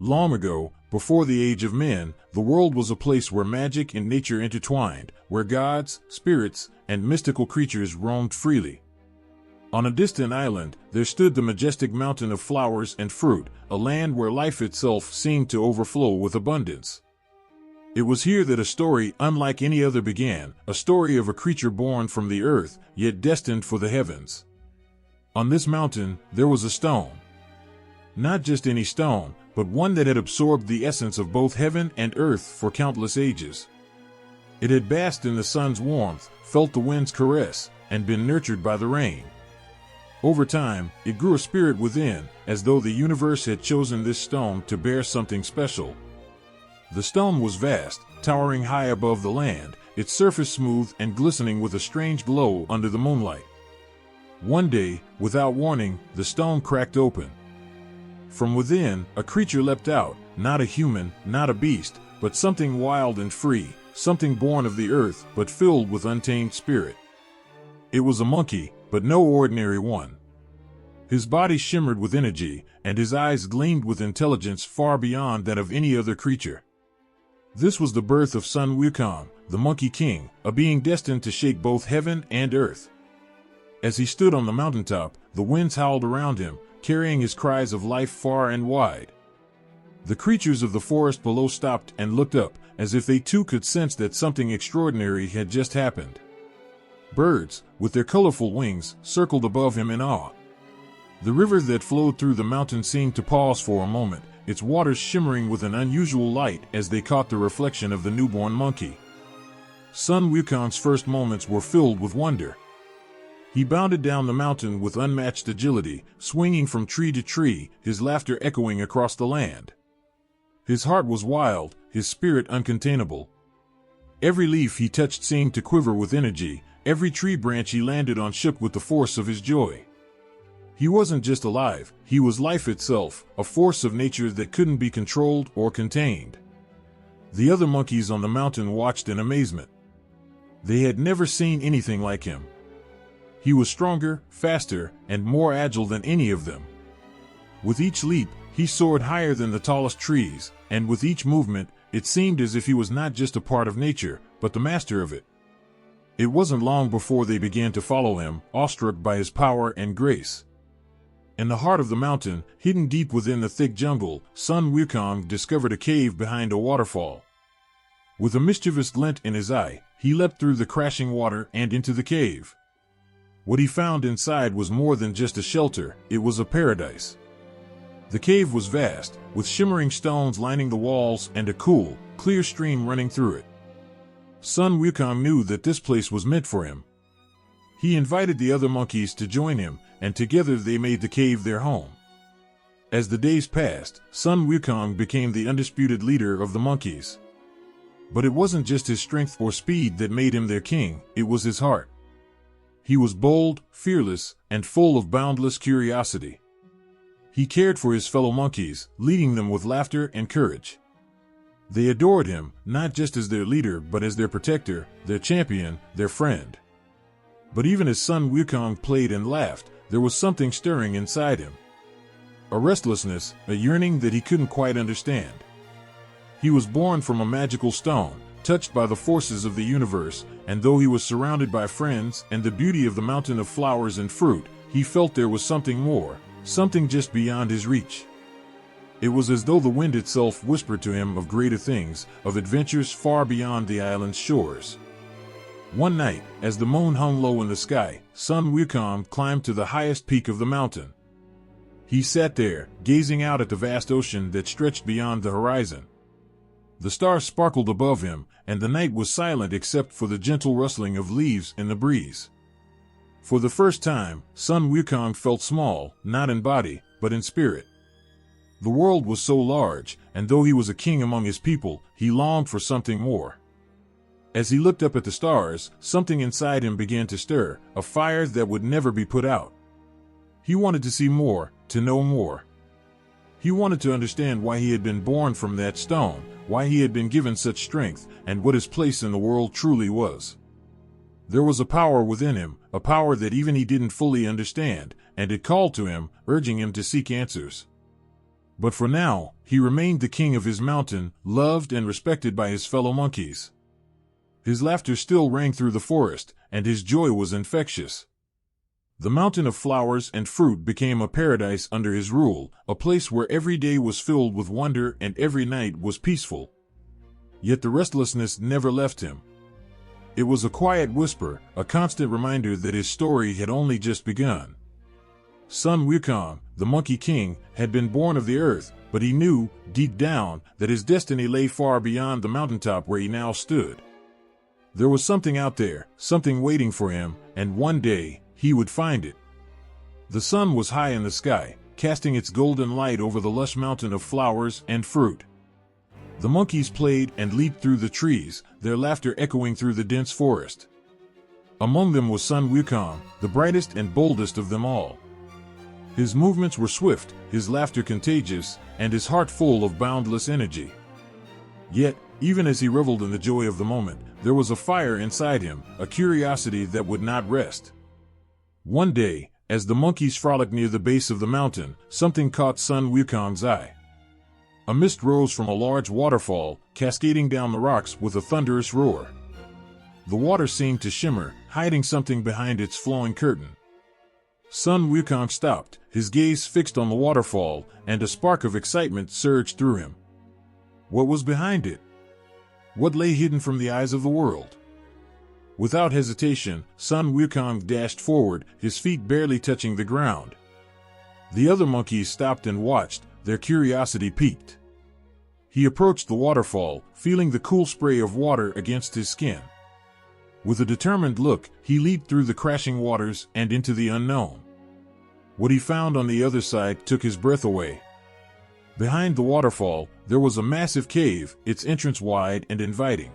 Long ago, before the age of men, the world was a place where magic and nature intertwined, where gods, spirits, and mystical creatures roamed freely. On a distant island, there stood the majestic mountain of flowers and fruit, a land where life itself seemed to overflow with abundance. It was here that a story unlike any other began, a story of a creature born from the earth, yet destined for the heavens. On this mountain, there was a stone. Not just any stone, but one that had absorbed the essence of both heaven and earth for countless ages. It had basked in the sun's warmth, felt the wind's caress, and been nurtured by the rain. Over time, it grew a spirit within, as though the universe had chosen this stone to bear something special. The stone was vast, towering high above the land, its surface smooth and glistening with a strange glow under the moonlight. One day, without warning, the stone cracked open. From within, a creature leapt out, not a human, not a beast, but something wild and free, something born of the earth but filled with untamed spirit. It was a monkey, but no ordinary one. His body shimmered with energy, and his eyes gleamed with intelligence far beyond that of any other creature. This was the birth of Sun Wukong, the Monkey King, a being destined to shake both heaven and earth. As he stood on the mountaintop, the winds howled around him, carrying his cries of life far and wide. The creatures of the forest below stopped and looked up, as if they too could sense that something extraordinary had just happened. Birds, with their colorful wings, circled above him in awe. The river that flowed through the mountain seemed to pause for a moment, its waters shimmering with an unusual light as they caught the reflection of the newborn monkey. Sun Wukong's first moments were filled with wonder. He bounded down the mountain with unmatched agility, swinging from tree to tree, his laughter echoing across the land. His heart was wild, his spirit uncontainable. Every leaf he touched seemed to quiver with energy, every tree branch he landed on shook with the force of his joy. He wasn't just alive, he was life itself, a force of nature that couldn't be controlled or contained. The other monkeys on the mountain watched in amazement. They had never seen anything like him. He was stronger, faster, and more agile than any of them. With each leap, he soared higher than the tallest trees, and with each movement, it seemed as if he was not just a part of nature, but the master of it. It wasn't long before they began to follow him, awestruck by his power and grace. In the heart of the mountain, hidden deep within the thick jungle, Sun Wukong discovered a cave behind a waterfall. With a mischievous glint in his eye, he leapt through the crashing water and into the cave. What he found inside was more than just a shelter, it was a paradise. The cave was vast, with shimmering stones lining the walls and a cool, clear stream running through it. Sun Wukong knew that this place was meant for him. He invited the other monkeys to join him, and together they made the cave their home. As the days passed, Sun Wukong became the undisputed leader of the monkeys. But it wasn't just his strength or speed that made him their king, it was his heart. He was bold, fearless, and full of boundless curiosity. He cared for his fellow monkeys, leading them with laughter and courage. They adored him, not just as their leader but as their protector, their champion, their friend. But even as Sun Wukong played and laughed, there was something stirring inside him. A restlessness, a yearning that he couldn't quite understand. He was born from a magical stone, touched by the forces of the universe, and though he was surrounded by friends and the beauty of the mountain of flowers and fruit, he felt there was something more, something just beyond his reach. It was as though the wind itself whispered to him of greater things, of adventures far beyond the island's shores. One night, as the moon hung low in the sky, Sun Wukong climbed to the highest peak of the mountain. He sat there, gazing out at the vast ocean that stretched beyond the horizon. The stars sparkled above him, and the night was silent except for the gentle rustling of leaves in the breeze. For the first time, Sun Wukong felt small, not in body, but in spirit. The world was so large, and though he was a king among his people, he longed for something more. As he looked up at the stars, something inside him began to stir, a fire that would never be put out. He wanted to see more, to know more. He wanted to understand why he had been born from that stone, why he had been given such strength, and what his place in the world truly was. There was a power within him, a power that even he didn't fully understand, and it called to him, urging him to seek answers. But for now, he remained the king of his mountain, loved and respected by his fellow monkeys. His laughter still rang through the forest, and his joy was infectious. The mountain of flowers and fruit became a paradise under his rule, a place where every day was filled with wonder and every night was peaceful. Yet the restlessness never left him. It was a quiet whisper, a constant reminder that his story had only just begun. Sun Wukong, the Monkey King, had been born of the earth, but he knew, deep down, that his destiny lay far beyond the mountaintop where he now stood. There was something out there, something waiting for him, and one day, he would find it. The sun was high in the sky, casting its golden light over the lush mountain of flowers and fruit. The monkeys played and leaped through the trees, their laughter echoing through the dense forest. Among them was Sun Wukong, the brightest and boldest of them all. His movements were swift, his laughter contagious, and his heart full of boundless energy. Yet, even as he reveled in the joy of the moment, there was a fire inside him, a curiosity that would not rest. One day, as the monkeys frolicked near the base of the mountain, something caught Sun Wukong's eye. A mist rose from a large waterfall, cascading down the rocks with a thunderous roar. The water seemed to shimmer, hiding something behind its flowing curtain. Sun Wukong stopped, his gaze fixed on the waterfall, and a spark of excitement surged through him. What was behind it? What lay hidden from the eyes of the world? Without hesitation, Sun Wukong dashed forward, his feet barely touching the ground. The other monkeys stopped and watched, their curiosity piqued. He approached the waterfall, feeling the cool spray of water against his skin. With a determined look, he leaped through the crashing waters and into the unknown. What he found on the other side took his breath away. Behind the waterfall, there was a massive cave, its entrance wide and inviting.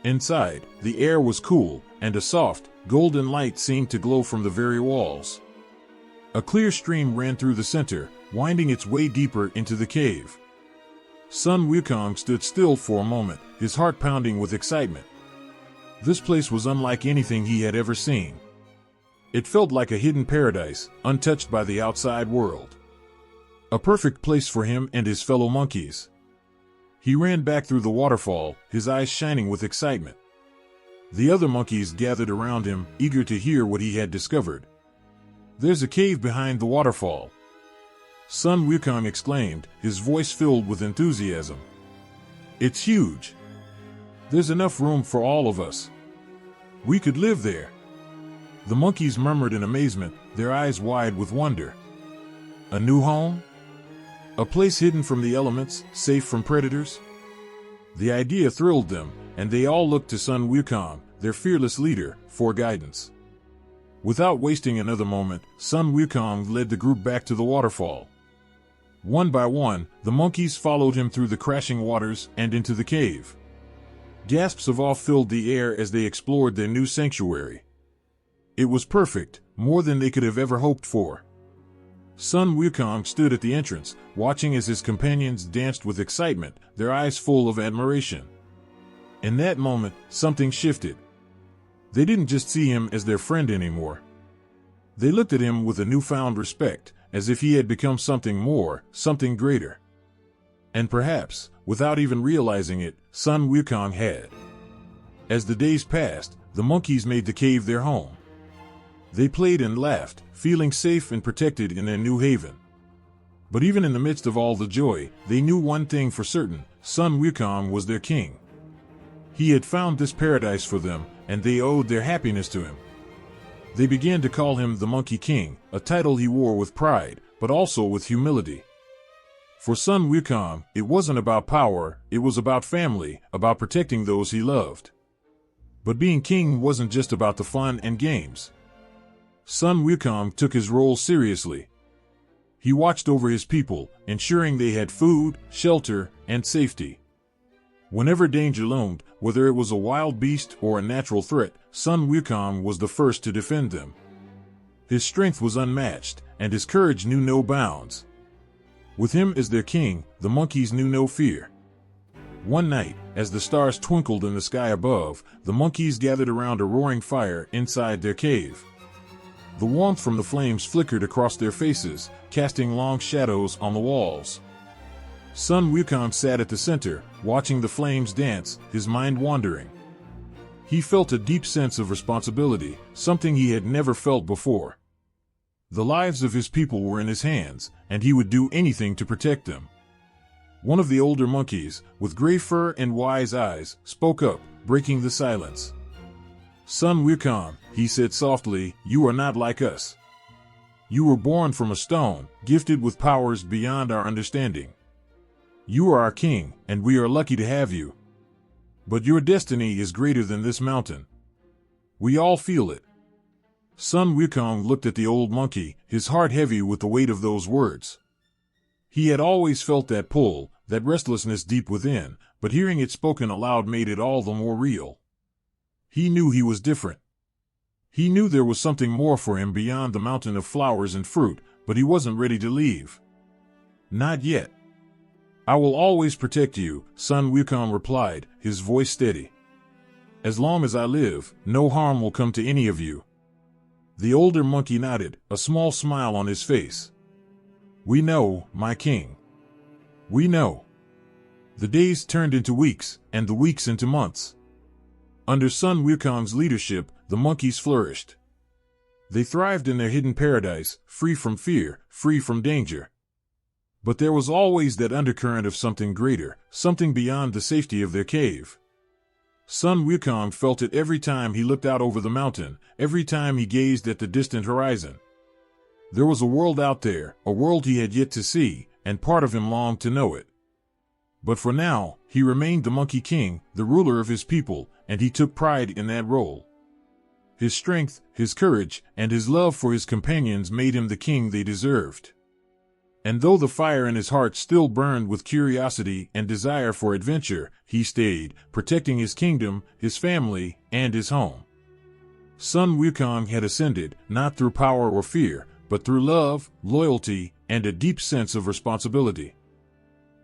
Inside, the air was cool, and a soft, golden light seemed to glow from the very walls. A clear stream ran through the center, winding its way deeper into the cave. Sun Wukong stood still for a moment, his heart pounding with excitement. This place was unlike anything he had ever seen. It felt like a hidden paradise, untouched by the outside world. A perfect place for him and his fellow monkeys. He ran back through the waterfall, his eyes shining with excitement. The other monkeys gathered around him, eager to hear what he had discovered. "There's a cave behind the waterfall," Sun Wukong exclaimed, his voice filled with enthusiasm. "It's huge. There's enough room for all of us. We could live there." The monkeys murmured in amazement, their eyes wide with wonder. A new home? A place hidden from the elements, safe from predators? The idea thrilled them, and they all looked to Sun Wukong, their fearless leader, for guidance. Without wasting another moment, Sun Wukong led the group back to the waterfall. One by one, the monkeys followed him through the crashing waters and into the cave. Gasps of awe filled the air as they explored their new sanctuary. It was perfect, more than they could have ever hoped for. Sun Wukong stood at the entrance, watching as his companions danced with excitement, their eyes full of admiration. In that moment, something shifted. They didn't just see him as their friend anymore. They looked at him with a newfound respect, as if he had become something more, something greater. And perhaps, without even realizing it, Sun Wukong had. As the days passed, the monkeys made the cave their home. They played and laughed, feeling safe and protected in their new haven. But even in the midst of all the joy, they knew one thing for certain: Sun Wukong was their king. He had found this paradise for them, and they owed their happiness to him. They began to call him the Monkey King, a title he wore with pride, but also with humility. For Sun Wukong, it wasn't about power, it was about family, about protecting those he loved. But being king wasn't just about the fun and games. Sun Wukong took his role seriously. He watched over his people, ensuring they had food, shelter, and safety. Whenever danger loomed, whether it was a wild beast or a natural threat, Sun Wukong was the first to defend them. His strength was unmatched, and his courage knew no bounds. With him as their king, the monkeys knew no fear. One night, as the stars twinkled in the sky above, the monkeys gathered around a roaring fire inside their cave. The warmth from the flames flickered across their faces, casting long shadows on the walls. Sun Wukong sat at the center, watching the flames dance, his mind wandering. He felt a deep sense of responsibility, something he had never felt before. The lives of his people were in his hands, and he would do anything to protect them. One of the older monkeys, with gray fur and wise eyes, spoke up, breaking the silence. "Sun Wukong," he said softly, "you are not like us. You were born from a stone, gifted with powers beyond our understanding. You are our king, and we are lucky to have you. But your destiny is greater than this mountain. We all feel it." Sun Wukong looked at the old monkey, his heart heavy with the weight of those words. He had always felt that pull, that restlessness deep within, but hearing it spoken aloud made it all the more real. He knew he was different. He knew there was something more for him beyond the mountain of flowers and fruit, but he wasn't ready to leave. "Not yet. I will always protect you," Sun Wukong replied, his voice steady. "As long as I live, no harm will come to any of you." The older monkey nodded, a small smile on his face. "We know, my king. We know." The days turned into weeks, and the weeks into months. Under Sun Wukong's leadership, the monkeys flourished. They thrived in their hidden paradise, free from fear, free from danger. But there was always that undercurrent of something greater, something beyond the safety of their cave. Sun Wukong felt it every time he looked out over the mountain, every time he gazed at the distant horizon. There was a world out there, a world he had yet to see, and part of him longed to know it. But for now, he remained the Monkey King, the ruler of his people, and he took pride in that role. His strength, his courage, and his love for his companions made him the king they deserved. And though the fire in his heart still burned with curiosity and desire for adventure, he stayed, protecting his kingdom, his family, and his home. Sun Wukong had ascended, not through power or fear, but through love, loyalty, and a deep sense of responsibility.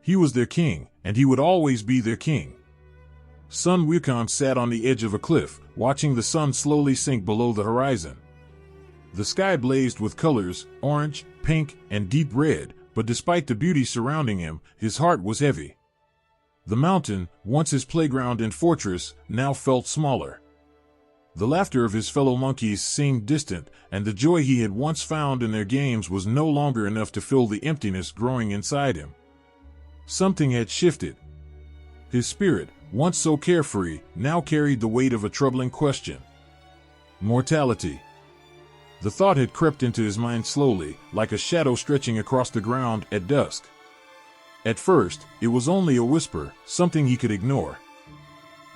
He was their king, and he would always be their king. Sun Wukong sat on the edge of a cliff, watching the sun slowly sink below the horizon. The sky blazed with colors, orange, pink, and deep red, but despite the beauty surrounding him, his heart was heavy. The mountain, once his playground and fortress, now felt smaller. The laughter of his fellow monkeys seemed distant, and the joy he had once found in their games was no longer enough to fill the emptiness growing inside him. Something had shifted. His spirit, once so carefree, now carried the weight of a troubling question. Mortality. The thought had crept into his mind slowly, like a shadow stretching across the ground at dusk. At first, it was only a whisper, something he could ignore.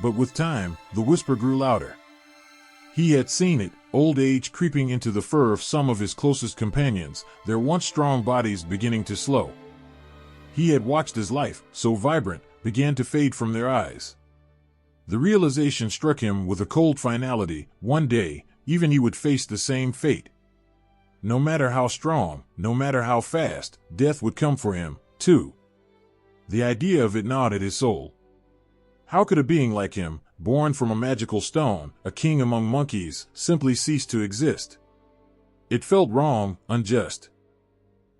But with time, the whisper grew louder. He had seen it, old age creeping into the fur of some of his closest companions, their once strong bodies beginning to slow. He had watched as life, so vibrant, began to fade from their eyes. The realization struck him with a cold finality. One day, even he would face the same fate. No matter how strong, no matter how fast, death would come for him, too. The idea of it gnawed at his soul. How could a being like him, born from a magical stone, a king among monkeys, simply cease to exist? It felt wrong, unjust.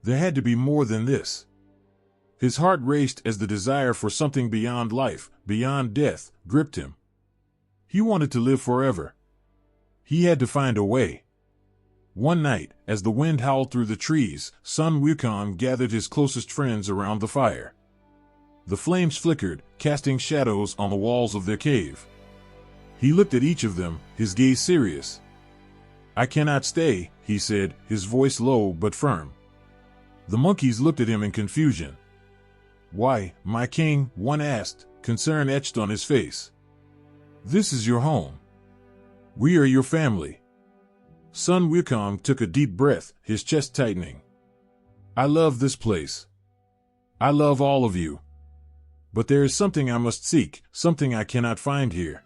There had to be more than this. His heart raced as the desire for something beyond life, beyond death, gripped him. He wanted to live forever. He had to find a way. One night, as the wind howled through the trees, Sun Wukong gathered his closest friends around the fire. The flames flickered, casting shadows on the walls of their cave. He looked at each of them, his gaze serious. "I cannot stay," he said, his voice low but firm. The monkeys looked at him in confusion. "Why, my king?" one asked, concern etched on his face. "This is your home. We are your family." Sun Wukong took a deep breath, his chest tightening. "I love this place. I love all of you. But there is something I must seek, something I cannot find here."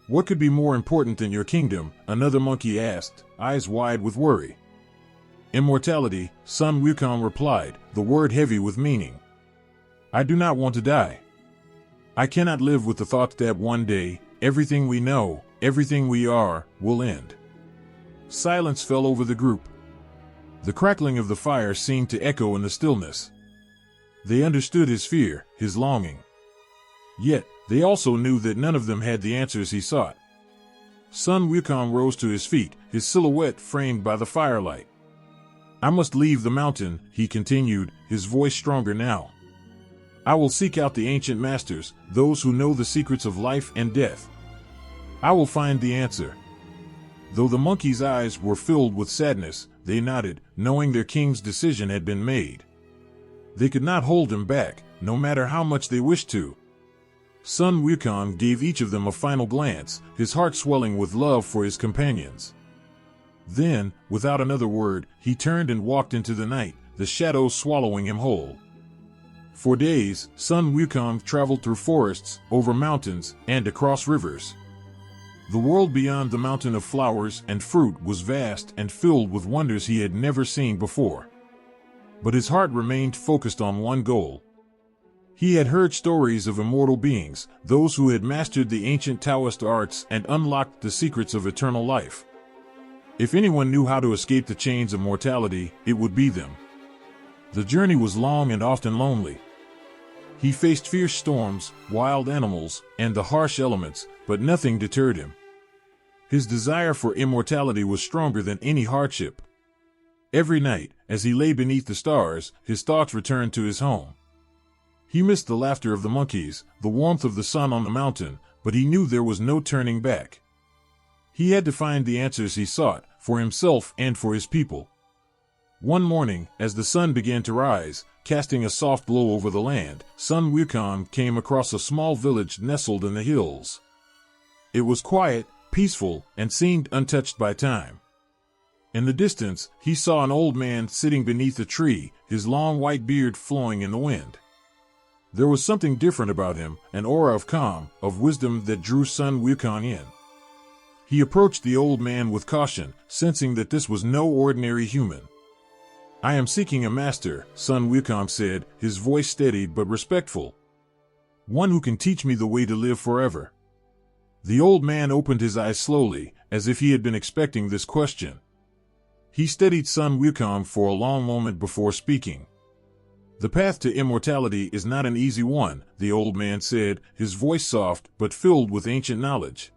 "What could be more important than your kingdom?" another monkey asked, eyes wide with worry. "Immortality," Sun Wukong replied, the word heavy with meaning. "I do not want to die. I cannot live with the thought that one day, everything we know, everything we are, will end." Silence fell over the group. The crackling of the fire seemed to echo in the stillness. They understood his fear, his longing. Yet, they also knew that none of them had the answers he sought. Sun Wukong rose to his feet, his silhouette framed by the firelight. I must leave the mountain, he continued, his voice stronger now. I will seek out the ancient masters, those who know the secrets of life and death. I will find the answer. Though the monkeys' eyes were filled with sadness, they nodded, knowing their king's decision had been made. They could not hold him back, no matter how much they wished to. Sun Wukong gave each of them a final glance, his heart swelling with love for his companions. Then, without another word, he turned and walked into the night, the shadows swallowing him whole. For days, Sun Wukong traveled through forests, over mountains, and across rivers. The world beyond the mountain of flowers and fruit was vast and filled with wonders he had never seen before. But his heart remained focused on one goal. He had heard stories of immortal beings, those who had mastered the ancient Taoist arts and unlocked the secrets of eternal life. If anyone knew how to escape the chains of mortality, it would be them. The journey was long and often lonely. He faced fierce storms, wild animals, and the harsh elements, but nothing deterred him. His desire for immortality was stronger than any hardship. Every night, as he lay beneath the stars, his thoughts returned to his home. He missed the laughter of the monkeys, the warmth of the sun on the mountain, but he knew there was no turning back. He had to find the answers he sought, for himself and for his people. One morning, as the sun began to rise, casting a soft glow over the land, Sun Wukong came across a small village nestled in the hills. It was quiet, peaceful, and seemed untouched by time. In the distance, he saw an old man sitting beneath a tree, his long white beard flowing in the wind. There was something different about him, an aura of calm, of wisdom that drew Sun Wukong in. He approached the old man with caution, sensing that this was no ordinary human. I am seeking a master, Sun Wukong said, his voice steady but respectful. One who can teach me the way to live forever. The old man opened his eyes slowly, as if he had been expecting this question. He studied Sun Wukong for a long moment before speaking. The path to immortality is not an easy one, the old man said, his voice soft but filled with ancient knowledge.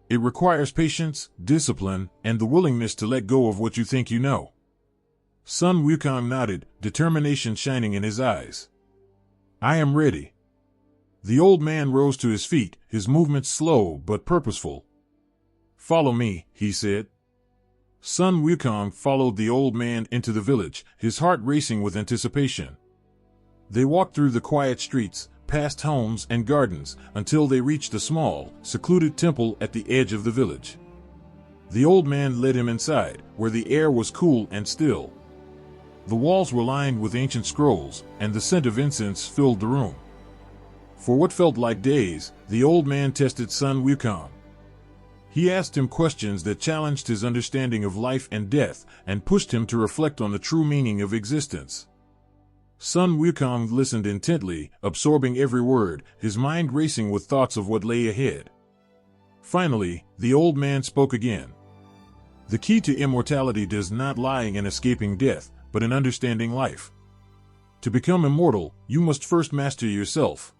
It requires patience, discipline, and the willingness to let go of what you think you know. Sun Wukong nodded, determination shining in his eyes. I am ready. The old man rose to his feet, his movements slow but purposeful. Follow me, he said. Sun Wukong followed the old man into the village, his heart racing with anticipation. They walked through the quiet streets, past homes and gardens, until they reached a small, secluded temple at the edge of the village. The old man led him inside, where the air was cool and still. The walls were lined with ancient scrolls, and the scent of incense filled the room. For what felt like days, the old man tested Sun Wukong. He asked him questions that challenged his understanding of life and death, and pushed him to reflect on the true meaning of existence. Sun Wukong listened intently, absorbing every word, his mind racing with thoughts of what lay ahead. Finally, the old man spoke again. The key to immortality does not lie in escaping death, but in understanding life. To become immortal, you must first master yourself.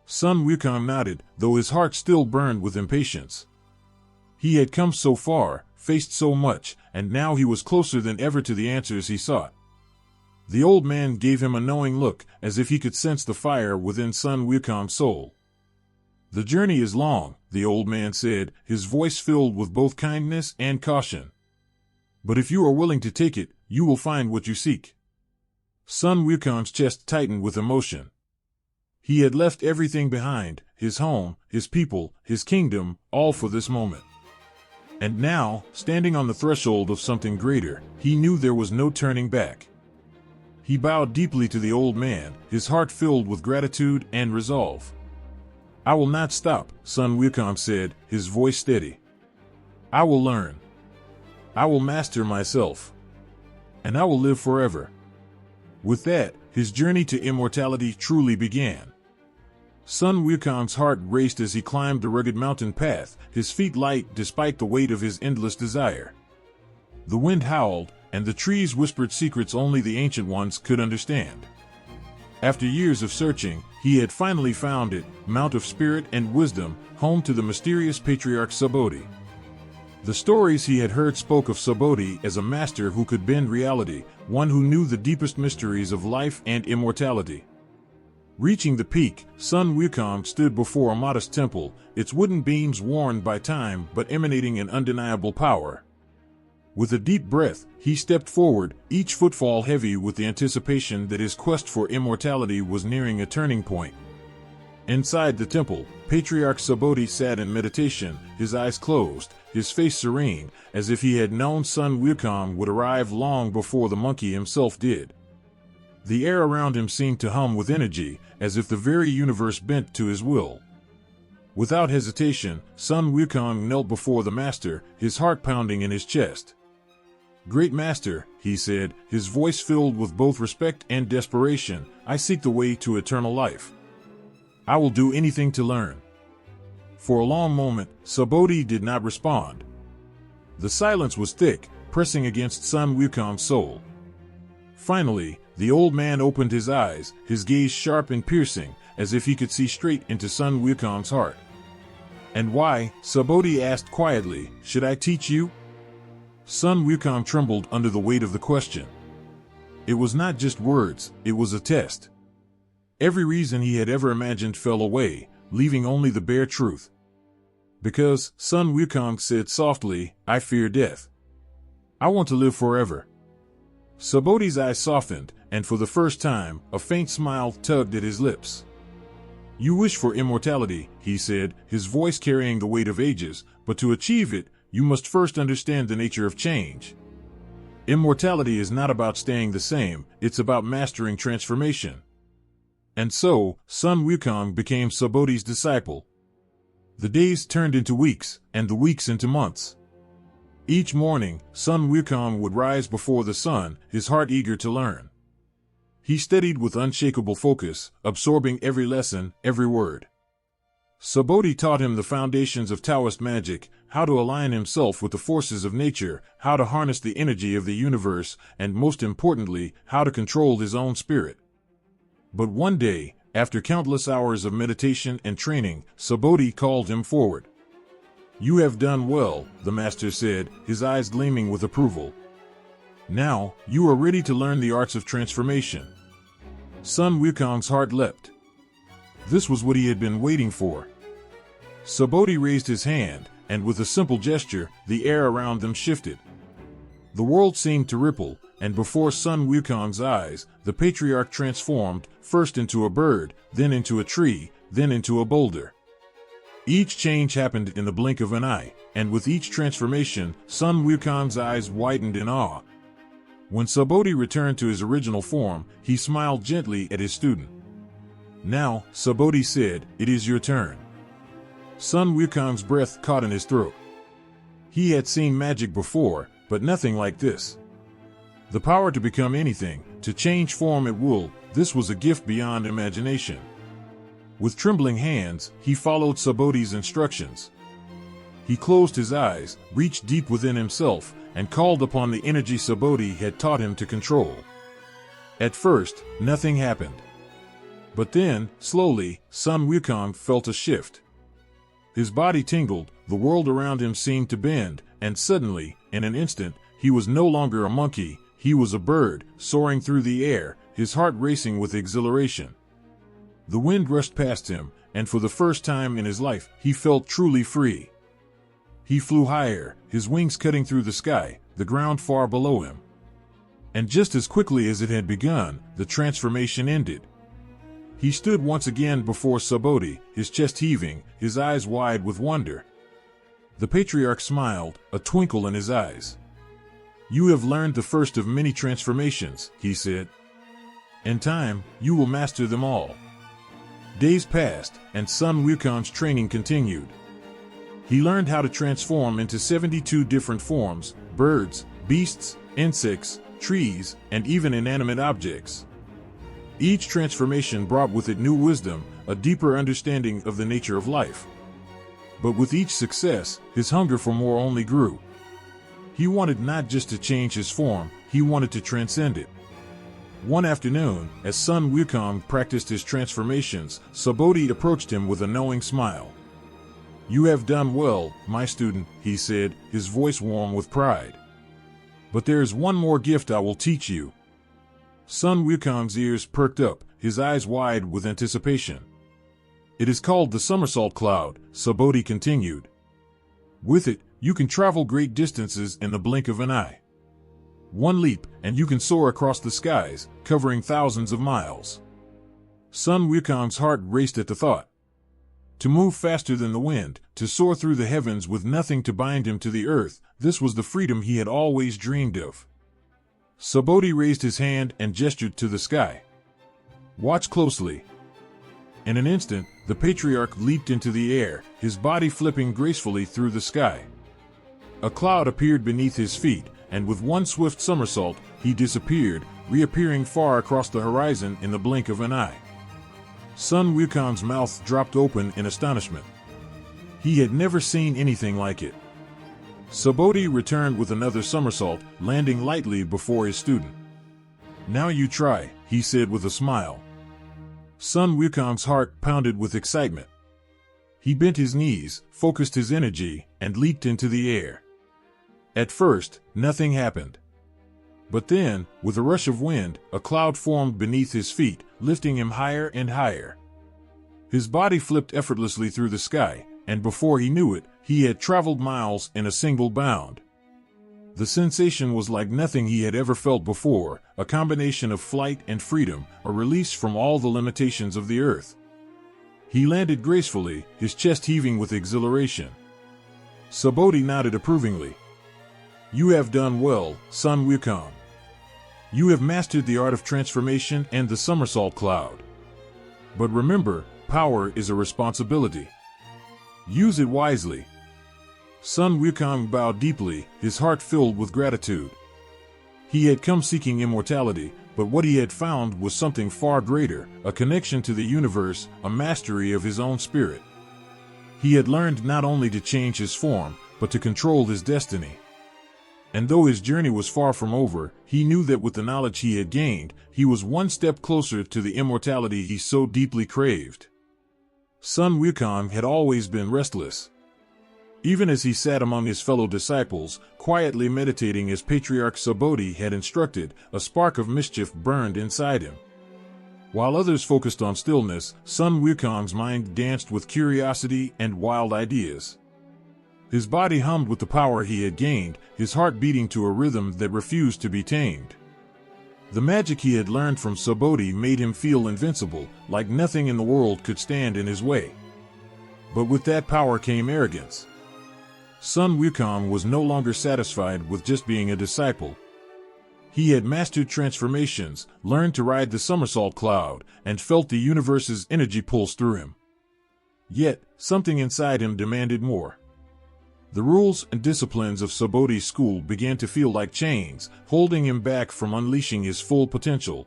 Sun Wukong nodded, though his heart still burned with impatience. He had come so far, faced so much, and now he was closer than ever to the answers he sought. The old man gave him a knowing look, as if he could sense the fire within Sun Wukong's soul. The journey is long, the old man said, his voice filled with both kindness and caution. But if you are willing to take it, you will find what you seek. Sun Wukong's chest tightened with emotion. He had left everything behind, his home, his people, his kingdom, all for this moment. And now, standing on the threshold of something greater, he knew there was no turning back. He bowed deeply to the old man, his heart filled with gratitude and resolve. I will not stop, Sun Wukong said, his voice steady. I will learn. I will master myself. And I will live forever. With that, his journey to immortality truly began. Sun Wukong's heart raced as he climbed the rugged mountain path, his feet light despite the weight of his endless desire. The wind howled, and the trees whispered secrets only the ancient ones could understand. After years of searching, he had finally found it, Mount of Spirit and Wisdom, home to the mysterious patriarch Subodhi. The stories he had heard spoke of Subodhi as a master who could bend reality, one who knew the deepest mysteries of life and immortality. Reaching the peak, Sun Wukong stood before a modest temple, its wooden beams worn by time but emanating an undeniable power. With a deep breath, he stepped forward, each footfall heavy with the anticipation that his quest for immortality was nearing a turning point. Inside the temple, Patriarch Subodhi sat in meditation, his eyes closed, his face serene, as if he had known Sun Wukong would arrive long before the monkey himself did. The air around him seemed to hum with energy, as if the very universe bent to his will. Without hesitation, Sun Wukong knelt before the master, his heart pounding in his chest. "Great master," he said, his voice filled with both respect and desperation, "I seek the way to eternal life. I will do anything to learn." For a long moment, Subodhi did not respond. The silence was thick, pressing against Sun Wukong's soul. Finally, the old man opened his eyes, his gaze sharp and piercing, as if he could see straight into Sun Wukong's heart. "And why," Subodhi asked quietly, "should I teach you?" Sun Wukong trembled under the weight of the question. It was not just words, it was a test. Every reason he had ever imagined fell away, leaving only the bare truth. "Because," Sun Wukong said softly, "I fear death. I want to live forever." Subodhi's eyes softened, and for the first time, a faint smile tugged at his lips. "You wish for immortality," he said, his voice carrying the weight of ages, "but to achieve it, you must first understand the nature of change. Immortality is not about staying the same, it's about mastering transformation." And so, Sun Wukong became Subodhi's disciple. The days turned into weeks, and the weeks into months. Each morning, Sun Wukong would rise before the sun, his heart eager to learn. He studied with unshakable focus, absorbing every lesson, every word. Subodhi taught him the foundations of Taoist magic, how to align himself with the forces of nature, how to harness the energy of the universe, and most importantly, how to control his own spirit. But one day, after countless hours of meditation and training, Subodhi called him forward. "You have done well," the master said, his eyes gleaming with approval. "Now, you are ready to learn the arts of transformation." Sun Wukong's heart leapt. This was what he had been waiting for. Subodhi raised his hand, and with a simple gesture, the air around them shifted. The world seemed to ripple, and before Sun Wukong's eyes, the patriarch transformed, first into a bird, then into a tree, then into a boulder. Each change happened in the blink of an eye, and with each transformation, Sun Wukong's eyes widened in awe. When Subodhi returned to his original form, he smiled gently at his student. "Now," Subodhi said, "it is your turn." Sun Wukong's breath caught in his throat. He had seen magic before, but nothing like this. The power to become anything, to change form at will, this was a gift beyond imagination. With trembling hands, he followed Subodhi's instructions. He closed his eyes, reached deep within himself, and called upon the energy Subodhi had taught him to control. At first, nothing happened. But then, slowly, Sun Wukong felt a shift. His body tingled, the world around him seemed to bend, and suddenly, in an instant, he was no longer a monkey, he was a bird, soaring through the air, his heart racing with exhilaration. The wind rushed past him, and for the first time in his life, he felt truly free. He flew higher, his wings cutting through the sky, the ground far below him. And just as quickly as it had begun, the transformation ended. He stood once again before Subodhi, his chest heaving, his eyes wide with wonder. The patriarch smiled, a twinkle in his eyes. "You have learned the first of many transformations," he said. "In time, you will master them all." Days passed, and Sun Wukong's training continued. He learned how to transform into 72 different forms: birds, beasts, insects, trees, and even inanimate objects. Each transformation brought with it new wisdom, a deeper understanding of the nature of life. But with each success, his hunger for more only grew. He wanted not just to change his form, he wanted to transcend it. One afternoon, as Sun Wukong practiced his transformations, Subodhi approached him with a knowing smile. "You have done well, my student," he said, his voice warm with pride. "But there is one more gift I will teach you." Sun Wukong's ears perked up, his eyes wide with anticipation. "It is called the somersault cloud," Subodhi continued. "With it, you can travel great distances in the blink of an eye. One leap, and you can soar across the skies, covering thousands of miles." Sun Wukong's heart raced at the thought. To move faster than the wind, to soar through the heavens with nothing to bind him to the earth, this was the freedom he had always dreamed of. Subodhi raised his hand and gestured to the sky. "Watch closely." In an instant, the patriarch leaped into the air, his body flipping gracefully through the sky. A cloud appeared beneath his feet, and with one swift somersault, he disappeared, reappearing far across the horizon in the blink of an eye. Sun Wukong's mouth dropped open in astonishment. He had never seen anything like it. Subodhi returned with another somersault, landing lightly before his student. "Now you try," he said with a smile. Sun Wukong's heart pounded with excitement. He bent his knees, focused his energy, and leaped into the air. At first, nothing happened. But then, with a rush of wind, a cloud formed beneath his feet, lifting him higher and higher. His body flipped effortlessly through the sky, and before he knew it, he had traveled miles in a single bound. The sensation was like nothing he had ever felt before, a combination of flight and freedom, a release from all the limitations of the earth. He landed gracefully, his chest heaving with exhilaration. Subodhi nodded approvingly. "You have done well, Sun Wukong. You have mastered the art of transformation and the somersault cloud. But remember, power is a responsibility. Use it wisely." Sun Wukong bowed deeply, his heart filled with gratitude. He had come seeking immortality, but what he had found was something far greater, a connection to the universe, a mastery of his own spirit. He had learned not only to change his form, but to control his destiny. And though his journey was far from over, he knew that with the knowledge he had gained, he was one step closer to the immortality he so deeply craved. Sun Wukong had always been restless. Even as he sat among his fellow disciples, quietly meditating as Patriarch Subodhi had instructed, a spark of mischief burned inside him. While others focused on stillness, Sun Wukong's mind danced with curiosity and wild ideas. His body hummed with the power he had gained, his heart beating to a rhythm that refused to be tamed. The magic he had learned from Subodhi made him feel invincible, like nothing in the world could stand in his way. But with that power came arrogance. Sun Wukong was no longer satisfied with just being a disciple. He had mastered transformations, learned to ride the somersault cloud, and felt the universe's energy pulse through him. Yet, something inside him demanded more. The rules and disciplines of Subodhi's school began to feel like chains, holding him back from unleashing his full potential.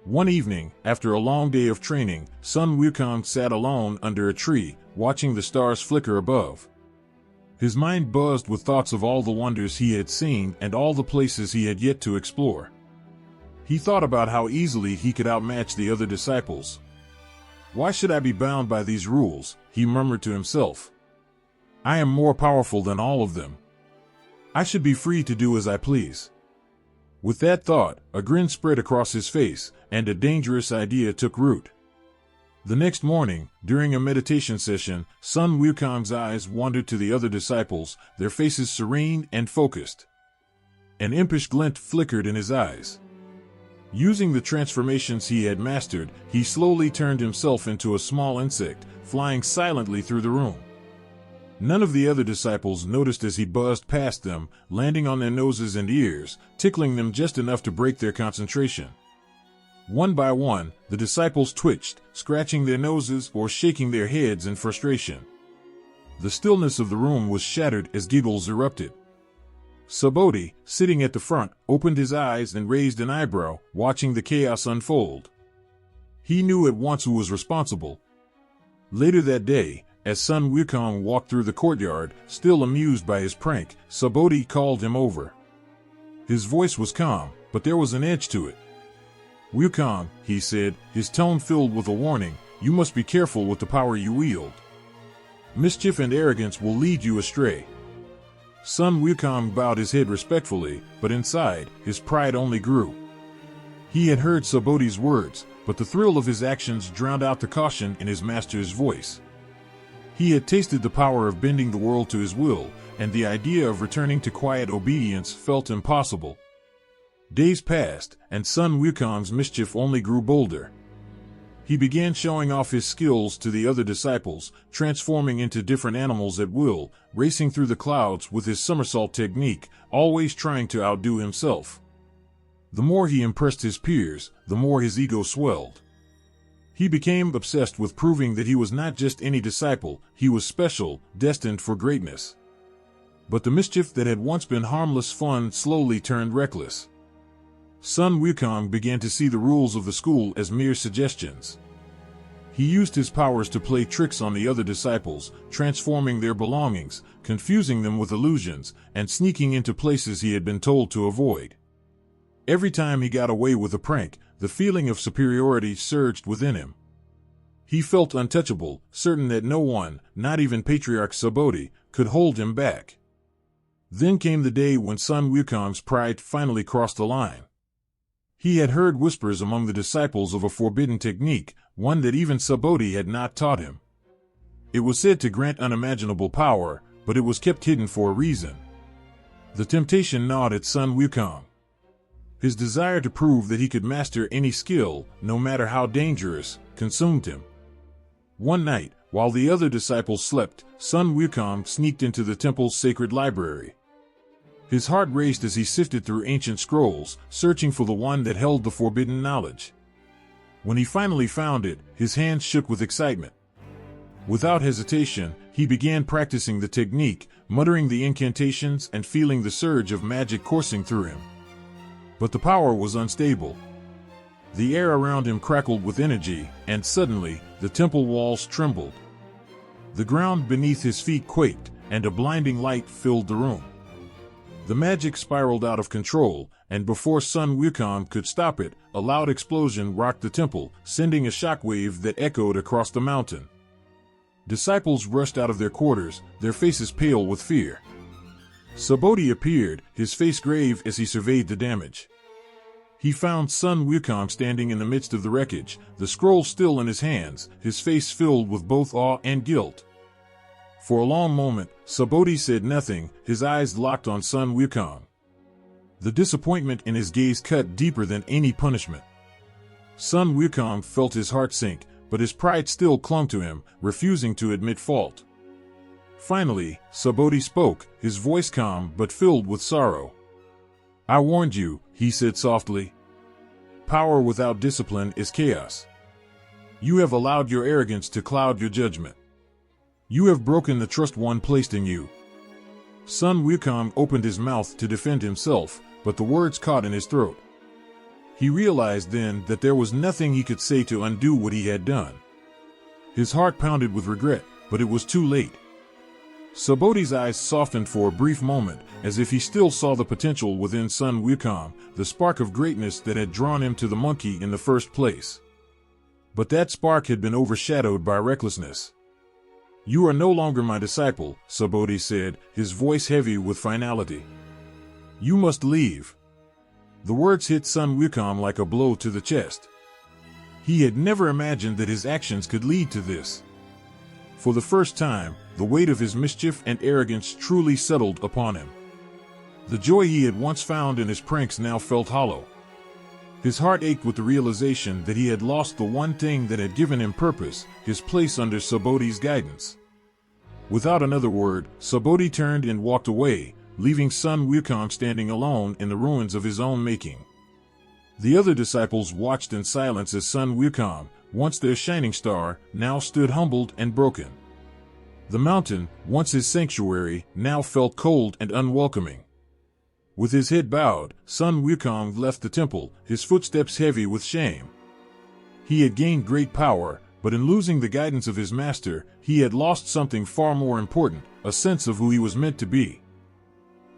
One evening, after a long day of training, Sun Wukong sat alone under a tree, watching the stars flicker above. His mind buzzed with thoughts of all the wonders he had seen and all the places he had yet to explore. He thought about how easily he could outmatch the other disciples. "Why should I be bound by these rules?" he murmured to himself. "I am more powerful than all of them. I should be free to do as I please." With that thought, a grin spread across his face, and a dangerous idea took root. The next morning, during a meditation session, Sun Wukong's eyes wandered to the other disciples, their faces serene and focused. An impish glint flickered in his eyes. Using the transformations he had mastered, he slowly turned himself into a small insect, flying silently through the room. None of the other disciples noticed as he buzzed past them, landing on their noses and ears, tickling them just enough to break their concentration. One by one, the disciples twitched, scratching their noses or shaking their heads in frustration. The stillness of the room was shattered as giggles erupted. Subodhi, sitting at the front, opened his eyes and raised an eyebrow, watching the chaos unfold. He knew at once who was responsible. Later that day, as Sun Wukong walked through the courtyard, still amused by his prank, Subodhi called him over. His voice was calm, but there was an edge to it. "Wukong," he said, his tone filled with a warning, "you must be careful with the power you wield. Mischief and arrogance will lead you astray." Sun Wukong bowed his head respectfully, but inside, his pride only grew. He had heard Subodhi's words, but the thrill of his actions drowned out the caution in his master's voice. He had tasted the power of bending the world to his will, and the idea of returning to quiet obedience felt impossible. Days passed, and Sun Wukong's mischief only grew bolder. He began showing off his skills to the other disciples, transforming into different animals at will, racing through the clouds with his somersault technique, always trying to outdo himself. The more he impressed his peers, the more his ego swelled. He became obsessed with proving that he was not just any disciple, he was special, destined for greatness. But the mischief that had once been harmless fun slowly turned reckless. Sun Wukong began to see the rules of the school as mere suggestions. He used his powers to play tricks on the other disciples, transforming their belongings, confusing them with illusions, and sneaking into places he had been told to avoid. Every time he got away with a prank, the feeling of superiority surged within him. He felt untouchable, certain that no one, not even Patriarch Subodhi, could hold him back. Then came the day when Sun Wukong's pride finally crossed the line. He had heard whispers among the disciples of a forbidden technique, one that even Subodhi had not taught him. It was said to grant unimaginable power, but it was kept hidden for a reason. The temptation gnawed at Sun Wukong. His desire to prove that he could master any skill, no matter how dangerous, consumed him. One night, while the other disciples slept, Sun Wukong sneaked into the temple's sacred library. His heart raced as he sifted through ancient scrolls, searching for the one that held the forbidden knowledge. When he finally found it, his hands shook with excitement. Without hesitation, he began practicing the technique, muttering the incantations and feeling the surge of magic coursing through him. But the power was unstable. The air around him crackled with energy, and suddenly, the temple walls trembled. The ground beneath his feet quaked, and a blinding light filled the room. The magic spiraled out of control, and before Sun Wukong could stop it, a loud explosion rocked the temple, sending a shockwave that echoed across the mountain. Disciples rushed out of their quarters, their faces pale with fear. Subodhi appeared, his face grave as he surveyed the damage. He found Sun Wukong standing in the midst of the wreckage, the scroll still in his hands, his face filled with both awe and guilt. For a long moment, Subodhi said nothing, his eyes locked on Sun Wukong. The disappointment in his gaze cut deeper than any punishment. Sun Wukong felt his heart sink, but his pride still clung to him, refusing to admit fault. Finally, Subodhi spoke, his voice calm but filled with sorrow. "I warned you," he said softly. "Power without discipline is chaos. You have allowed your arrogance to cloud your judgment. You have broken the trust one placed in you." Sun Wukong opened his mouth to defend himself, but the words caught in his throat. He realized then that there was nothing he could say to undo what he had done. His heart pounded with regret, but it was too late. Subodhi's eyes softened for a brief moment, as if he still saw the potential within Sun Wukong, the spark of greatness that had drawn him to the monkey in the first place. But that spark had been overshadowed by recklessness. "You are no longer my disciple," Subodhi said, his voice heavy with finality. "You must leave." The words hit Sun Wukong like a blow to the chest. He had never imagined that his actions could lead to this. For the first time, the weight of his mischief and arrogance truly settled upon him. The joy he had once found in his pranks now felt hollow. His heart ached with the realization that he had lost the one thing that had given him purpose, his place under Subodhi's guidance. Without another word, Subodhi turned and walked away, leaving Sun Wukong standing alone in the ruins of his own making. The other disciples watched in silence as Sun Wukong, once their shining star, now stood humbled and broken. The mountain, once his sanctuary, now felt cold and unwelcoming. With his head bowed, Sun Wukong left the temple, his footsteps heavy with shame. He had gained great power, But in losing the guidance of his master, he had lost something far more important, a sense of who he was meant to be.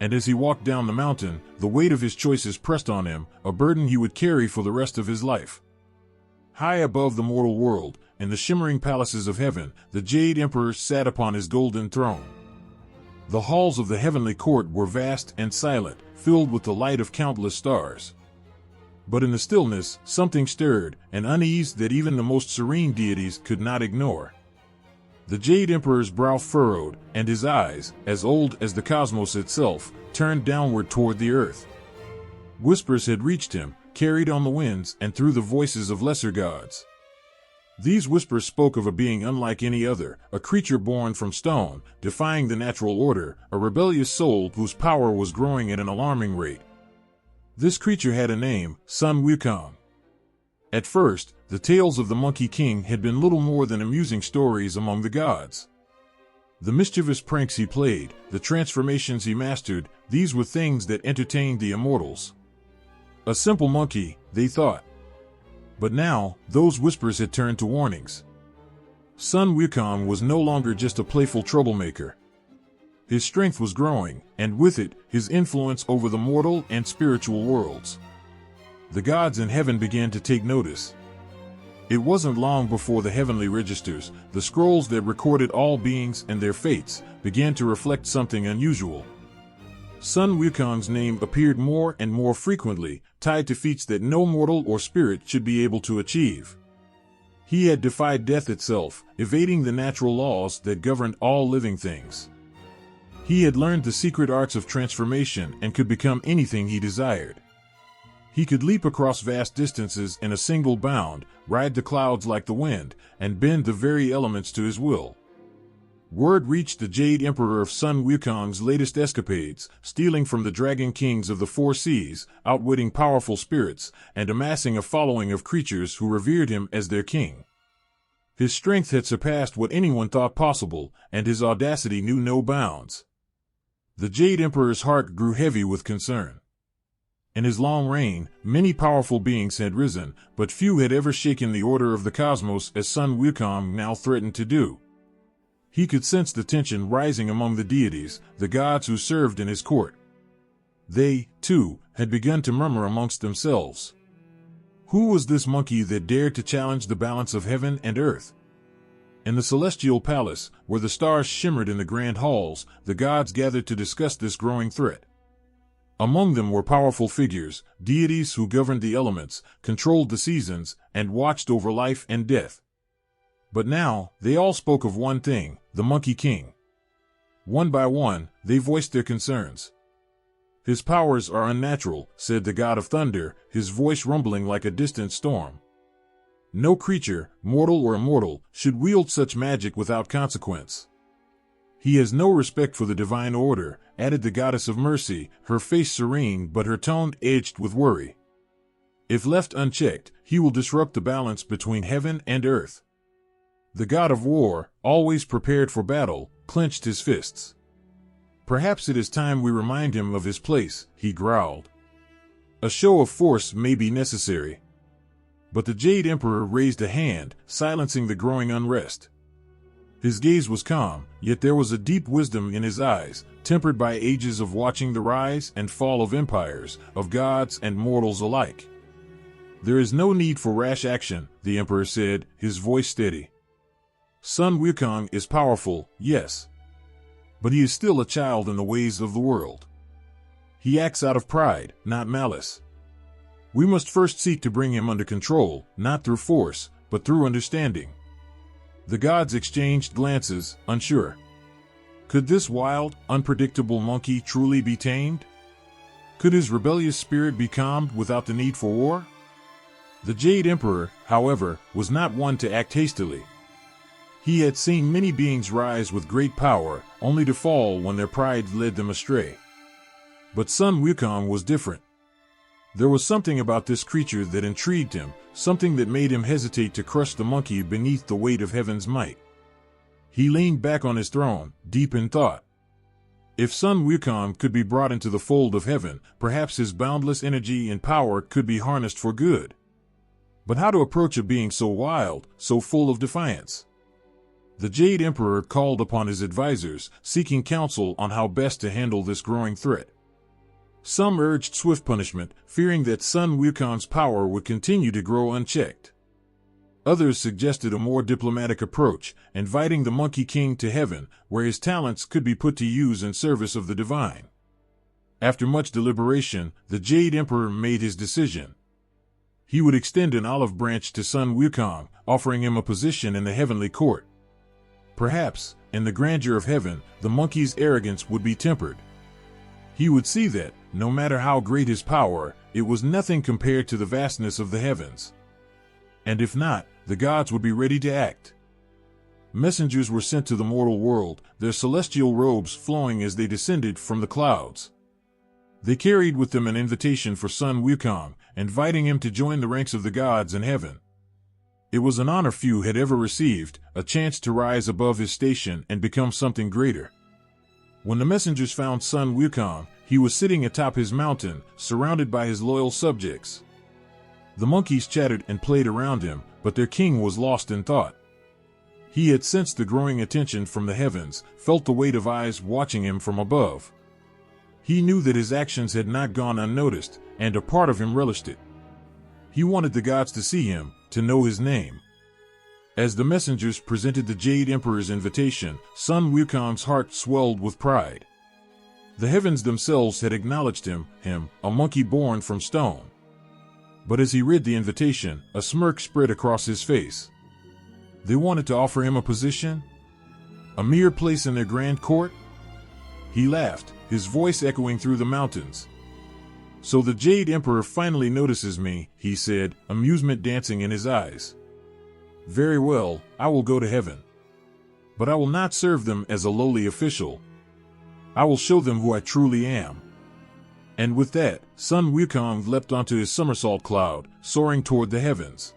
And as he walked down the mountain, the weight of his choices pressed on him, a burden he would carry for the rest of his life. High above the mortal world, in the shimmering palaces of heaven, the Jade Emperor sat upon his golden throne. The halls of the heavenly court were vast and silent, filled with the light of countless stars. But in the stillness, something stirred, an unease that even the most serene deities could not ignore. The Jade Emperor's brow furrowed, and his eyes, as old as the cosmos itself, turned downward toward the earth. Whispers had reached him, carried on the winds and through the voices of lesser gods. These whispers spoke of a being unlike any other, a creature born from stone, defying the natural order, a rebellious soul whose power was growing at an alarming rate. This creature had a name, Sun Wukong. At first, the tales of the Monkey King had been little more than amusing stories among the gods. The mischievous pranks he played, the transformations he mastered, these were things that entertained the immortals. A simple monkey, they thought. But now, those whispers had turned to warnings. Sun Wukong was no longer just a playful troublemaker. His strength was growing, and with it, his influence over the mortal and spiritual worlds. The gods in heaven began to take notice. It wasn't long before the heavenly registers, the scrolls that recorded all beings and their fates, began to reflect something unusual. Sun Wukong's name appeared more and more frequently, tied to feats that no mortal or spirit should be able to achieve. He had defied death itself, evading the natural laws that governed all living things. He had learned the secret arts of transformation and could become anything he desired. He could leap across vast distances in a single bound, ride the clouds like the wind, and bend the very elements to his will. Word reached the Jade Emperor of Sun Wukong's latest escapades, stealing from the dragon kings of the four seas, outwitting powerful spirits, and amassing a following of creatures who revered him as their king. His strength had surpassed what anyone thought possible, and his audacity knew no bounds. The Jade Emperor's heart grew heavy with concern. In his long reign, many powerful beings had risen, but few had ever shaken the order of the cosmos as Sun Wukong now threatened to do. He could sense the tension rising among the deities, the gods who served in his court. They, too, had begun to murmur amongst themselves. Who was this monkey that dared to challenge the balance of heaven and earth? In the celestial palace, where the stars shimmered in the grand halls, the gods gathered to discuss this growing threat. Among them were powerful figures, deities who governed the elements, controlled the seasons, and watched over life and death. But now, they all spoke of one thing, the Monkey King. One by one, they voiced their concerns. His powers are unnatural, said the god of thunder, his voice rumbling like a distant storm. No creature, mortal or immortal, should wield such magic without consequence. He has no respect for the divine order, added the goddess of mercy, her face serene but her tone edged with worry. If left unchecked, he will disrupt the balance between heaven and earth. The god of war, always prepared for battle, clenched his fists. Perhaps it is time we remind him of his place, he growled. A show of force may be necessary. But the Jade Emperor raised a hand, silencing the growing unrest. His gaze was calm, yet there was a deep wisdom in his eyes, tempered by ages of watching the rise and fall of empires, of gods and mortals alike. There is no need for rash action, the Emperor said, his voice steady. Sun Wukong is powerful, yes. But he is still a child in the ways of the world. He acts out of pride, not malice. We must first seek to bring him under control, not through force, but through understanding. The gods exchanged glances, unsure. Could this wild, unpredictable monkey truly be tamed? Could his rebellious spirit be calmed without the need for war? The Jade Emperor, however, was not one to act hastily. He had seen many beings rise with great power, only to fall when their pride led them astray. But Sun Wukong was different. There was something about this creature that intrigued him, something that made him hesitate to crush the monkey beneath the weight of heaven's might. He leaned back on his throne, deep in thought. If Sun Wukong could be brought into the fold of heaven, perhaps his boundless energy and power could be harnessed for good. But how to approach a being so wild, so full of defiance? The Jade Emperor called upon his advisors, seeking counsel on how best to handle this growing threat. Some urged swift punishment, fearing that Sun Wukong's power would continue to grow unchecked. Others suggested a more diplomatic approach, inviting the Monkey King to heaven, where his talents could be put to use in service of the divine. After much deliberation, the Jade Emperor made his decision. He would extend an olive branch to Sun Wukong, offering him a position in the heavenly court. Perhaps, in the grandeur of heaven, the monkey's arrogance would be tempered. He would see that, no matter how great his power, it was nothing compared to the vastness of the heavens. And if not, the gods would be ready to act. Messengers were sent to the mortal world, their celestial robes flowing as they descended from the clouds. They carried with them an invitation for Sun Wukong, inviting him to join the ranks of the gods in heaven. It was an honor few had ever received, a chance to rise above his station and become something greater. When the messengers found Sun Wukong, he was sitting atop his mountain, surrounded by his loyal subjects. The monkeys chattered and played around him, but their king was lost in thought. He had sensed the growing attention from the heavens, felt the weight of eyes watching him from above. He knew that his actions had not gone unnoticed, and a part of him relished it. He wanted the gods to see him, to know his name. As the messengers presented the Jade Emperor's invitation, Sun Wukong's heart swelled with pride. The heavens themselves had acknowledged him, a monkey born from stone. But as he read the invitation, a smirk spread across his face. They wanted to offer him a position? A mere place in their grand court? He laughed, his voice echoing through the mountains. So the Jade Emperor finally notices me, he said, amusement dancing in his eyes. Very well, I will go to heaven. But I will not serve them as a lowly official. I will show them who I truly am. And with that, Sun Wukong leapt onto his somersault cloud, soaring toward the heavens.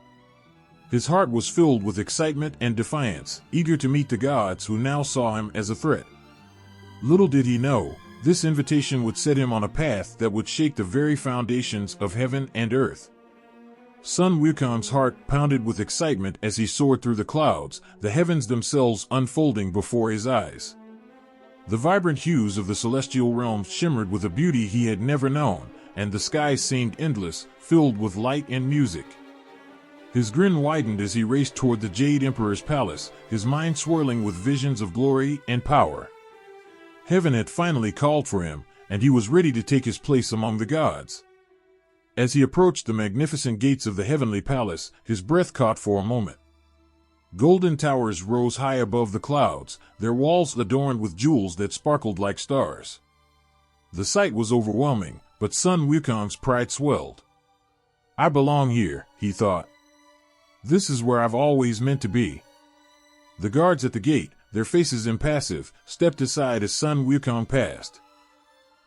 His heart was filled with excitement and defiance, eager to meet the gods who now saw him as a threat. Little did he know, this invitation would set him on a path that would shake the very foundations of heaven and earth. Sun Wukong's heart pounded with excitement as he soared through the clouds, the heavens themselves unfolding before his eyes. The vibrant hues of the celestial realms shimmered with a beauty he had never known, and the skies seemed endless, filled with light and music. His grin widened as he raced toward the Jade Emperor's palace, his mind swirling with visions of glory and power. Heaven had finally called for him, and he was ready to take his place among the gods. As he approached the magnificent gates of the heavenly palace, his breath caught for a moment. Golden towers rose high above the clouds, their walls adorned with jewels that sparkled like stars. The sight was overwhelming, but Sun Wukong's pride swelled. I belong here, he thought. This is where I've always meant to be. The guards at the gate, their faces impassive, stepped aside as Sun Wukong passed.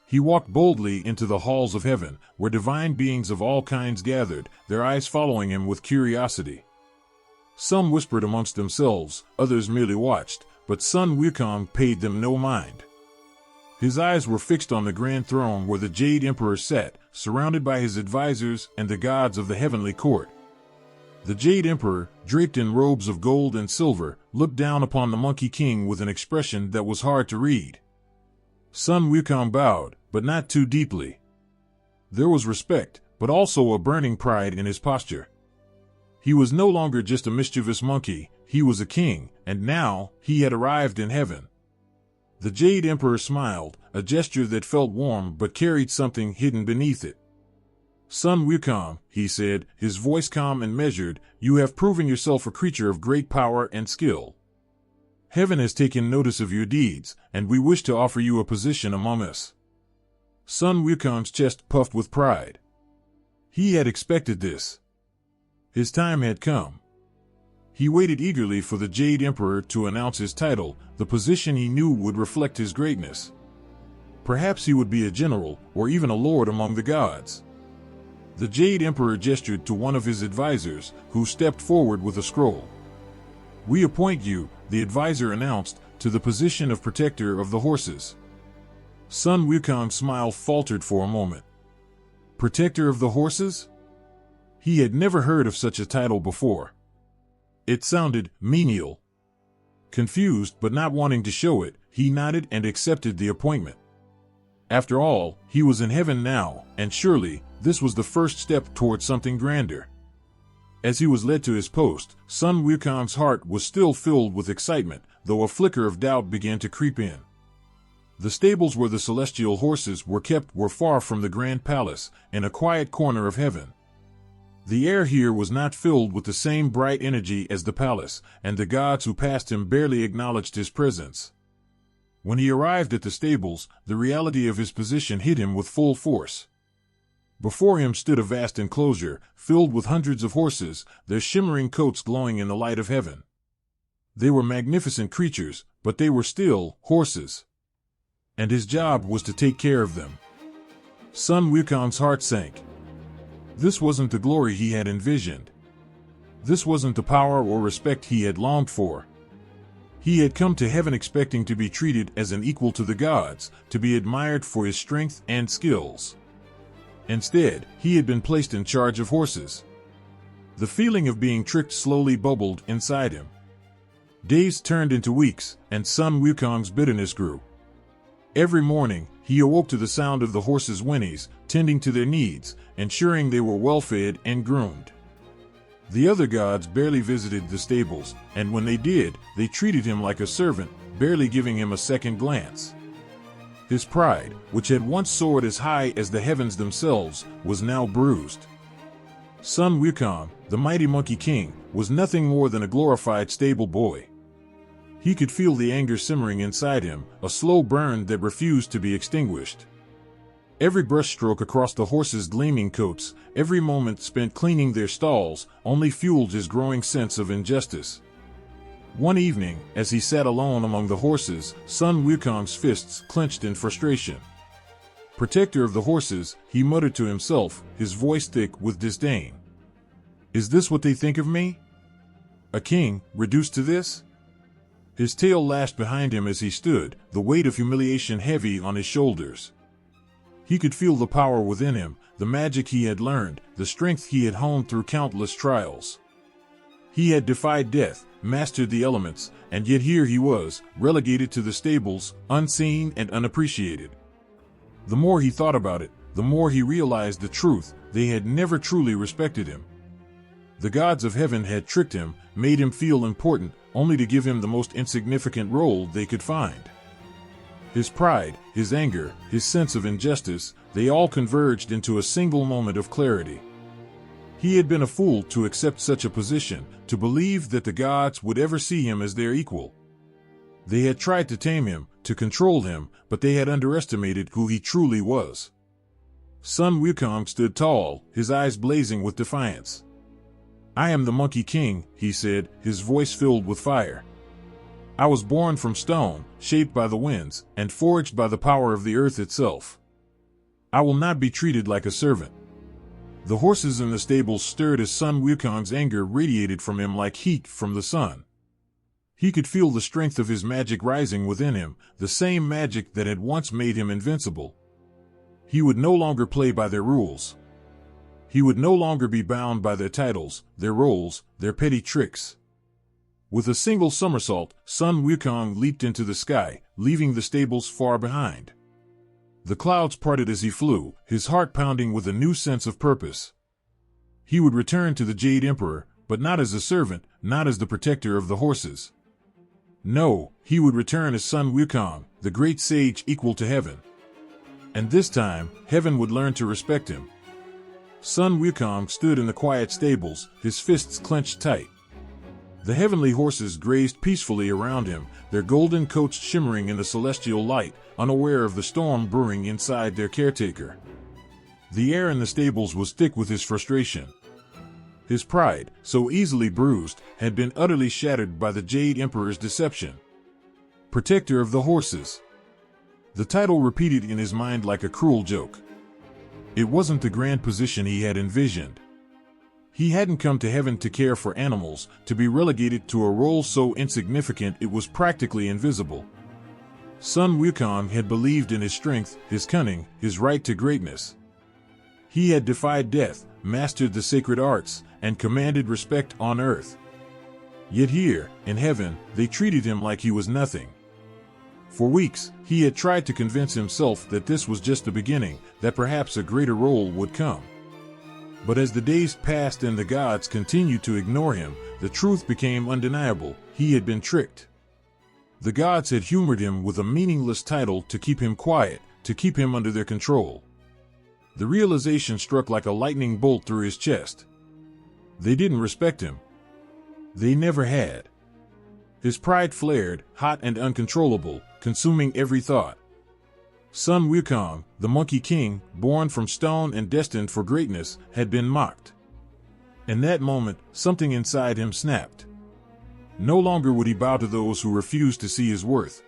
He walked boldly into the halls of heaven, where divine beings of all kinds gathered, their eyes following him with curiosity. Some whispered amongst themselves, others merely watched, but Sun Wukong paid them no mind. His eyes were fixed on the grand throne where the Jade Emperor sat, surrounded by his advisors and the gods of the heavenly court. The Jade Emperor, draped in robes of gold and silver, looked down upon the Monkey King with an expression that was hard to read. Sun Wukong bowed, but not too deeply. There was respect, but also a burning pride in his posture. He was no longer just a mischievous monkey, he was a king, and now he had arrived in heaven. The Jade Emperor smiled, a gesture that felt warm but carried something hidden beneath it. Sun Wukong, he said, his voice calm and measured, you have proven yourself a creature of great power and skill. Heaven has taken notice of your deeds, and we wish to offer you a position among us. Sun Wukong's chest puffed with pride. He had expected this. His time had come. He waited eagerly for the Jade Emperor to announce his title, the position he knew would reflect his greatness. Perhaps he would be a general, or even a lord among the gods. The Jade Emperor gestured to one of his advisors, who stepped forward with a scroll. We appoint you, the advisor announced, to the position of protector of the horses. Sun Wukong's smile faltered for a moment. Protector of the horses? He had never heard of such a title before. It sounded menial. Confused but not wanting to show it, he nodded and accepted the appointment. After all, he was in heaven now, and surely, this was the first step toward something grander. As he was led to his post, Sun Wukong's heart was still filled with excitement, though a flicker of doubt began to creep in. The stables where the celestial horses were kept were far from the grand palace, in a quiet corner of heaven. The air here was not filled with the same bright energy as the palace, and the gods who passed him barely acknowledged his presence. When he arrived at the stables, the reality of his position hit him with full force. Before him stood a vast enclosure, filled with hundreds of horses, their shimmering coats glowing in the light of heaven. They were magnificent creatures, but they were still horses. And his job was to take care of them. Sun Wukong's heart sank. This wasn't the glory he had envisioned. This wasn't the power or respect he had longed for. He had come to heaven expecting to be treated as an equal to the gods, to be admired for his strength and skills. Instead, he had been placed in charge of horses. The feeling of being tricked slowly bubbled inside him. Days turned into weeks, and Sun Wukong's bitterness grew. Every morning, he awoke to the sound of the horses' whinnies, tending to their needs, ensuring they were well-fed and groomed. The other gods barely visited the stables, and when they did, they treated him like a servant, barely giving him a second glance. His pride, which had once soared as high as the heavens themselves, was now bruised. Sun Wukong, the mighty Monkey King, was nothing more than a glorified stable boy. He could feel the anger simmering inside him, a slow burn that refused to be extinguished. Every brushstroke across the horses' gleaming coats, every moment spent cleaning their stalls, only fueled his growing sense of injustice. One evening, as he sat alone among the horses, Sun Wukong's fists clenched in frustration. Protector of the horses, he muttered to himself, his voice thick with disdain. Is this what they think of me? A king, reduced to this? His tail lashed behind him as he stood, the weight of humiliation heavy on his shoulders. He could feel the power within him, the magic he had learned, the strength he had honed through countless trials. He had defied death, mastered the elements, and yet here he was, relegated to the stables, unseen and unappreciated. The more he thought about it, the more he realized the truth: they had never truly respected him. The gods of heaven had tricked him, made him feel important, only to give him the most insignificant role they could find. His pride, his anger, his sense of injustice, they all converged into a single moment of clarity. He had been a fool to accept such a position, to believe that the gods would ever see him as their equal. They had tried to tame him, to control him, but they had underestimated who he truly was. Sun Wukong stood tall, his eyes blazing with defiance. "I am the Monkey King," he said, his voice filled with fire. "I was born from stone, shaped by the winds, and forged by the power of the earth itself. I will not be treated like a servant." The horses in the stables stirred as Sun Wukong's anger radiated from him like heat from the sun. He could feel the strength of his magic rising within him, the same magic that had once made him invincible. He would no longer play by their rules. He would no longer be bound by their titles, their roles, their petty tricks. With a single somersault, Sun Wukong leaped into the sky, leaving the stables far behind. The clouds parted as he flew, his heart pounding with a new sense of purpose. He would return to the Jade Emperor, but not as a servant, not as the protector of the horses. No, he would return as Sun Wukong, the great sage equal to heaven. And this time, heaven would learn to respect him. Sun Wukong stood in the quiet stables, his fists clenched tight. The heavenly horses grazed peacefully around him, their golden coats shimmering in the celestial light, unaware of the storm brewing inside their caretaker. The air in the stables was thick with his frustration. His pride, so easily bruised, had been utterly shattered by the Jade Emperor's deception. Protector of the horses. The title repeated in his mind like a cruel joke. It wasn't the grand position he had envisioned. He hadn't come to heaven to care for animals, to be relegated to a role so insignificant it was practically invisible. Sun Wukong had believed in his strength, his cunning, his right to greatness. He had defied death, mastered the sacred arts, and commanded respect on earth. Yet here, in heaven, they treated him like he was nothing. For weeks, he had tried to convince himself that this was just the beginning, that perhaps a greater role would come. But as the days passed and the gods continued to ignore him, the truth became undeniable: he had been tricked. The gods had humored him with a meaningless title to keep him quiet, to keep him under their control. The realization struck like a lightning bolt through his chest. They didn't respect him. They never had. His pride flared, hot and uncontrollable, consuming every thought. Sun Wukong, the Monkey King, born from stone and destined for greatness, had been mocked. In that moment, something inside him snapped. No longer would he bow to those who refused to see his worth.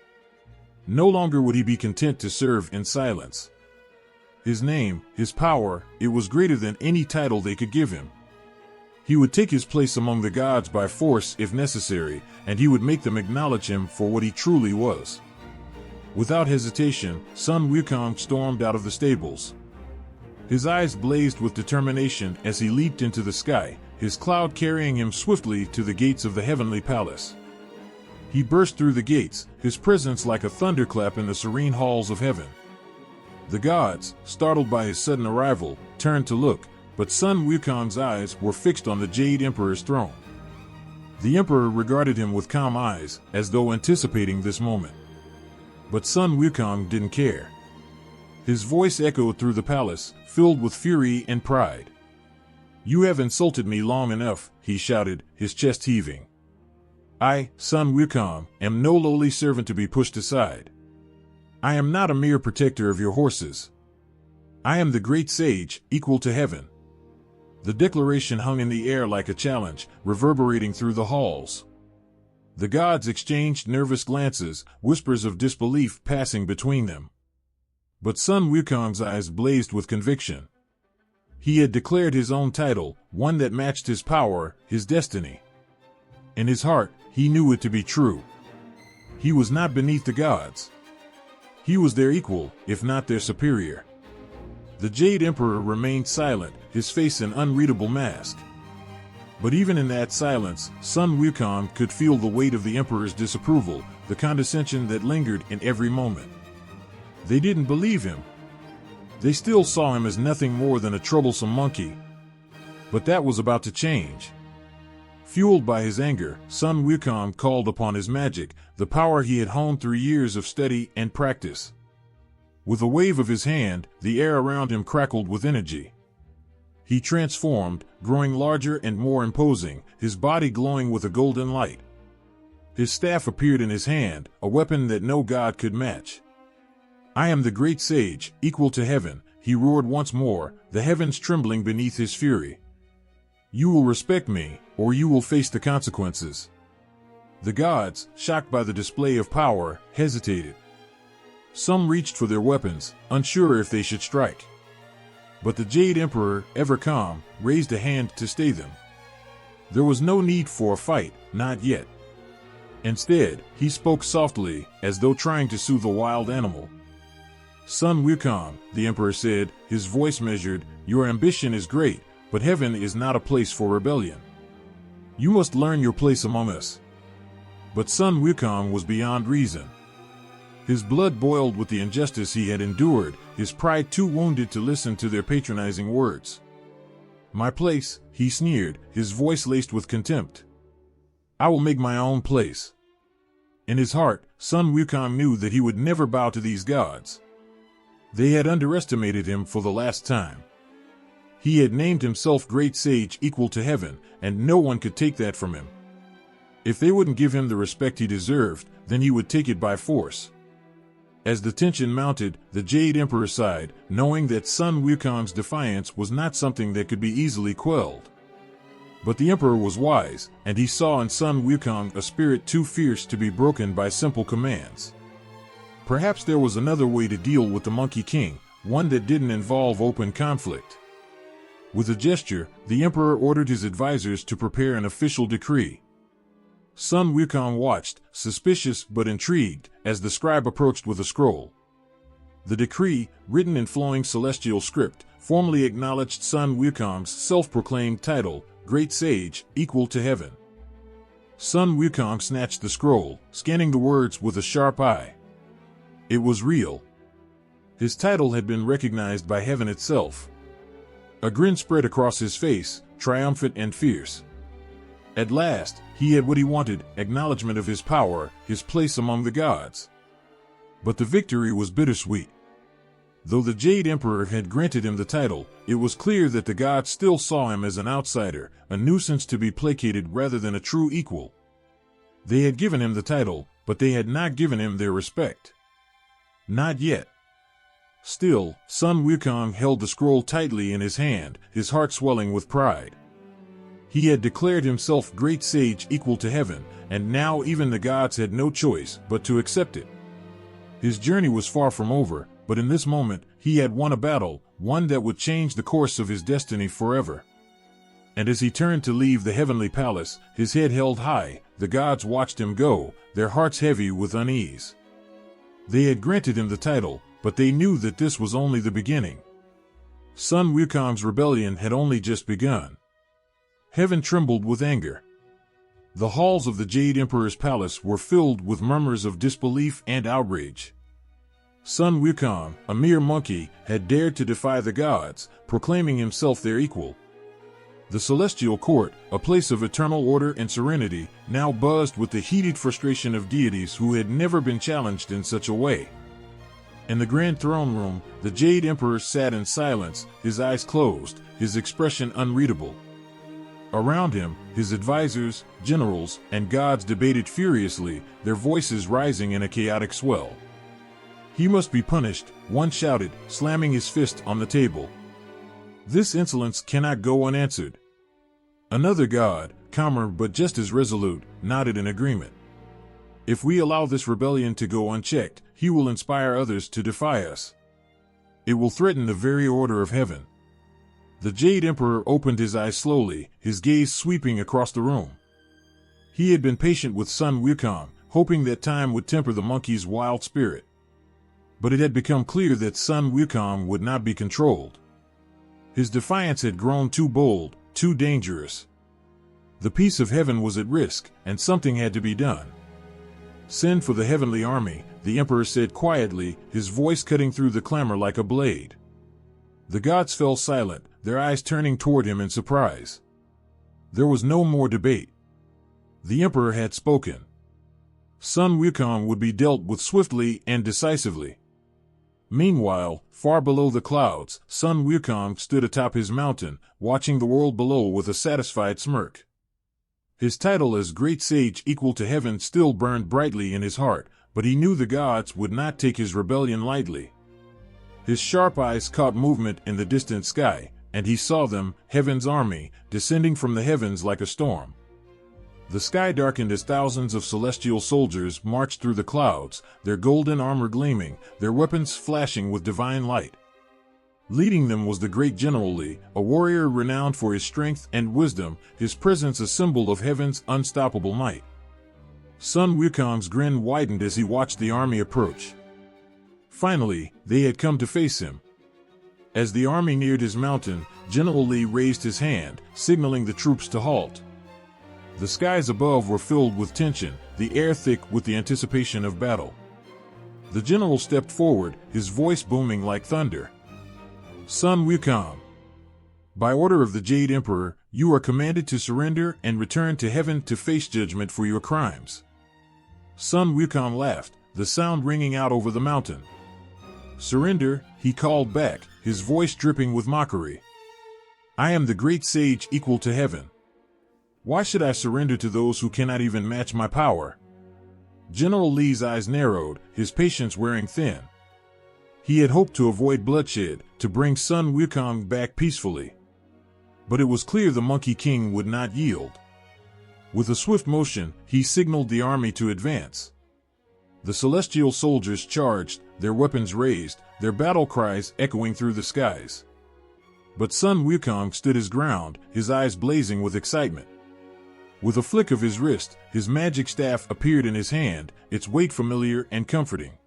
No longer would he be content to serve in silence. His name, his power, it was greater than any title they could give him. He would take his place among the gods by force if necessary, and he would make them acknowledge him for what he truly was. Without hesitation, Sun Wukong stormed out of the stables. His eyes blazed with determination as he leaped into the sky, his cloud carrying him swiftly to the gates of the heavenly palace. He burst through the gates, his presence like a thunderclap in the serene halls of heaven. The gods, startled by his sudden arrival, turned to look, but Sun Wukong's eyes were fixed on the Jade Emperor's throne. The Emperor regarded him with calm eyes, as though anticipating this moment. But Sun Wukong didn't care. His voice echoed through the palace, filled with fury and pride. "You have insulted me long enough," he shouted, his chest heaving. "I, Sun Wukong, am no lowly servant to be pushed aside. I am not a mere protector of your horses. I am the great sage, equal to heaven." The declaration hung in the air like a challenge, reverberating through the halls. The gods exchanged nervous glances, whispers of disbelief passing between them. But Sun Wukong's eyes blazed with conviction. He had declared his own title, one that matched his power, his destiny. In his heart, he knew it to be true. He was not beneath the gods. He was their equal, if not their superior. The Jade Emperor remained silent, his face an unreadable mask. But even in that silence, Sun Wukong could feel the weight of the Emperor's disapproval, the condescension that lingered in every moment. They didn't believe him. They still saw him as nothing more than a troublesome monkey. But that was about to change. Fueled by his anger, Sun Wukong called upon his magic, the power he had honed through years of study and practice. With a wave of his hand, the air around him crackled with energy. He transformed, growing larger and more imposing, his body glowing with a golden light. His staff appeared in his hand, a weapon that no god could match. "I am the great sage, equal to heaven," he roared once more, the heavens trembling beneath his fury. "You will respect me, or you will face the consequences." The gods, shocked by the display of power, hesitated. Some reached for their weapons, unsure if they should strike. But the Jade Emperor, ever calm, raised a hand to stay them. There was no need for a fight, not yet. Instead, he spoke softly, as though trying to soothe a wild animal. "Sun Wukong," the Emperor said, his voice measured, "your ambition is great, but heaven is not a place for rebellion. You must learn your place among us." But Sun Wukong was beyond reason. His blood boiled with the injustice he had endured, his pride too wounded to listen to their patronizing words. "My place," he sneered, his voice laced with contempt. "I will make my own place." In his heart, Sun Wukong knew that he would never bow to these gods. They had underestimated him for the last time. He had named himself great sage equal to heaven, and no one could take that from him. If they wouldn't give him the respect he deserved, then he would take it by force. As the tension mounted, the Jade Emperor sighed, knowing that Sun Wukong's defiance was not something that could be easily quelled. But the Emperor was wise, and he saw in Sun Wukong a spirit too fierce to be broken by simple commands. Perhaps there was another way to deal with the Monkey King, one that didn't involve open conflict. With a gesture, the Emperor ordered his advisors to prepare an official decree. Sun Wukong watched, suspicious but intrigued, as the scribe approached with a scroll. The decree, written in flowing celestial script, formally acknowledged Sun Wukong's self-proclaimed title, Great Sage, equal to heaven. Sun Wukong snatched the scroll, scanning the words with a sharp eye. It was real. His title had been recognized by heaven itself. A grin spread across his face, triumphant and fierce. At last, he had what he wanted, acknowledgement of his power, his place among the gods. But the victory was bittersweet. Though the Jade Emperor had granted him the title, it was clear that the gods still saw him as an outsider, a nuisance to be placated rather than a true equal. They had given him the title, but they had not given him their respect. Not yet. Still, Sun Wukong held the scroll tightly in his hand, his heart swelling with pride. He had declared himself great sage equal to heaven, and now even the gods had no choice but to accept it. His journey was far from over, but in this moment, he had won a battle, one that would change the course of his destiny forever. And as he turned to leave the heavenly palace, his head held high, the gods watched him go, their hearts heavy with unease. They had granted him the title, but they knew that this was only the beginning. Sun Wukong's rebellion had only just begun. Heaven trembled with anger. The halls of the Jade Emperor's palace were filled with murmurs of disbelief and outrage. Sun Wukong, a mere monkey, had dared to defy the gods, proclaiming himself their equal. The celestial court, a place of eternal order and serenity, now buzzed with the heated frustration of deities who had never been challenged in such a way. In the grand throne room, the Jade Emperor sat in silence, his eyes closed, his expression unreadable. Around him, his advisors, generals, and gods debated furiously, their voices rising in a chaotic swell. "He must be punished," one shouted, slamming his fist on the table. "This insolence cannot go unanswered." Another god, calmer but just as resolute, nodded in agreement. "If we allow this rebellion to go unchecked, he will inspire others to defy us. It will threaten the very order of heaven." The Jade Emperor opened his eyes slowly, his gaze sweeping across the room. He had been patient with Sun Wukong, hoping that time would temper the monkey's wild spirit. But it had become clear that Sun Wukong would not be controlled. His defiance had grown too bold, too dangerous. The peace of heaven was at risk, and something had to be done. "Send for the heavenly army," the Emperor said quietly, his voice cutting through the clamor like a blade. The gods fell silent, their eyes turning toward him in surprise. There was no more debate. The Emperor had spoken. Sun Wukong would be dealt with swiftly and decisively. Meanwhile, far below the clouds, Sun Wukong stood atop his mountain, watching the world below with a satisfied smirk. His title as Great Sage equal to heaven still burned brightly in his heart, but he knew the gods would not take his rebellion lightly. His sharp eyes caught movement in the distant sky, and he saw them, heaven's army, descending from the heavens like a storm. The sky darkened as thousands of celestial soldiers marched through the clouds, their golden armor gleaming, their weapons flashing with divine light. Leading them was the great General Li, a warrior renowned for his strength and wisdom, his presence a symbol of heaven's unstoppable might. Sun Wukong's grin widened as he watched the army approach. Finally, they had come to face him. As the army neared his mountain, General Li raised his hand, signaling the troops to halt. The skies above were filled with tension, the air thick with the anticipation of battle. The general stepped forward, his voice booming like thunder. "Sun Wukong, by order of the Jade Emperor, you are commanded to surrender and return to heaven to face judgment for your crimes." Sun Wukong laughed, the sound ringing out over the mountain. "Surrender," he called back, his voice dripping with mockery. "I am the great sage equal to heaven. Why should I surrender to those who cannot even match my power?" General Li's eyes narrowed, his patience wearing thin. He had hoped to avoid bloodshed, to bring Sun Wukong back peacefully. But it was clear the Monkey King would not yield. With a swift motion, he signaled the army to advance. The celestial soldiers charged, their weapons raised, their battle cries echoing through the skies. But Sun Wukong stood his ground, his eyes blazing with excitement. With a flick of his wrist, his magic staff appeared in his hand, its weight familiar and comforting.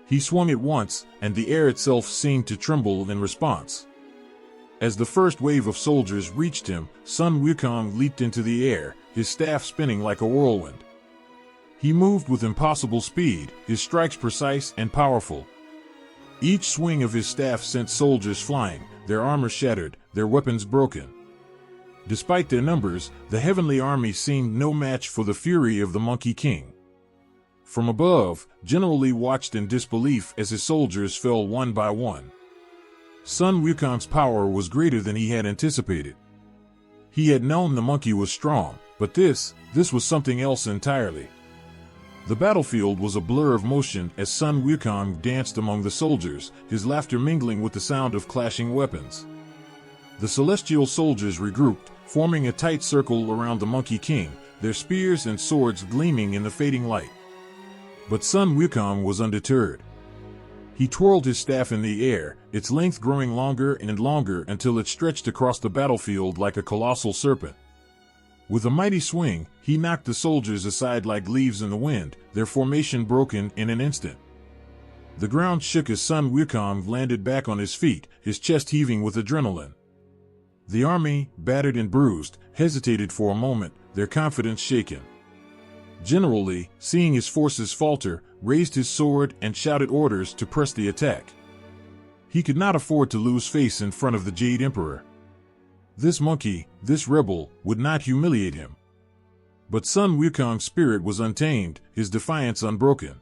He swung it once, and the air itself seemed to tremble in response. As the first wave of soldiers reached him, Sun Wukong leaped into the air, his staff spinning like a whirlwind. He moved with impossible speed, his strikes precise and powerful. Each swing of his staff sent soldiers flying, their armor shattered, their weapons broken. Despite their numbers, the heavenly army seemed no match for the fury of the Monkey King. From above, General Li watched in disbelief as his soldiers fell one by one. Sun Wukong's power was greater than he had anticipated. He had known the monkey was strong, but this was something else entirely. The battlefield was a blur of motion as Sun Wukong danced among the soldiers, his laughter mingling with the sound of clashing weapons. The celestial soldiers regrouped, forming a tight circle around the Monkey King, their spears and swords gleaming in the fading light. But Sun Wukong was undeterred. He twirled his staff in the air, its length growing longer and longer until it stretched across the battlefield like a colossal serpent. With a mighty swing, he knocked the soldiers aside like leaves in the wind, their formation broken in an instant. The ground shook as Sun Wukong landed back on his feet, his chest heaving with adrenaline. The army, battered and bruised, hesitated for a moment, their confidence shaken. General Li, seeing his forces falter, raised his sword and shouted orders to press the attack. He could not afford to lose face in front of the Jade Emperor. This monkey, this rebel, would not humiliate him. But Sun Wukong's spirit was untamed, his defiance unbroken.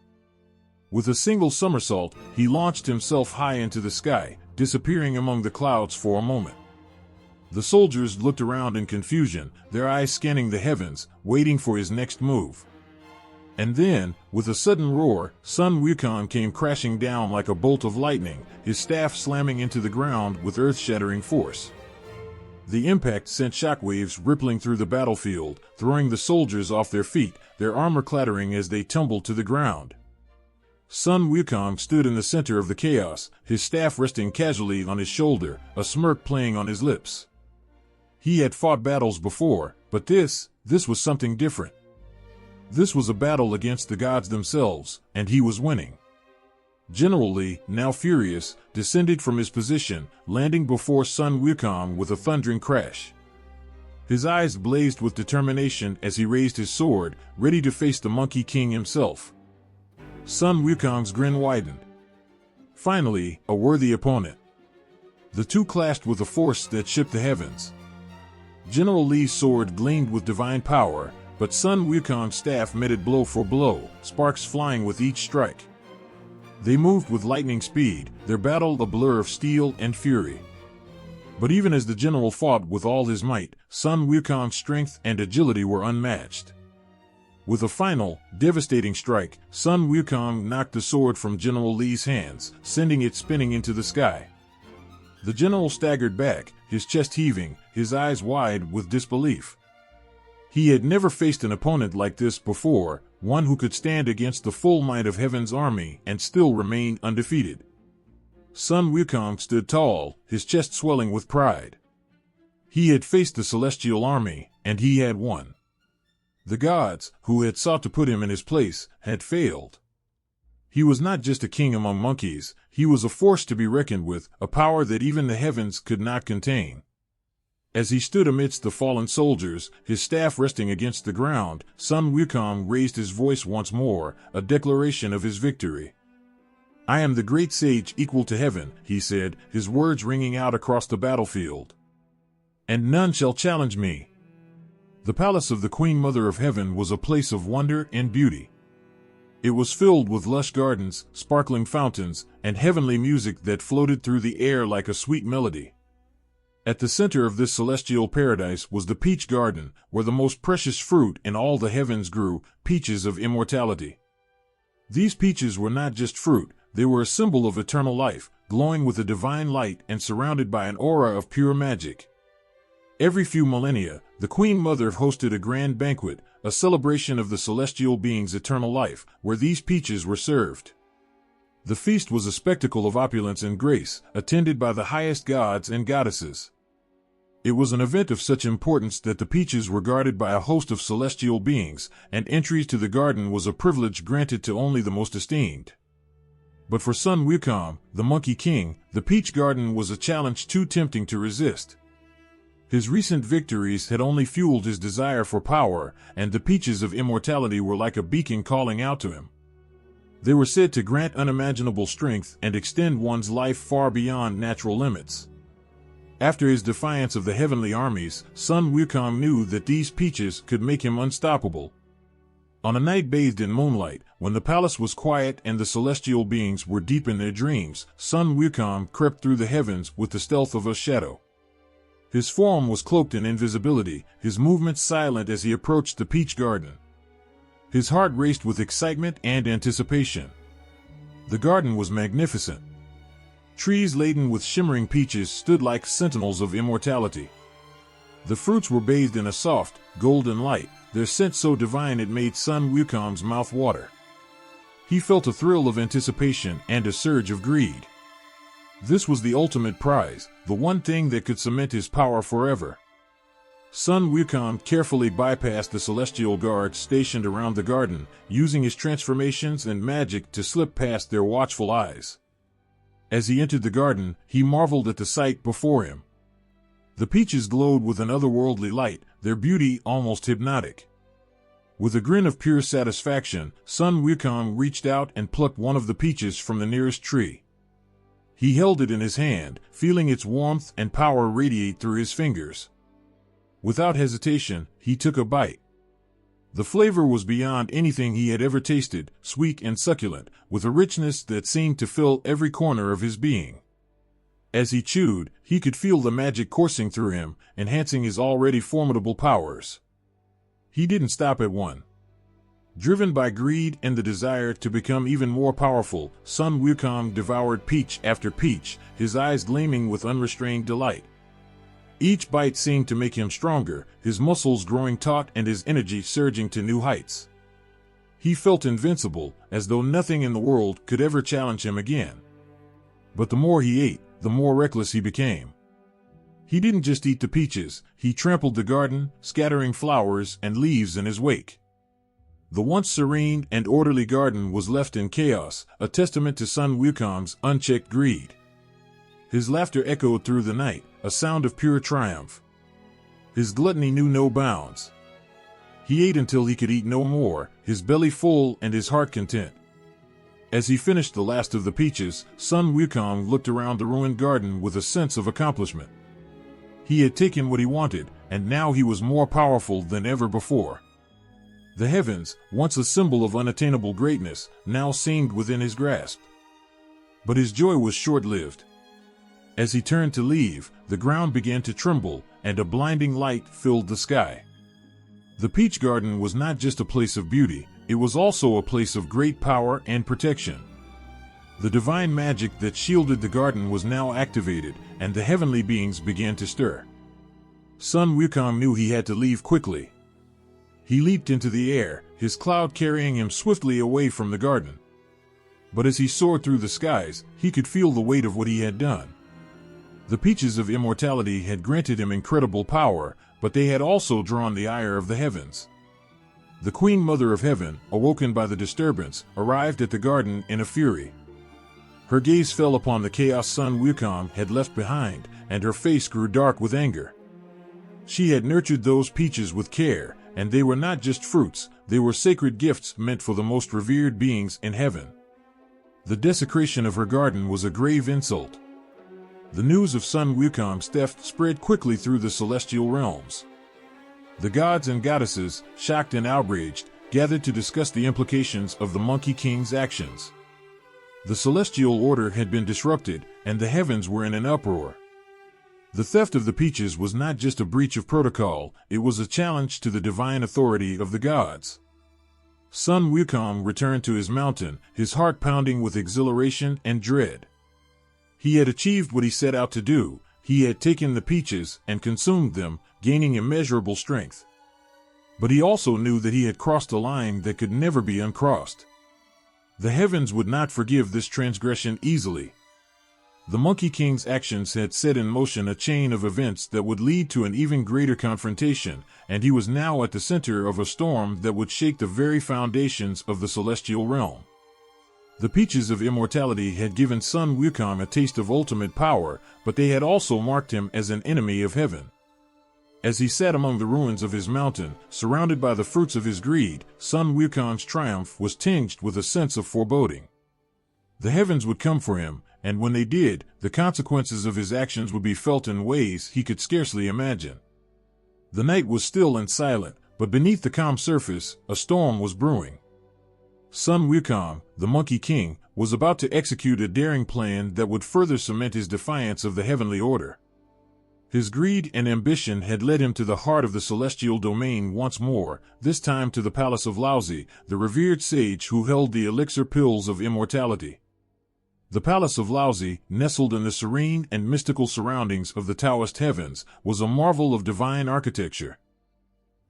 With a single somersault, he launched himself high into the sky, disappearing among the clouds for a moment. The soldiers looked around in confusion, their eyes scanning the heavens, waiting for his next move. And then, with a sudden roar, Sun Wukong came crashing down like a bolt of lightning, his staff slamming into the ground with earth-shattering force. The impact sent shockwaves rippling through the battlefield, throwing the soldiers off their feet, their armor clattering as they tumbled to the ground. Sun Wukong stood in the center of the chaos, his staff resting casually on his shoulder, a smirk playing on his lips. He had fought battles before, but this was something different. This was a battle against the gods themselves, and he was winning. General Li, now furious, descended from his position, landing before Sun Wukong with a thundering crash. His eyes blazed with determination as he raised his sword, ready to face the Monkey King himself. Sun Wukong's grin widened. Finally, a worthy opponent. The two clashed with a force that shook the heavens. General Li's sword gleamed with divine power, but Sun Wukong's staff met it blow for blow, sparks flying with each strike. They moved with lightning speed, their battle a blur of steel and fury. But even as the general fought with all his might, Sun Wukong's strength and agility were unmatched. With a final, devastating strike, Sun Wukong knocked the sword from General Li's hands, sending it spinning into the sky. The general staggered back, his chest heaving, his eyes wide with disbelief. He had never faced an opponent like this before, one who could stand against the full might of heaven's army and still remain undefeated. Sun Wukong stood tall, his chest swelling with pride. He had faced the celestial army, and he had won. The gods, who had sought to put him in his place, had failed. He was not just a king among monkeys, he was a force to be reckoned with, a power that even the heavens could not contain. As he stood amidst the fallen soldiers, his staff resting against the ground, Sun Wukong raised his voice once more, a declaration of his victory. "I am the great sage equal to heaven," he said, his words ringing out across the battlefield. "And none shall challenge me." The palace of the Queen Mother of Heaven was a place of wonder and beauty. It was filled with lush gardens, sparkling fountains, and heavenly music that floated through the air like a sweet melody. At the center of this celestial paradise was the peach garden, where the most precious fruit in all the heavens grew, peaches of immortality. These peaches were not just fruit, they were a symbol of eternal life, glowing with a divine light and surrounded by an aura of pure magic. Every few millennia, the Queen Mother hosted a grand banquet, a celebration of the celestial being's eternal life, where these peaches were served. The feast was a spectacle of opulence and grace, attended by the highest gods and goddesses. It was an event of such importance that the peaches were guarded by a host of celestial beings, and entry to the garden was a privilege granted to only the most esteemed. But for Sun Wukong, the Monkey King, the Peach Garden was a challenge too tempting to resist. His recent victories had only fueled his desire for power, and the peaches of immortality were like a beacon calling out to him. They were said to grant unimaginable strength and extend one's life far beyond natural limits. After his defiance of the heavenly armies, Sun Wukong knew that these peaches could make him unstoppable. On a night bathed in moonlight, when the palace was quiet and the celestial beings were deep in their dreams, Sun Wukong crept through the heavens with the stealth of a shadow. His form was cloaked in invisibility, his movements silent as he approached the peach garden. His heart raced with excitement and anticipation. The garden was magnificent. Trees laden with shimmering peaches stood like sentinels of immortality. The fruits were bathed in a soft, golden light, their scent so divine it made Sun Wukong's mouth water. He felt a thrill of anticipation and a surge of greed. This was the ultimate prize, the one thing that could cement his power forever. Sun Wukong carefully bypassed the celestial guards stationed around the garden, using his transformations and magic to slip past their watchful eyes. As he entered the garden, he marveled at the sight before him. The peaches glowed with an otherworldly light, their beauty almost hypnotic. With a grin of pure satisfaction, Sun Wukong reached out and plucked one of the peaches from the nearest tree. He held it in his hand, feeling its warmth and power radiate through his fingers. Without hesitation, he took a bite. The flavor was beyond anything he had ever tasted, sweet and succulent, with a richness that seemed to fill every corner of his being. As he chewed, he could feel the magic coursing through him, enhancing his already formidable powers. He didn't stop at one. Driven by greed and the desire to become even more powerful, Sun Wukong devoured peach after peach, his eyes gleaming with unrestrained delight. Each bite seemed to make him stronger, his muscles growing taut and his energy surging to new heights. He felt invincible, as though nothing in the world could ever challenge him again. But the more he ate, the more reckless he became. He didn't just eat the peaches, he trampled the garden, scattering flowers and leaves in his wake. The once serene and orderly garden was left in chaos, a testament to Sun Wukong's unchecked greed. His laughter echoed through the night, a sound of pure triumph. His gluttony knew no bounds. He ate until he could eat no more, his belly full and his heart content. As he finished the last of the peaches, Sun Wukong looked around the ruined garden with a sense of accomplishment. He had taken what he wanted, and now he was more powerful than ever before. The heavens, once a symbol of unattainable greatness, now seemed within his grasp. But his joy was short-lived. As he turned to leave, the ground began to tremble, and a blinding light filled the sky. The peach garden was not just a place of beauty, it was also a place of great power and protection. The divine magic that shielded the garden was now activated, and the heavenly beings began to stir. Sun Wukong knew he had to leave quickly. He leaped into the air, his cloud carrying him swiftly away from the garden. But as he soared through the skies, he could feel the weight of what he had done. The peaches of immortality had granted him incredible power, but they had also drawn the ire of the heavens. The Queen Mother of Heaven, awoken by the disturbance, arrived at the garden in a fury. Her gaze fell upon the chaos Sun Wukong had left behind, and her face grew dark with anger. She had nurtured those peaches with care, and they were not just fruits, they were sacred gifts meant for the most revered beings in heaven. The desecration of her garden was a grave insult. The news of Sun Wukong's theft spread quickly through the celestial realms. The gods and goddesses, shocked and outraged, gathered to discuss the implications of the Monkey King's actions. The celestial order had been disrupted, and the heavens were in an uproar. The theft of the peaches was not just a breach of protocol, it was a challenge to the divine authority of the gods. Sun Wukong returned to his mountain, his heart pounding with exhilaration and dread. He had achieved what he set out to do. He had taken the peaches and consumed them, gaining immeasurable strength. But he also knew that he had crossed a line that could never be uncrossed. The heavens would not forgive this transgression easily. The Monkey King's actions had set in motion a chain of events that would lead to an even greater confrontation, and he was now at the center of a storm that would shake the very foundations of the celestial realm. The peaches of immortality had given Sun Wukong a taste of ultimate power, but they had also marked him as an enemy of heaven. As he sat among the ruins of his mountain, surrounded by the fruits of his greed, Sun Wukong's triumph was tinged with a sense of foreboding. The heavens would come for him, and when they did, the consequences of his actions would be felt in ways he could scarcely imagine. The night was still and silent, but beneath the calm surface, a storm was brewing. Sun Wukong, the Monkey King, was about to execute a daring plan that would further cement his defiance of the heavenly order. His greed and ambition had led him to the heart of the celestial domain once more, this time to the palace of Laozi, the revered sage who held the elixir pills of immortality. The palace of Laozi, nestled in the serene and mystical surroundings of the Taoist heavens, was a marvel of divine architecture.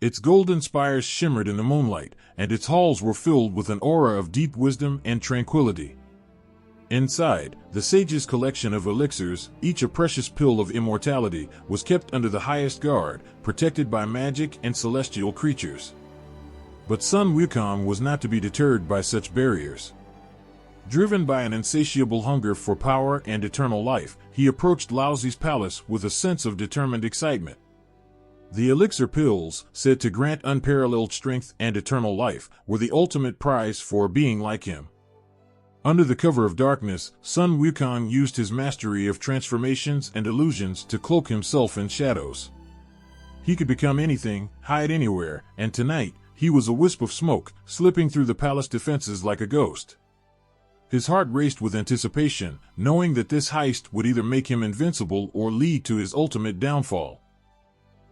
Its golden spires shimmered in the moonlight, and its halls were filled with an aura of deep wisdom and tranquility. Inside, the sage's collection of elixirs, each a precious pill of immortality, was kept under the highest guard, protected by magic and celestial creatures. But Sun Wukong was not to be deterred by such barriers. Driven by an insatiable hunger for power and eternal life, he approached Laozi's palace with a sense of determined excitement. The elixir pills, said to grant unparalleled strength and eternal life, were the ultimate prize for a being like him. Under the cover of darkness, Sun Wukong used his mastery of transformations and illusions to cloak himself in shadows. He could become anything, hide anywhere, and tonight, he was a wisp of smoke, slipping through the palace defenses like a ghost. His heart raced with anticipation, knowing that this heist would either make him invincible or lead to his ultimate downfall.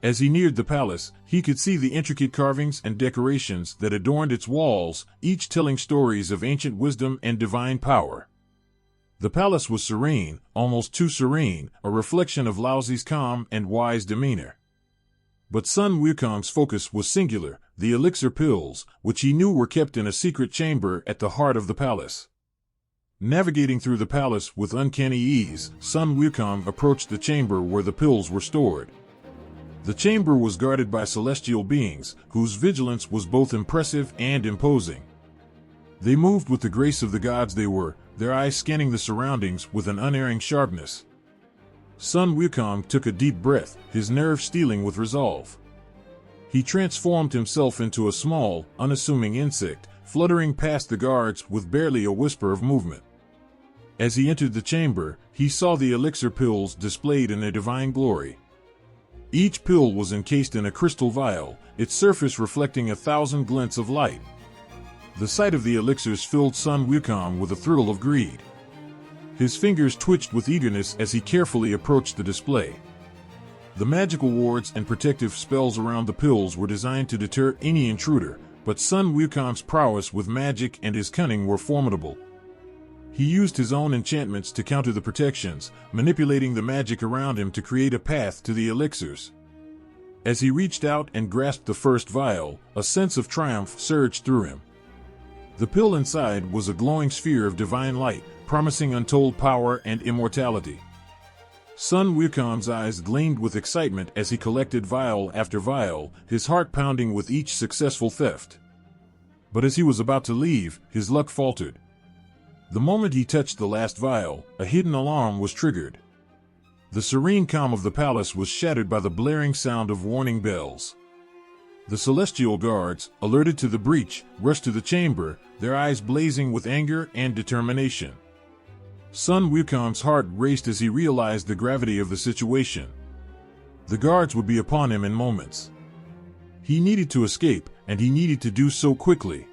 As he neared the palace, he could see the intricate carvings and decorations that adorned its walls, each telling stories of ancient wisdom and divine power. The palace was serene, almost too serene, a reflection of Laozi's calm and wise demeanor. But Sun Wukong's focus was singular, the elixir pills, which he knew were kept in a secret chamber at the heart of the palace. Navigating through the palace with uncanny ease, Sun Wukong approached the chamber where the pills were stored. The chamber was guarded by celestial beings, whose vigilance was both impressive and imposing. They moved with the grace of the gods they were, their eyes scanning the surroundings with an unerring sharpness. Sun Wukong took a deep breath, his nerves steeling with resolve. He transformed himself into a small, unassuming insect, fluttering past the guards with barely a whisper of movement. As he entered the chamber, he saw the elixir pills displayed in their divine glory. Each pill was encased in a crystal vial, its surface reflecting 1,000 glints of light. The sight of the elixirs filled Sun Wukong with a thrill of greed. His fingers twitched with eagerness as he carefully approached the display. The magical wards and protective spells around the pills were designed to deter any intruder, but Sun Wukong's prowess with magic and his cunning were formidable. He used his own enchantments to counter the protections, manipulating the magic around him to create a path to the elixirs. As he reached out and grasped the first vial, a sense of triumph surged through him. The pill inside was a glowing sphere of divine light, promising untold power and immortality. Sun Wukong's eyes gleamed with excitement as he collected vial after vial, his heart pounding with each successful theft. But as he was about to leave, his luck faltered. The moment he touched the last vial, a hidden alarm was triggered. The serene calm of the palace was shattered by the blaring sound of warning bells. The celestial guards, alerted to the breach, rushed to the chamber, their eyes blazing with anger and determination. Sun Wukong's heart raced as he realized the gravity of the situation. The guards would be upon him in moments. He needed to escape, and he needed to do so quickly.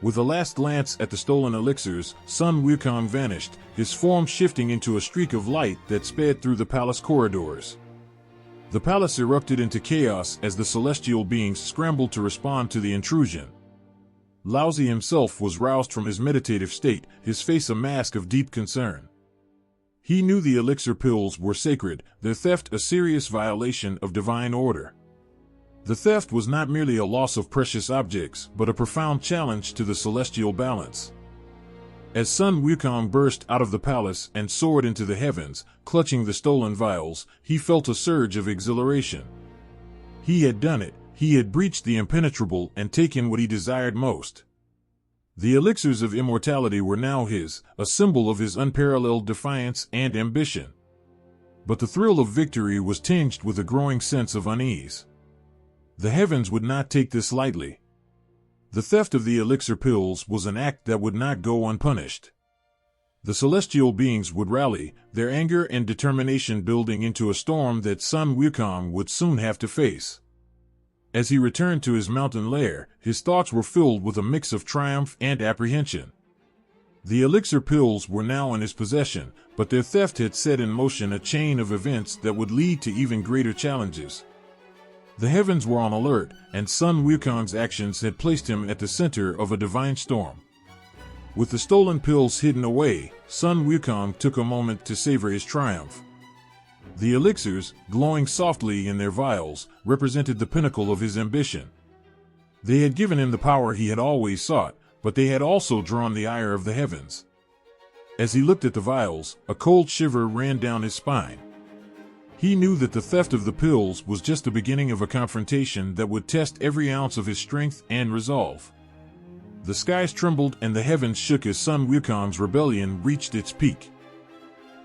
With a last glance at the stolen elixirs, Sun Wukong vanished, his form shifting into a streak of light that sped through the palace corridors. The palace erupted into chaos as the celestial beings scrambled to respond to the intrusion. Laozi himself was roused from his meditative state, his face a mask of deep concern. He knew the elixir pills were sacred, their theft a serious violation of divine order. The theft was not merely a loss of precious objects, but a profound challenge to the celestial balance. As Sun Wukong burst out of the palace and soared into the heavens, clutching the stolen vials, he felt a surge of exhilaration. He had done it, he had breached the impenetrable and taken what he desired most. The elixirs of immortality were now his, a symbol of his unparalleled defiance and ambition. But the thrill of victory was tinged with a growing sense of unease. The heavens would not take this lightly. The theft of the elixir pills was an act that would not go unpunished. The celestial beings would rally, their anger and determination building into a storm that Sun Wukong would soon have to face. As he returned to his mountain lair, his thoughts were filled with a mix of triumph and apprehension. The elixir pills were now in his possession, but their theft had set in motion a chain of events that would lead to even greater challenges. The heavens were on alert, and Sun Wukong's actions had placed him at the center of a divine storm. With the stolen pills hidden away, Sun Wukong took a moment to savor his triumph. The elixirs, glowing softly in their vials, represented the pinnacle of his ambition. They had given him the power he had always sought, but they had also drawn the ire of the heavens. As he looked at the vials, a cold shiver ran down his spine. He knew that the theft of the pills was just the beginning of a confrontation that would test every ounce of his strength and resolve. The skies trembled and the heavens shook as Sun Wukong's rebellion reached its peak.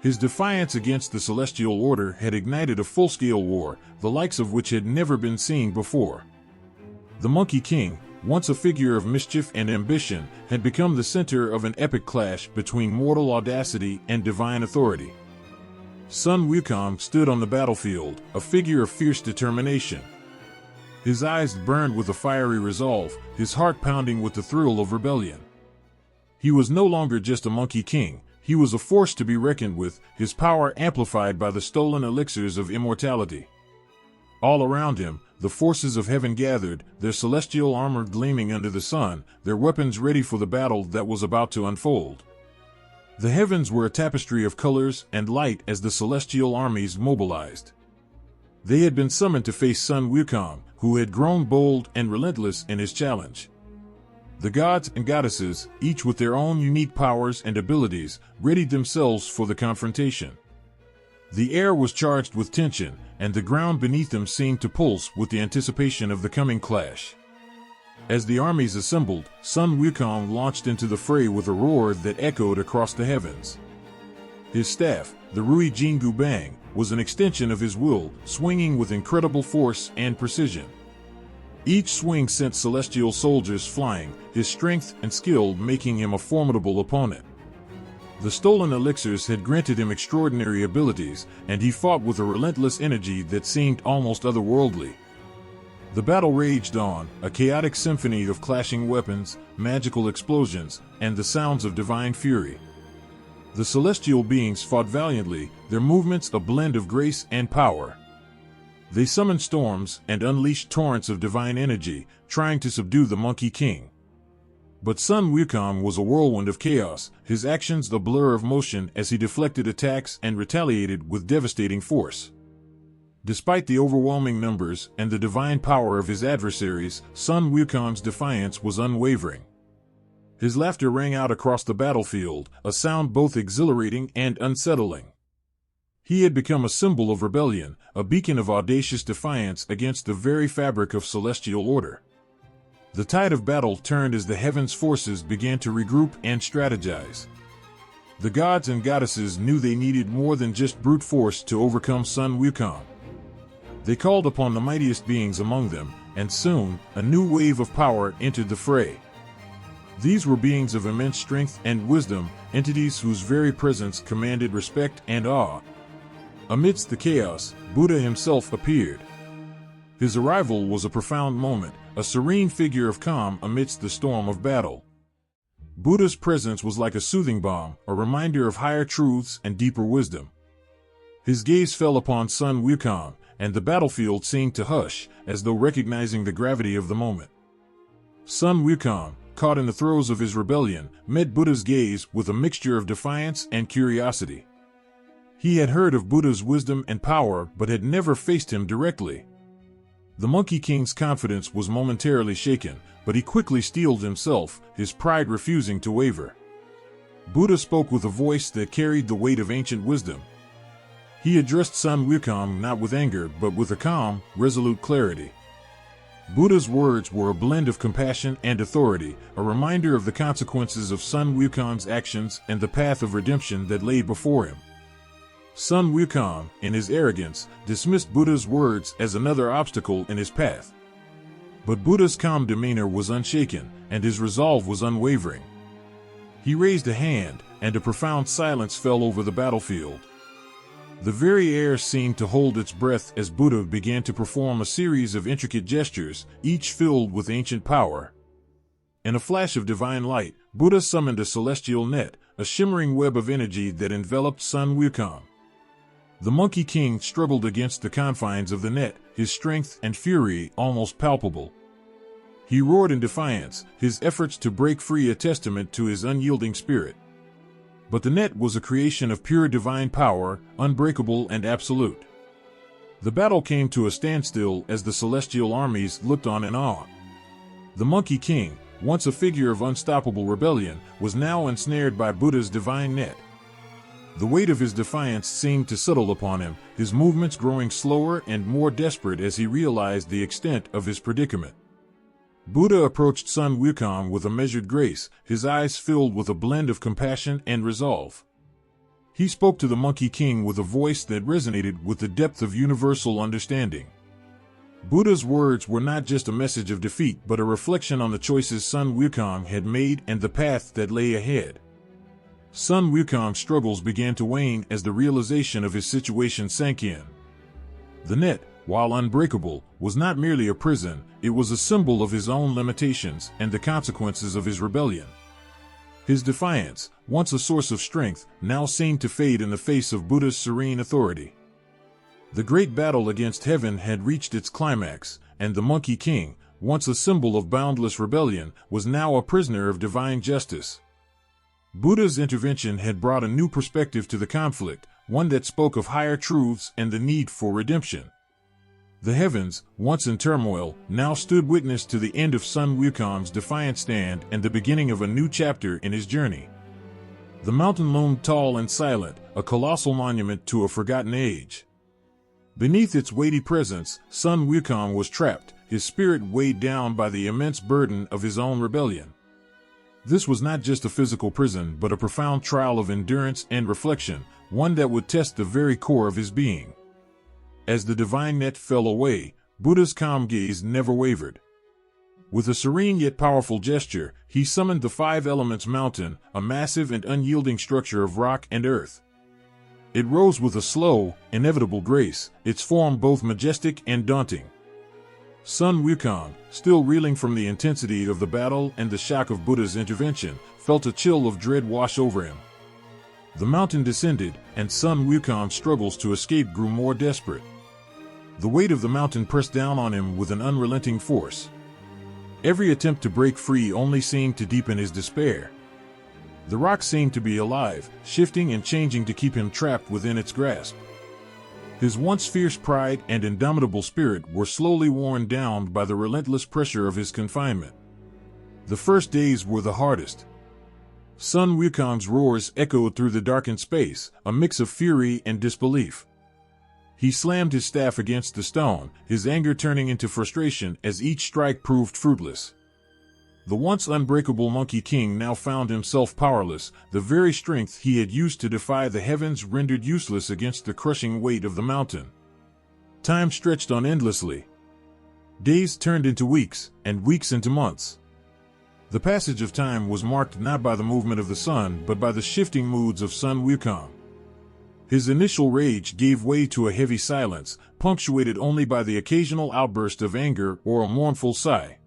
His defiance against the celestial order had ignited a full-scale war, the likes of which had never been seen before. The Monkey King, once a figure of mischief and ambition, had become the center of an epic clash between mortal audacity and divine authority. Sun Wukong stood on the battlefield, a figure of fierce determination. His eyes burned with a fiery resolve, his heart pounding with the thrill of rebellion. He was no longer just a Monkey King, he was a force to be reckoned with, his power amplified by the stolen elixirs of immortality. All around him, the forces of heaven gathered, their celestial armor gleaming under the sun, their weapons ready for the battle that was about to unfold. The heavens were a tapestry of colors and light as the celestial armies mobilized. They had been summoned to face Sun Wukong, who had grown bold and relentless in his challenge. The gods and goddesses, each with their own unique powers and abilities, readied themselves for the confrontation. The air was charged with tension, and the ground beneath them seemed to pulse with the anticipation of the coming clash. As the armies assembled, Sun Wukong launched into the fray with a roar that echoed across the heavens. His staff, the Ruyi Jingu Bang, was an extension of his will, swinging with incredible force and precision. Each swing sent celestial soldiers flying, his strength and skill making him a formidable opponent. The stolen elixirs had granted him extraordinary abilities, and he fought with a relentless energy that seemed almost otherworldly. The battle raged on, a chaotic symphony of clashing weapons, magical explosions, and the sounds of divine fury. The celestial beings fought valiantly, their movements a blend of grace and power. They summoned storms and unleashed torrents of divine energy, trying to subdue the Monkey King. But Sun Wukong was a whirlwind of chaos, his actions a blur of motion as he deflected attacks and retaliated with devastating force. Despite the overwhelming numbers and the divine power of his adversaries, Sun Wukong's defiance was unwavering. His laughter rang out across the battlefield, a sound both exhilarating and unsettling. He had become a symbol of rebellion, a beacon of audacious defiance against the very fabric of celestial order. The tide of battle turned as the heavens' forces began to regroup and strategize. The gods and goddesses knew they needed more than just brute force to overcome Sun Wukong. They called upon the mightiest beings among them, and soon, a new wave of power entered the fray. These were beings of immense strength and wisdom, entities whose very presence commanded respect and awe. Amidst the chaos, Buddha himself appeared. His arrival was a profound moment, a serene figure of calm amidst the storm of battle. Buddha's presence was like a soothing balm, a reminder of higher truths and deeper wisdom. His gaze fell upon Sun Wukong, and the battlefield seemed to hush, as though recognizing the gravity of the moment. Sun Wukong, caught in the throes of his rebellion, met Buddha's gaze with a mixture of defiance and curiosity. He had heard of Buddha's wisdom and power but had never faced him directly. The Monkey King's confidence was momentarily shaken, but he quickly steeled himself, his pride refusing to waver. Buddha spoke with a voice that carried the weight of ancient wisdom. He addressed Sun Wukong not with anger but with a calm, resolute clarity. Buddha's words were a blend of compassion and authority, a reminder of the consequences of Sun Wukong's actions and the path of redemption that lay before him. Sun Wukong, in his arrogance, dismissed Buddha's words as another obstacle in his path. But Buddha's calm demeanor was unshaken, and his resolve was unwavering. He raised a hand, and a profound silence fell over the battlefield. The very air seemed to hold its breath as Buddha began to perform a series of intricate gestures, each filled with ancient power. In a flash of divine light, Buddha summoned a celestial net, a shimmering web of energy that enveloped Sun Wukong. The Monkey King struggled against the confines of the net, his strength and fury almost palpable. He roared in defiance, his efforts to break free a testament to his unyielding spirit. But the net was a creation of pure divine power, unbreakable and absolute. The battle came to a standstill as the celestial armies looked on in awe. The Monkey King, once a figure of unstoppable rebellion, was now ensnared by Buddha's divine net. The weight of his defiance seemed to settle upon him, his movements growing slower and more desperate as he realized the extent of his predicament. Buddha approached Sun Wukong with a measured grace, his eyes filled with a blend of compassion and resolve. He spoke to the Monkey King with a voice that resonated with the depth of universal understanding. Buddha's words were not just a message of defeat but a reflection on the choices Sun Wukong had made and the path that lay ahead. Sun Wukong's struggles began to wane as the realization of his situation sank in. The net, while unbreakable, was not merely a prison, it was a symbol of his own limitations and the consequences of his rebellion. His defiance, once a source of strength, now seemed to fade in the face of Buddha's serene authority. The great battle against heaven had reached its climax, and the Monkey King, once a symbol of boundless rebellion, was now a prisoner of divine justice. Buddha's intervention had brought a new perspective to the conflict, one that spoke of higher truths and the need for redemption. The heavens, once in turmoil, now stood witness to the end of Sun Wukong's defiant stand and the beginning of a new chapter in his journey. The mountain loomed tall and silent, a colossal monument to a forgotten age. Beneath its weighty presence, Sun Wukong was trapped, his spirit weighed down by the immense burden of his own rebellion. This was not just a physical prison but a profound trial of endurance and reflection, one that would test the very core of his being. As the divine net fell away, Buddha's calm gaze never wavered. With a serene yet powerful gesture, he summoned the Five Elements Mountain, a massive and unyielding structure of rock and earth. It rose with a slow, inevitable grace, its form both majestic and daunting. Sun Wukong, still reeling from the intensity of the battle and the shock of Buddha's intervention, felt a chill of dread wash over him. The mountain descended, and Sun Wukong's struggles to escape grew more desperate. The weight of the mountain pressed down on him with an unrelenting force. Every attempt to break free only seemed to deepen his despair. The rock seemed to be alive, shifting and changing to keep him trapped within its grasp. His once fierce pride and indomitable spirit were slowly worn down by the relentless pressure of his confinement. The first days were the hardest. Sun Wukong's roars echoed through the darkened space, a mix of fury and disbelief. He slammed his staff against the stone, his anger turning into frustration as each strike proved fruitless. The once unbreakable Monkey King now found himself powerless, the very strength he had used to defy the heavens rendered useless against the crushing weight of the mountain. Time stretched on endlessly. Days turned into weeks, and weeks into months. The passage of time was marked not by the movement of the sun but by the shifting moods of Sun Wukong. His initial rage gave way to a heavy silence, punctuated only by the occasional outburst of anger or a mournful sigh.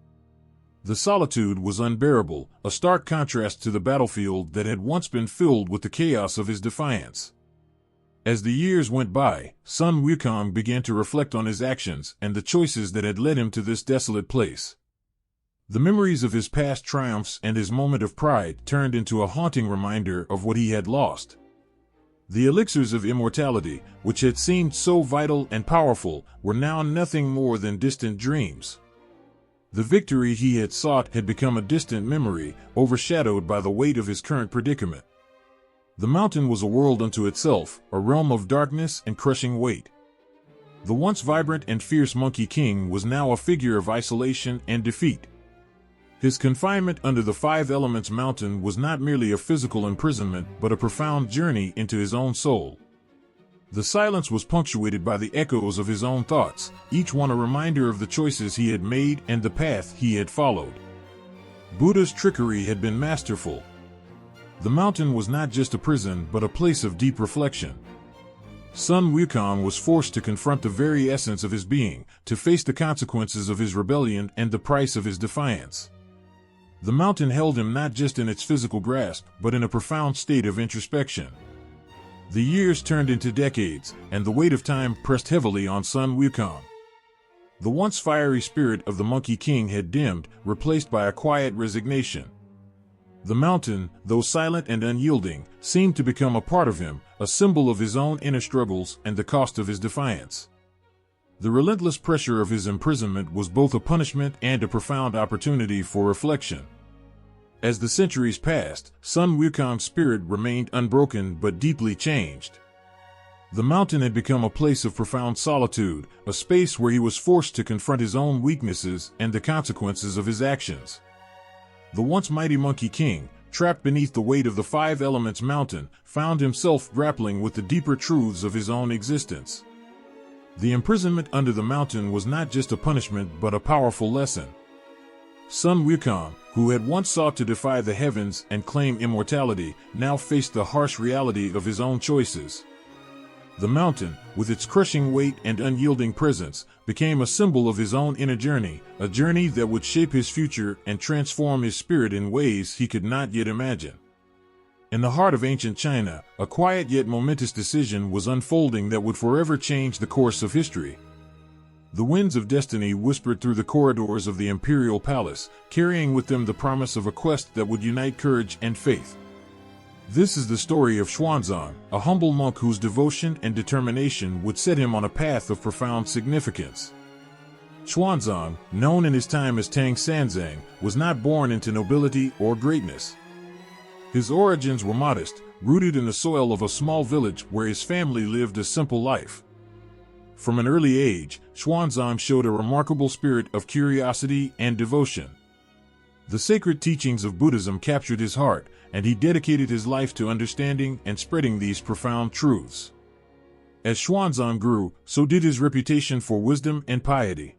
The solitude was unbearable, a stark contrast to the battlefield that had once been filled with the chaos of his defiance. As the years went by, Sun Wukong began to reflect on his actions and the choices that had led him to this desolate place. The memories of his past triumphs and his moment of pride turned into a haunting reminder of what he had lost. The elixirs of immortality, which had seemed so vital and powerful, were now nothing more than distant dreams. The victory he had sought had become a distant memory, overshadowed by the weight of his current predicament. The mountain was a world unto itself, a realm of darkness and crushing weight. The once vibrant and fierce Monkey King was now a figure of isolation and defeat. His confinement under the Five Elements mountain was not merely a physical imprisonment but a profound journey into his own soul. The silence was punctuated by the echoes of his own thoughts, each one a reminder of the choices he had made and the path he had followed. Buddha's trickery had been masterful. The mountain was not just a prison but a place of deep reflection. Sun Wukong was forced to confront the very essence of his being, to face the consequences of his rebellion and the price of his defiance. The mountain held him not just in its physical grasp, but in a profound state of introspection. The years turned into decades, and the weight of time pressed heavily on Sun Wukong. The once fiery spirit of the Monkey King had dimmed, replaced by a quiet resignation. The mountain, though silent and unyielding, seemed to become a part of him, a symbol of his own inner struggles and the cost of his defiance. The relentless pressure of his imprisonment was both a punishment and a profound opportunity for reflection. As the centuries passed, Sun Wukong's spirit remained unbroken but deeply changed. The mountain had become a place of profound solitude, a space where he was forced to confront his own weaknesses and the consequences of his actions. The once mighty Monkey King, trapped beneath the weight of the Five Elements mountain, found himself grappling with the deeper truths of his own existence. The imprisonment under the mountain was not just a punishment but a powerful lesson. Sun Wukong, who had once sought to defy the heavens and claim immortality, now faced the harsh reality of his own choices. The mountain, with its crushing weight and unyielding presence, became a symbol of his own inner journey, a journey that would shape his future and transform his spirit in ways he could not yet imagine. In the heart of ancient China, a quiet yet momentous decision was unfolding that would forever change the course of history. The winds of destiny whispered through the corridors of the imperial palace, carrying with them the promise of a quest that would unite courage and faith. This is the story of Xuanzang, a humble monk whose devotion and determination would set him on a path of profound significance. Xuanzang, known in his time as Xuanzang, was not born into nobility or greatness. His origins were modest, rooted in the soil of a small village where his family lived a simple life. From an early age, Xuanzang showed a remarkable spirit of curiosity and devotion. The sacred teachings of Buddhism captured his heart, and he dedicated his life to understanding and spreading these profound truths. As Xuanzang grew, so did his reputation for wisdom and piety.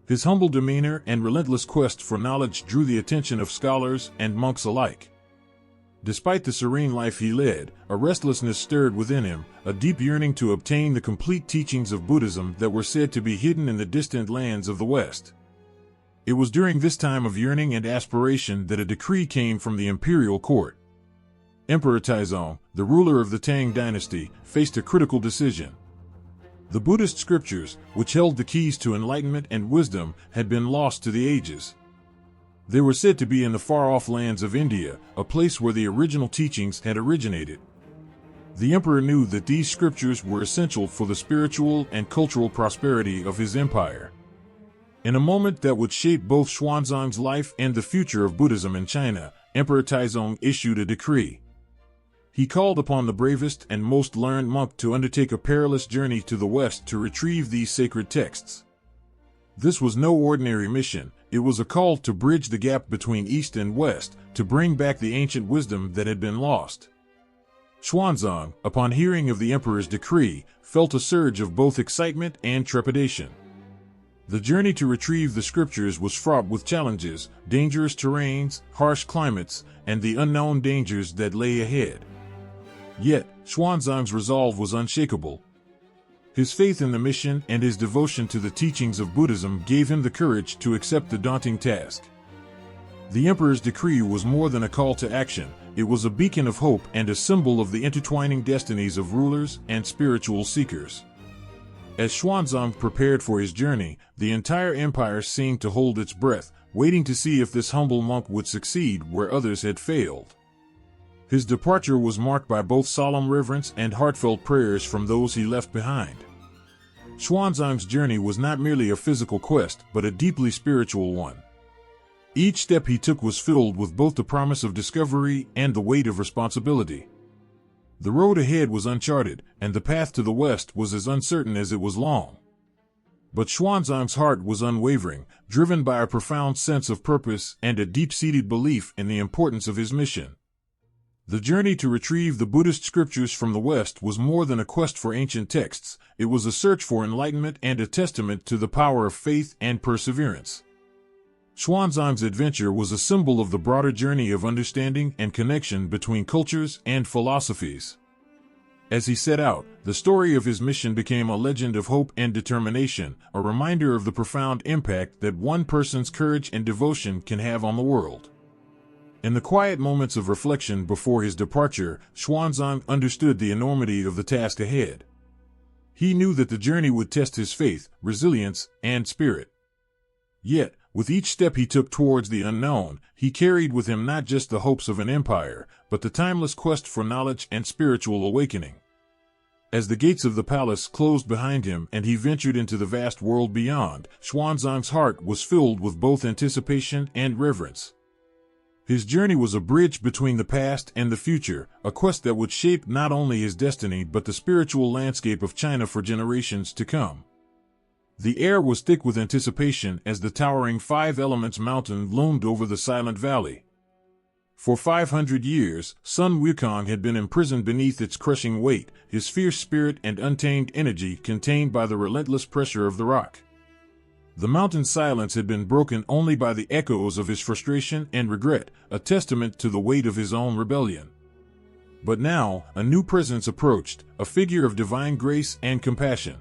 His humble demeanor and relentless quest for knowledge drew the attention of scholars and monks alike. Despite the serene life he led, a restlessness stirred within him, a deep yearning to obtain the complete teachings of Buddhism that were said to be hidden in the distant lands of the West. It was during this time of yearning and aspiration that a decree came from the imperial court. Emperor Taizong, the ruler of the Tang dynasty, faced a critical decision. The Buddhist scriptures, which held the keys to enlightenment and wisdom, had been lost to the ages. They were said to be in the far-off lands of India, a place where the original teachings had originated. The emperor knew that these scriptures were essential for the spiritual and cultural prosperity of his empire. In a moment that would shape both Xuanzang's life and the future of Buddhism in China, Emperor Taizong issued a decree. He called upon the bravest and most learned monk to undertake a perilous journey to the West to retrieve these sacred texts. This was no ordinary mission. It was a call to bridge the gap between East and West, to bring back the ancient wisdom that had been lost. Xuanzang, upon hearing of the emperor's decree, felt a surge of both excitement and trepidation. The journey to retrieve the scriptures was fraught with challenges, dangerous terrains, harsh climates, and the unknown dangers that lay ahead. Yet, Xuanzang's resolve was unshakable. His faith in the mission and his devotion to the teachings of Buddhism gave him the courage to accept the daunting task. The emperor's decree was more than a call to action. It was a beacon of hope and a symbol of the intertwining destinies of rulers and spiritual seekers. As Xuanzang prepared for his journey, the entire empire seemed to hold its breath, waiting to see if this humble monk would succeed where others had failed. His departure was marked by both solemn reverence and heartfelt prayers from those he left behind. Xuanzang's journey was not merely a physical quest, but a deeply spiritual one. Each step he took was filled with both the promise of discovery and the weight of responsibility. The road ahead was uncharted, and the path to the west was as uncertain as it was long. But Xuanzang's heart was unwavering, driven by a profound sense of purpose and a deep-seated belief in the importance of his mission. The journey to retrieve the Buddhist scriptures from the West was more than a quest for ancient texts. It was a search for enlightenment and a testament to the power of faith and perseverance. Xuanzang's adventure was a symbol of the broader journey of understanding and connection between cultures and philosophies. As he set out, the story of his mission became a legend of hope and determination, a reminder of the profound impact that one person's courage and devotion can have on the world. In the quiet moments of reflection before his departure, Xuanzang understood the enormity of the task ahead. He knew that the journey would test his faith, resilience, and spirit. Yet, with each step he took towards the unknown, he carried with him not just the hopes of an empire, but the timeless quest for knowledge and spiritual awakening. As the gates of the palace closed behind him and he ventured into the vast world beyond, Xuanzang's heart was filled with both anticipation and reverence. His journey was a bridge between the past and the future, a quest that would shape not only his destiny but the spiritual landscape of China for generations to come. The air was thick with anticipation as the towering Five Elements mountain loomed over the silent valley. For 500 years, Sun Wukong had been imprisoned beneath its crushing weight, his fierce spirit and untamed energy contained by the relentless pressure of the rock. The mountain's silence had been broken only by the echoes of his frustration and regret, a testament to the weight of his own rebellion. But now, a new presence approached, a figure of divine grace and compassion.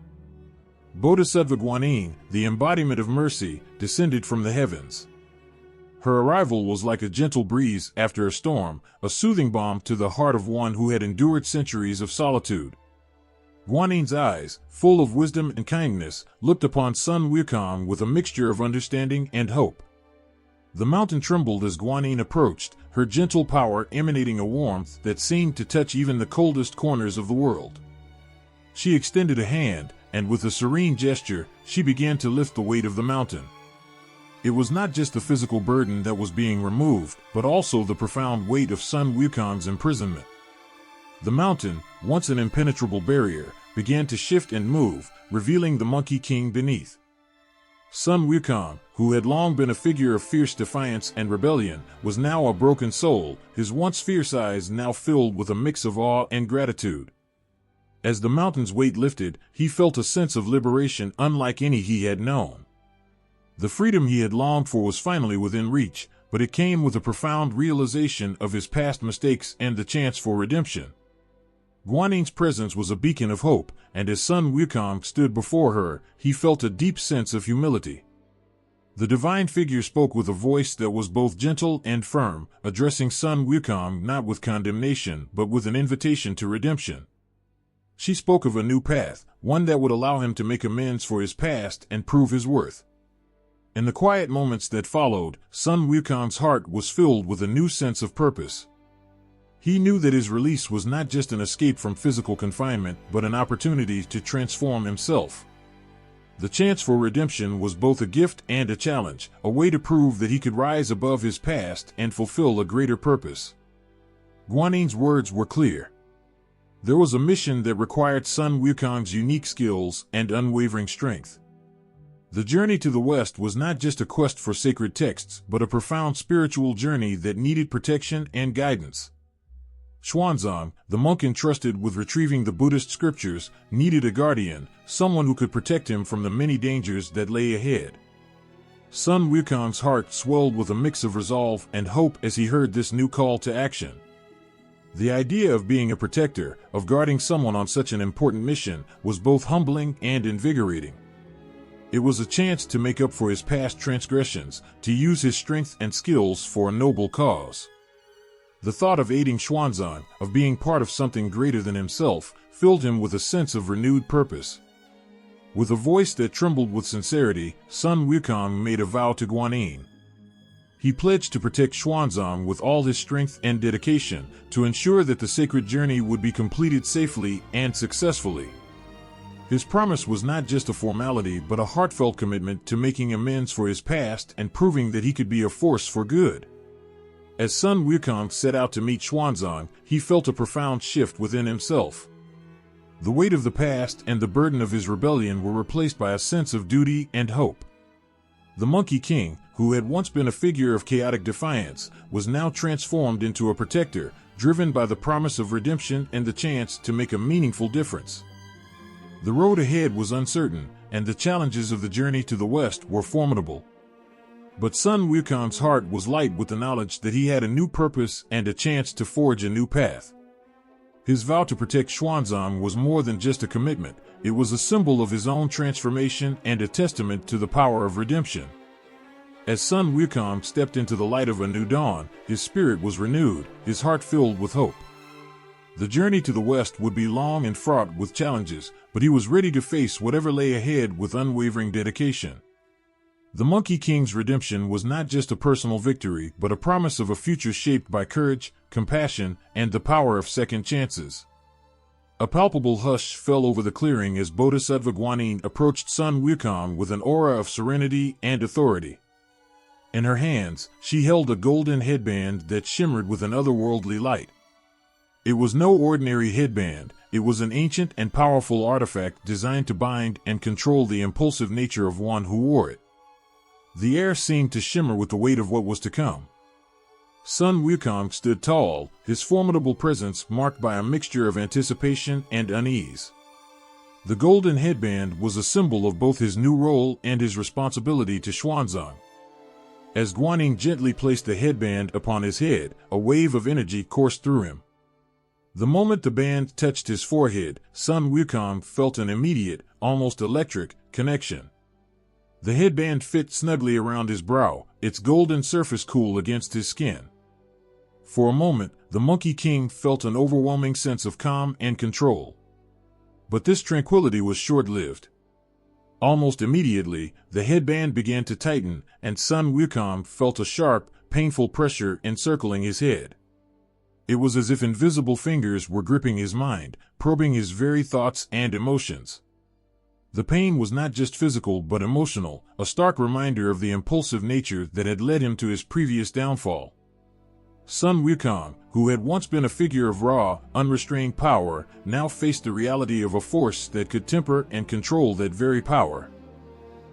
Bodhisattva Guanyin, the embodiment of mercy, descended from the heavens. Her arrival was like a gentle breeze after a storm, a soothing balm to the heart of one who had endured centuries of solitude. Guanyin's eyes, full of wisdom and kindness, looked upon Sun Wukong with a mixture of understanding and hope. The mountain trembled as Guanyin approached, her gentle power emanating a warmth that seemed to touch even the coldest corners of the world. She extended a hand, and with a serene gesture, she began to lift the weight of the mountain. It was not just the physical burden that was being removed, but also the profound weight of Sun Wukong's imprisonment. The mountain, once an impenetrable barrier, began to shift and move, revealing the Monkey King beneath. Sun Wukong, who had long been a figure of fierce defiance and rebellion, was now a broken soul, his once fierce eyes now filled with a mix of awe and gratitude. As the mountain's weight lifted, he felt a sense of liberation unlike any he had known. The freedom he had longed for was finally within reach, but it came with a profound realization of his past mistakes and the chance for redemption. Guanyin's presence was a beacon of hope, and as Sun Wukong stood before her, he felt a deep sense of humility. The divine figure spoke with a voice that was both gentle and firm, addressing Sun Wukong not with condemnation but with an invitation to redemption. She spoke of a new path, one that would allow him to make amends for his past and prove his worth. In the quiet moments that followed, Sun Wukong's heart was filled with a new sense of purpose. He knew that his release was not just an escape from physical confinement, but an opportunity to transform himself. The chance for redemption was both a gift and a challenge, a way to prove that he could rise above his past and fulfill a greater purpose. Guanyin's words were clear. There was a mission that required Sun Wukong's unique skills and unwavering strength. The journey to the West was not just a quest for sacred texts, but a profound spiritual journey that needed protection and guidance. Xuanzang, the monk entrusted with retrieving the Buddhist scriptures, needed a guardian, someone who could protect him from the many dangers that lay ahead. Sun Wukong's heart swelled with a mix of resolve and hope as he heard this new call to action. The idea of being a protector, of guarding someone on such an important mission, was both humbling and invigorating. It was a chance to make up for his past transgressions, to use his strength and skills for a noble cause. The thought of aiding Xuanzang, of being part of something greater than himself, filled him with a sense of renewed purpose. With a voice that trembled with sincerity, Sun Wukong made a vow to Guanyin. He pledged to protect Xuanzang with all his strength and dedication, to ensure that the sacred journey would be completed safely and successfully. His promise was not just a formality but a heartfelt commitment to making amends for his past and proving that he could be a force for good. As Sun Wukong set out to meet Xuanzang, he felt a profound shift within himself. The weight of the past and the burden of his rebellion were replaced by a sense of duty and hope. The Monkey King, who had once been a figure of chaotic defiance, was now transformed into a protector, driven by the promise of redemption and the chance to make a meaningful difference. The road ahead was uncertain, and the challenges of the journey to the west were formidable. But Sun Wukong's heart was light with the knowledge that he had a new purpose and a chance to forge a new path. His vow to protect Xuanzang was more than just a commitment, it was a symbol of his own transformation and a testament to the power of redemption. As Sun Wukong stepped into the light of a new dawn, his spirit was renewed, his heart filled with hope. The journey to the west would be long and fraught with challenges, but he was ready to face whatever lay ahead with unwavering dedication. The Monkey King's redemption was not just a personal victory, but a promise of a future shaped by courage, compassion, and the power of second chances. A palpable hush fell over the clearing as Bodhisattva Guanyin approached Sun Wukong with an aura of serenity and authority. In her hands, she held a golden headband that shimmered with an otherworldly light. It was no ordinary headband, it was an ancient and powerful artifact designed to bind and control the impulsive nature of one who wore it. The air seemed to shimmer with the weight of what was to come. Sun Wukong stood tall, his formidable presence marked by a mixture of anticipation and unease. The golden headband was a symbol of both his new role and his responsibility to Xuanzang. As Guanyin gently placed the headband upon his head, a wave of energy coursed through him. The moment the band touched his forehead, Sun Wukong felt an immediate, almost electric, connection. The headband fit snugly around his brow, its golden surface cool against his skin. For a moment, the Monkey King felt an overwhelming sense of calm and control. But this tranquility was short-lived. Almost immediately, the headband began to tighten, and Sun Wukong felt a sharp, painful pressure encircling his head. It was as if invisible fingers were gripping his mind, probing his very thoughts and emotions. The pain was not just physical but emotional, a stark reminder of the impulsive nature that had led him to his previous downfall. Sun Wukong, who had once been a figure of raw, unrestrained power, now faced the reality of a force that could temper and control that very power.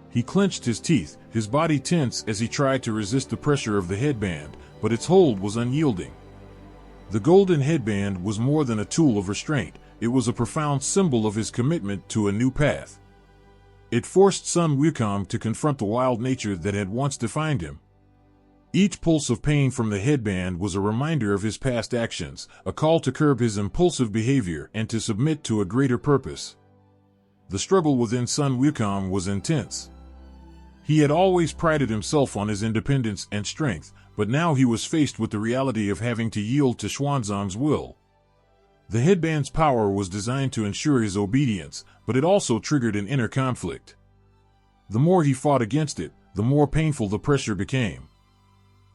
He clenched his teeth, his body tense as he tried to resist the pressure of the headband, but its hold was unyielding. The golden headband was more than a tool of restraint, it was a profound symbol of his commitment to a new path. It forced Sun Wukong to confront the wild nature that had once defined him. Each pulse of pain from the headband was a reminder of his past actions, a call to curb his impulsive behavior and to submit to a greater purpose. The struggle within Sun Wukong was intense. He had always prided himself on his independence and strength, but now he was faced with the reality of having to yield to Xuanzang's will. The headband's power was designed to ensure his obedience, but it also triggered an inner conflict. The more he fought against it, the more painful the pressure became.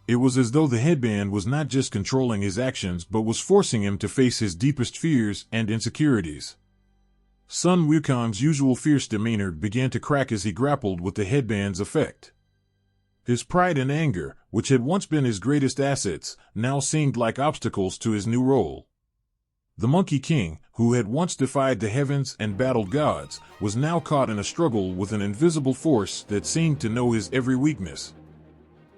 It was as though the headband was not just controlling his actions but was forcing him to face his deepest fears and insecurities. Sun Wukong's usual fierce demeanor began to crack as he grappled with the headband's effect. His pride and anger, which had once been his greatest assets, now seemed like obstacles to his new role. The Monkey King, who had once defied the heavens and battled gods, was now caught in a struggle with an invisible force that seemed to know his every weakness.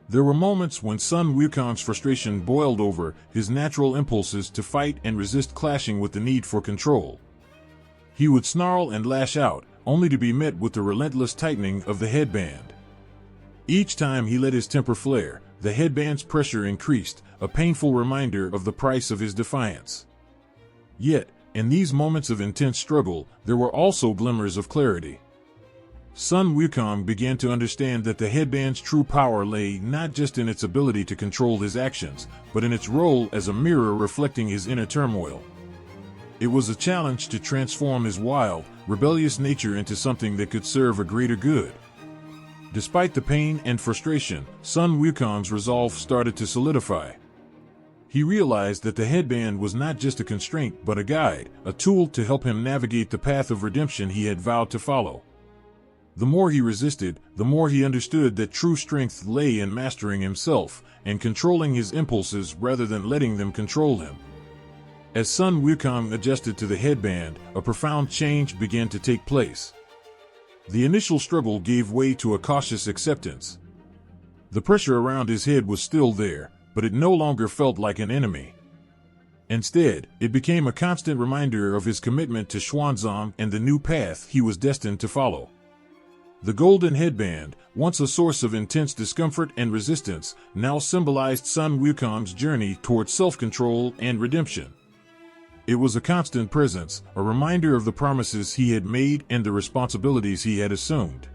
There were moments when Sun Wukong's frustration boiled over, his natural impulses to fight and resist clashing with the need for control. He would snarl and lash out, only to be met with the relentless tightening of the headband. Each time he let his temper flare, the headband's pressure increased, a painful reminder of the price of his defiance. Yet, in these moments of intense struggle, there were also glimmers of clarity. Sun Wukong began to understand that the headband's true power lay not just in its ability to control his actions, but in its role as a mirror reflecting his inner turmoil. It was a challenge to transform his wild, rebellious nature into something that could serve a greater good. Despite the pain and frustration, Sun Wukong's resolve started to solidify. He realized that the headband was not just a constraint but a guide, a tool to help him navigate the path of redemption he had vowed to follow. The more he resisted, the more he understood that true strength lay in mastering himself and controlling his impulses rather than letting them control him. As Sun Wukong adjusted to the headband, a profound change began to take place. The initial struggle gave way to a cautious acceptance. The pressure around his head was still there, but it no longer felt like an enemy. Instead, it became a constant reminder of his commitment to Xuanzang and the new path he was destined to follow. The golden headband, once a source of intense discomfort and resistance, now symbolized Sun Wukong's journey toward self-control and redemption. It was a constant presence, a reminder of the promises he had made and the responsibilities he had assumed.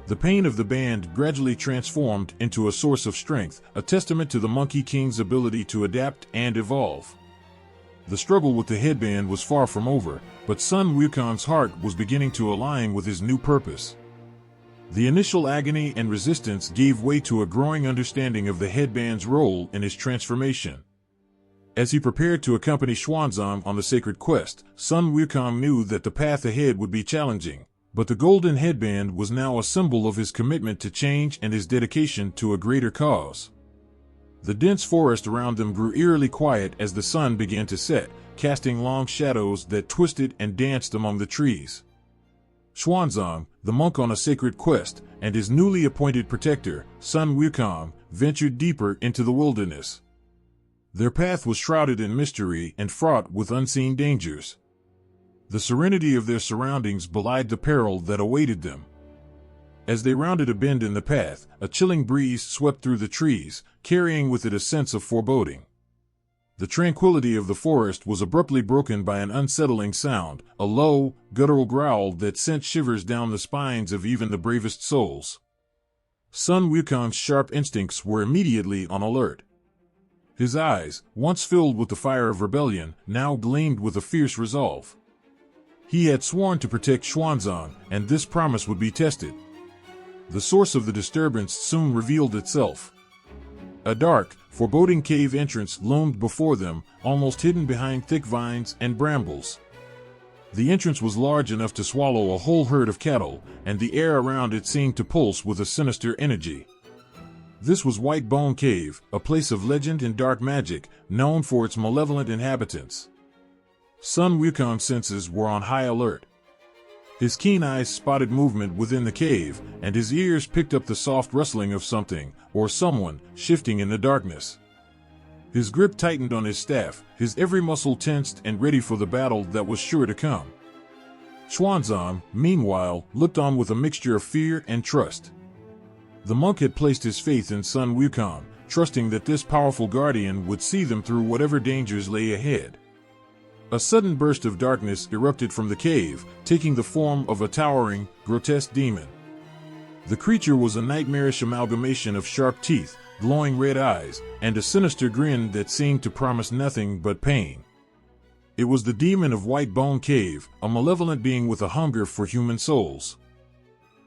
The pain of the band gradually transformed into a source of strength, a testament to the Monkey King's ability to adapt and evolve. The struggle with the headband was far from over, but Sun Wukong's heart was beginning to align with his new purpose. The initial agony and resistance gave way to a growing understanding of the headband's role in his transformation. As he prepared to accompany Xuanzang on the sacred quest, Sun Wukong knew that the path ahead would be challenging, but the golden headband was now a symbol of his commitment to change and his dedication to a greater cause. The dense forest around them grew eerily quiet as the sun began to set, casting long shadows that twisted and danced among the trees. Xuanzang, the monk on a sacred quest, and his newly appointed protector, Sun Wukong, ventured deeper into the wilderness. Their path was shrouded in mystery and fraught with unseen dangers. The serenity of their surroundings belied the peril that awaited them. As they rounded a bend in the path, a chilling breeze swept through the trees, carrying with it a sense of foreboding. The tranquility of the forest was abruptly broken by an unsettling sound, a low, guttural growl that sent shivers down the spines of even the bravest souls. Sun Wukong's sharp instincts were immediately on alert. His eyes, once filled with the fire of rebellion, now gleamed with a fierce resolve. He had sworn to protect Xuanzang, and this promise would be tested. The source of the disturbance soon revealed itself. A dark, foreboding cave entrance loomed before them, almost hidden behind thick vines and brambles. The entrance was large enough to swallow a whole herd of cattle, and the air around it seemed to pulse with a sinister energy. This was White Bone Cave, a place of legend and dark magic, known for its malevolent inhabitants. Sun Wukong's senses were on high alert. His keen eyes spotted movement within the cave, and his ears picked up the soft rustling of something, or someone, shifting in the darkness. His grip tightened on his staff, his every muscle tensed and ready for the battle that was sure to come. Xuanzang, meanwhile, looked on with a mixture of fear and trust. The monk had placed his faith in Sun Wukong, trusting that this powerful guardian would see them through whatever dangers lay ahead. A sudden burst of darkness erupted from the cave, taking the form of a towering, grotesque demon. The creature was a nightmarish amalgamation of sharp teeth, glowing red eyes, and a sinister grin that seemed to promise nothing but pain. It was the demon of White Bone Cave, a malevolent being with a hunger for human souls.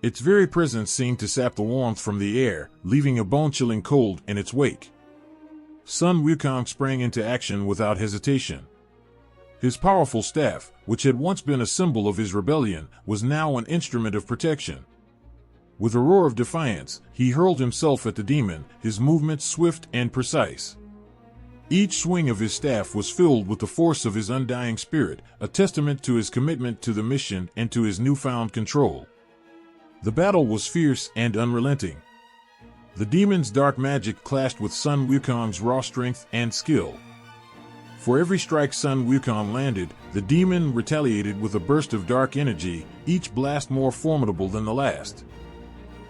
Its very presence seemed to sap the warmth from the air, leaving a bone-chilling cold in its wake. Sun Wukong sprang into action without hesitation. His powerful staff, which had once been a symbol of his rebellion, was now an instrument of protection. With a roar of defiance, he hurled himself at the demon, his movements swift and precise. Each swing of his staff was filled with the force of his undying spirit, a testament to his commitment to the mission and to his newfound control. The battle was fierce and unrelenting. The demon's dark magic clashed with Sun Wukong's raw strength and skill. For every strike Sun Wukong landed, the demon retaliated with a burst of dark energy, each blast more formidable than the last.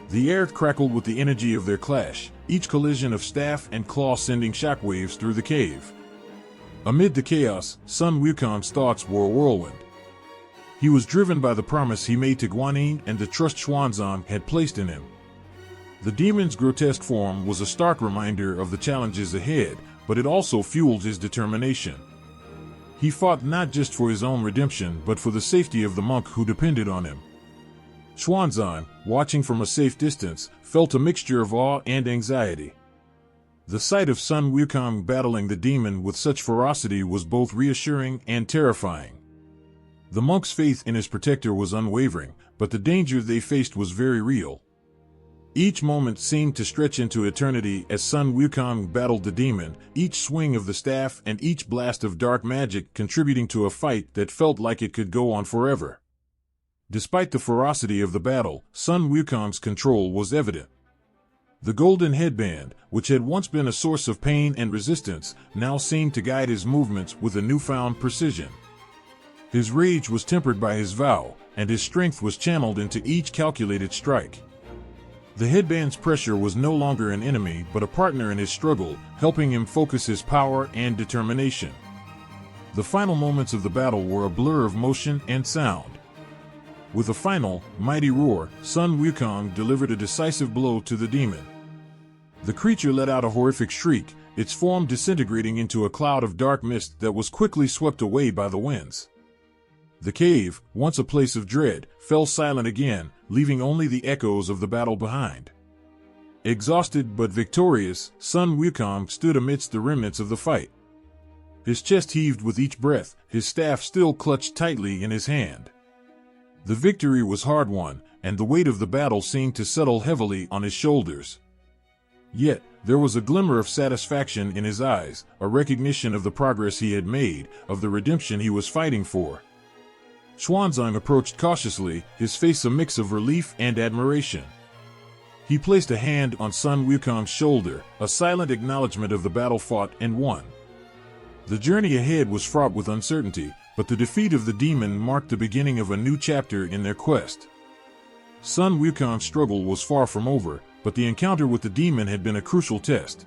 The air crackled with the energy of their clash, each collision of staff and claw sending shockwaves through the cave. Amid the chaos, Sun Wukong's thoughts were a whirlwind. He was driven by the promise he made to Guanyin and the trust Xuanzang had placed in him. The demon's grotesque form was a stark reminder of the challenges ahead, but it also fueled his determination. He fought not just for his own redemption but for the safety of the monk who depended on him. Xuanzang, watching from a safe distance, felt a mixture of awe and anxiety. The sight of Sun Wukong battling the demon with such ferocity was both reassuring and terrifying. The monks' faith in his protector was unwavering, but the danger they faced was very real. Each moment seemed to stretch into eternity as Sun Wukong battled the demon, each swing of the staff and each blast of dark magic contributing to a fight that felt like it could go on forever. Despite the ferocity of the battle, Sun Wukong's control was evident. The golden headband, which had once been a source of pain and resistance, now seemed to guide his movements with a newfound precision. His rage was tempered by his vow, and his strength was channeled into each calculated strike. The headband's pressure was no longer an enemy but a partner in his struggle, helping him focus his power and determination. The final moments of the battle were a blur of motion and sound. With a final, mighty roar, Sun Wukong delivered a decisive blow to the demon. The creature let out a horrific shriek, its form disintegrating into a cloud of dark mist that was quickly swept away by the winds. The cave, once a place of dread, fell silent again, leaving only the echoes of the battle behind. Exhausted but victorious, Sun Wukong stood amidst the remnants of the fight. His chest heaved with each breath, his staff still clutched tightly in his hand. The victory was hard-won, and the weight of the battle seemed to settle heavily on his shoulders. Yet, there was a glimmer of satisfaction in his eyes, a recognition of the progress he had made, of the redemption he was fighting for. Xuanzang approached cautiously, his face a mix of relief and admiration. He placed a hand on Sun Wukong's shoulder, a silent acknowledgement of the battle fought and won. The journey ahead was fraught with uncertainty, but the defeat of the demon marked the beginning of a new chapter in their quest. Sun Wukong's struggle was far from over, but the encounter with the demon had been a crucial test.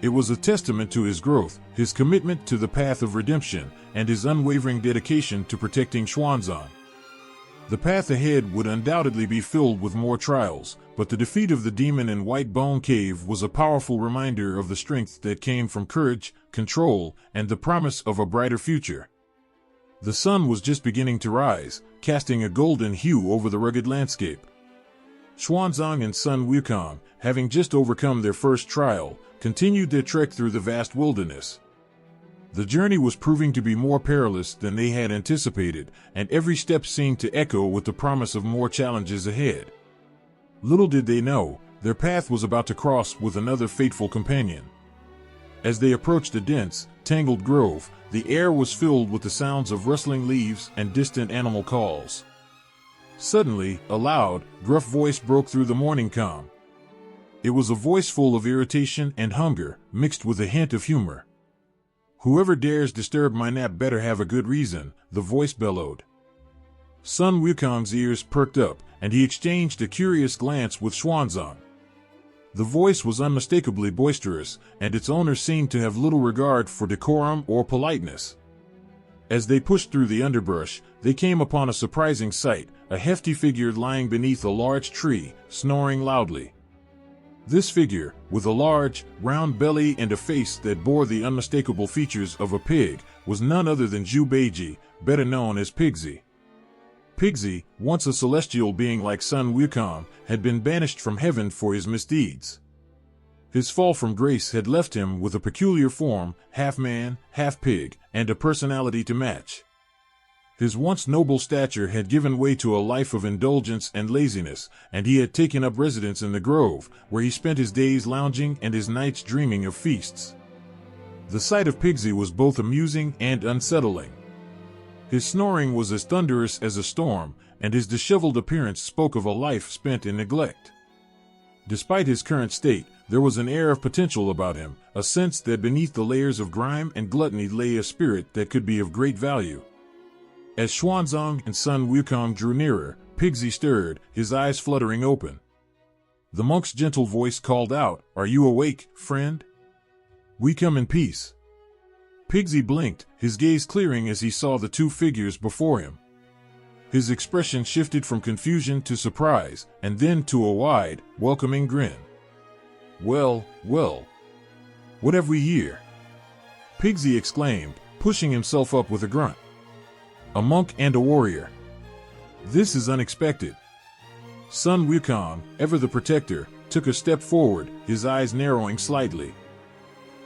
It was a testament to his growth, his commitment to the path of redemption, and his unwavering dedication to protecting Xuanzang. The path ahead would undoubtedly be filled with more trials, but the defeat of the demon in White Bone Cave was a powerful reminder of the strength that came from courage, control, and the promise of a brighter future. The sun was just beginning to rise, casting a golden hue over the rugged landscape. Xuanzang and Sun Wukong, having just overcome their first trial, continued their trek through the vast wilderness. The journey was proving to be more perilous than they had anticipated, and every step seemed to echo with the promise of more challenges ahead. Little did they know, their path was about to cross with another fateful companion. As they approached a dense, tangled grove, the air was filled with the sounds of rustling leaves and distant animal calls. Suddenly, a loud, gruff voice broke through the morning calm. It was a voice full of irritation and hunger, mixed with a hint of humor. "Whoever dares disturb my nap better have a good reason," the voice bellowed. Sun Wukong's ears perked up, and he exchanged a curious glance with Xuanzang. The voice was unmistakably boisterous, and its owner seemed to have little regard for decorum or politeness. As they pushed through the underbrush, they came upon a surprising sight, a hefty figure lying beneath a large tree, snoring loudly. This figure, with a large, round belly and a face that bore the unmistakable features of a pig, was none other than Zhu Beiji, better known as Pigsy. Pigsy, once a celestial being like Sun Wukong, had been banished from heaven for his misdeeds. His fall from grace had left him with a peculiar form, half man, half pig, and a personality to match. His once noble stature had given way to a life of indulgence and laziness, and he had taken up residence in the grove, where he spent his days lounging and his nights dreaming of feasts. The sight of Pigsy was both amusing and unsettling. His snoring was as thunderous as a storm, and his disheveled appearance spoke of a life spent in neglect. Despite his current state, there was an air of potential about him, a sense that beneath the layers of grime and gluttony lay a spirit that could be of great value. As Xuanzang and Sun Wukong drew nearer, Pigsy stirred, his eyes fluttering open. The monk's gentle voice called out, "Are you awake, friend? We come in peace." Pigsy blinked, his gaze clearing as he saw the two figures before him. His expression shifted from confusion to surprise, and then to a wide, welcoming grin. Well, well. What have we here?" Pigsy exclaimed, pushing himself up with a grunt. "A monk and a warrior. This is unexpected." Sun Wukong, ever the protector, took a step forward, his eyes narrowing slightly.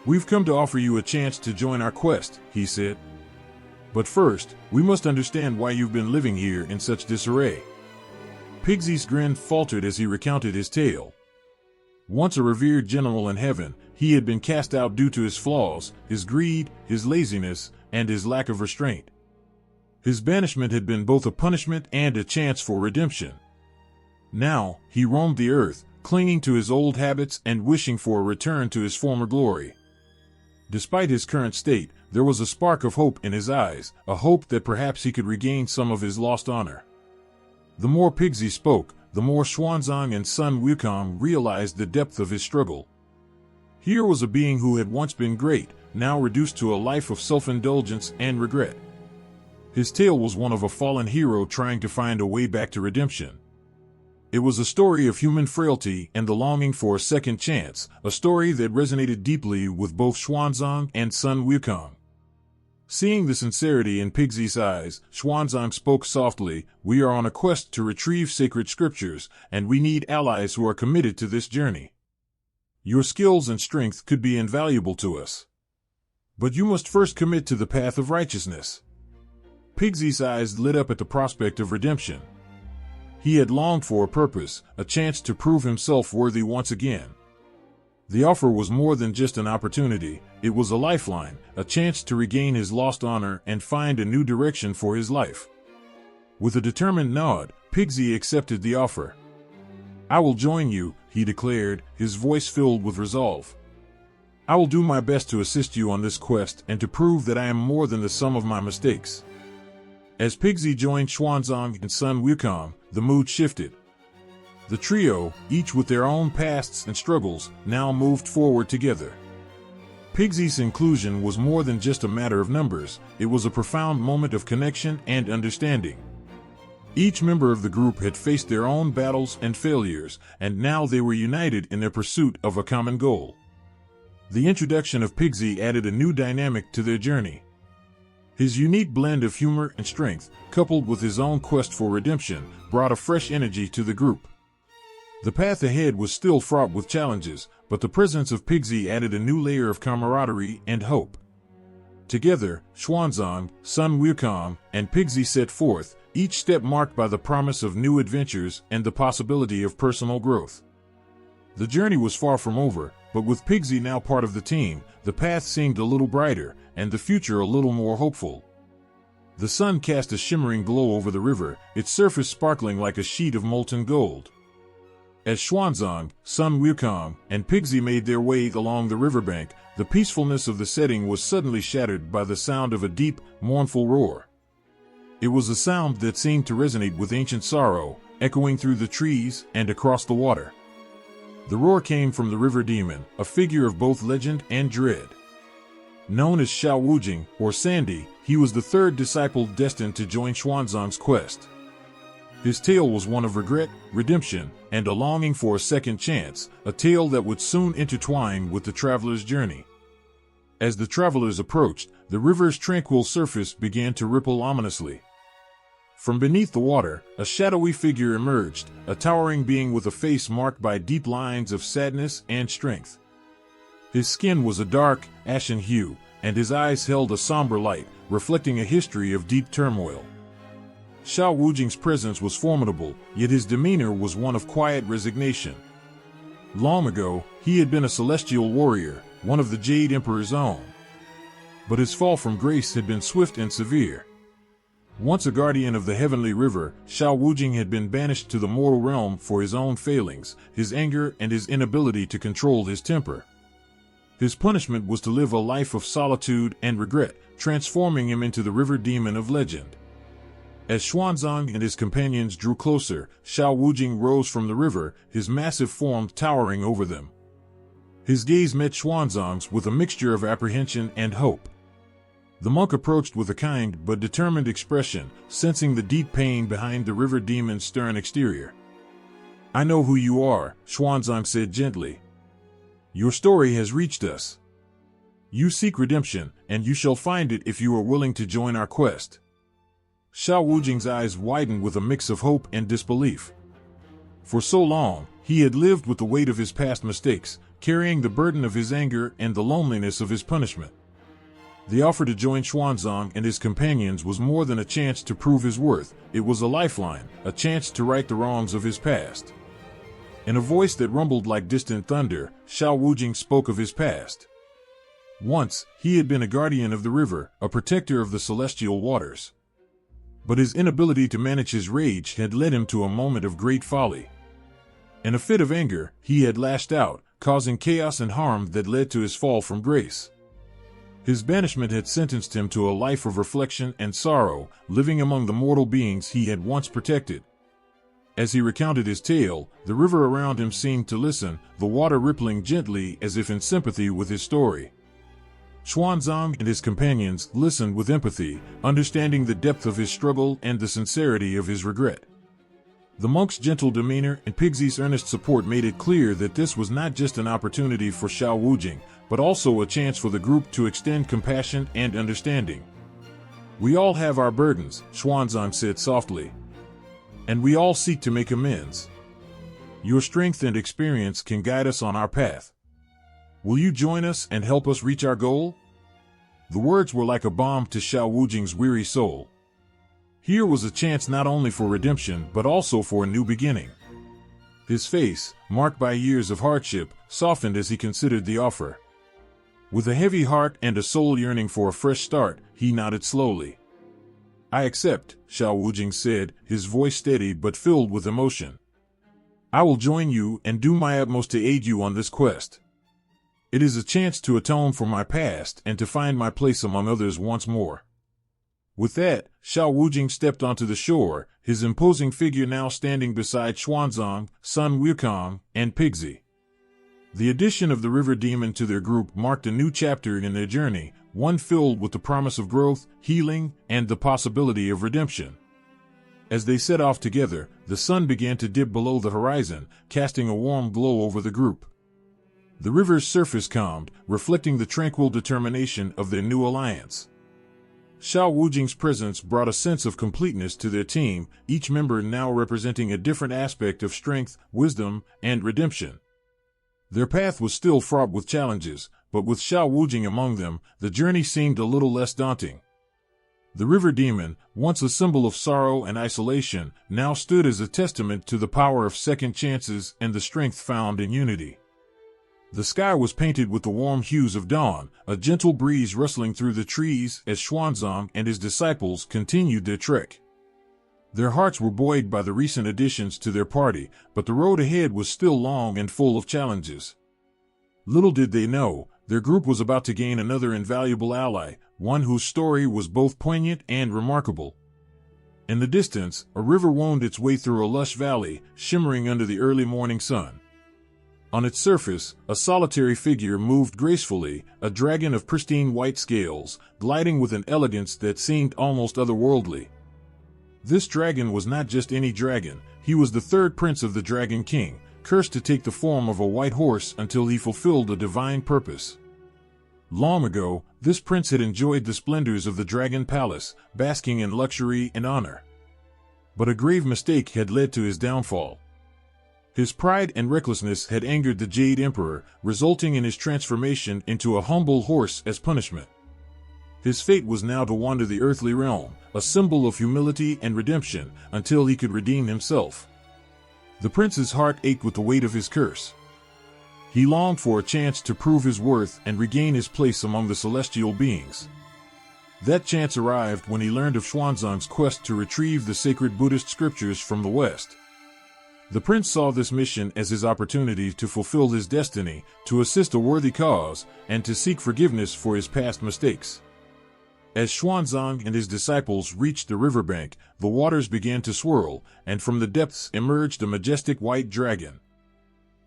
"We've come to offer you a chance to join our quest," he said. But first, we must understand why you've been living here in such disarray. Pigsy's grin faltered as he recounted his tale. Once a revered general in heaven, he had been cast out due to his flaws, his greed, his laziness, and his lack of restraint. His banishment had been both a punishment and a chance for redemption. Now, he roamed the earth, clinging to his old habits and wishing for a return to his former glory. Despite his current state, there was a spark of hope in his eyes, a hope that perhaps he could regain some of his lost honor. The more Pigsy spoke, the more Xuanzang and Sun Wukong realized the depth of his struggle. Here was a being who had once been great, now reduced to a life of self-indulgence and regret. His tale was one of a fallen hero trying to find a way back to redemption. It was a story of human frailty and the longing for a second chance, a story that resonated deeply with both Xuanzang and Sun Wukong. Seeing the sincerity in Pigsy's eyes, Xuanzang spoke softly, "We are on a quest to retrieve sacred scriptures, and we need allies who are committed to this journey. Your skills and strength could be invaluable to us. But you must first commit to the path of righteousness." Pigsy's eyes lit up at the prospect of redemption. He had longed for a purpose, a chance to prove himself worthy once again. The offer was more than just an opportunity, it was a lifeline, a chance to regain his lost honor and find a new direction for his life. With a determined nod, Pigsy accepted the offer. "I will join you," he declared, his voice filled with resolve. "I will do my best to assist you on this quest and to prove that I am more than the sum of my mistakes." As Pigsy joined Xuanzang and Sun Wukong, the mood shifted. The trio, each with their own pasts and struggles, now moved forward together. Pigsy's inclusion was more than just a matter of numbers, it was a profound moment of connection and understanding. Each member of the group had faced their own battles and failures, and now they were united in their pursuit of a common goal. The introduction of Pigsy added a new dynamic to their journey. His unique blend of humor and strength, coupled with his own quest for redemption, brought a fresh energy to the group. The path ahead was still fraught with challenges, but the presence of Pigsy added a new layer of camaraderie and hope. Together, Xuanzang, Sun Wukong, and Pigsy set forth, each step marked by the promise of new adventures and the possibility of personal growth. The journey was far from over, but with Pigsy now part of the team, the path seemed a little brighter, and the future a little more hopeful. The sun cast a shimmering glow over the river, its surface sparkling like a sheet of molten gold. As Xuanzang, Sun Wukong, and Pigsy made their way along the riverbank, the peacefulness of the setting was suddenly shattered by the sound of a deep, mournful roar. It was a sound that seemed to resonate with ancient sorrow, echoing through the trees and across the water. The roar came from the river demon, a figure of both legend and dread. Known as Wujing, or Sandy, he was the third disciple destined to join Xuanzang's quest. His tale was one of regret, redemption, and a longing for a second chance, a tale that would soon intertwine with the traveler's journey. As the travelers approached, the river's tranquil surface began to ripple ominously. From beneath the water, a shadowy figure emerged, a towering being with a face marked by deep lines of sadness and strength. His skin was a dark, ashen hue, and his eyes held a somber light, reflecting a history of deep turmoil. Wujing's presence was formidable, yet his demeanor was one of quiet resignation. Long ago, he had been a celestial warrior, one of the Jade Emperor's own. But his fall from grace had been swift and severe. Once a guardian of the heavenly river, Wujing had been banished to the mortal realm for his own failings, his anger, and his inability to control his temper. His punishment was to live a life of solitude and regret, transforming him into the river demon of legend. As Xuanzang and his companions drew closer, Wujing rose from the river, his massive form towering over them. His gaze met Xuanzang's with a mixture of apprehension and hope. The monk approached with a kind but determined expression, sensing the deep pain behind the river demon's stern exterior. "I know who you are," Xuanzang said gently. "Your story has reached us. You seek redemption, and you shall find it if you are willing to join our quest." Wujing's eyes widened with a mix of hope and disbelief. For so long, he had lived with the weight of his past mistakes, carrying the burden of his anger and the loneliness of his punishment. The offer to join Xuanzang and his companions was more than a chance to prove his worth, it was a lifeline, a chance to right the wrongs of his past. In a voice that rumbled like distant thunder, Wukong spoke of his past. Once, he had been a guardian of the river, a protector of the celestial waters. But his inability to manage his rage had led him to a moment of great folly. In a fit of anger, he had lashed out, causing chaos and harm that led to his fall from grace. His banishment had sentenced him to a life of reflection and sorrow, living among the mortal beings he had once protected. As he recounted his tale, the river around him seemed to listen, the water rippling gently as if in sympathy with his story. Xuanzang and his companions listened with empathy, understanding the depth of his struggle and the sincerity of his regret. The monk's gentle demeanor and Pigsy's earnest support made it clear that this was not just an opportunity for Wukong, but also a chance for the group to extend compassion and understanding. "We all have our burdens," Xuanzang said softly. "And we all seek to make amends. Your strength and experience can guide us on our path. Will you join us and help us reach our goal?" The words were like a balm to Wukong's weary soul. Here was a chance not only for redemption but also for a new beginning. His face, marked by years of hardship, softened as he considered the offer. With a heavy heart and a soul yearning for a fresh start, he nodded slowly. "I accept," Wukong said, his voice steady but filled with emotion. "I will join you and do my utmost to aid you on this quest. It is a chance to atone for my past and to find my place among others once more." With that, Wukong stepped onto the shore, his imposing figure now standing beside Xuanzang, Sun Wukong, and Pigsy. The addition of the river demon to their group marked a new chapter in their journey, one filled with the promise of growth, healing, and the possibility of redemption. As they set off together, the sun began to dip below the horizon, casting a warm glow over the group. The river's surface calmed, reflecting the tranquil determination of their new alliance. Wukong's presence brought a sense of completeness to their team, each member now representing a different aspect of strength, wisdom, and redemption. Their path was still fraught with challenges, but with Wukong among them, the journey seemed a little less daunting. The river demon, once a symbol of sorrow and isolation, now stood as a testament to the power of second chances and the strength found in unity. The sky was painted with the warm hues of dawn, a gentle breeze rustling through the trees as Xuanzang and his disciples continued their trek. Their hearts were buoyed by the recent additions to their party, but the road ahead was still long and full of challenges. Little did they know, their group was about to gain another invaluable ally, one whose story was both poignant and remarkable. In the distance, a river wound its way through a lush valley, shimmering under the early morning sun. On its surface, a solitary figure moved gracefully, a dragon of pristine white scales, gliding with an elegance that seemed almost otherworldly. This dragon was not just any dragon, he was the third prince of the Dragon King, cursed to take the form of a white horse until he fulfilled a divine purpose. Long ago, this prince had enjoyed the splendors of the Dragon Palace, basking in luxury and honor. But a grave mistake had led to his downfall. His pride and recklessness had angered the Jade Emperor, resulting in his transformation into a humble horse as punishment. His fate was now to wander the earthly realm, a symbol of humility and redemption, until he could redeem himself. The prince's heart ached with the weight of his curse. He longed for a chance to prove his worth and regain his place among the celestial beings. That chance arrived when he learned of Xuanzang's quest to retrieve the sacred Buddhist scriptures from the West. The prince saw this mission as his opportunity to fulfill his destiny, to assist a worthy cause, and to seek forgiveness for his past mistakes. As Xuanzang and his disciples reached the riverbank, the waters began to swirl, and from the depths emerged a majestic white dragon.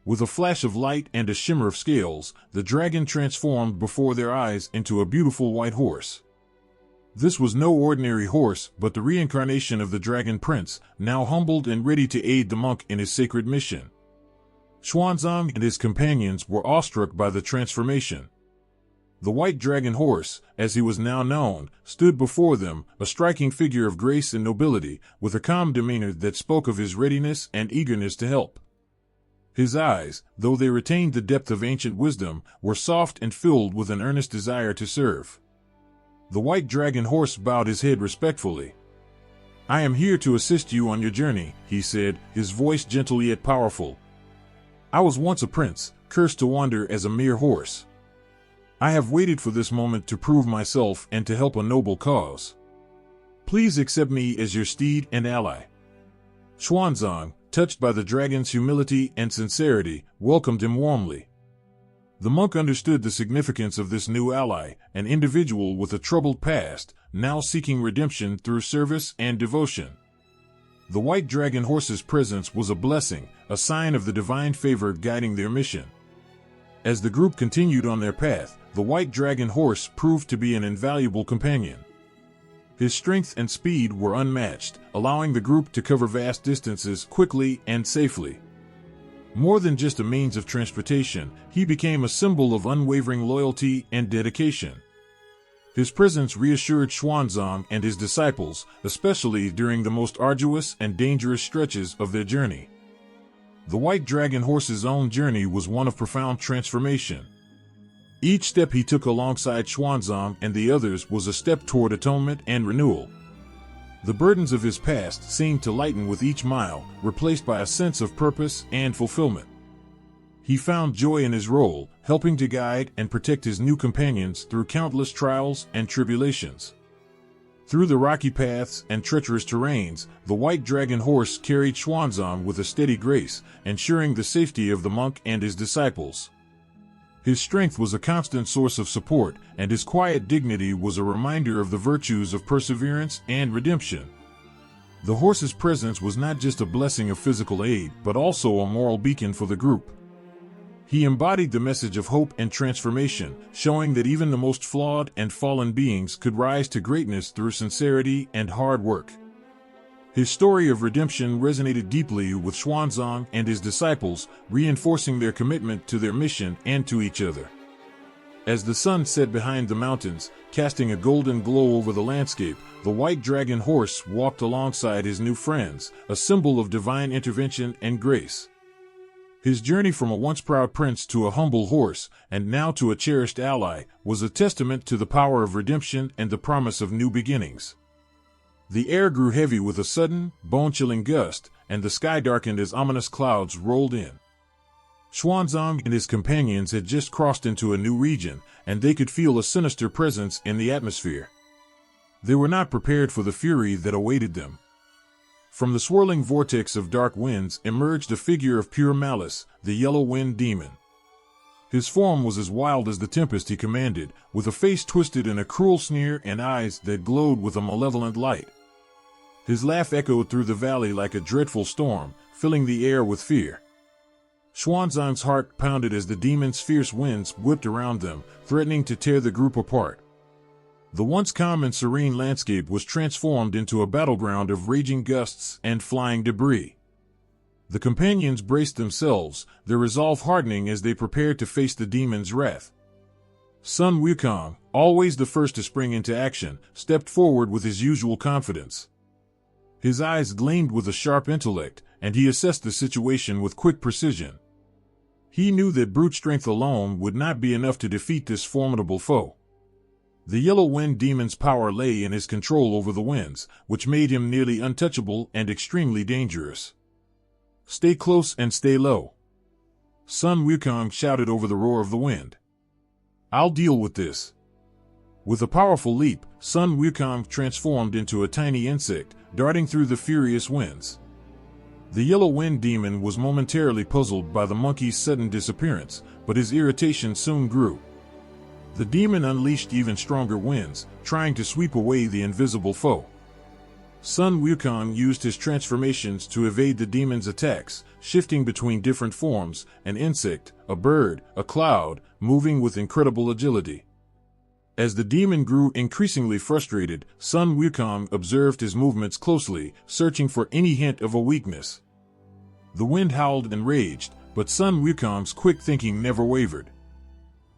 With a flash of light and a shimmer of scales, the dragon transformed before their eyes into a beautiful white horse. This was no ordinary horse, but the reincarnation of the Dragon Prince, now humbled and ready to aid the monk in his sacred mission. Xuanzang and his companions were awestruck by the transformation. The white dragon horse, as he was now known, stood before them, a striking figure of grace and nobility, with a calm demeanor that spoke of his readiness and eagerness to help. His eyes, though they retained the depth of ancient wisdom, were soft and filled with an earnest desire to serve. The white dragon horse bowed his head respectfully. "I am here to assist you on your journey," he said, his voice gentle yet powerful. "I was once a prince, cursed to wander as a mere horse. I have waited for this moment to prove myself and to help a noble cause. Please accept me as your steed and ally." Xuanzang, touched by the dragon's humility and sincerity, welcomed him warmly. The monk understood the significance of this new ally, an individual with a troubled past, now seeking redemption through service and devotion. The white dragon horse's presence was a blessing, a sign of the divine favor guiding their mission. As the group continued on their path, the white dragon horse proved to be an invaluable companion. His strength and speed were unmatched, allowing the group to cover vast distances quickly and safely. More than just a means of transportation, he became a symbol of unwavering loyalty and dedication. His presence reassured Xuanzang and his disciples, especially during the most arduous and dangerous stretches of their journey. The white dragon horse's own journey was one of profound transformation. Each step he took alongside Xuanzang and the others was a step toward atonement and renewal. The burdens of his past seemed to lighten with each mile, replaced by a sense of purpose and fulfillment. He found joy in his role, helping to guide and protect his new companions through countless trials and tribulations. Through the rocky paths and treacherous terrains, the white dragon horse carried Xuanzang with a steady grace, ensuring the safety of the monk and his disciples. His strength was a constant source of support, and his quiet dignity was a reminder of the virtues of perseverance and redemption. The horse's presence was not just a blessing of physical aid, but also a moral beacon for the group. He embodied the message of hope and transformation, showing that even the most flawed and fallen beings could rise to greatness through sincerity and hard work. His story of redemption resonated deeply with Xuanzang and his disciples, reinforcing their commitment to their mission and to each other. As the sun set behind the mountains, casting a golden glow over the landscape, the white dragon horse walked alongside his new friends, a symbol of divine intervention and grace. His journey from a once proud prince to a humble horse, and now to a cherished ally, was a testament to the power of redemption and the promise of new beginnings. The air grew heavy with a sudden, bone-chilling gust, and the sky darkened as ominous clouds rolled in. Xuanzang and his companions had just crossed into a new region, and they could feel a sinister presence in the atmosphere. They were not prepared for the fury that awaited them. From the swirling vortex of dark winds emerged a figure of pure malice, the Yellow Wind Demon. His form was as wild as the tempest he commanded, with a face twisted in a cruel sneer and eyes that glowed with a malevolent light. His laugh echoed through the valley like a dreadful storm, filling the air with fear. Xuanzang's heart pounded as the demon's fierce winds whipped around them, threatening to tear the group apart. The once calm and serene landscape was transformed into a battleground of raging gusts and flying debris. The companions braced themselves, their resolve hardening as they prepared to face the demon's wrath. Sun Wukong, always the first to spring into action, stepped forward with his usual confidence. His eyes gleamed with a sharp intellect, and he assessed the situation with quick precision. He knew that brute strength alone would not be enough to defeat this formidable foe. The Yellow Wind Demon's power lay in his control over the winds, which made him nearly untouchable and extremely dangerous. "Stay close and stay low," Sun Wukong shouted over the roar of the wind. "I'll deal with this." With a powerful leap, Sun Wukong transformed into a tiny insect, darting through the furious winds. The Yellow Wind Demon was momentarily puzzled by the monkey's sudden disappearance, but his irritation soon grew. The demon unleashed even stronger winds, trying to sweep away the invisible foe. Sun Wukong used his transformations to evade the demon's attacks, shifting between different forms, an insect, a bird, a cloud, moving with incredible agility. As the demon grew increasingly frustrated, Sun Wukong observed his movements closely, searching for any hint of a weakness. The wind howled and raged, but Sun Wukong's quick thinking never wavered.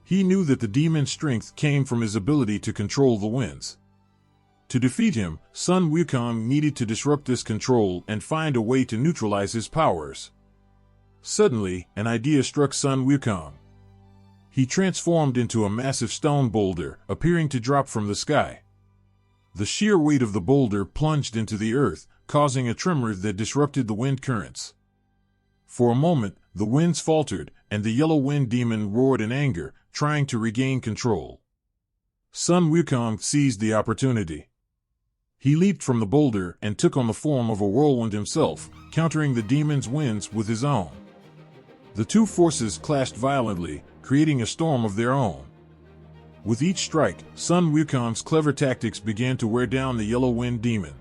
He knew that the demon's strength came from his ability to control the winds. To defeat him, Sun Wukong needed to disrupt this control and find a way to neutralize his powers. Suddenly, an idea struck Sun Wukong. He transformed into a massive stone boulder, appearing to drop from the sky. The sheer weight of the boulder plunged into the earth, causing a tremor that disrupted the wind currents. For a moment, the winds faltered, and the yellow wind demon roared in anger, trying to regain control. Sun Wukong seized the opportunity. He leaped from the boulder and took on the form of a whirlwind himself, countering the demon's winds with his own. The two forces clashed violently, creating a storm of their own. With each strike, Sun Wukong's clever tactics began to wear down the yellow wind demon.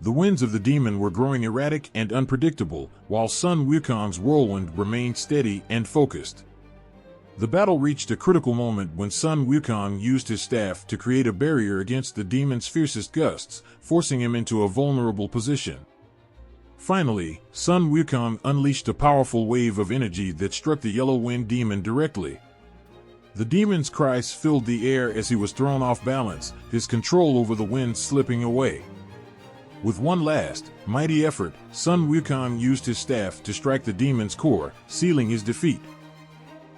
The winds of the demon were growing erratic and unpredictable, while Sun Wukong's whirlwind remained steady and focused. The battle reached a critical moment when Sun Wukong used his staff to create a barrier against the demon's fiercest gusts, forcing him into a vulnerable position. Finally, Sun Wukong unleashed a powerful wave of energy that struck the yellow wind demon directly. The demon's cries filled the air as he was thrown off balance, his control over the wind slipping away. With one last, mighty effort, Sun Wukong used his staff to strike the demon's core, sealing his defeat.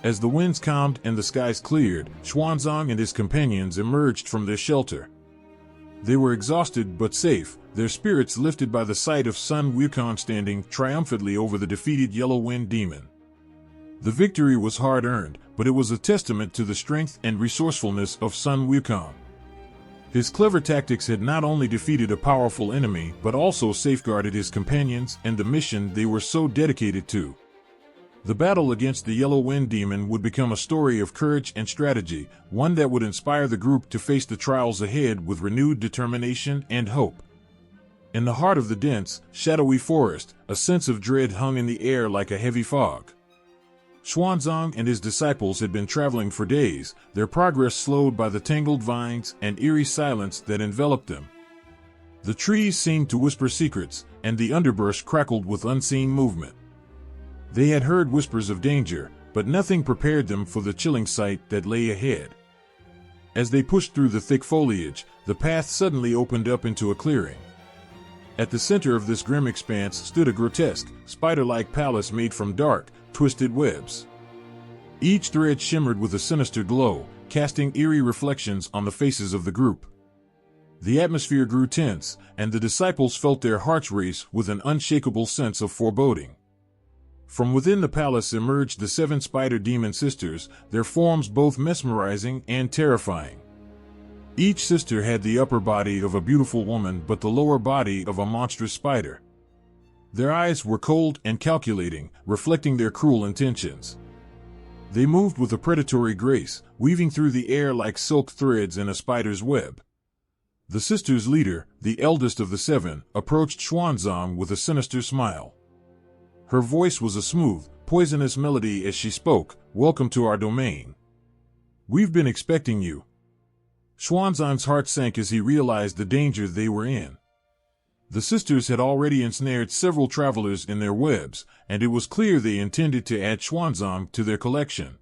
As the winds calmed and the skies cleared, Xuanzang and his companions emerged from their shelter. They were exhausted but safe, their spirits lifted by the sight of Sun Wukong standing triumphantly over the defeated yellow wind demon. The victory was hard-earned, but it was a testament to the strength and resourcefulness of Sun Wukong. His clever tactics had not only defeated a powerful enemy but also safeguarded his companions and the mission they were so dedicated to. The battle against the yellow wind demon would become a story of courage and strategy, one that would inspire the group to face the trials ahead with renewed determination and hope. In the heart of the dense, shadowy forest, a sense of dread hung in the air like a heavy fog. Xuanzang and his disciples had been traveling for days, their progress slowed by the tangled vines and eerie silence that enveloped them. The trees seemed to whisper secrets, and the underbrush crackled with unseen movement. They had heard whispers of danger, but nothing prepared them for the chilling sight that lay ahead. As they pushed through the thick foliage, the path suddenly opened up into a clearing. At the center of this grim expanse stood a grotesque, spider-like palace made from dark, twisted webs. Each thread shimmered with a sinister glow, casting eerie reflections on the faces of the group. The atmosphere grew tense, and the disciples felt their hearts race with an unshakable sense of foreboding. From within the palace emerged the 7 spider demon sisters, their forms both mesmerizing and terrifying. Each sister had the upper body of a beautiful woman but the lower body of a monstrous spider. Their eyes were cold and calculating, reflecting their cruel intentions. They moved with a predatory grace, weaving through the air like silk threads in a spider's web. The sisters' leader, the eldest of the 7, approached Xuanzang with a sinister smile. Her voice was a smooth, poisonous melody as she spoke, "Welcome to our domain. We've been expecting you." Xuanzang's heart sank as he realized the danger they were in. The sisters had already ensnared several travelers in their webs, and it was clear they intended to add Xuanzang to their collection.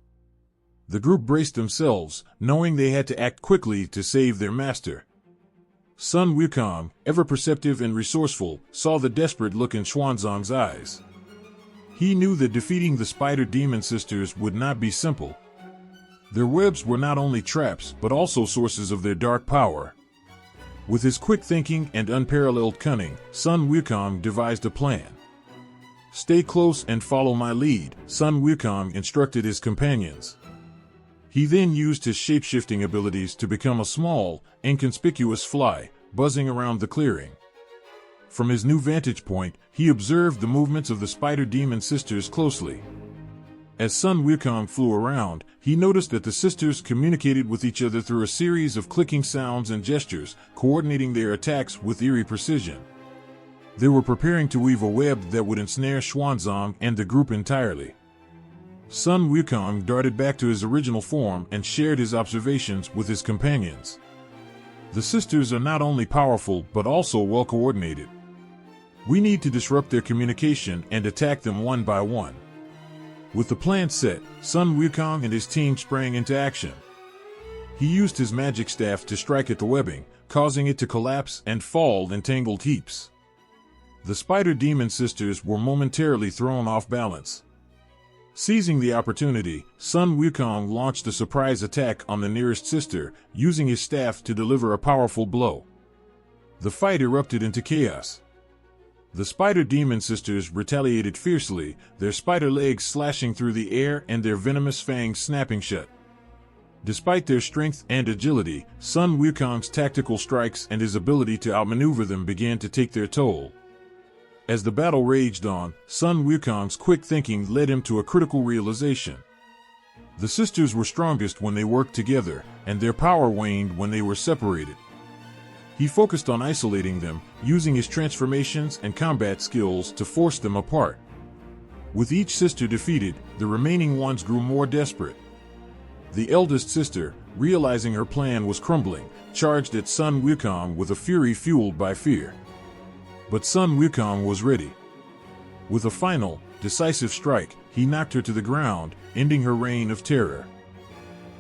The group braced themselves, knowing they had to act quickly to save their master. Sun Wukong, ever perceptive and resourceful, saw the desperate look in Xuanzang's eyes. He knew that defeating the spider demon sisters would not be simple. Their webs were not only traps but also sources of their dark power. With his quick thinking and unparalleled cunning, Sun Wukong devised a plan. "Stay close and follow my lead," Sun Wukong instructed his companions. He then used his shape-shifting abilities to become a small, inconspicuous fly, buzzing around the clearing. From his new vantage point, he observed the movements of the spider demon sisters closely. As Sun Wukong flew around, he noticed that the sisters communicated with each other through a series of clicking sounds and gestures, coordinating their attacks with eerie precision. They were preparing to weave a web that would ensnare Xuanzang and the group entirely. Sun Wukong darted back to his original form and shared his observations with his companions. The sisters are not only powerful but also well-coordinated. We need to disrupt their communication and attack them one by one. With the plan set, Sun Wukong and his team sprang into action. He used his magic staff to strike at the webbing, causing it to collapse and fall in tangled heaps. The spider demon sisters were momentarily thrown off balance. Seizing the opportunity, Sun Wukong launched a surprise attack on the nearest sister, using his staff to deliver a powerful blow. The fight erupted into chaos. The spider demon sisters retaliated fiercely, their spider legs slashing through the air and their venomous fangs snapping shut. Despite their strength and agility, Sun Wukong's tactical strikes and his ability to outmaneuver them began to take their toll. As the battle raged on, Sun Wukong's quick thinking led him to a critical realization. The sisters were strongest when they worked together, and their power waned when they were separated. He focused on isolating them, using his transformations and combat skills to force them apart. With each sister defeated, the remaining ones grew more desperate. The eldest sister, realizing her plan was crumbling, charged at Sun Wukong with a fury fueled by fear. But Sun Wukong was ready. With a final, decisive strike, he knocked her to the ground, ending her reign of terror.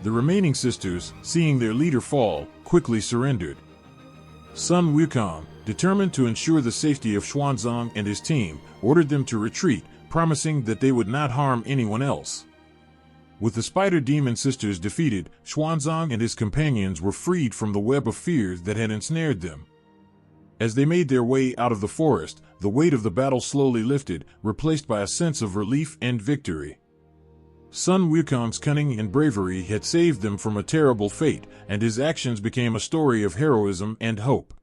The remaining sisters, seeing their leader fall, quickly surrendered. Sun Wukong, determined to ensure the safety of Xuanzang and his team, ordered them to retreat, promising that they would not harm anyone else. With the spider demon sisters defeated, Xuanzang and his companions were freed from the web of fear that had ensnared them. As they made their way out of the forest, the weight of the battle slowly lifted, replaced by a sense of relief and victory. Sun Wukong's cunning and bravery had saved them from a terrible fate, and his actions became a story of heroism and hope.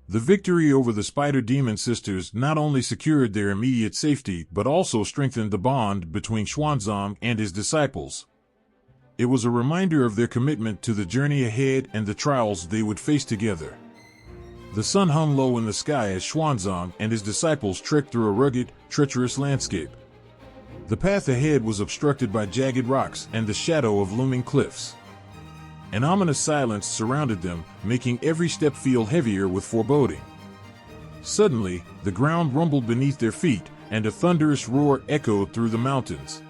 The victory over the spider demon sisters not only secured their immediate safety but also strengthened the bond between Xuanzang and his disciples. It was a reminder of their commitment to the journey ahead and the trials they would face together. The sun hung low in the sky as Xuanzang and his disciples trekked through a rugged, treacherous landscape. The path ahead was obstructed by jagged rocks and the shadow of looming cliffs. An ominous silence surrounded them, making every step feel heavier with foreboding. Suddenly, the ground rumbled beneath their feet, and a thunderous roar echoed through the mountains.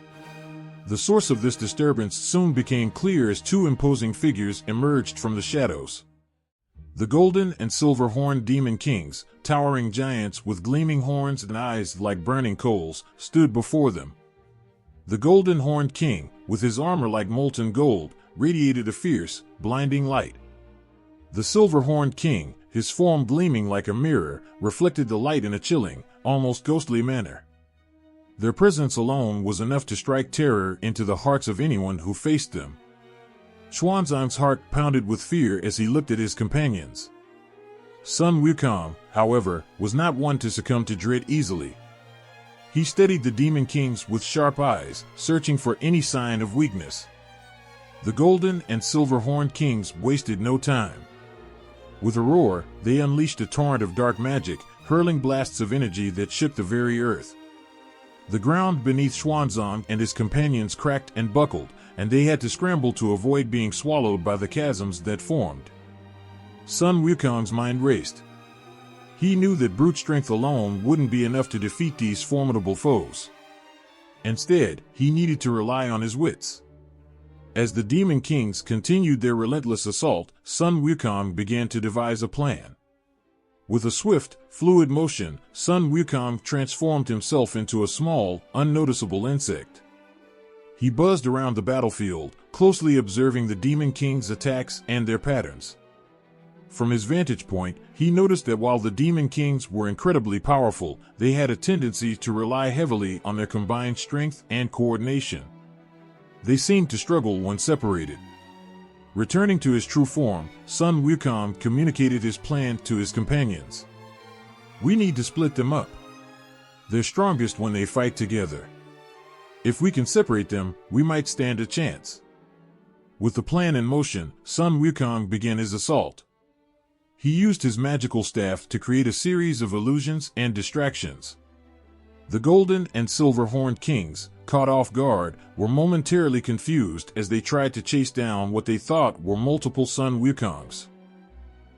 The source of this disturbance soon became clear as two imposing figures emerged from the shadows. The golden and silver-horned demon kings, towering giants with gleaming horns and eyes like burning coals, stood before them. The golden-horned king, with his armor like molten gold, radiated a fierce, blinding light. The silver-horned king, his form gleaming like a mirror, reflected the light in a chilling, almost ghostly manner. Their presence alone was enough to strike terror into the hearts of anyone who faced them. Xuanzang's heart pounded with fear as he looked at his companions. Sun Wukong, however, was not one to succumb to dread easily. He studied the demon kings with sharp eyes, searching for any sign of weakness. The golden and silver-horned kings wasted no time. With a roar, they unleashed a torrent of dark magic, hurling blasts of energy that shook the very earth. The ground beneath Xuanzang and his companions cracked and buckled, and they had to scramble to avoid being swallowed by the chasms that formed. Sun Wukong's mind raced. He knew that brute strength alone wouldn't be enough to defeat these formidable foes. Instead, he needed to rely on his wits. As the demon kings continued their relentless assault, Sun Wukong began to devise a plan. With a swift, fluid motion, Sun Wukong transformed himself into a small, unnoticeable insect. He buzzed around the battlefield, closely observing the demon kings' attacks and their patterns. From his vantage point, he noticed that while the demon kings were incredibly powerful, they had a tendency to rely heavily on their combined strength and coordination. They seemed to struggle when separated. Returning to his true form, Sun Wukong communicated his plan to his companions. "We need to split them up. They're strongest when they fight together. If we can separate them, we might stand a chance." With the plan in motion, Sun Wukong began his assault. He used his magical staff to create a series of illusions and distractions. The golden and silver-horned kings, caught off guard, were momentarily confused as they tried to chase down what they thought were multiple Sun Wukongs.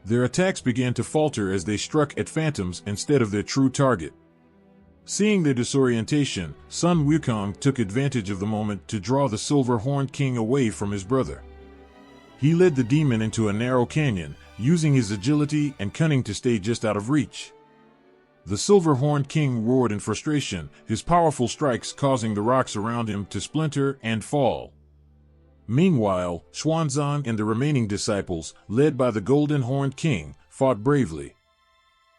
Their attacks began to falter as they struck at phantoms instead of their true target. Seeing their disorientation, Sun Wukong took advantage of the moment to draw the silver-horned king away from his brother. He led the demon into a narrow canyon, using his agility and cunning to stay just out of reach. The silver-horned king roared in frustration, his powerful strikes causing the rocks around him to splinter and fall. Meanwhile, Xuanzang and the remaining disciples, led by the golden-horned king, fought bravely.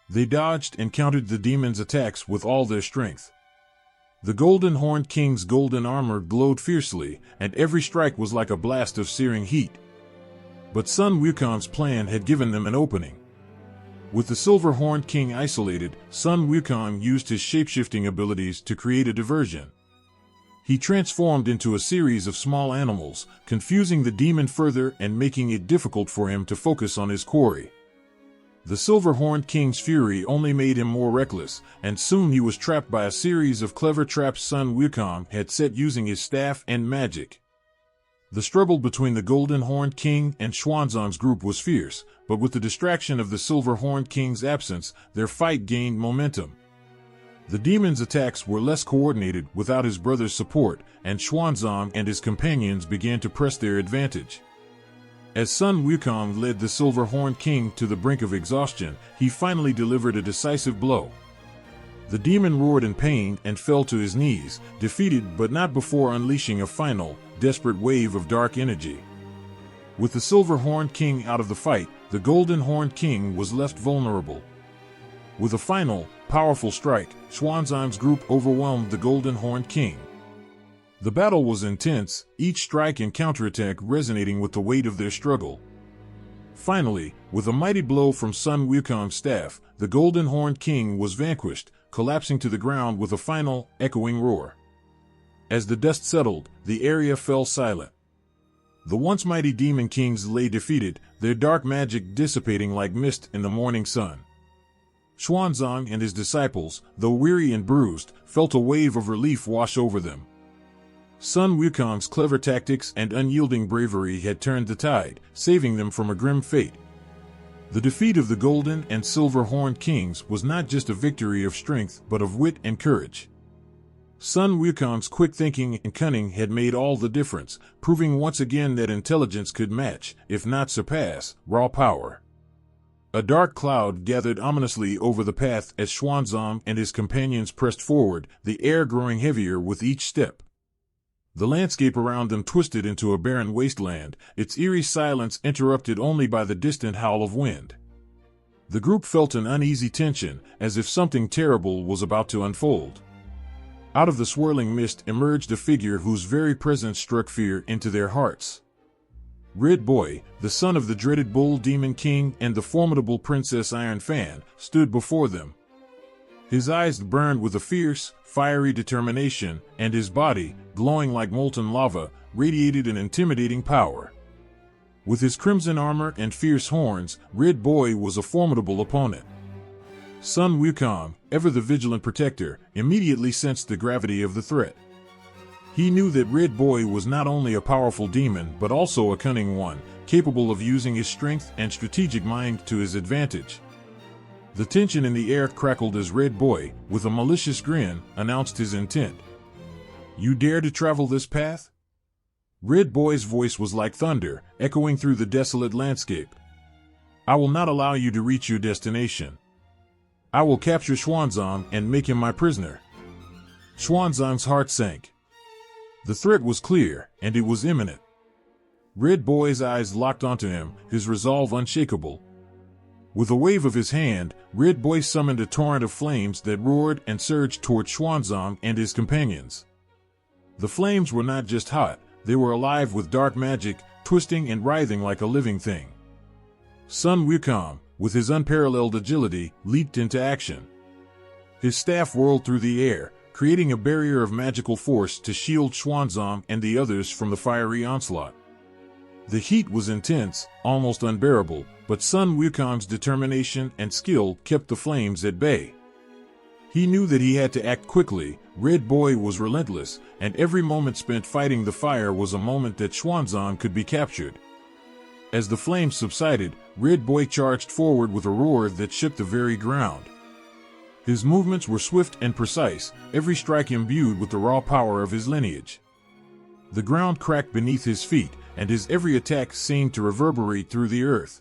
They dodged and countered the demon's attacks with all their strength. The golden-horned king's golden armor glowed fiercely, and every strike was like a blast of searing heat. But Sun Wukong's plan had given them an opening. With the silver-horned king isolated, Sun Wukong used his shape-shifting abilities to create a diversion. He transformed into a series of small animals, confusing the demon further and making it difficult for him to focus on his quarry. The silver-horned king's fury only made him more reckless, and soon he was trapped by a series of clever traps Sun Wukong had set using his staff and magic. The struggle between the golden-horned king and Xuanzang's group was fierce, but with the distraction of the silver-horned king's absence, their fight gained momentum. The demon's attacks were less coordinated without his brother's support, and Xuanzang and his companions began to press their advantage. As Sun Wukong led the silver-horned king to the brink of exhaustion, he finally delivered a decisive blow. The demon roared in pain and fell to his knees, defeated but not before unleashing a final, desperate wave of dark energy. With the silver-horned king out of the fight, the golden-horned king was left vulnerable. With a final, powerful strike, Xuanzang's group overwhelmed the golden-horned king. The battle was intense, each strike and counterattack resonating with the weight of their struggle. Finally, with a mighty blow from Sun Wukong's staff, the golden-horned king was vanquished, collapsing to the ground with a final, echoing roar. As the dust settled, the area fell silent. The once mighty demon kings lay defeated, their dark magic dissipating like mist in the morning sun. Xuanzang and his disciples, though weary and bruised, felt a wave of relief wash over them. Sun Wukong's clever tactics and unyielding bravery had turned the tide, saving them from a grim fate. The defeat of the golden and silver-horned kings was not just a victory of strength but of wit and courage. Sun Wukong's quick thinking and cunning had made all the difference, proving once again that intelligence could match, if not surpass, raw power. A dark cloud gathered ominously over the path as Xuanzang and his companions pressed forward, the air growing heavier with each step. The landscape around them twisted into a barren wasteland, its eerie silence interrupted only by the distant howl of wind. The group felt an uneasy tension, as if something terrible was about to unfold. Out of the swirling mist emerged a figure whose very presence struck fear into their hearts. Red Boy, the son of the dreaded Bull Demon King and the formidable Princess Iron Fan, stood before them. His eyes burned with a fierce, fiery determination, and his body, glowing like molten lava, radiated an intimidating power. With his crimson armor and fierce horns, Red Boy was a formidable opponent. Sun Wukong, ever the vigilant protector, immediately sensed the gravity of the threat. He knew that Red Boy was not only a powerful demon but also a cunning one, capable of using his strength and strategic mind to his advantage. The tension in the air crackled as Red Boy, with a malicious grin, announced his intent. "You dare to travel this path?" Red Boy's voice was like thunder, echoing through the desolate landscape. "I will not allow you to reach your destination. I will capture Xuanzang and make him my prisoner." Xuanzang's heart sank. The threat was clear, and it was imminent. Red Boy's eyes locked onto him, his resolve unshakable. With a wave of his hand, Red Boy summoned a torrent of flames that roared and surged toward Xuanzang and his companions. The flames were not just hot, they were alive with dark magic, twisting and writhing like a living thing. Sun Wukong, with his unparalleled agility, leaped into action. His staff whirled through the air, creating a barrier of magical force to shield Xuanzang and the others from the fiery onslaught. The heat was intense, almost unbearable, but Sun Wukong's determination and skill kept the flames at bay. He knew that he had to act quickly. Red Boy was relentless, and every moment spent fighting the fire was a moment that Xuanzang could be captured. As the flames subsided, Red Boy charged forward with a roar that shook the very ground. His movements were swift and precise, every strike imbued with the raw power of his lineage. The ground cracked beneath his feet, and his every attack seemed to reverberate through the earth.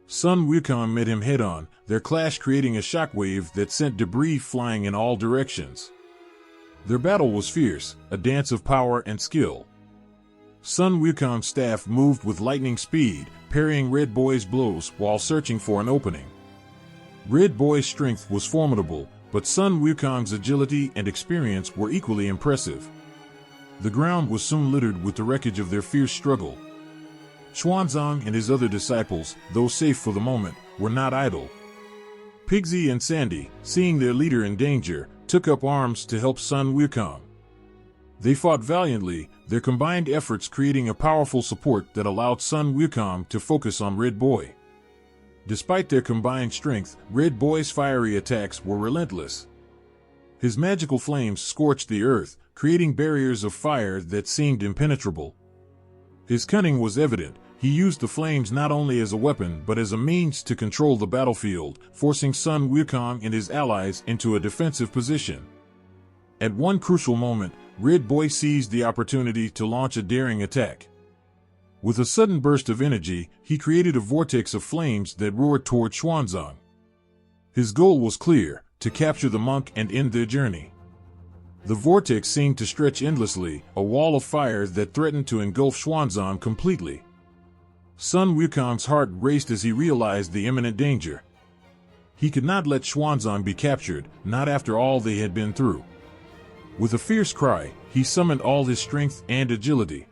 Sun Wukong met him head-on, their clash creating a shockwave that sent debris flying in all directions. Their battle was fierce, a dance of power and skill. Sun Wukong's staff moved with lightning speed, parrying Red Boy's blows while searching for an opening. Red Boy's strength was formidable, but Sun Wukong's agility and experience were equally impressive. The ground was soon littered with the wreckage of their fierce struggle. Xuanzang and his other disciples, though safe for the moment, were not idle. Pigsy and Sandy, seeing their leader in danger, took up arms to help Sun Wukong. They fought valiantly, their combined efforts creating a powerful support that allowed Sun Wukong to focus on Red Boy. Despite their combined strength, Red Boy's fiery attacks were relentless. His magical flames scorched the earth, creating barriers of fire that seemed impenetrable. His cunning was evident. He used the flames not only as a weapon but as a means to control the battlefield, forcing Sun Wukong and his allies into a defensive position. At one crucial moment, Red Boy seized the opportunity to launch a daring attack. With a sudden burst of energy, he created a vortex of flames that roared toward Xuanzang. His goal was clear: to capture the monk and end their journey. The vortex seemed to stretch endlessly, a wall of fire that threatened to engulf Xuanzang completely. Sun Wukong's heart raced as he realized the imminent danger. He could not let Xuanzang be captured, not after all they had been through. With a fierce cry, he summoned all his strength and agility.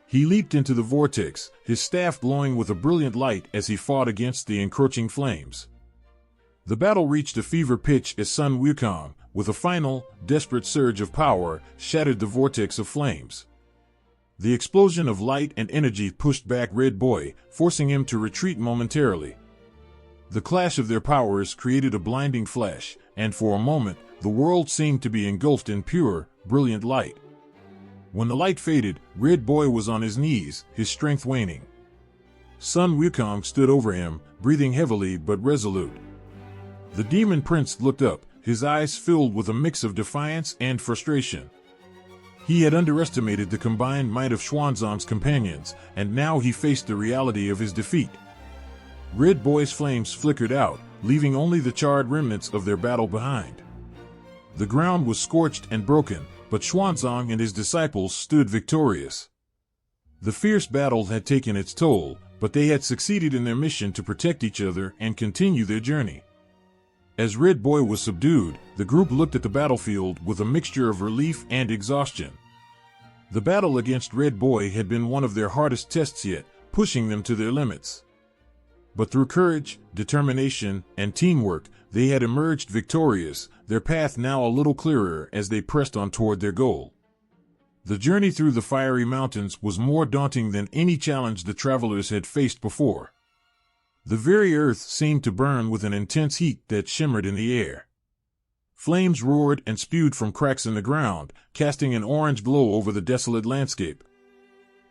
He leaped into the vortex, his staff glowing with a brilliant light as he fought against the encroaching flames. The battle reached a fever pitch as Sun Wukong, with a final, desperate surge of power, shattered the vortex of flames. The explosion of light and energy pushed back Red Boy, forcing him to retreat momentarily. The clash of their powers created a blinding flash, and for a moment, the world seemed to be engulfed in pure, brilliant light. When the light faded, Red Boy was on his knees, his strength waning. Sun Wukong stood over him, breathing heavily but resolute. The demon prince looked up, his eyes filled with a mix of defiance and frustration. He had underestimated the combined might of Xuanzang's companions, and now he faced the reality of his defeat. Red Boy's flames flickered out, leaving only the charred remnants of their battle behind. The ground was scorched and broken, but Xuanzang and his disciples stood victorious. The fierce battle had taken its toll, but they had succeeded in their mission to protect each other and continue their journey. As Red Boy was subdued, the group looked at the battlefield with a mixture of relief and exhaustion. The battle against Red Boy had been one of their hardest tests yet, pushing them to their limits. But through courage, determination, and teamwork, they had emerged victorious, their path now a little clearer as they pressed on toward their goal. The journey through the fiery mountains was more daunting than any challenge the travelers had faced before. The very earth seemed to burn with an intense heat that shimmered in the air. Flames roared and spewed from cracks in the ground, casting an orange glow over the desolate landscape.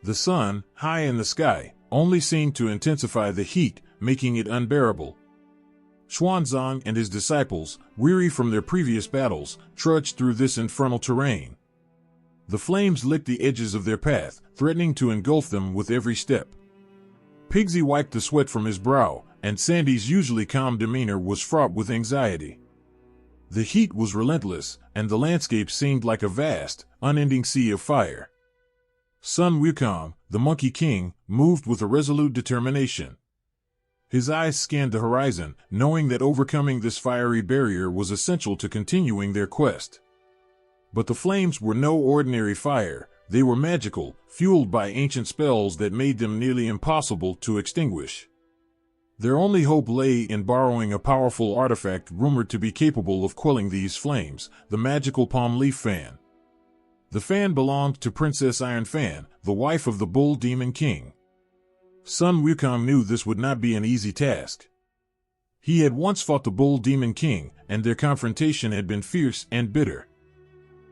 The sun, high in the sky, only seemed to intensify the heat, making it unbearable. Xuanzang and his disciples, weary from their previous battles, trudged through this infernal terrain. The flames licked the edges of their path, threatening to engulf them with every step. Pigsy wiped the sweat from his brow, and Sandy's usually calm demeanor was fraught with anxiety. The heat was relentless, and the landscape seemed like a vast, unending sea of fire. Sun Wukong, the Monkey King, moved with a resolute determination. His eyes scanned the horizon, knowing that overcoming this fiery barrier was essential to continuing their quest. But the flames were no ordinary fire. They were magical, fueled by ancient spells that made them nearly impossible to extinguish. Their only hope lay in borrowing a powerful artifact rumored to be capable of quelling these flames, the magical palm leaf fan. The fan belonged to Princess Iron Fan, the wife of the Bull Demon King. Sun Wukong knew this would not be an easy task. He had once fought the Bull Demon King, and their confrontation had been fierce and bitter.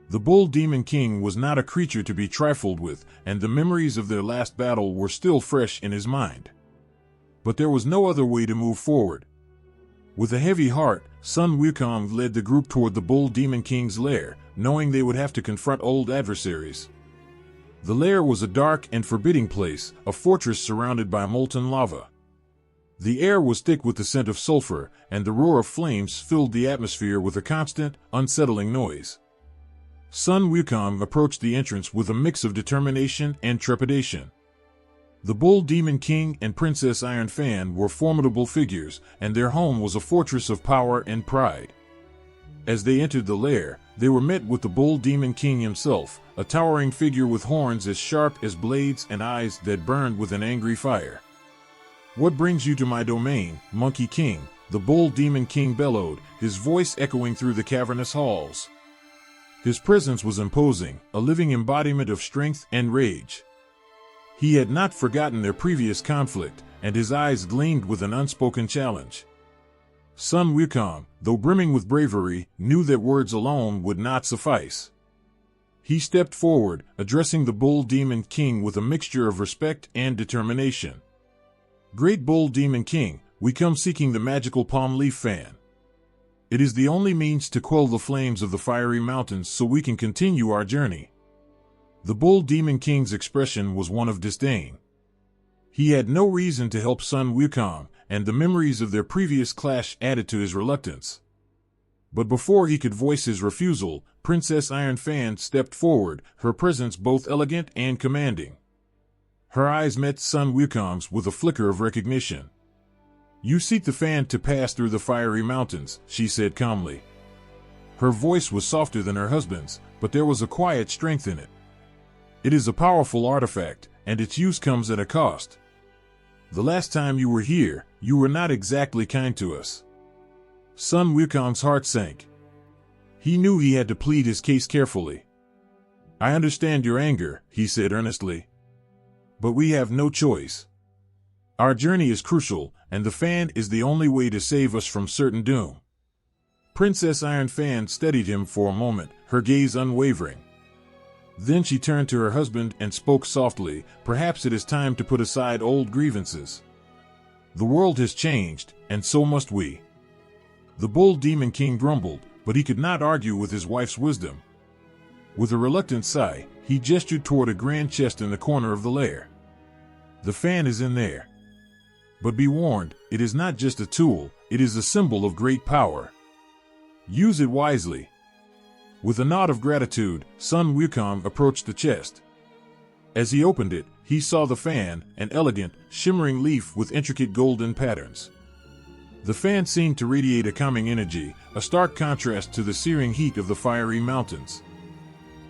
The Bull Demon King was not a creature to be trifled with, and the memories of their last battle were still fresh in his mind. But there was no other way to move forward. With a heavy heart, Sun Wukong led the group toward the Bull Demon King's lair, knowing they would have to confront old adversaries. The lair was a dark and forbidding place, a fortress surrounded by molten lava. The air was thick with the scent of sulfur, and the roar of flames filled the atmosphere with a constant, unsettling noise. Sun Wukong approached the entrance with a mix of determination and trepidation. The Bull Demon King and Princess Iron Fan were formidable figures, and their home was a fortress of power and pride. As they entered the lair, they were met with the Bull Demon King himself, a towering figure with horns as sharp as blades and eyes that burned with an angry fire. "What brings you to my domain, Monkey King?" the Bull Demon King bellowed, his voice echoing through the cavernous halls. His presence was imposing, a living embodiment of strength and rage. He had not forgotten their previous conflict, and his eyes gleamed with an unspoken challenge. Sun Wukong, though brimming with bravery, knew that words alone would not suffice. He stepped forward, addressing the Bull Demon King with a mixture of respect and determination. "Great Bull Demon King, we come seeking the magical palm leaf fan. It is the only means to quell the flames of the fiery mountains so we can continue our journey." The Bull Demon King's expression was one of disdain. He had no reason to help Sun Wukong, and the memories of their previous clash added to his reluctance. But before he could voice his refusal, Princess Iron Fan stepped forward, her presence both elegant and commanding. Her eyes met Sun Wukong's with a flicker of recognition. "You seek the fan to pass through the fiery mountains," she said calmly. Her voice was softer than her husband's, but there was a quiet strength in it. "It is a powerful artifact, and its use comes at a cost. The last time you were here, you were not exactly kind to us." Sun Wukong's heart sank. He knew he had to plead his case carefully. "I understand your anger," he said earnestly. "But we have no choice. Our journey is crucial, and the fan is the only way to save us from certain doom." Princess Iron Fan studied him for a moment, her gaze unwavering. Then she turned to her husband and spoke softly, "Perhaps it is time to put aside old grievances. The world has changed, and so must we." The Bull Demon King grumbled, but he could not argue with his wife's wisdom. With a reluctant sigh, he gestured toward a grand chest in the corner of the lair. "The fan is in there. But be warned, it is not just a tool, it is a symbol of great power. Use it wisely." With a nod of gratitude, Sun Wukong approached the chest. As he opened it, he saw the fan, an elegant, shimmering leaf with intricate golden patterns. The fan seemed to radiate a calming energy, a stark contrast to the searing heat of the fiery mountains.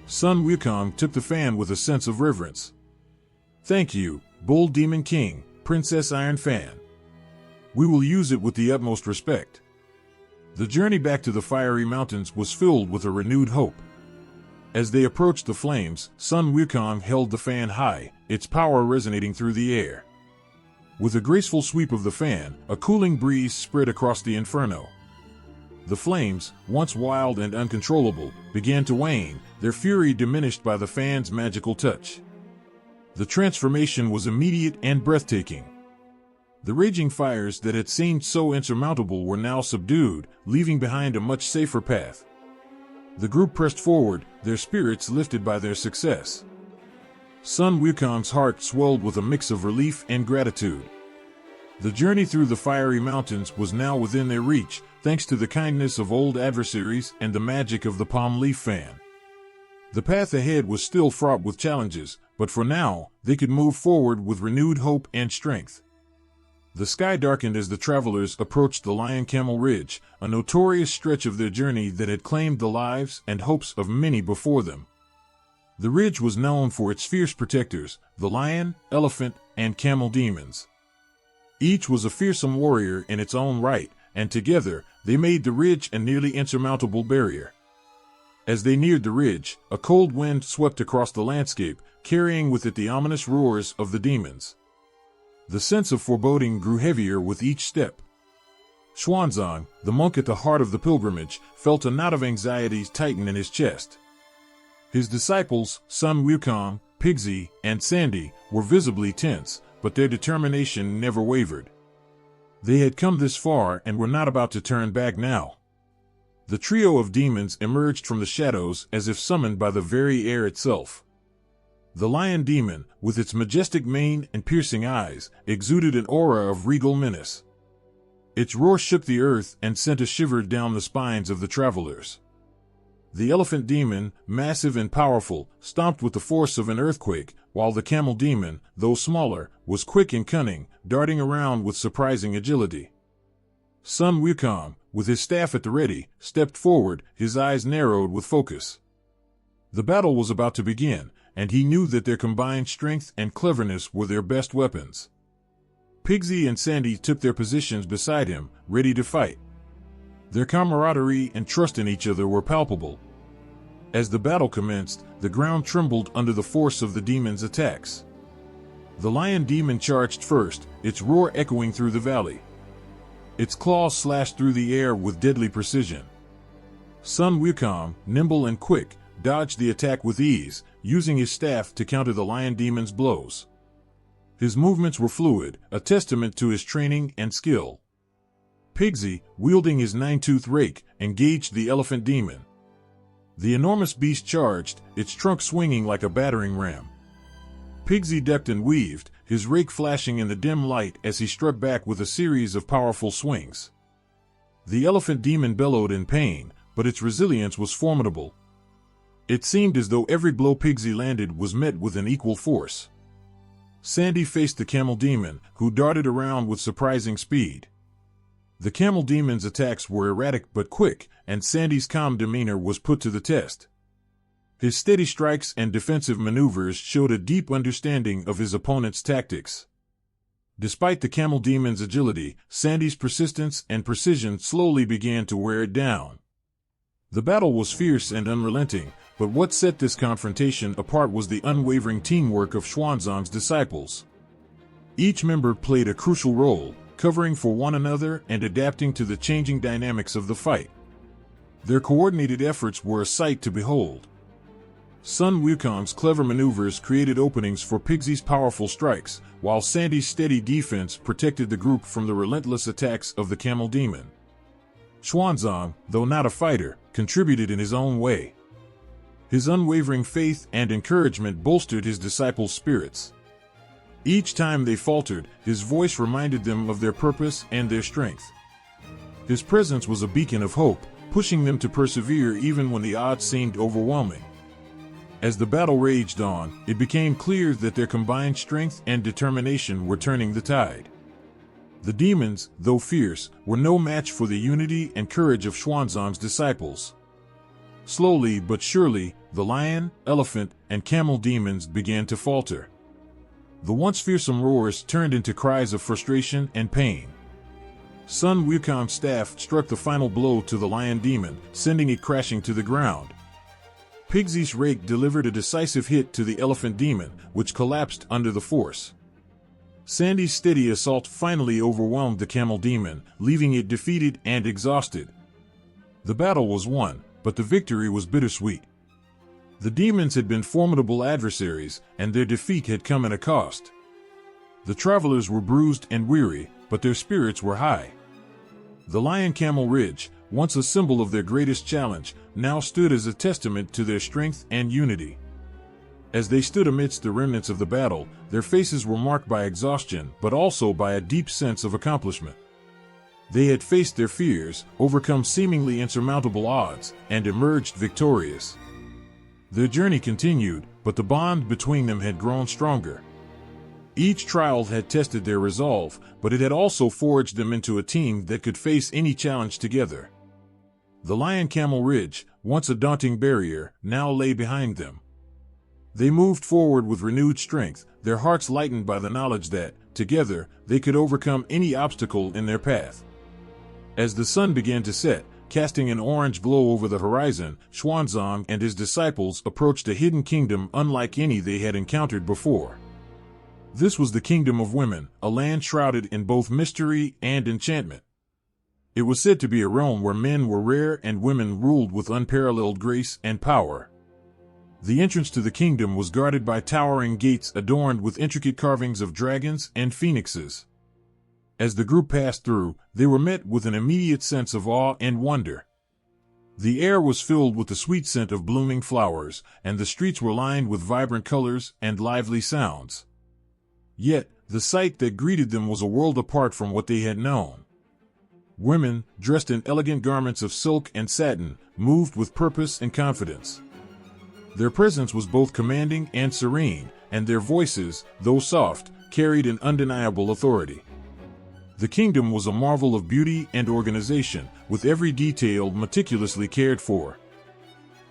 Sun Wukong took the fan with a sense of reverence. "Thank you, Bull Demon King, Princess Iron Fan. We will use it with the utmost respect." The journey back to the fiery mountains was filled with a renewed hope. As they approached the flames, Sun Wukong held the fan high, its power resonating through the air. With a graceful sweep of the fan, a cooling breeze spread across the inferno. The flames, once wild and uncontrollable, began to wane, their fury diminished by the fan's magical touch. The transformation was immediate and breathtaking. The raging fires that had seemed so insurmountable were now subdued, leaving behind a much safer path. The group pressed forward, their spirits lifted by their success. Sun Wukong's heart swelled with a mix of relief and gratitude. The journey through the fiery mountains was now within their reach, thanks to the kindness of old adversaries and the magic of the palm leaf fan. The path ahead was still fraught with challenges, but for now, they could move forward with renewed hope and strength. The sky darkened as the travelers approached the Lion Camel Ridge, a notorious stretch of their journey that had claimed the lives and hopes of many before them. The ridge was known for its fierce protectors, the lion, elephant, and camel demons. Each was a fearsome warrior in its own right, and together, they made the ridge a nearly insurmountable barrier. As they neared the ridge, a cold wind swept across the landscape, carrying with it the ominous roars of the demons. The sense of foreboding grew heavier with each step. Xuanzang, the monk at the heart of the pilgrimage, felt a knot of anxiety tighten in his chest. His disciples, Sun Wukong, Pigsy, and Sandy, were visibly tense, but their determination never wavered. They had come this far and were not about to turn back now. The trio of demons emerged from the shadows as if summoned by the very air itself. The lion demon, with its majestic mane and piercing eyes, exuded an aura of regal menace. Its roar shook the earth and sent a shiver down the spines of the travelers. The elephant demon, massive and powerful, stomped with the force of an earthquake, while the camel demon, though smaller, was quick and cunning, darting around with surprising agility. Sun Wukong, with his staff at the ready, stepped forward, his eyes narrowed with focus. The battle was about to begin, and he knew that their combined strength and cleverness were their best weapons. Pigsy and Sandy took their positions beside him, ready to fight. Their camaraderie and trust in each other were palpable. As the battle commenced, the ground trembled under the force of the demon's attacks. The lion demon charged first, its roar echoing through the valley. Its claws slashed through the air with deadly precision. Sun Wukong, nimble and quick, dodged the attack with ease, using his staff to counter the lion demon's blows. His movements were fluid, a testament to his training and skill. Pigsy, wielding his nine-tooth rake, engaged the elephant demon. The enormous beast charged, its trunk swinging like a battering ram. Pigsy ducked and weaved, his rake flashing in the dim light as he struck back with a series of powerful swings. The elephant demon bellowed in pain, but its resilience was formidable. It seemed as though every blow Pigsy landed was met with an equal force. Sandy faced the camel demon, who darted around with surprising speed. The camel demon's attacks were erratic but quick, and Sandy's calm demeanor was put to the test. His steady strikes and defensive maneuvers showed a deep understanding of his opponent's tactics. Despite the camel demon's agility, Sandy's persistence and precision slowly began to wear it down. The battle was fierce and unrelenting, but what set this confrontation apart was the unwavering teamwork of Xuanzang's disciples. Each member played a crucial role, covering for one another and adapting to the changing dynamics of the fight. Their coordinated efforts were a sight to behold. Sun Wukong's clever maneuvers created openings for Pigsy's powerful strikes, while Sandy's steady defense protected the group from the relentless attacks of the camel demon. Xuanzang, though not a fighter, contributed in his own way. His unwavering faith and encouragement bolstered his disciples' spirits. Each time they faltered, his voice reminded them of their purpose and their strength. His presence was a beacon of hope, pushing them to persevere even when the odds seemed overwhelming. As the battle raged on, it became clear that their combined strength and determination were turning the tide. The demons, though fierce, were no match for the unity and courage of Xuanzang's disciples. Slowly but surely, the lion, elephant, and camel demons began to falter. The once fearsome roars turned into cries of frustration and pain. Sun Wukong's staff struck the final blow to the lion demon, sending it crashing to the ground. Pigsy's rake delivered a decisive hit to the elephant demon, which collapsed under the force. Sandy's steady assault finally overwhelmed the camel demon, leaving it defeated and exhausted. The battle was won, but the victory was bittersweet. The demons had been formidable adversaries, and their defeat had come at a cost. The travelers were bruised and weary, but their spirits were high. The Lion-Camel Ridge, once a symbol of their greatest challenge, now stood as a testament to their strength and unity. As they stood amidst the remnants of the battle, their faces were marked by exhaustion, but also by a deep sense of accomplishment. They had faced their fears, overcome seemingly insurmountable odds, and emerged victorious. Their journey continued, but the bond between them had grown stronger. Each trial had tested their resolve, but it had also forged them into a team that could face any challenge together. The Lion-Camel Ridge, once a daunting barrier, now lay behind them. They moved forward with renewed strength, their hearts lightened by the knowledge that, together, they could overcome any obstacle in their path. As the sun began to set, casting an orange glow over the horizon, Xuanzang and his disciples approached a hidden kingdom unlike any they had encountered before. This was the Kingdom of Women, a land shrouded in both mystery and enchantment. It was said to be a realm where men were rare and women ruled with unparalleled grace and power. The entrance to the kingdom was guarded by towering gates adorned with intricate carvings of dragons and phoenixes. As the group passed through, they were met with an immediate sense of awe and wonder. The air was filled with the sweet scent of blooming flowers, and the streets were lined with vibrant colors and lively sounds. Yet, the sight that greeted them was a world apart from what they had known. Women, dressed in elegant garments of silk and satin, moved with purpose and confidence. Their presence was both commanding and serene, and their voices, though soft, carried an undeniable authority. The kingdom was a marvel of beauty and organization, with every detail meticulously cared for.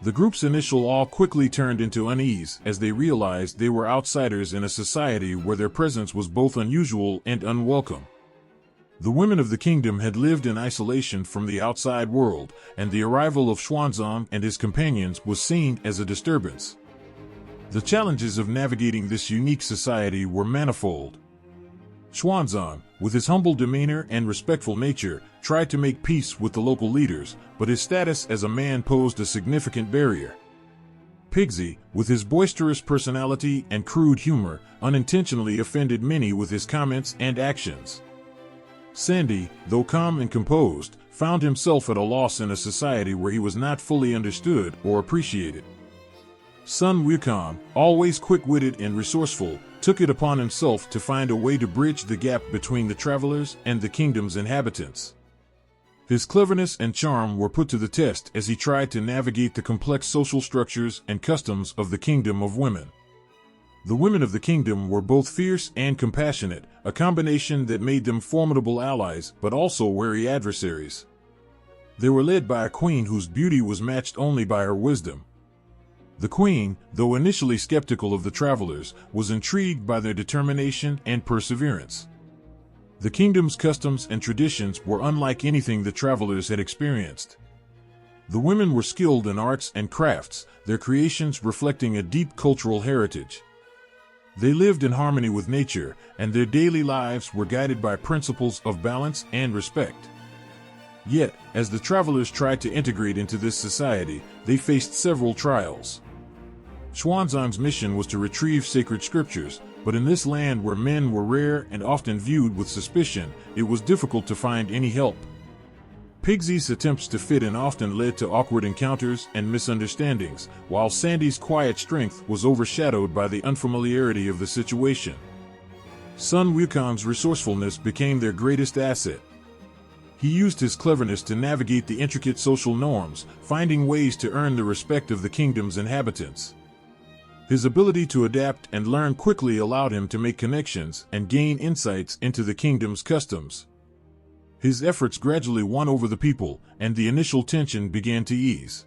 The group's initial awe quickly turned into unease as they realized they were outsiders in a society where their presence was both unusual and unwelcome. The women of the kingdom had lived in isolation from the outside world, and the arrival of Xuanzang and his companions was seen as a disturbance. The challenges of navigating this unique society were manifold. Xuanzang, with his humble demeanor and respectful nature, tried to make peace with the local leaders, but his status as a man posed a significant barrier. Pigsy, with his boisterous personality and crude humor, unintentionally offended many with his comments and actions. Sandy, though calm and composed, found himself at a loss in a society where he was not fully understood or appreciated. Sun Wukong, always quick-witted and resourceful, took it upon himself to find a way to bridge the gap between the travelers and the kingdom's inhabitants. His cleverness and charm were put to the test as he tried to navigate the complex social structures and customs of the kingdom of women. The women of the kingdom were both fierce and compassionate, a combination that made them formidable allies but also wary adversaries. They were led by a queen whose beauty was matched only by her wisdom. The queen, though initially skeptical of the travelers, was intrigued by their determination and perseverance. The kingdom's customs and traditions were unlike anything the travelers had experienced. The women were skilled in arts and crafts, their creations reflecting a deep cultural heritage. They lived in harmony with nature, and their daily lives were guided by principles of balance and respect. Yet, as the travelers tried to integrate into this society, they faced several trials. Xuanzang's mission was to retrieve sacred scriptures, but in this land where men were rare and often viewed with suspicion, it was difficult to find any help. Pigsy's attempts to fit in often led to awkward encounters and misunderstandings, while Sandy's quiet strength was overshadowed by the unfamiliarity of the situation. Sun Wukong's resourcefulness became their greatest asset. He used his cleverness to navigate the intricate social norms, finding ways to earn the respect of the kingdom's inhabitants. His ability to adapt and learn quickly allowed him to make connections and gain insights into the kingdom's customs. His efforts gradually won over the people, and the initial tension began to ease.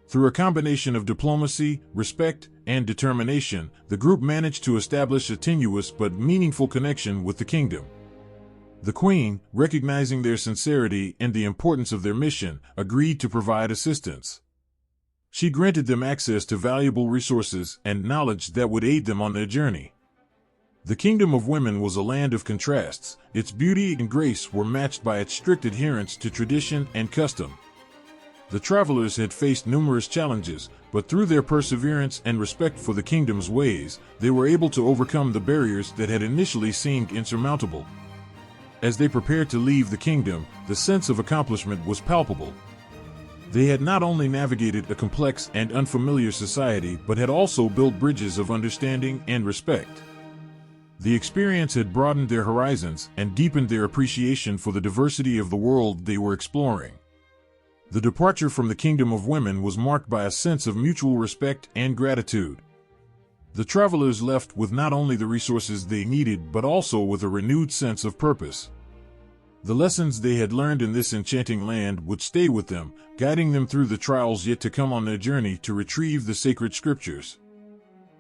Through a combination of diplomacy, respect, and determination, the group managed to establish a tenuous but meaningful connection with the kingdom. The queen, recognizing their sincerity and the importance of their mission, agreed to provide assistance. She granted them access to valuable resources and knowledge that would aid them on their journey. The kingdom of women was a land of contrasts. Its beauty and grace were matched by its strict adherence to tradition and custom. The travelers had faced numerous challenges, but through their perseverance and respect for the kingdom's ways, they were able to overcome the barriers that had initially seemed insurmountable. As they prepared to leave the kingdom, the sense of accomplishment was palpable. They had not only navigated a complex and unfamiliar society, but had also built bridges of understanding and respect. The experience had broadened their horizons and deepened their appreciation for the diversity of the world they were exploring. The departure from the kingdom of women was marked by a sense of mutual respect and gratitude. The travelers left with not only the resources they needed but also with a renewed sense of purpose. The lessons they had learned in this enchanting land would stay with them, guiding them through the trials yet to come on their journey to retrieve the sacred scriptures.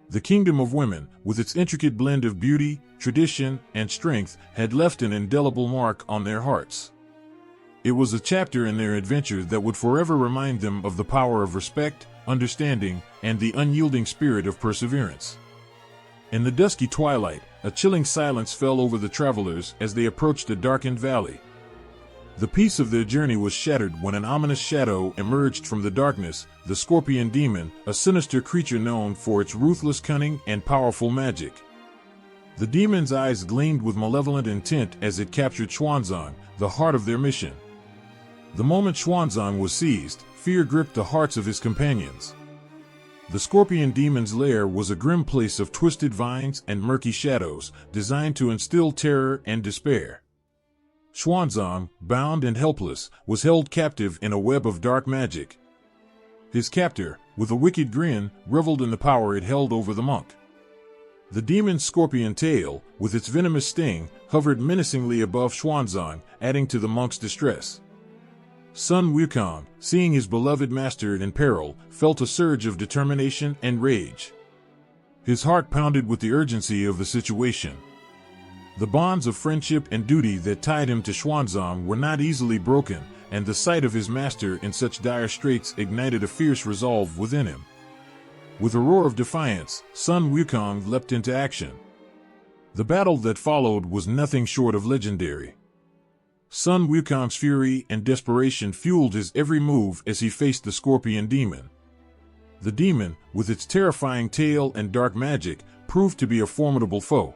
The kingdom of women, with its intricate blend of beauty, tradition, and strength, had left an indelible mark on their hearts. It was a chapter in their adventure that would forever remind them of the power of respect, understanding, and the unyielding spirit of perseverance. In the dusky twilight, a chilling silence fell over the travelers as they approached a darkened valley. The peace of their journey was shattered when an ominous shadow emerged from the darkness, the scorpion demon, a sinister creature known for its ruthless cunning and powerful magic. The demon's eyes gleamed with malevolent intent as it captured Xuanzang, the heart of their mission. The moment Xuanzang was seized, fear gripped the hearts of his companions. The scorpion demon's lair was a grim place of twisted vines and murky shadows, designed to instill terror and despair. Xuanzang, bound and helpless, was held captive in a web of dark magic. His captor, with a wicked grin, reveled in the power it held over the monk. The demon's scorpion tail, with its venomous sting, hovered menacingly above Xuanzang, adding to the monk's distress. Sun Wukong, seeing his beloved master in peril, felt a surge of determination and rage. His heart pounded with the urgency of the situation. The bonds of friendship and duty that tied him to Xuanzang were not easily broken, and the sight of his master in such dire straits ignited a fierce resolve within him. With a roar of defiance, Sun Wukong leapt into action. The battle that followed was nothing short of legendary. Sun Wukong's fury and desperation fueled his every move as he faced the scorpion demon. The demon, with its terrifying tail and dark magic, proved to be a formidable foe.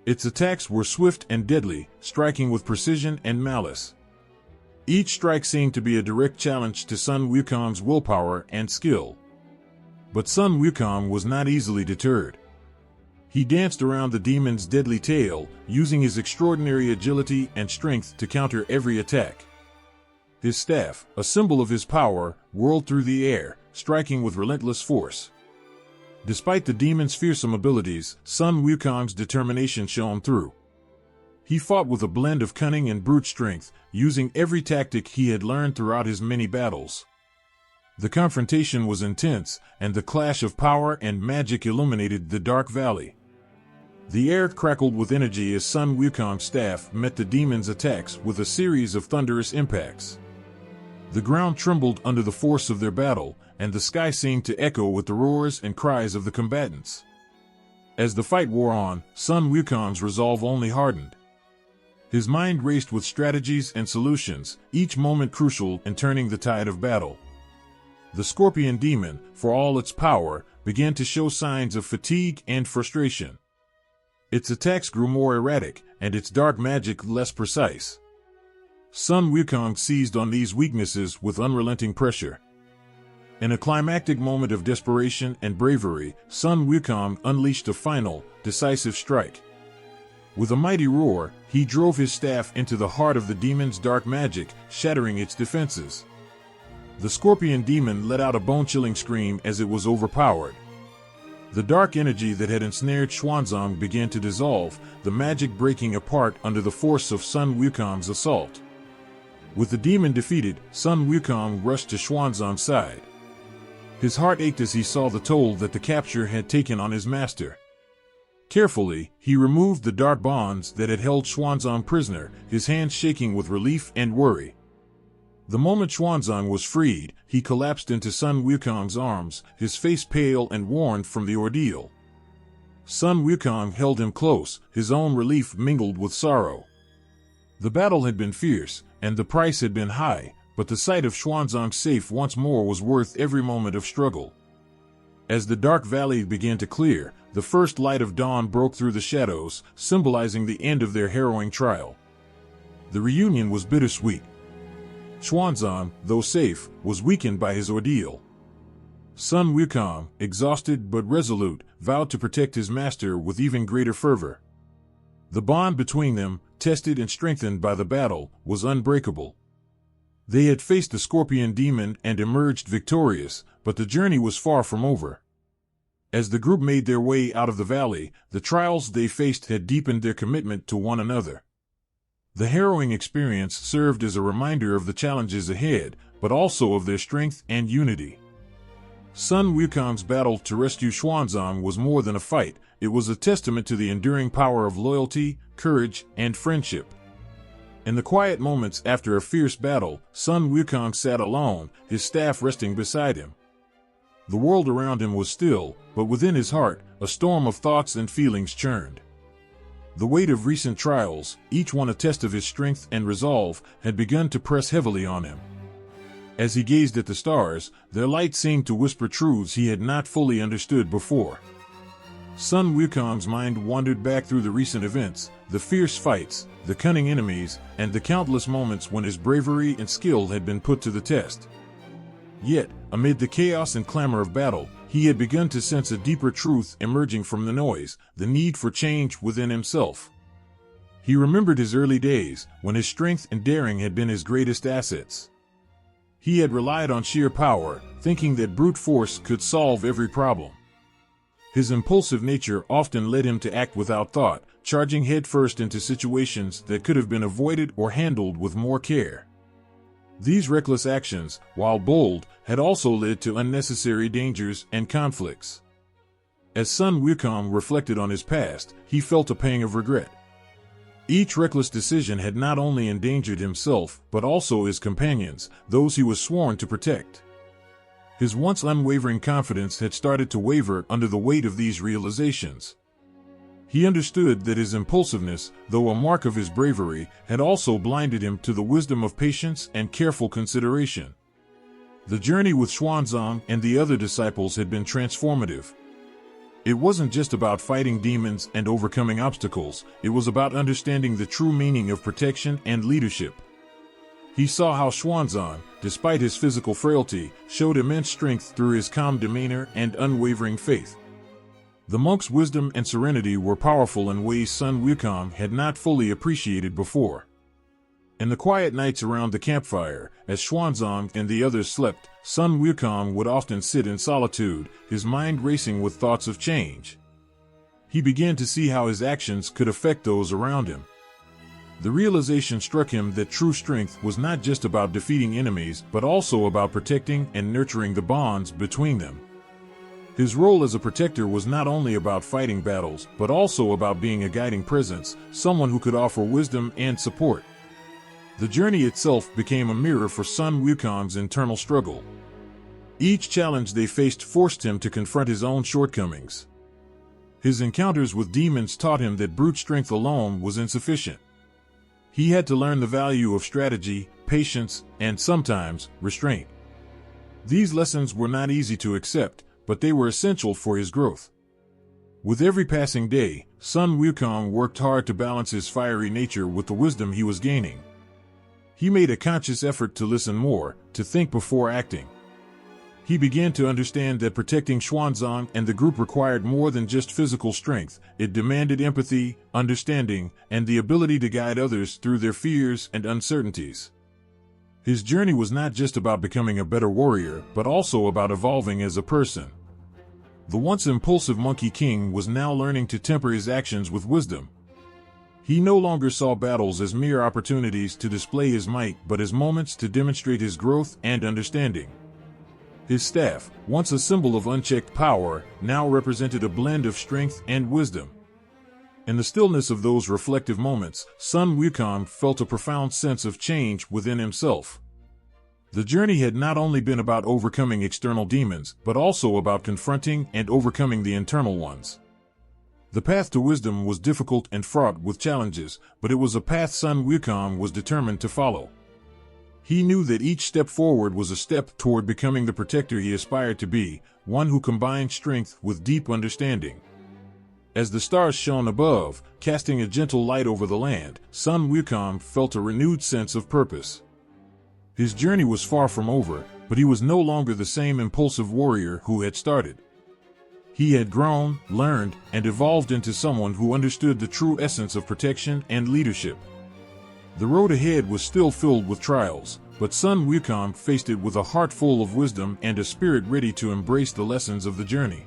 Its attacks were swift and deadly, striking with precision and malice. Each strike seemed to be a direct challenge to Sun Wukong's willpower and skill. But Sun Wukong was not easily deterred. He danced around the demon's deadly tail, using his extraordinary agility and strength to counter every attack. His staff, a symbol of his power, whirled through the air, striking with relentless force. Despite the demon's fearsome abilities, Sun Wukong's determination shone through. He fought with a blend of cunning and brute strength, using every tactic he had learned throughout his many battles. The confrontation was intense, and the clash of power and magic illuminated the dark valley. The air crackled with energy as Sun Wukong's staff met the demon's attacks with a series of thunderous impacts. The ground trembled under the force of their battle, and the sky seemed to echo with the roars and cries of the combatants. As the fight wore on, Sun Wukong's resolve only hardened. His mind raced with strategies and solutions, each moment crucial in turning the tide of battle. The scorpion demon, for all its power, began to show signs of fatigue and frustration. Its attacks grew more erratic, and its dark magic less precise. Sun Wukong seized on these weaknesses with unrelenting pressure. In a climactic moment of desperation and bravery, Sun Wukong unleashed a final, decisive strike. With a mighty roar, he drove his staff into the heart of the demon's dark magic, shattering its defenses. The scorpion demon let out a bone-chilling scream as it was overpowered. The dark energy that had ensnared Xuanzang began to dissolve, the magic breaking apart under the force of Sun Wukong's assault. With the demon defeated, Sun Wukong rushed to Xuanzang's side. His heart ached as he saw the toll that the capture had taken on his master. Carefully, he removed the dark bonds that had held Xuanzang prisoner, his hands shaking with relief and worry. The moment Xuanzang was freed, he collapsed into Sun Wukong's arms, his face pale and worn from the ordeal. Sun Wukong held him close, his own relief mingled with sorrow. The battle had been fierce, and the price had been high, but the sight of Xuanzang safe once more was worth every moment of struggle. As the dark valley began to clear, the first light of dawn broke through the shadows, symbolizing the end of their harrowing trial. The reunion was bittersweet. Xuanzang, though safe, was weakened by his ordeal. Sun Wukong, exhausted but resolute, vowed to protect his master with even greater fervor. The bond between them, tested and strengthened by the battle, was unbreakable. They had faced the scorpion demon and emerged victorious, but the journey was far from over. As the group made their way out of the valley, the trials they faced had deepened their commitment to one another. The harrowing experience served as a reminder of the challenges ahead, but also of their strength and unity. Sun Wukong's battle to rescue Xuanzang was more than a fight, it was a testament to the enduring power of loyalty, courage, and friendship. In the quiet moments after a fierce battle, Sun Wukong sat alone, his staff resting beside him. The world around him was still, but within his heart, a storm of thoughts and feelings churned. The weight of recent trials, each one a test of his strength and resolve, had begun to press heavily on him. As he gazed at the stars, their light seemed to whisper truths he had not fully understood before. Sun Wukong's mind wandered back through the recent events, the fierce fights, the cunning enemies, and the countless moments when his bravery and skill had been put to the test. Yet, amid the chaos and clamor of battle, he had begun to sense a deeper truth emerging from the noise, the need for change within himself. He remembered his early days, when his strength and daring had been his greatest assets. He had relied on sheer power, thinking that brute force could solve every problem. His impulsive nature often led him to act without thought, charging headfirst into situations that could have been avoided or handled with more care. These reckless actions, while bold, had also led to unnecessary dangers and conflicts. As Sun Wukong reflected on his past, he felt a pang of regret. Each reckless decision had not only endangered himself, but also his companions, those he was sworn to protect. His once unwavering confidence had started to waver under the weight of these realizations. He understood that his impulsiveness, though a mark of his bravery, had also blinded him to the wisdom of patience and careful consideration. The journey with Xuanzang and the other disciples had been transformative. It wasn't just about fighting demons and overcoming obstacles, it was about understanding the true meaning of protection and leadership. He saw how Xuanzang, despite his physical frailty, showed immense strength through his calm demeanor and unwavering faith. The monk's wisdom and serenity were powerful in ways Sun Wukong had not fully appreciated before. In the quiet nights around the campfire, as Xuanzang and the others slept, Sun Wukong would often sit in solitude, his mind racing with thoughts of change. He began to see how his actions could affect those around him. The realization struck him that true strength was not just about defeating enemies, but also about protecting and nurturing the bonds between them. His role as a protector was not only about fighting battles, but also about being a guiding presence, someone who could offer wisdom and support. The journey itself became a mirror for Sun Wukong's internal struggle. Each challenge they faced forced him to confront his own shortcomings. His encounters with demons taught him that brute strength alone was insufficient. He had to learn the value of strategy, patience, and sometimes, restraint. These lessons were not easy to accept, but they were essential for his growth. With every passing day, Sun Wukong worked hard to balance his fiery nature with the wisdom he was gaining. He made a conscious effort to listen more, to think before acting. He began to understand that protecting Xuanzang and the group required more than just physical strength. It demanded empathy, understanding, and the ability to guide others through their fears and uncertainties. His journey was not just about becoming a better warrior, but also about evolving as a person. The once impulsive Monkey King was now learning to temper his actions with wisdom. He no longer saw battles as mere opportunities to display his might, but as moments to demonstrate his growth and understanding. His staff, once a symbol of unchecked power, now represented a blend of strength and wisdom. In the stillness of those reflective moments, Sun Wukong felt a profound sense of change within himself. The journey had not only been about overcoming external demons, but also about confronting and overcoming the internal ones. The path to wisdom was difficult and fraught with challenges, but it was a path Sun Wukong was determined to follow. He knew that each step forward was a step toward becoming the protector he aspired to be, one who combined strength with deep understanding. As the stars shone above, casting a gentle light over the land, Sun Wukong felt a renewed sense of purpose. His journey was far from over, but he was no longer the same impulsive warrior who had started. He had grown, learned, and evolved into someone who understood the true essence of protection and leadership. The road ahead was still filled with trials, but Sun Wukong faced it with a heart full of wisdom and a spirit ready to embrace the lessons of the journey.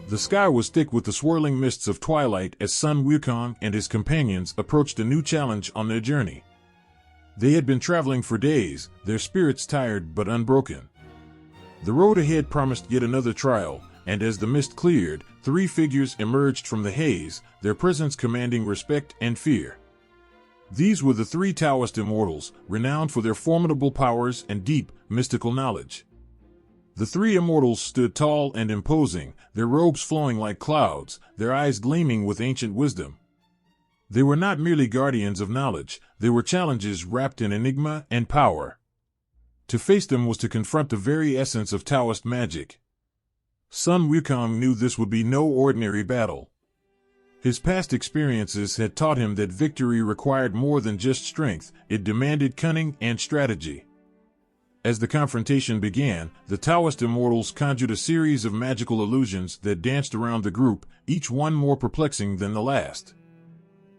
The sky was thick with the swirling mists of twilight as Sun Wukong and his companions approached a new challenge on their journey. They had been traveling for days, their spirits tired but unbroken. The road ahead promised yet another trial, and as the mist cleared, 3 figures emerged from the haze, their presence commanding respect and fear. These were the 3 Taoist immortals, renowned for their formidable powers and deep, mystical knowledge. The 3 immortals stood tall and imposing, their robes flowing like clouds, their eyes gleaming with ancient wisdom. They were not merely guardians of knowledge, they were challenges wrapped in enigma and power. To face them was to confront the very essence of Taoist magic. Sun Wukong knew this would be no ordinary battle. His past experiences had taught him that victory required more than just strength, it demanded cunning and strategy. As the confrontation began, the Taoist immortals conjured a series of magical illusions that danced around the group, each one more perplexing than the last.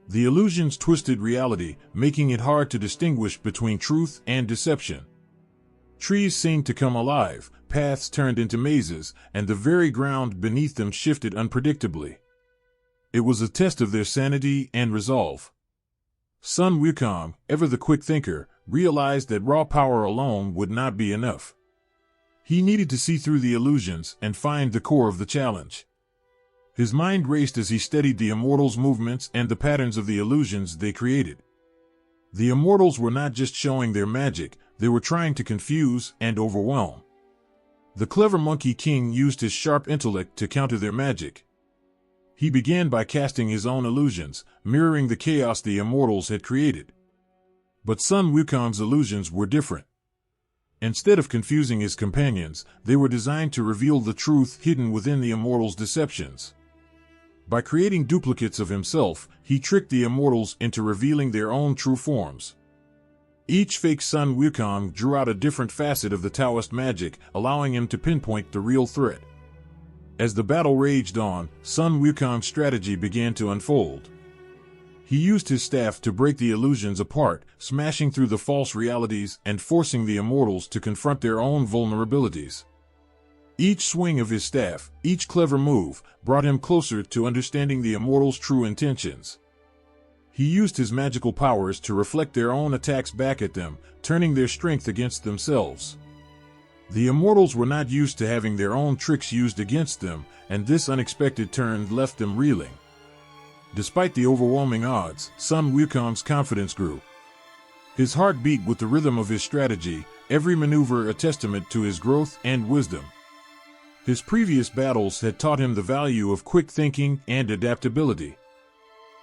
The illusions twisted reality, making it hard to distinguish between truth and deception. Trees seemed to come alive, paths turned into mazes, and the very ground beneath them shifted unpredictably. It was a test of their sanity and resolve. Sun Wukong, ever the quick thinker, realized that raw power alone would not be enough. He needed to see through the illusions and find the core of the challenge. His mind raced as he studied the immortals' movements and the patterns of the illusions they created. The immortals were not just showing their magic, they were trying to confuse and overwhelm. The clever Monkey King used his sharp intellect to counter their magic. He began by casting his own illusions, mirroring the chaos the immortals had created. But Sun Wukong's illusions were different. Instead of confusing his companions, they were designed to reveal the truth hidden within the immortals' deceptions. By creating duplicates of himself, he tricked the immortals into revealing their own true forms. Each fake Sun Wukong drew out a different facet of the Taoist magic, allowing him to pinpoint the real threat. As the battle raged on, Sun Wukong's strategy began to unfold. He used his staff to break the illusions apart, smashing through the false realities and forcing the immortals to confront their own vulnerabilities. Each swing of his staff, each clever move, brought him closer to understanding the immortals' true intentions. He used his magical powers to reflect their own attacks back at them, turning their strength against themselves. The immortals were not used to having their own tricks used against them, and this unexpected turn left them reeling. Despite the overwhelming odds, Sun Wukong's confidence grew. His heart beat with the rhythm of his strategy, every maneuver a testament to his growth and wisdom. His previous battles had taught him the value of quick thinking and adaptability.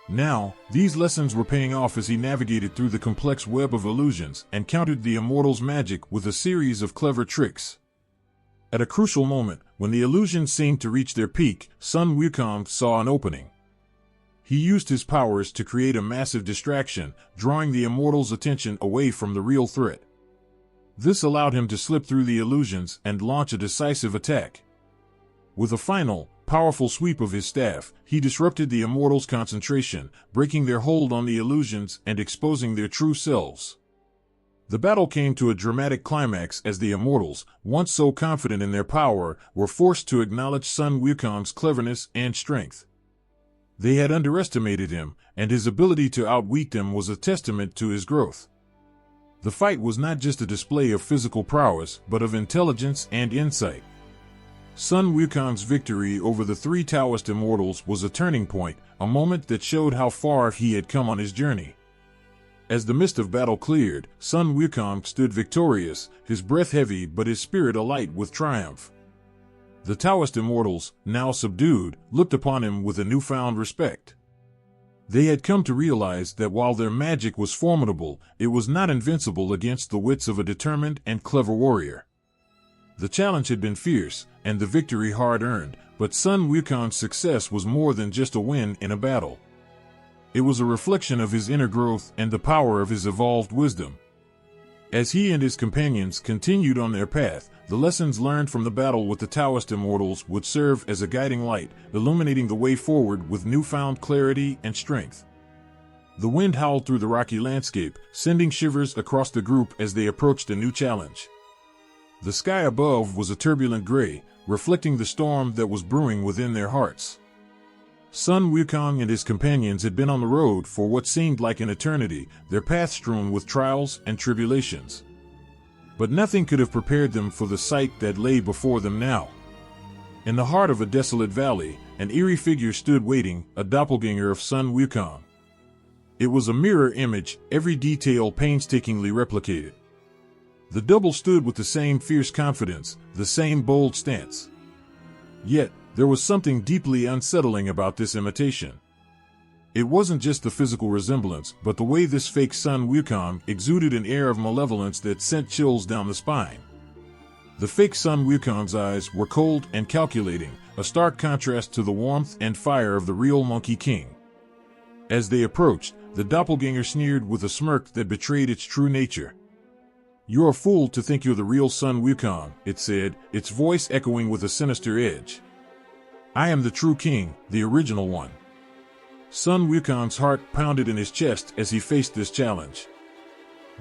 Now, these lessons were paying off as he navigated through the complex web of illusions and countered the immortals' magic with a series of clever tricks. At a crucial moment, when the illusions seemed to reach their peak, Sun Wukong saw an opening. He used his powers to create a massive distraction, drawing the immortals' attention away from the real threat. This allowed him to slip through the illusions and launch a decisive attack. With a final, powerful sweep of his staff, he disrupted the immortals' concentration, breaking their hold on the illusions and exposing their true selves. The battle came to a dramatic climax as the immortals, once so confident in their power, were forced to acknowledge Sun Wukong's cleverness and strength. They had underestimated him, and his ability to outwit them was a testament to his growth. The fight was not just a display of physical prowess, but of intelligence and insight. Sun Wukong's victory over the three Taoist immortals was a turning point, a moment that showed how far he had come on his journey. As the mist of battle cleared, Sun Wukong stood victorious, his breath heavy but his spirit alight with triumph. The Taoist immortals, now subdued, looked upon him with a newfound respect. They had come to realize that while their magic was formidable, it was not invincible against the wits of a determined and clever warrior. The challenge had been fierce, and the victory hard-earned, but Sun Wukong's success was more than just a win in a battle. It was a reflection of his inner growth and the power of his evolved wisdom. As he and his companions continued on their path, the lessons learned from the battle with the Taoist immortals would serve as a guiding light, illuminating the way forward with newfound clarity and strength. The wind howled through the rocky landscape, sending shivers across the group as they approached a new challenge. The sky above was a turbulent gray, reflecting the storm that was brewing within their hearts. Sun Wukong and his companions had been on the road for what seemed like an eternity, their path strewn with trials and tribulations. But nothing could have prepared them for the sight that lay before them now. In the heart of a desolate valley, an eerie figure stood waiting, a doppelganger of Sun Wukong. It was a mirror image, every detail painstakingly replicated. The double stood with the same fierce confidence, the same bold stance. Yet, there was something deeply unsettling about this imitation. It wasn't just the physical resemblance, but the way this fake Sun Wukong exuded an air of malevolence that sent chills down the spine. The fake Sun Wukong's eyes were cold and calculating, a stark contrast to the warmth and fire of the real Monkey King. As they approached, the doppelganger sneered with a smirk that betrayed its true nature. "You're a fool to think you're the real Sun Wukong," it said, its voice echoing with a sinister edge. "I am the true king, the original one." Sun Wukong's heart pounded in his chest as he faced this challenge.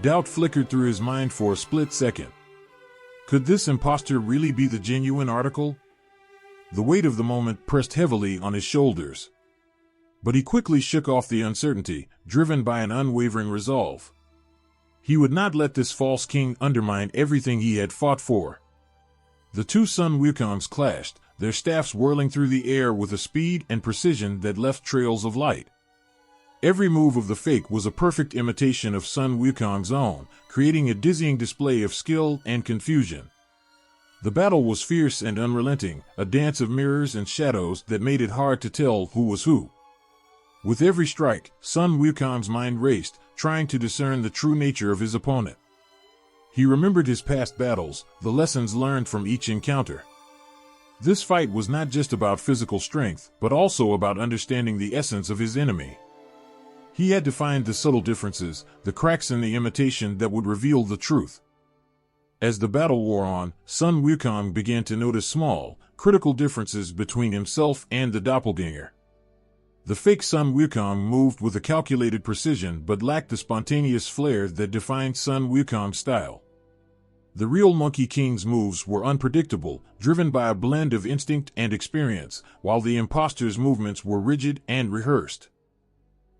Doubt flickered through his mind for a split second. Could this impostor really be the genuine article? The weight of the moment pressed heavily on his shoulders. But he quickly shook off the uncertainty, driven by an unwavering resolve. He would not let this false king undermine everything he had fought for. The two Sun Wukongs clashed, their staffs whirling through the air with a speed and precision that left trails of light. Every move of the fake was a perfect imitation of Sun Wukong's own, creating a dizzying display of skill and confusion. The battle was fierce and unrelenting, a dance of mirrors and shadows that made it hard to tell who was who. With every strike, Sun Wukong's mind raced, trying to discern the true nature of his opponent. He remembered his past battles, the lessons learned from each encounter. This fight was not just about physical strength, but also about understanding the essence of his enemy. He had to find the subtle differences, the cracks in the imitation that would reveal the truth. As the battle wore on, Sun Wukong began to notice small, critical differences between himself and the doppelganger. The fake Sun Wukong moved with a calculated precision but lacked the spontaneous flair that defined Sun Wukong's style. The real Monkey King's moves were unpredictable, driven by a blend of instinct and experience, while the impostor's movements were rigid and rehearsed.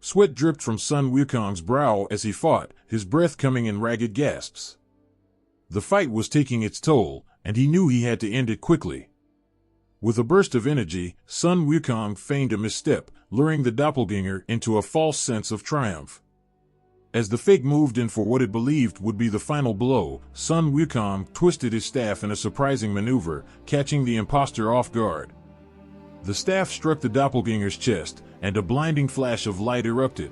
Sweat dripped from Sun Wukong's brow as he fought, his breath coming in ragged gasps. The fight was taking its toll, and he knew he had to end it quickly. With a burst of energy, Sun Wukong feigned a misstep, luring the doppelganger into a false sense of triumph. As the fake moved in for what it believed would be the final blow, Sun Wukong twisted his staff in a surprising maneuver, catching the impostor off guard. The staff struck the doppelganger's chest, and a blinding flash of light erupted.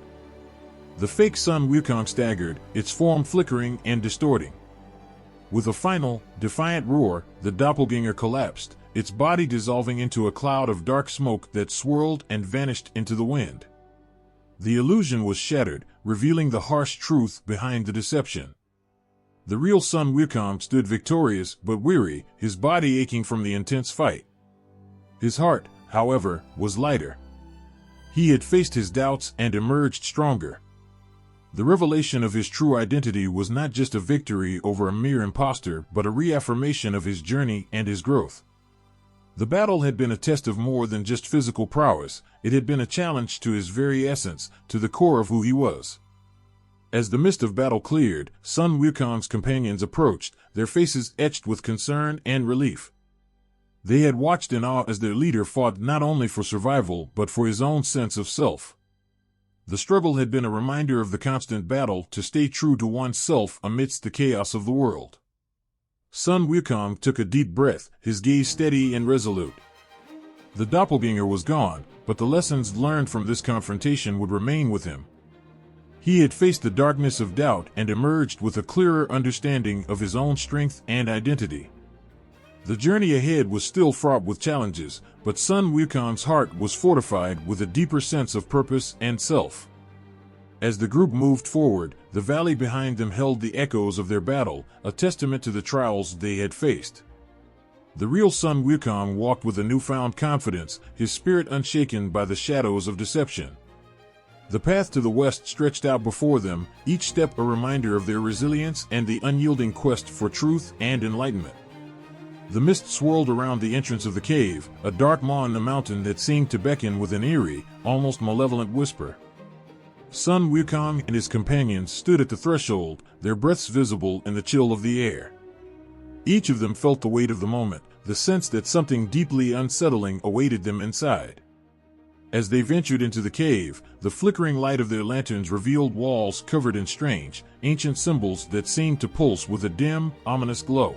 The fake Sun Wukong staggered, its form flickering and distorting. With a final, defiant roar, the doppelganger collapsed, its body dissolving into a cloud of dark smoke that swirled and vanished into the wind. The illusion was shattered, revealing the harsh truth behind the deception. The real Sun Wukong stood victorious but weary, his body aching from the intense fight. His heart, however, was lighter. He had faced his doubts and emerged stronger. The revelation of his true identity was not just a victory over a mere impostor, but a reaffirmation of his journey and his growth. The battle had been a test of more than just physical prowess, it had been a challenge to his very essence, to the core of who he was. As the mist of battle cleared, Sun Wukong's companions approached, their faces etched with concern and relief. They had watched in awe as their leader fought not only for survival but for his own sense of self. The struggle had been a reminder of the constant battle to stay true to oneself amidst the chaos of the world. Sun Wukong took a deep breath, his gaze steady and resolute. The doppelganger was gone, but the lessons learned from this confrontation would remain with him. He had faced the darkness of doubt and emerged with a clearer understanding of his own strength and identity. The journey ahead was still fraught with challenges, but Sun Wukong's heart was fortified with a deeper sense of purpose and self. As the group moved forward, the valley behind them held the echoes of their battle, a testament to the trials they had faced. The real Sun Wukong walked with a newfound confidence, his spirit unshaken by the shadows of deception. The path to the west stretched out before them, each step a reminder of their resilience and the unyielding quest for truth and enlightenment. The mist swirled around the entrance of the cave, a dark maw in the mountain that seemed to beckon with an eerie, almost malevolent whisper. Sun Wukong and his companions stood at the threshold, their breaths visible in the chill of the air. Each of them felt the weight of the moment, the sense that something deeply unsettling awaited them inside. As they ventured into the cave, the flickering light of their lanterns revealed walls covered in strange, ancient symbols that seemed to pulse with a dim, ominous glow.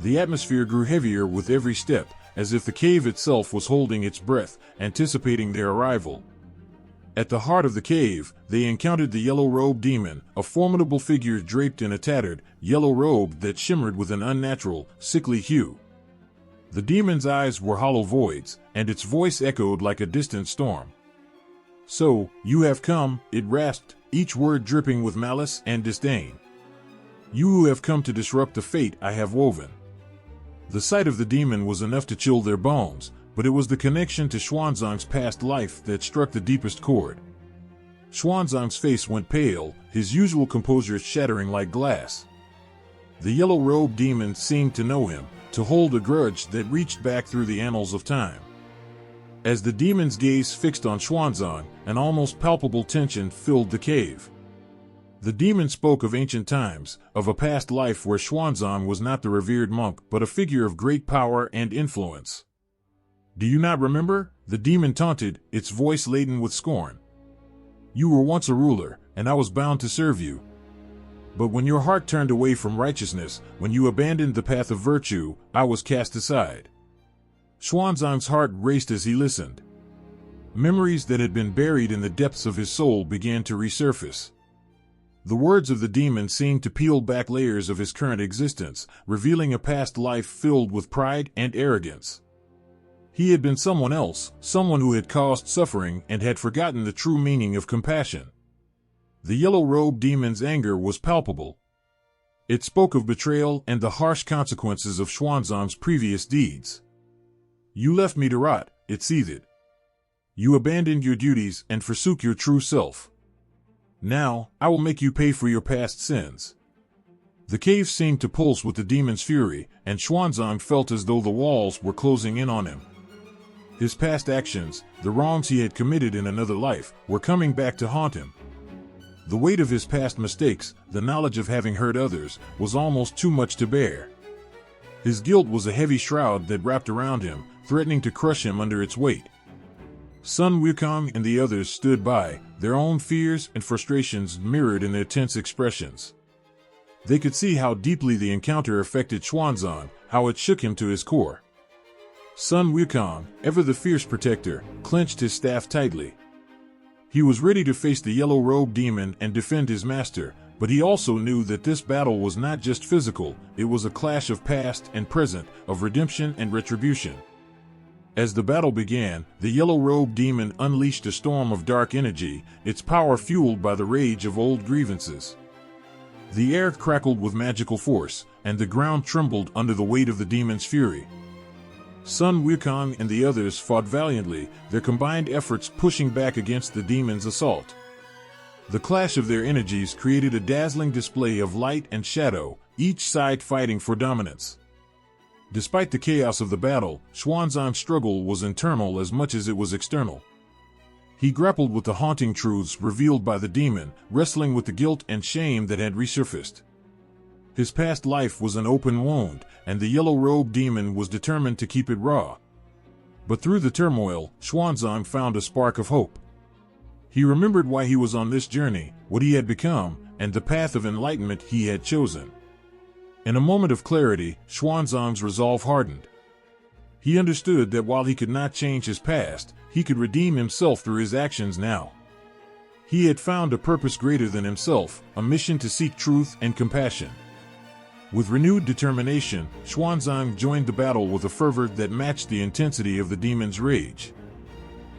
The atmosphere grew heavier with every step, as if the cave itself was holding its breath, anticipating their arrival. At the heart of the cave, they encountered the yellow-robed demon, a formidable figure draped in a tattered, yellow robe that shimmered with an unnatural, sickly hue. The demon's eyes were hollow voids, and its voice echoed like a distant storm. "So, you have come," it rasped, each word dripping with malice and disdain. "You who have come to disrupt the fate I have woven." The sight of the demon was enough to chill their bones, but it was the connection to Xuanzang's past life that struck the deepest chord. Xuanzang's face went pale, his usual composure shattering like glass. The yellow-robed demon seemed to know him, to hold a grudge that reached back through the annals of time. As the demon's gaze fixed on Xuanzang, an almost palpable tension filled the cave. The demon spoke of ancient times, of a past life where Xuanzang was not the revered monk but a figure of great power and influence. "Do you not remember?" the demon taunted, its voice laden with scorn. "You were once a ruler, and I was bound to serve you. But when your heart turned away from righteousness, when you abandoned the path of virtue, I was cast aside." Xuanzang's heart raced as he listened. Memories that had been buried in the depths of his soul began to resurface. The words of the demon seemed to peel back layers of his current existence, revealing a past life filled with pride and arrogance. He had been someone else, someone who had caused suffering and had forgotten the true meaning of compassion. The yellow-robed demon's anger was palpable. It spoke of betrayal and the harsh consequences of Xuanzang's previous deeds. "You left me to rot," it seethed. "You abandoned your duties and forsook your true self. Now, I will make you pay for your past sins." The cave seemed to pulse with the demon's fury, and Xuanzang felt as though the walls were closing in on him. His past actions, the wrongs he had committed in another life, were coming back to haunt him. The weight of his past mistakes, the knowledge of having hurt others, was almost too much to bear. His guilt was a heavy shroud that wrapped around him, threatening to crush him under its weight. Sun Wukong and the others stood by, their own fears and frustrations mirrored in their tense expressions. They could see how deeply the encounter affected Xuanzang, how it shook him to his core. Sun Wukong, ever the fierce protector, clenched his staff tightly. He was ready to face the yellow-robed demon and defend his master, but he also knew that this battle was not just physical, it was a clash of past and present, of redemption and retribution. As the battle began, the yellow-robed demon unleashed a storm of dark energy, its power fueled by the rage of old grievances. The air crackled with magical force, and the ground trembled under the weight of the demon's fury. Sun Wukong and the others fought valiantly, their combined efforts pushing back against the demon's assault. The clash of their energies created a dazzling display of light and shadow, each side fighting for dominance. Despite the chaos of the battle, Xuanzang's struggle was internal as much as it was external. He grappled with the haunting truths revealed by the demon, wrestling with the guilt and shame that had resurfaced. His past life was an open wound, and the yellow-robed demon was determined to keep it raw. But through the turmoil, Xuanzang found a spark of hope. He remembered why he was on this journey, what he had become, and the path of enlightenment he had chosen. In a moment of clarity, Xuanzang's resolve hardened. He understood that while he could not change his past, he could redeem himself through his actions now. He had found a purpose greater than himself, a mission to seek truth and compassion. With renewed determination, Xuanzang joined the battle with a fervor that matched the intensity of the demon's rage.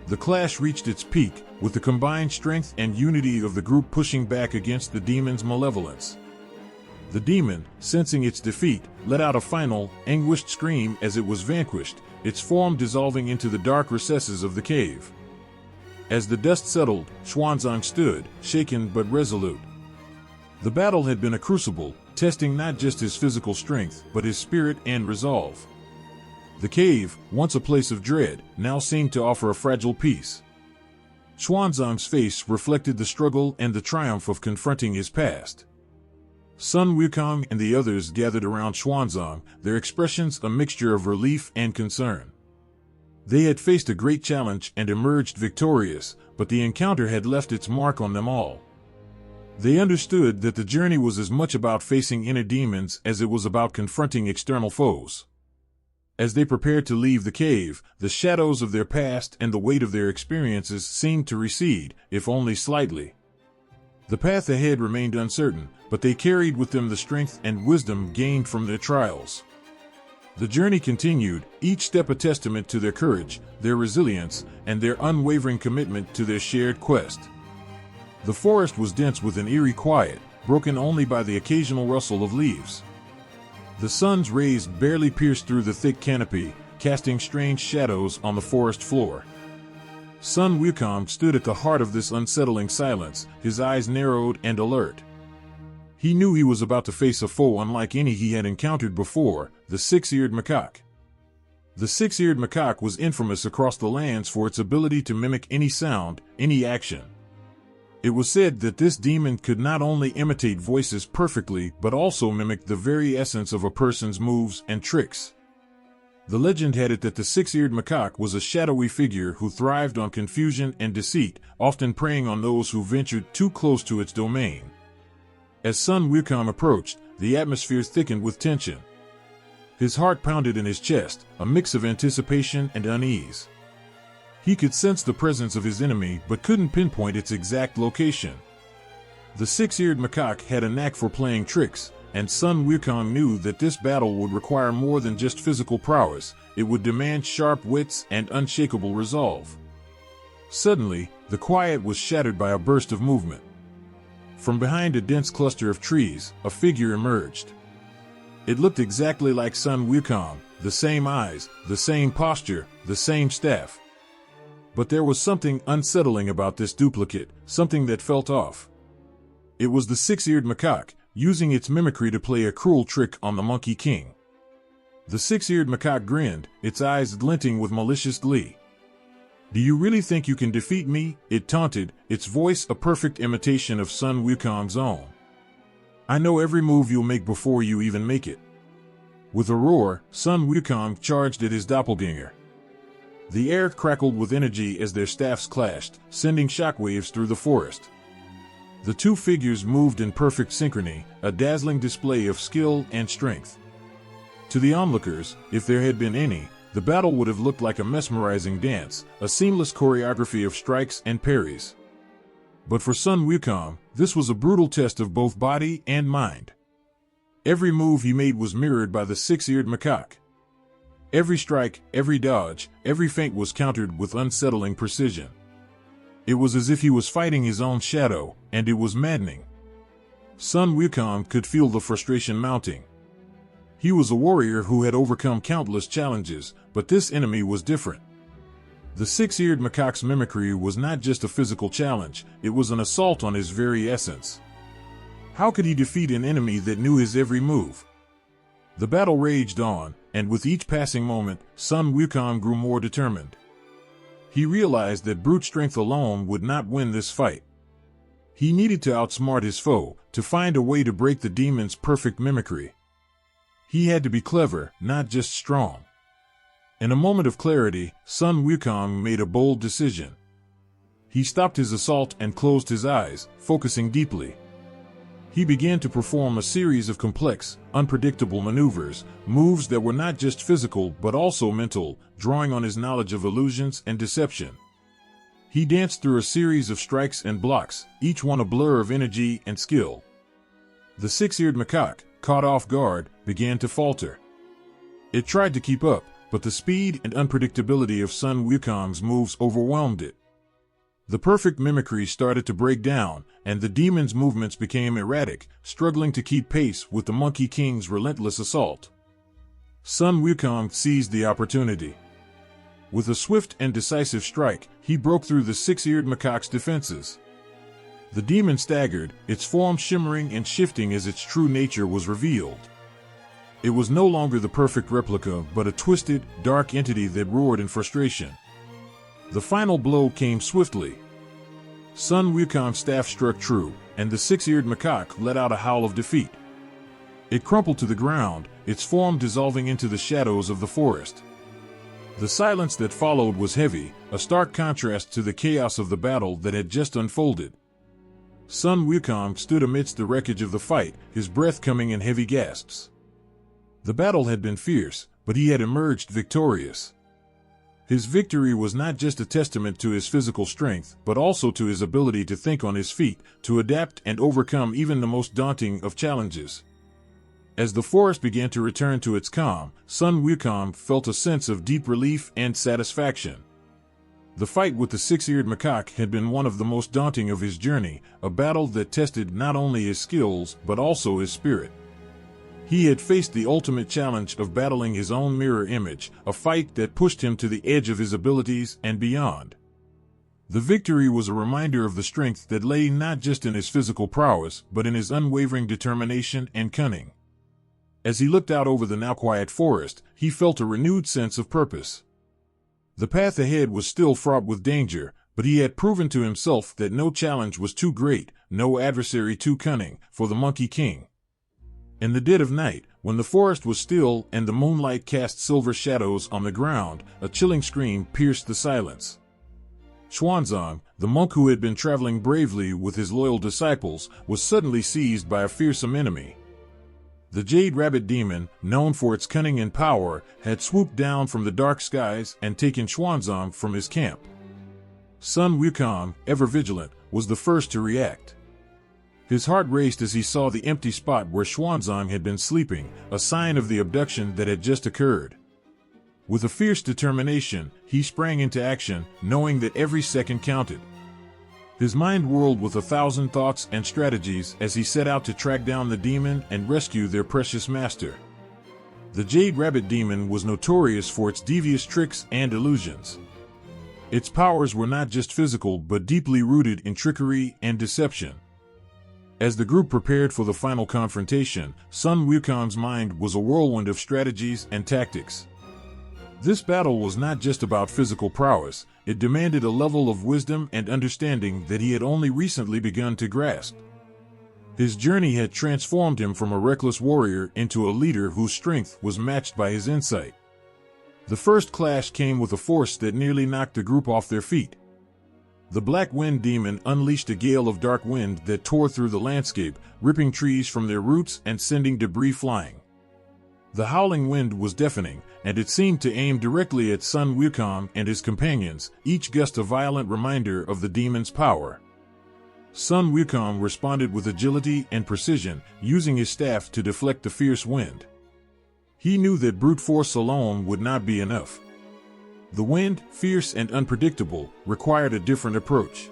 The clash reached its peak, with the combined strength and unity of the group pushing back against the demon's malevolence. The demon, sensing its defeat, let out a final, anguished scream as it was vanquished, its form dissolving into the dark recesses of the cave. As the dust settled, Xuanzang stood, shaken but resolute. The battle had been a crucible, testing not just his physical strength, but his spirit and resolve. The cave, once a place of dread, now seemed to offer a fragile peace. Xuanzang's face reflected the struggle and the triumph of confronting his past. Sun Wukong and the others gathered around Xuanzang, their expressions a mixture of relief and concern. They had faced a great challenge and emerged victorious, but the encounter had left its mark on them all. They understood that the journey was as much about facing inner demons as it was about confronting external foes. As they prepared to leave the cave, the shadows of their past and the weight of their experiences seemed to recede, if only slightly. The path ahead remained uncertain, but they carried with them the strength and wisdom gained from their trials. The journey continued, each step a testament to their courage, their resilience, and their unwavering commitment to their shared quest. The forest was dense with an eerie quiet, broken only by the occasional rustle of leaves. The sun's rays barely pierced through the thick canopy, casting strange shadows on the forest floor. Sun Wukong stood at the heart of this unsettling silence, his eyes narrowed and alert. He knew he was about to face a foe unlike any he had encountered before, the six-eared macaque. The six-eared macaque was infamous across the lands for its ability to mimic any sound, any action. It was said that this demon could not only imitate voices perfectly but also mimic the very essence of a person's moves and tricks. The legend had it that the six-eared macaque was a shadowy figure who thrived on confusion and deceit, often preying on those who ventured too close to its domain. As Sun Wukong approached, the atmosphere thickened with tension. His heart pounded in his chest, a mix of anticipation and unease. He could sense the presence of his enemy but couldn't pinpoint its exact location. The six-eared macaque had a knack for playing tricks, and Sun Wukong knew that this battle would require more than just physical prowess. It would demand sharp wits and unshakable resolve. Suddenly, the quiet was shattered by a burst of movement. From behind a dense cluster of trees, a figure emerged. It looked exactly like Sun Wukong, the same eyes, the same posture, the same staff. But there was something unsettling about this duplicate, something that felt off. It was the six-eared macaque, using its mimicry to play a cruel trick on the Monkey King. The six-eared macaque grinned, its eyes glinting with malicious glee. "Do you really think you can defeat me?" it taunted, its voice a perfect imitation of Sun Wukong's own. "I know every move you'll make before you even make it." With a roar, Sun Wukong charged at his doppelganger. The air crackled with energy as their staffs clashed, sending shockwaves through the forest. The two figures moved in perfect synchrony, a dazzling display of skill and strength. To the onlookers, if there had been any, the battle would have looked like a mesmerizing dance, a seamless choreography of strikes and parries. But for Sun Wukong, this was a brutal test of both body and mind. Every move he made was mirrored by the six-eared macaque. Every strike, every dodge, every feint was countered with unsettling precision. It was as if he was fighting his own shadow, and it was maddening. Sun Wukong could feel the frustration mounting. He was a warrior who had overcome countless challenges, but this enemy was different. The six-eared macaque's mimicry was not just a physical challenge, it was an assault on his very essence. How could he defeat an enemy that knew his every move? The battle raged on, and with each passing moment, Sun Wukong grew more determined. He realized that brute strength alone would not win this fight. He needed to outsmart his foe, to find a way to break the demon's perfect mimicry. He had to be clever, not just strong. In a moment of clarity, Sun Wukong made a bold decision. He stopped his assault and closed his eyes, focusing deeply. He began to perform a series of complex, unpredictable maneuvers, moves that were not just physical but also mental, drawing on his knowledge of illusions and deception. He danced through a series of strikes and blocks, each one a blur of energy and skill. The six-eared macaque, caught off guard, began to falter. It tried to keep up, but the speed and unpredictability of Sun Wukong's moves overwhelmed it. The perfect mimicry started to break down, and the demon's movements became erratic, struggling to keep pace with the Monkey King's relentless assault. Sun Wukong seized the opportunity. With a swift and decisive strike, he broke through the six-eared macaque's defenses. The demon staggered, its form shimmering and shifting as its true nature was revealed. It was no longer the perfect replica, but a twisted, dark entity that roared in frustration. The final blow came swiftly. Sun Wukong's staff struck true, and the six-eared macaque let out a howl of defeat. It crumpled to the ground, its form dissolving into the shadows of the forest. The silence that followed was heavy, a stark contrast to the chaos of the battle that had just unfolded. Sun Wukong stood amidst the wreckage of the fight, his breath coming in heavy gasps. The battle had been fierce, but he had emerged victorious. His victory was not just a testament to his physical strength, but also to his ability to think on his feet, to adapt and overcome even the most daunting of challenges. As the forest began to return to its calm, Sun Wukong felt a sense of deep relief and satisfaction. The fight with the six-eared macaque had been one of the most daunting of his journey, a battle that tested not only his skills but also his spirit. He had faced the ultimate challenge of battling his own mirror image, a fight that pushed him to the edge of his abilities and beyond. The victory was a reminder of the strength that lay not just in his physical prowess, but in his unwavering determination and cunning. As he looked out over the now quiet forest, he felt a renewed sense of purpose. The path ahead was still fraught with danger, but he had proven to himself that no challenge was too great, no adversary too cunning, for the Monkey King. In the dead of night, when the forest was still and the moonlight cast silver shadows on the ground, a chilling scream pierced the silence. Xuanzang, the monk who had been traveling bravely with his loyal disciples, was suddenly seized by a fearsome enemy. The Jade Rabbit Demon, known for its cunning and power, had swooped down from the dark skies and taken Xuanzang from his camp. Sun Wukong, ever vigilant, was the first to react. His heart raced as he saw the empty spot where Xuanzang had been sleeping, a sign of the abduction that had just occurred. With a fierce determination, he sprang into action, knowing that every second counted. His mind whirled with 1,000 thoughts and strategies as he set out to track down the demon and rescue their precious master. The Jade Rabbit Demon was notorious for its devious tricks and illusions. Its powers were not just physical but deeply rooted in trickery and deception. As the group prepared for the final confrontation, Sun Wukong's mind was a whirlwind of strategies and tactics. This battle was not just about physical prowess, it demanded a level of wisdom and understanding that he had only recently begun to grasp. His journey had transformed him from a reckless warrior into a leader whose strength was matched by his insight. The first clash came with a force that nearly knocked the group off their feet. The Black Wind Demon unleashed a gale of dark wind that tore through the landscape, ripping trees from their roots and sending debris flying. The howling wind was deafening, and it seemed to aim directly at Sun Wukong and his companions, each gust a violent reminder of the demon's power. Sun Wukong responded with agility and precision, using his staff to deflect the fierce wind. He knew that brute force alone would not be enough. The wind, fierce and unpredictable, required a different approach.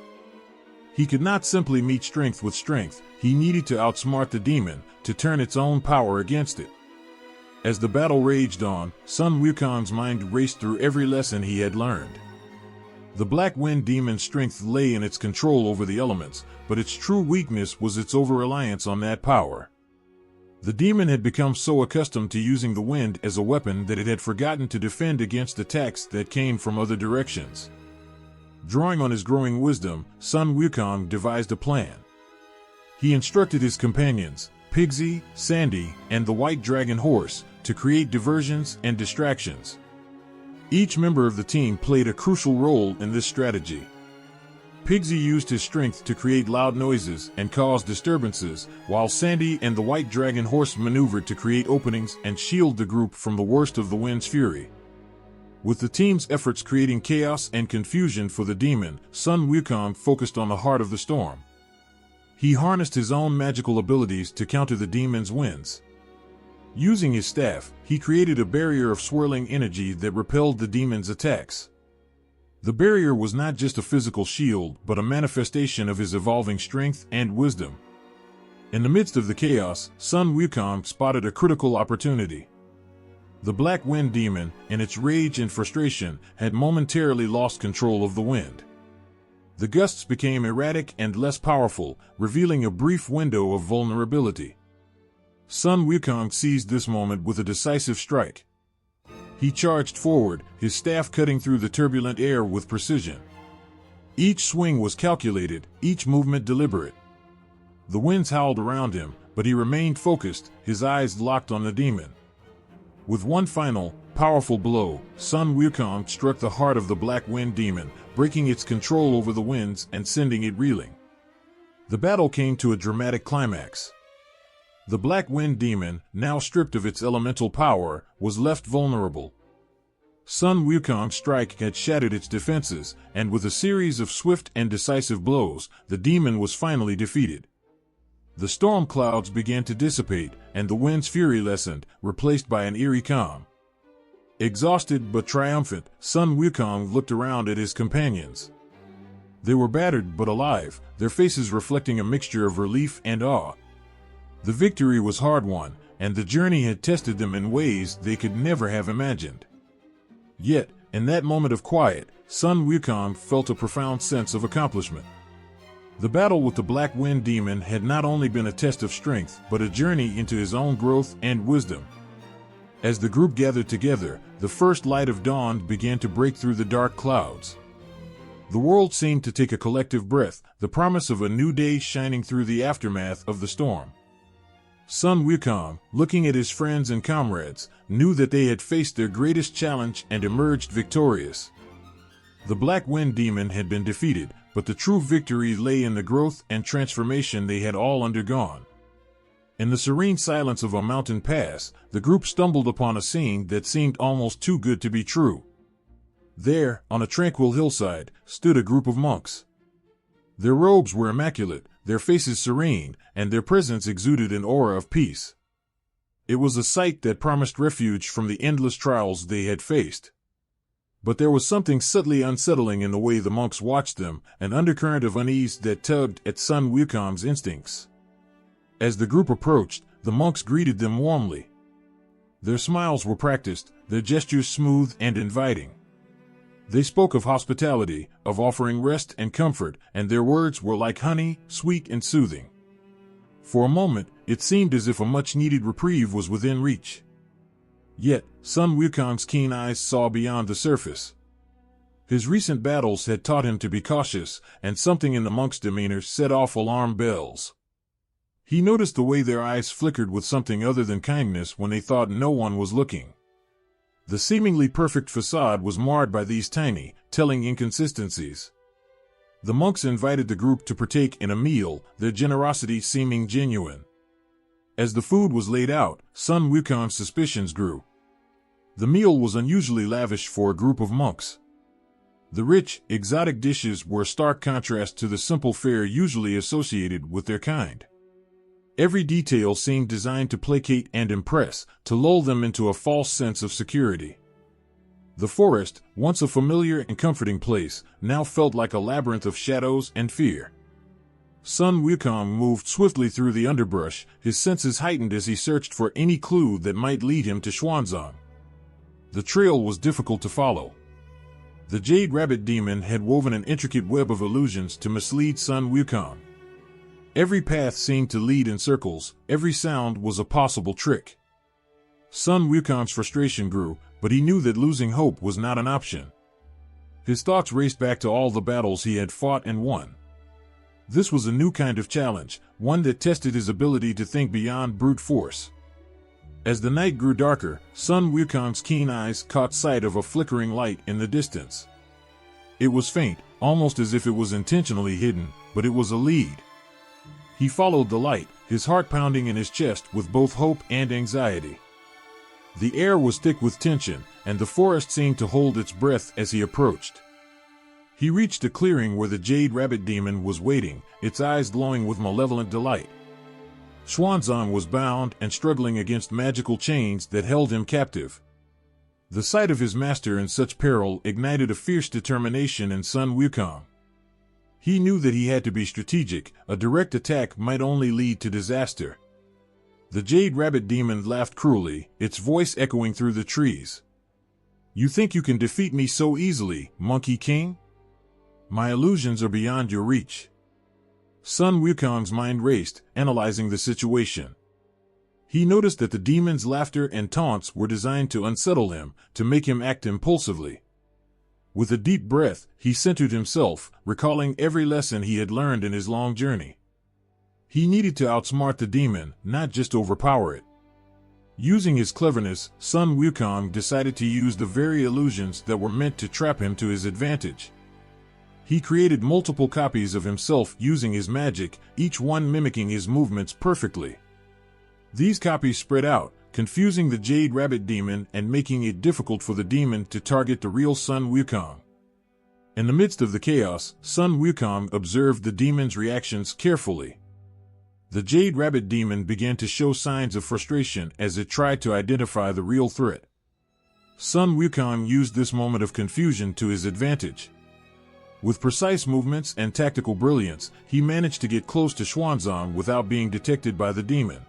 He could not simply meet strength with strength, he needed to outsmart the demon, to turn its own power against it. As the battle raged on, Sun Wukong's mind raced through every lesson he had learned. The Black Wind Demon's strength lay in its control over the elements, but its true weakness was its over-reliance on that power. The demon had become so accustomed to using the wind as a weapon that it had forgotten to defend against attacks that came from other directions. Drawing on his growing wisdom, Sun Wukong devised a plan. He instructed his companions, Pigsy, Sandy, and the White Dragon Horse, to create diversions and distractions. Each member of the team played a crucial role in this strategy. Pigsy used his strength to create loud noises and cause disturbances, while Sandy and the White Dragon Horse maneuvered to create openings and shield the group from the worst of the wind's fury. With the team's efforts creating chaos and confusion for the demon, Sun Wukong focused on the heart of the storm. He harnessed his own magical abilities to counter the demon's winds. Using his staff, he created a barrier of swirling energy that repelled the demon's attacks. The barrier was not just a physical shield, but a manifestation of his evolving strength and wisdom. In the midst of the chaos, Sun Wukong spotted a critical opportunity. The Black Wind Demon, in its rage and frustration, had momentarily lost control of the wind. The gusts became erratic and less powerful, revealing a brief window of vulnerability. Sun Wukong seized this moment with a decisive strike. He charged forward, his staff cutting through the turbulent air with precision. Each swing was calculated, each movement deliberate. The winds howled around him, but he remained focused, his eyes locked on the demon. With one final, powerful blow, Sun Wukong struck the heart of the Black Wind Demon, breaking its control over the winds and sending it reeling. The battle came to a dramatic climax. The Black Wind Demon, now stripped of its elemental power, was left vulnerable. Sun Wukong's strike had shattered its defenses, and with a series of swift and decisive blows, the demon was finally defeated. The storm clouds began to dissipate, and the wind's fury lessened, replaced by an eerie calm. Exhausted but triumphant, Sun Wukong looked around at his companions. They were battered but alive, their faces reflecting a mixture of relief and awe. The victory was hard-won, and the journey had tested them in ways they could never have imagined. Yet, in that moment of quiet, Sun Wukong felt a profound sense of accomplishment. The battle with the Black Wind Demon had not only been a test of strength, but a journey into his own growth and wisdom. As the group gathered together, the first light of dawn began to break through the dark clouds. The world seemed to take a collective breath, the promise of a new day shining through the aftermath of the storm. Sun Wukong, looking at his friends and comrades, knew that they had faced their greatest challenge and emerged victorious. The Black Wind Demon had been defeated, but the true victory lay in the growth and transformation they had all undergone. In the serene silence of a mountain pass, the group stumbled upon a scene that seemed almost too good to be true. There, on a tranquil hillside, stood a group of monks. Their robes were immaculate, their faces serene, and their presence exuded an aura of peace. It was a sight that promised refuge from the endless trials they had faced. But there was something subtly unsettling in the way the monks watched them, an undercurrent of unease that tugged at Sun Wukong's instincts. As the group approached, the monks greeted them warmly. Their smiles were practiced, their gestures smooth and inviting. They spoke of hospitality, of offering rest and comfort, and their words were like honey, sweet and soothing. For a moment, it seemed as if a much-needed reprieve was within reach. Yet, Sun Wukong's keen eyes saw beyond the surface. His recent battles had taught him to be cautious, and something in the monks' demeanor set off alarm bells. He noticed the way their eyes flickered with something other than kindness when they thought no one was looking. The seemingly perfect facade was marred by these tiny, telling inconsistencies. The monks invited the group to partake in a meal, their generosity seeming genuine. As the food was laid out, Sun Wukong's suspicions grew. The meal was unusually lavish for a group of monks. The rich, exotic dishes were a stark contrast to the simple fare usually associated with their kind. Every detail seemed designed to placate and impress, to lull them into a false sense of security. The forest, once a familiar and comforting place, now felt like a labyrinth of shadows and fear. Sun Wukong moved swiftly through the underbrush, his senses heightened as he searched for any clue that might lead him to Xuanzang. The trail was difficult to follow. The Jade Rabbit Demon had woven an intricate web of illusions to mislead Sun Wukong. Every path seemed to lead in circles, every sound was a possible trick. Sun Wukong's frustration grew, but he knew that losing hope was not an option. His thoughts raced back to all the battles he had fought and won. This was a new kind of challenge, one that tested his ability to think beyond brute force. As the night grew darker, Sun Wukong's keen eyes caught sight of a flickering light in the distance. It was faint, almost as if it was intentionally hidden, but it was a lead. He followed the light, his heart pounding in his chest with both hope and anxiety. The air was thick with tension, and the forest seemed to hold its breath as he approached. He reached a clearing where the Jade Rabbit Demon was waiting, its eyes glowing with malevolent delight. Xuanzang was bound and struggling against magical chains that held him captive. The sight of his master in such peril ignited a fierce determination in Sun Wukong. He knew that he had to be strategic, a direct attack might only lead to disaster. The Jade Rabbit Demon laughed cruelly, its voice echoing through the trees. "You think you can defeat me so easily, Monkey King? My illusions are beyond your reach." Sun Wukong's mind raced, analyzing the situation. He noticed that the demon's laughter and taunts were designed to unsettle him, to make him act impulsively. With a deep breath, he centered himself, recalling every lesson he had learned in his long journey. He needed to outsmart the demon, not just overpower it. Using his cleverness, Sun Wukong decided to use the very illusions that were meant to trap him to his advantage. He created multiple copies of himself using his magic, each one mimicking his movements perfectly. These copies spread out, confusing the Jade Rabbit demon and making it difficult for the demon to target the real Sun Wukong. In the midst of the chaos, Sun Wukong observed the demon's reactions carefully. The Jade Rabbit demon began to show signs of frustration as it tried to identify the real threat. Sun Wukong used this moment of confusion to his advantage. With precise movements and tactical brilliance, he managed to get close to Xuanzang without being detected by the demon.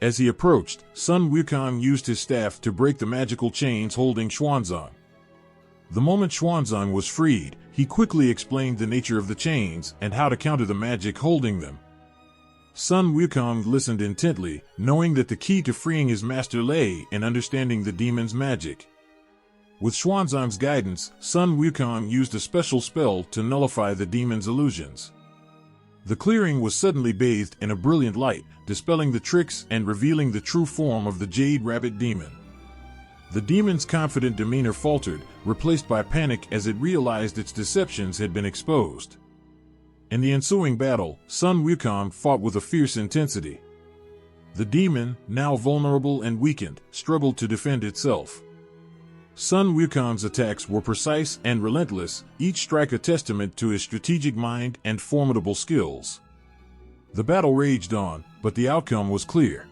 As he approached, Sun Wukong used his staff to break the magical chains holding Xuanzang. The moment Xuanzang was freed, he quickly explained the nature of the chains and how to counter the magic holding them. Sun Wukong listened intently, knowing that the key to freeing his master lay in understanding the demon's magic. With Xuanzang's guidance, Sun Wukong used a special spell to nullify the demon's illusions. The clearing was suddenly bathed in a brilliant light, dispelling the tricks and revealing the true form of the Jade Rabbit demon. The demon's confident demeanor faltered, replaced by panic as it realized its deceptions had been exposed. In the ensuing battle, Sun Wukong fought with a fierce intensity. The demon, now vulnerable and weakened, struggled to defend itself. Sun Wukong's attacks were precise and relentless, each strike a testament to his strategic mind and formidable skills. The battle raged on, but the outcome was clear.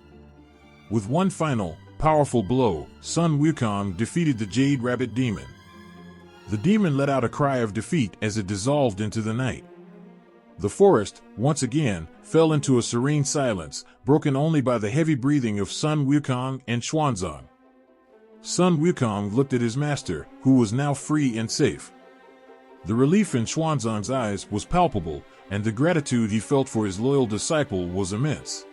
With one final, powerful blow, Sun Wukong defeated the Jade Rabbit demon. The demon let out a cry of defeat as it dissolved into the night. The forest, once again, fell into a serene silence, broken only by the heavy breathing of Sun Wukong and Xuanzang. Sun Wukong looked at his master, who was now free and safe. The relief in Xuanzang's eyes was palpable, and the gratitude he felt for his loyal disciple was immense.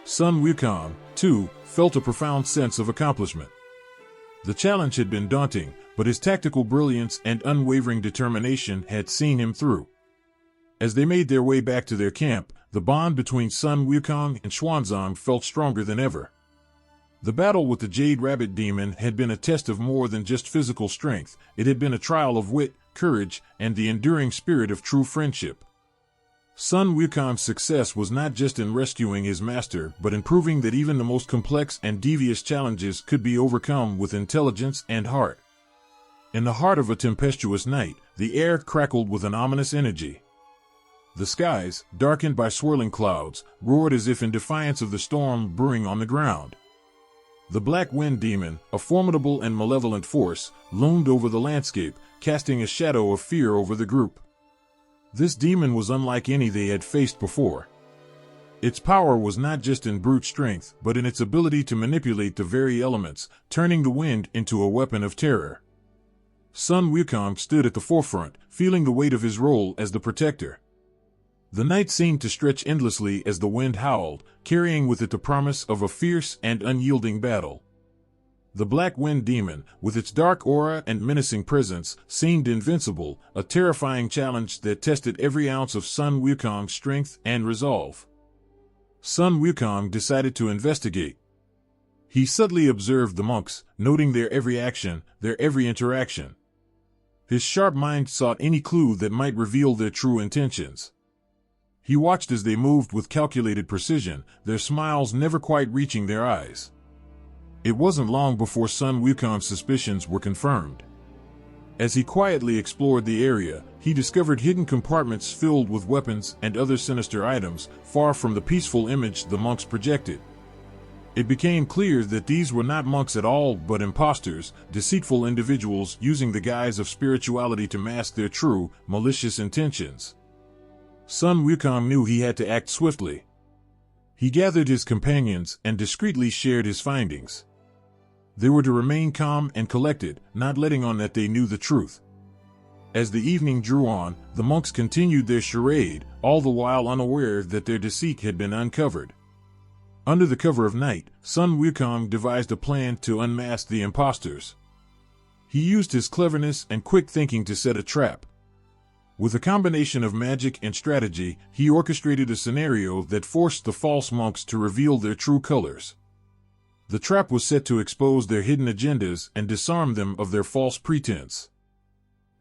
Sun Wukong, too, felt a profound sense of accomplishment. The challenge had been daunting, but his tactical brilliance and unwavering determination had seen him through. As they made their way back to their camp, the bond between Sun Wukong and Xuanzang felt stronger than ever. The battle with the Jade Rabbit demon had been a test of more than just physical strength. It had been a trial of wit, courage, and the enduring spirit of true friendship. Sun Wukong's success was not just in rescuing his master, but in proving that even the most complex and devious challenges could be overcome with intelligence and heart. In the heart of a tempestuous night, the air crackled with an ominous energy. The skies, darkened by swirling clouds, roared as if in defiance of the storm brewing on the ground. The Black Wind Demon, a formidable and malevolent force, loomed over the landscape, casting a shadow of fear over the group. This demon was unlike any they had faced before. Its power was not just in brute strength, but in its ability to manipulate the very elements, turning the wind into a weapon of terror. Sun Wukong stood at the forefront, feeling the weight of his role as the protector. The night seemed to stretch endlessly as the wind howled, carrying with it the promise of a fierce and unyielding battle. The Black Wind Demon, with its dark aura and menacing presence, seemed invincible, a terrifying challenge that tested every ounce of Sun Wukong's strength and resolve. Sun Wukong decided to investigate. He subtly observed the monks, noting their every action, their every interaction. His sharp mind sought any clue that might reveal their true intentions. He watched as they moved with calculated precision, their smiles never quite reaching their eyes. It wasn't long before Sun Wukong's suspicions were confirmed. As he quietly explored the area, he discovered hidden compartments filled with weapons and other sinister items, far from the peaceful image the monks projected. It became clear that these were not monks at all but impostors, deceitful individuals using the guise of spirituality to mask their true, malicious intentions. Sun Wukong knew he had to act swiftly. He gathered his companions and discreetly shared his findings. They were to remain calm and collected, not letting on that they knew the truth. As the evening drew on, the monks continued their charade, all the while unaware that their deceit had been uncovered. Under the cover of night, Sun Wukong devised a plan to unmask the impostors. He used his cleverness and quick thinking to set a trap. With a combination of magic and strategy, he orchestrated a scenario that forced the false monks to reveal their true colors. The trap was set to expose their hidden agendas and disarm them of their false pretense.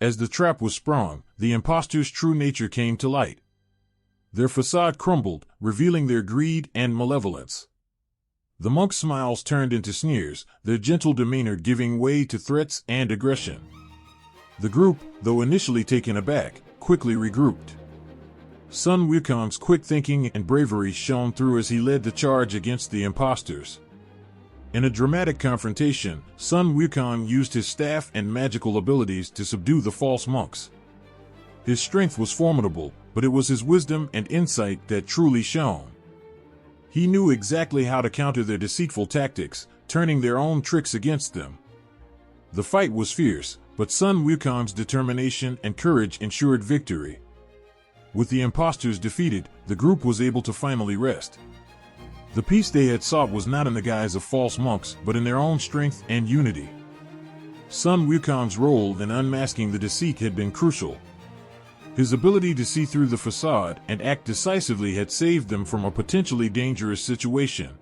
As the trap was sprung, the impostors' true nature came to light. Their facade crumbled, revealing their greed and malevolence. The monks' smiles turned into sneers, their gentle demeanor giving way to threats and aggression. The group, though initially taken aback, quickly regrouped. Sun Wukong's quick thinking and bravery shone through as he led the charge against the impostors. In a dramatic confrontation, Sun Wukong used his staff and magical abilities to subdue the false monks. His strength was formidable, but it was his wisdom and insight that truly shone. He knew exactly how to counter their deceitful tactics, turning their own tricks against them. The fight was fierce, but Sun Wukong's determination and courage ensured victory. With the impostors defeated, the group was able to finally rest. The peace they had sought was not in the guise of false monks, but in their own strength and unity. Sun Wukong's role in unmasking the deceit had been crucial. His ability to see through the facade and act decisively had saved them from a potentially dangerous situation.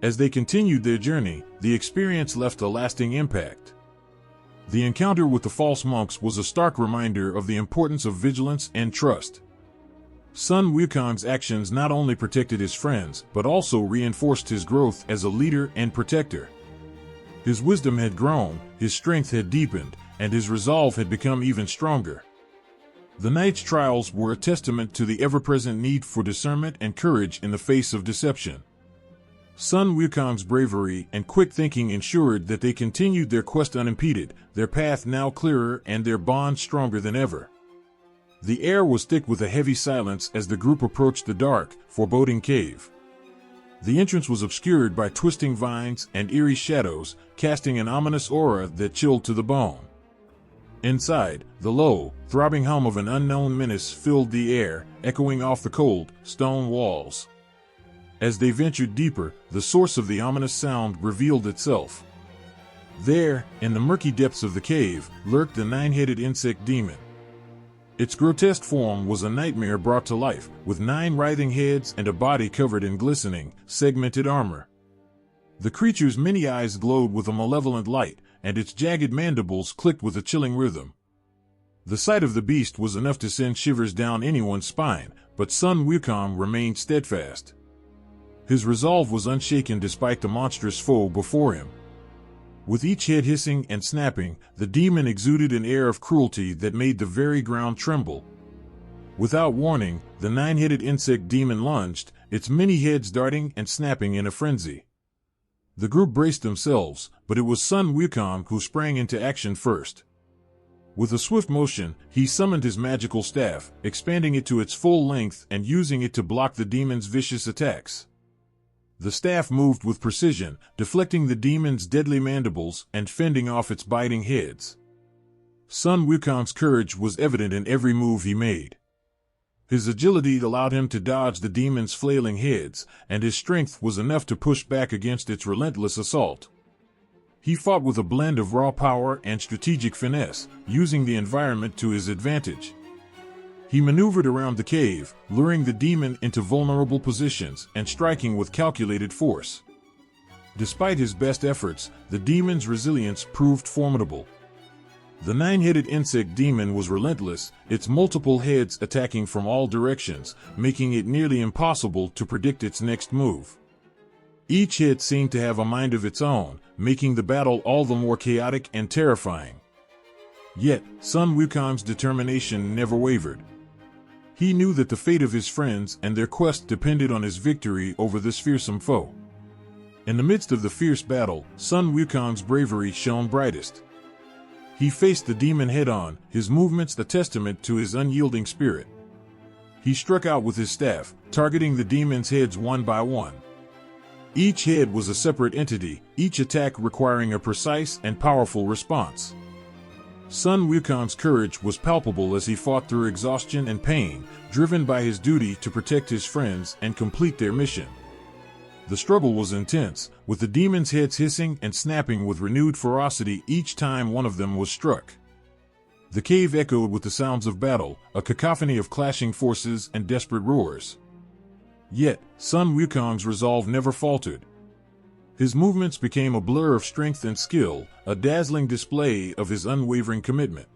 As they continued their journey, the experience left a lasting impact. The encounter with the false monks was a stark reminder of the importance of vigilance and trust. Sun Wukong's actions not only protected his friends, but also reinforced his growth as a leader and protector. His wisdom had grown, his strength had deepened, and his resolve had become even stronger. The knight's trials were a testament to the ever-present need for discernment and courage in the face of deception. Sun Wukong's bravery and quick thinking ensured that they continued their quest unimpeded, their path now clearer and their bond stronger than ever. The air was thick with a heavy silence as the group approached the dark, foreboding cave. The entrance was obscured by twisting vines and eerie shadows, casting an ominous aura that chilled to the bone. Inside, the low, throbbing hum of an unknown menace filled the air, echoing off the cold, stone walls. As they ventured deeper, the source of the ominous sound revealed itself. There, in the murky depths of the cave, lurked the nine-headed insect demon. Its grotesque form was a nightmare brought to life, with 9 writhing heads and a body covered in glistening, segmented armor. The creature's many eyes glowed with a malevolent light, and its jagged mandibles clicked with a chilling rhythm. The sight of the beast was enough to send shivers down anyone's spine, but Sun Wukong remained steadfast. His resolve was unshaken despite the monstrous foe before him. With each head hissing and snapping, the demon exuded an air of cruelty that made the very ground tremble. Without warning, the 9-headed insect demon lunged, its many heads darting and snapping in a frenzy. The group braced themselves, but it was Sun Wukong who sprang into action first. With a swift motion, he summoned his magical staff, expanding it to its full length and using it to block the demon's vicious attacks. The staff moved with precision, deflecting the demon's deadly mandibles and fending off its biting heads. Sun Wukong's courage was evident in every move he made. His agility allowed him to dodge the demon's flailing heads, and his strength was enough to push back against its relentless assault. He fought with a blend of raw power and strategic finesse, using the environment to his advantage. He maneuvered around the cave, luring the demon into vulnerable positions and striking with calculated force. Despite his best efforts, the demon's resilience proved formidable. The 9-headed insect demon was relentless, its multiple heads attacking from all directions, making it nearly impossible to predict its next move. Each head seemed to have a mind of its own, making the battle all the more chaotic and terrifying. Yet, Sun Wukong's determination never wavered. He knew that the fate of his friends and their quest depended on his victory over this fearsome foe. In the midst of the fierce battle, Sun Wukong's bravery shone brightest. He faced the demon head-on, his movements a testament to his unyielding spirit. He struck out with his staff, targeting the demon's heads one by one. Each head was a separate entity, each attack requiring a precise and powerful response. Sun Wukong's courage was palpable as he fought through exhaustion and pain, driven by his duty to protect his friends and complete their mission. The struggle was intense, with the demons' heads hissing and snapping with renewed ferocity each time one of them was struck. The cave echoed with the sounds of battle, a cacophony of clashing forces and desperate roars. Yet, Sun Wukong's resolve never faltered. His movements became a blur of strength and skill, a dazzling display of his unwavering commitment.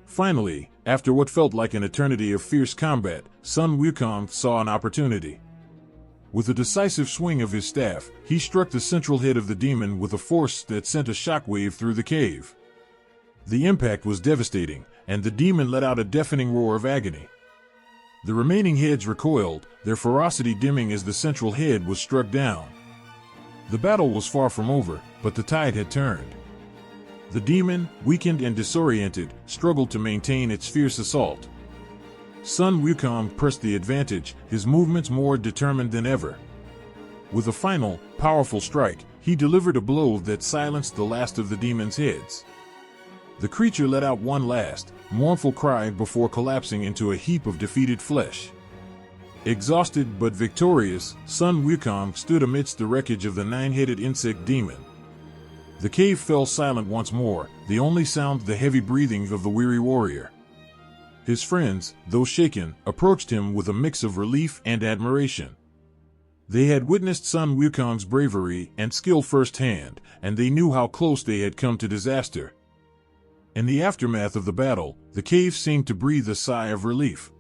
Finally, after what felt like an eternity of fierce combat, Sun Wukong saw an opportunity. With a decisive swing of his staff, he struck the central head of the demon with a force that sent a shockwave through the cave. The impact was devastating, and the demon let out a deafening roar of agony. The remaining heads recoiled, their ferocity dimming as the central head was struck down. The battle was far from over, but the tide had turned. The demon, weakened and disoriented, struggled to maintain its fierce assault. Sun Wukong pressed the advantage, his movements more determined than ever. With a final, powerful strike, he delivered a blow that silenced the last of the demon's heads. The creature let out one last, mournful cry before collapsing into a heap of defeated flesh. Exhausted but victorious, Sun Wukong stood amidst the wreckage of the nine-headed insect demon. The cave fell silent once more, the only sound the heavy breathing of the weary warrior. His friends, though shaken, approached him with a mix of relief and admiration. They had witnessed Sun Wukong's bravery and skill firsthand, and they knew how close they had come to disaster. In the aftermath of the battle, the cave seemed to breathe a sigh of relief.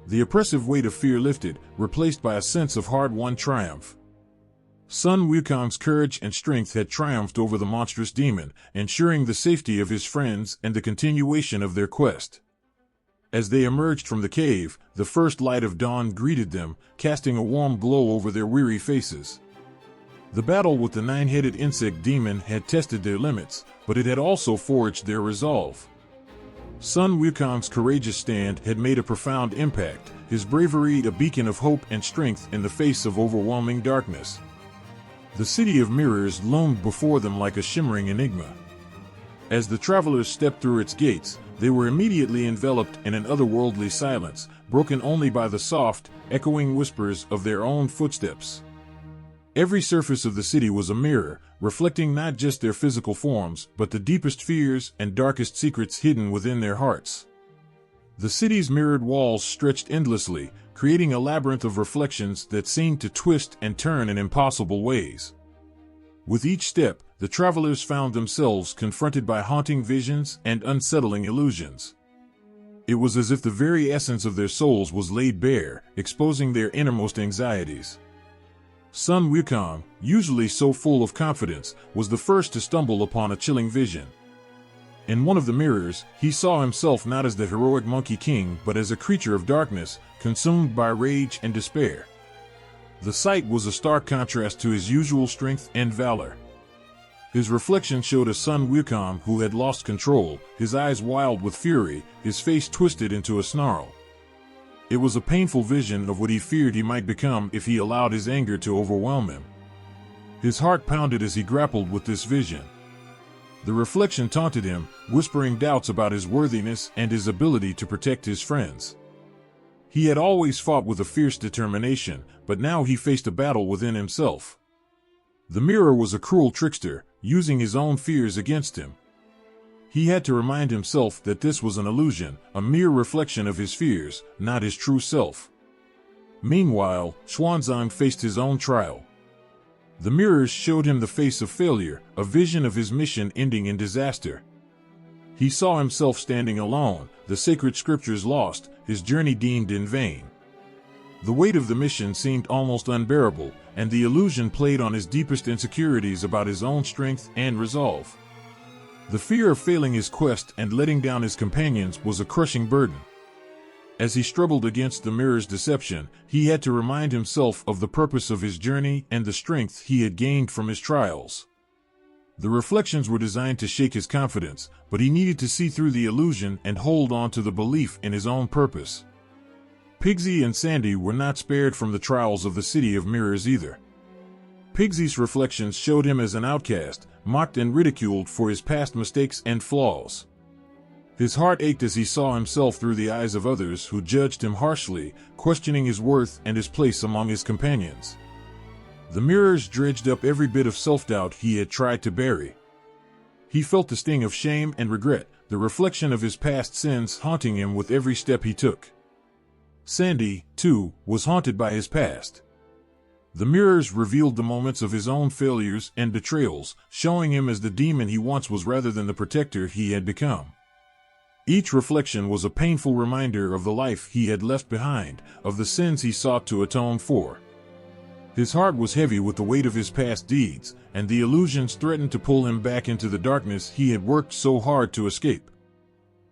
The oppressive weight of fear lifted, replaced by a sense of hard-won triumph. Sun Wukong's courage and strength had triumphed over the monstrous demon, ensuring the safety of his friends and the continuation of their quest. As they emerged from the cave, the first light of dawn greeted them, casting a warm glow over their weary faces. The battle with the nine-headed insect demon had tested their limits, but it had also forged their resolve. Sun Wukong's courageous stand had made a profound impact, his bravery a beacon of hope and strength in the face of overwhelming darkness. The city of mirrors loomed before them like a shimmering enigma. As the travelers stepped through its gates, they were immediately enveloped in an otherworldly silence, broken only by the soft, echoing whispers of their own footsteps. Every surface of the city was a mirror, reflecting not just their physical forms, but the deepest fears and darkest secrets hidden within their hearts. The city's mirrored walls stretched endlessly, creating a labyrinth of reflections that seemed to twist and turn in impossible ways. With each step, the travelers found themselves confronted by haunting visions and unsettling illusions. It was as if the very essence of their souls was laid bare, exposing their innermost anxieties. Sun Wukong, usually so full of confidence, was the first to stumble upon a chilling vision. In one of the mirrors, he saw himself not as the heroic Monkey King but as a creature of darkness, consumed by rage and despair. The sight was a stark contrast to his usual strength and valor. His reflection showed a Sun Wukong who had lost control, his eyes wild with fury, his face twisted into a snarl. It was a painful vision of what he feared he might become if he allowed his anger to overwhelm him. His heart pounded as he grappled with this vision. The reflection taunted him, whispering doubts about his worthiness and his ability to protect his friends. He had always fought with a fierce determination, but now he faced a battle within himself. The mirror was a cruel trickster, using his own fears against him. He had to remind himself that this was an illusion, a mere reflection of his fears, not his true self. Meanwhile, Xuanzang faced his own trial. The mirrors showed him the face of failure, a vision of his mission ending in disaster. He saw himself standing alone, the sacred scriptures lost, his journey deemed in vain. The weight of the mission seemed almost unbearable, and the illusion played on his deepest insecurities about his own strength and resolve. The fear of failing his quest and letting down his companions was a crushing burden. As he struggled against the mirror's deception, he had to remind himself of the purpose of his journey and the strength he had gained from his trials. The reflections were designed to shake his confidence, but he needed to see through the illusion and hold on to the belief in his own purpose. Pigsy and Sandy were not spared from the trials of the City of Mirrors either. Pigsy's reflections showed him as an outcast, mocked and ridiculed for his past mistakes and flaws. His heart ached as he saw himself through the eyes of others who judged him harshly, questioning his worth and his place among his companions. The mirrors dredged up every bit of self-doubt he had tried to bury. He felt the sting of shame and regret, the reflection of his past sins haunting him with every step he took. Sandy, too, was haunted by his past. The mirrors revealed the moments of his own failures and betrayals, showing him as the demon he once was rather than the protector he had become. Each reflection was a painful reminder of the life he had left behind, of the sins he sought to atone for. His heart was heavy with the weight of his past deeds, and the illusions threatened to pull him back into the darkness he had worked so hard to escape.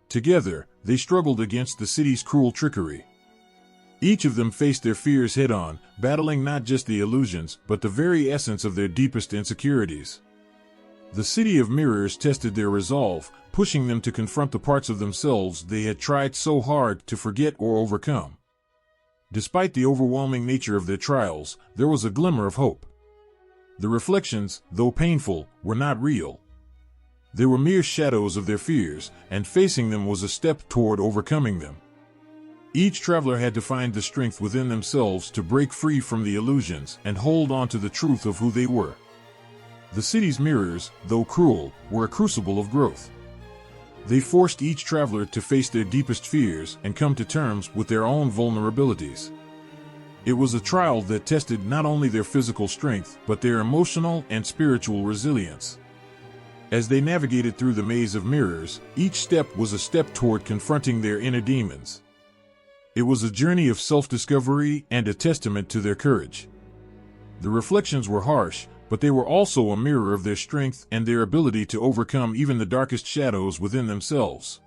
Together, they struggled against the city's cruel trickery. Each of them faced their fears head-on, battling not just the illusions, but the very essence of their deepest insecurities. The City of Mirrors tested their resolve, pushing them to confront the parts of themselves they had tried so hard to forget or overcome. Despite the overwhelming nature of their trials, there was a glimmer of hope. The reflections, though painful, were not real. They were mere shadows of their fears, and facing them was a step toward overcoming them. Each traveler had to find the strength within themselves to break free from the illusions and hold on to the truth of who they were. The city's mirrors, though cruel, were a crucible of growth. They forced each traveler to face their deepest fears and come to terms with their own vulnerabilities. It was a trial that tested not only their physical strength, but their emotional and spiritual resilience. As they navigated through the maze of mirrors, each step was a step toward confronting their inner demons. It was a journey of self-discovery and a testament to their courage. The reflections were harsh, but they were also a mirror of their strength and their ability to overcome even the darkest shadows within themselves.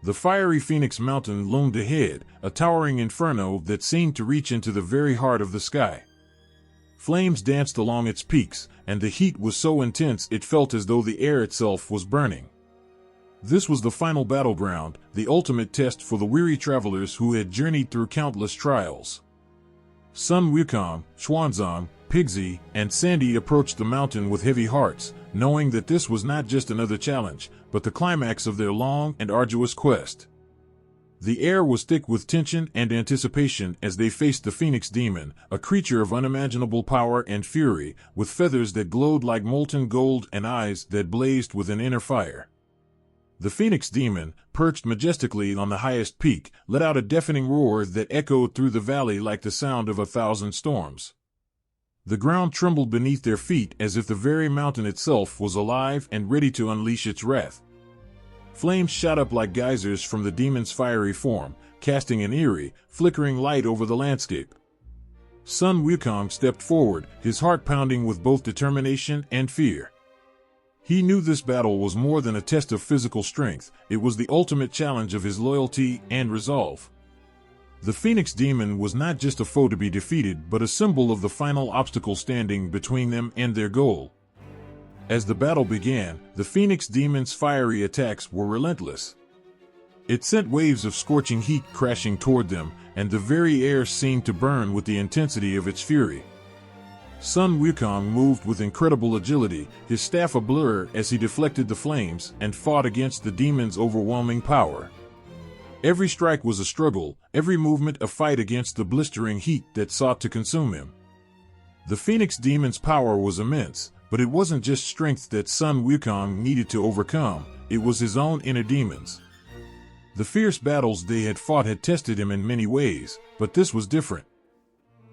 The fiery Phoenix Mountain loomed ahead, a towering inferno that seemed to reach into the very heart of the sky. Flames danced along its peaks, and the heat was so intense it felt as though the air itself was burning. This was the final battleground, the ultimate test for the weary travelers who had journeyed through countless trials. Sun Wukong, Xuanzang, Pigsy, and Sandy approached the mountain with heavy hearts, knowing that this was not just another challenge, but the climax of their long and arduous quest. The air was thick with tension and anticipation as they faced the Phoenix Demon, a creature of unimaginable power and fury, with feathers that glowed like molten gold and eyes that blazed with an inner fire. The Phoenix Demon, perched majestically on the highest peak, let out a deafening roar that echoed through the valley like the sound of 1,000 storms. The ground trembled beneath their feet as if the very mountain itself was alive and ready to unleash its wrath. Flames shot up like geysers from the demon's fiery form, casting an eerie, flickering light over the landscape. Sun Wukong stepped forward, his heart pounding with both determination and fear. He knew this battle was more than a test of physical strength, it was the ultimate challenge of his loyalty and resolve. The Phoenix Demon was not just a foe to be defeated, but a symbol of the final obstacle standing between them and their goal. As the battle began, the Phoenix Demon's fiery attacks were relentless. It sent waves of scorching heat crashing toward them, and the very air seemed to burn with the intensity of its fury. Sun Wukong moved with incredible agility, his staff a blur as he deflected the flames and fought against the demon's overwhelming power. Every strike was a struggle, every movement a fight against the blistering heat that sought to consume him. The Phoenix Demon's power was immense, but it wasn't just strength that Sun Wukong needed to overcome, it was his own inner demons. The fierce battles they had fought had tested him in many ways, but this was different.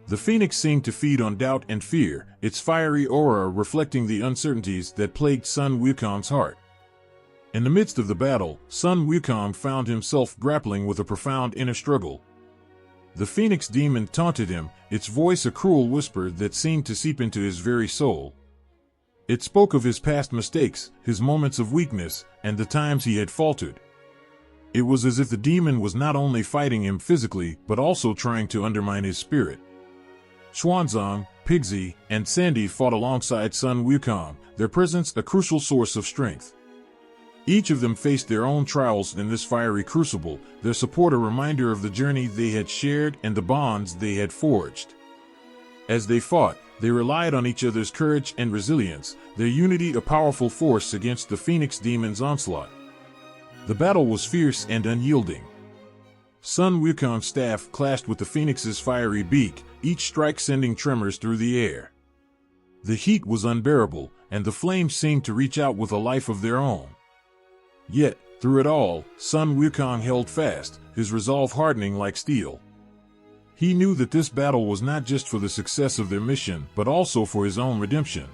The Phoenix seemed to feed on doubt and fear, its fiery aura reflecting the uncertainties that plagued Sun Wukong's heart. In the midst of the battle, Sun Wukong found himself grappling with a profound inner struggle. The Phoenix Demon taunted him, its voice a cruel whisper that seemed to seep into his very soul. It spoke of his past mistakes, his moments of weakness, and the times he had faltered. It was as if the demon was not only fighting him physically, but also trying to undermine his spirit. Xuanzang, Pigsy, and Sandy fought alongside Sun Wukong, their presence a crucial source of strength. Each of them faced their own trials in this fiery crucible, their support a reminder of the journey they had shared and the bonds they had forged. As they fought, they relied on each other's courage and resilience, their unity a powerful force against the Phoenix Demon's onslaught. The battle was fierce and unyielding. Sun Wukong's staff clashed with the Phoenix's fiery beak, each strike sending tremors through the air. The heat was unbearable, and the flames seemed to reach out with a life of their own. Yet, through it all, Sun Wukong held fast, his resolve hardening like steel. He knew that this battle was not just for the success of their mission, but also for his own redemption.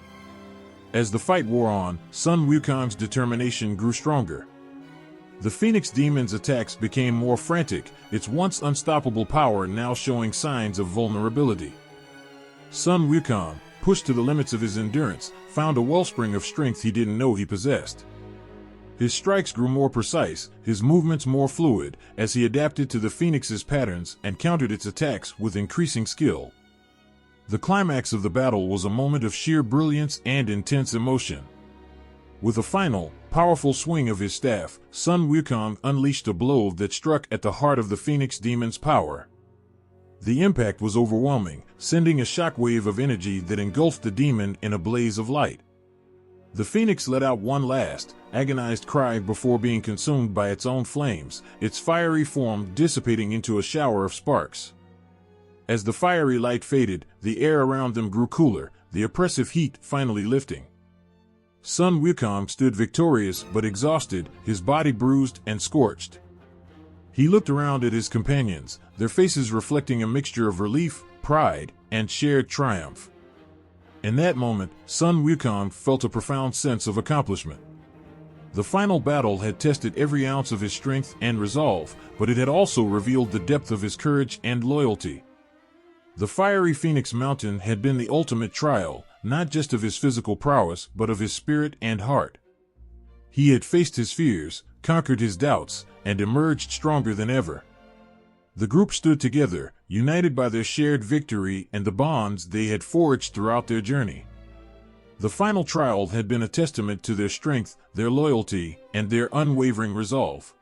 As the fight wore on, Sun Wukong's determination grew stronger. The Phoenix Demon's attacks became more frantic, its once unstoppable power now showing signs of vulnerability. Sun Wukong, pushed to the limits of his endurance, found a wellspring of strength he didn't know he possessed. His strikes grew more precise, his movements more fluid, as he adapted to the phoenix's patterns and countered its attacks with increasing skill. The climax of the battle was a moment of sheer brilliance and intense emotion. With a final, powerful swing of his staff, Sun Wukong unleashed a blow that struck at the heart of the phoenix demon's power. The impact was overwhelming, sending a shockwave of energy that engulfed the demon in a blaze of light. The phoenix let out one last, agonized cry before being consumed by its own flames, its fiery form dissipating into a shower of sparks. As the fiery light faded, the air around them grew cooler, the oppressive heat finally lifting. Sun Wukong stood victorious but exhausted, his body bruised and scorched. He looked around at his companions, their faces reflecting a mixture of relief, pride, and shared triumph. In that moment, Sun Wukong felt a profound sense of accomplishment. The final battle had tested every ounce of his strength and resolve, but it had also revealed the depth of his courage and loyalty. The fiery Phoenix Mountain had been the ultimate trial, not just of his physical prowess, but of his spirit and heart. He had faced his fears, conquered his doubts, and emerged stronger than ever. The group stood together, united by their shared victory and the bonds they had forged throughout their journey. The final trial had been a testament to their strength, their loyalty, and their unwavering resolve.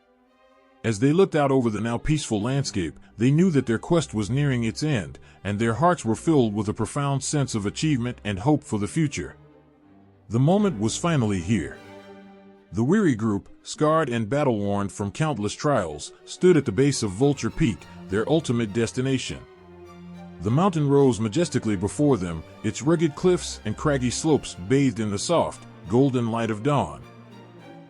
As they looked out over the now peaceful landscape, they knew that their quest was nearing its end, and their hearts were filled with a profound sense of achievement and hope for the future. The moment was finally here. The weary group, scarred and battle-worn from countless trials, stood at the base of Vulture Peak, their ultimate destination. The mountain rose majestically before them, its rugged cliffs and craggy slopes bathed in the soft, golden light of dawn.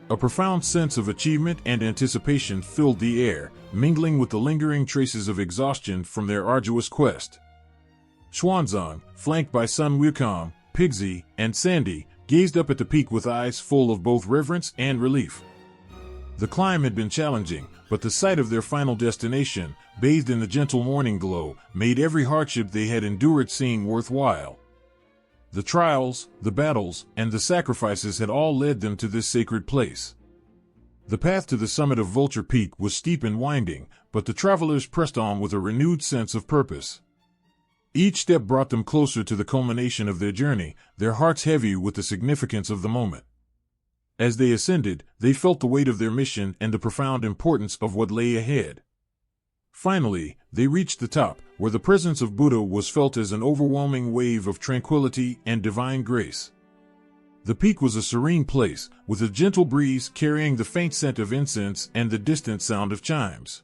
A profound sense of achievement and anticipation filled the air, mingling with the lingering traces of exhaustion from their arduous quest. Xuanzang, flanked by Sun Wukong, Pigsy, and Sandy, gazed up at the peak with eyes full of both reverence and relief. The climb had been challenging, but the sight of their final destination, bathed in the gentle morning glow, made every hardship they had endured seem worthwhile. The trials, the battles, and the sacrifices had all led them to this sacred place. The path to the summit of Vulture Peak was steep and winding, but the travelers pressed on with a renewed sense of purpose. Each step brought them closer to the culmination of their journey, their hearts heavy with the significance of the moment. As they ascended, they felt the weight of their mission and the profound importance of what lay ahead. Finally, they reached the top, where the presence of Buddha was felt as an overwhelming wave of tranquility and divine grace. The peak was a serene place, with a gentle breeze carrying the faint scent of incense and the distant sound of chimes.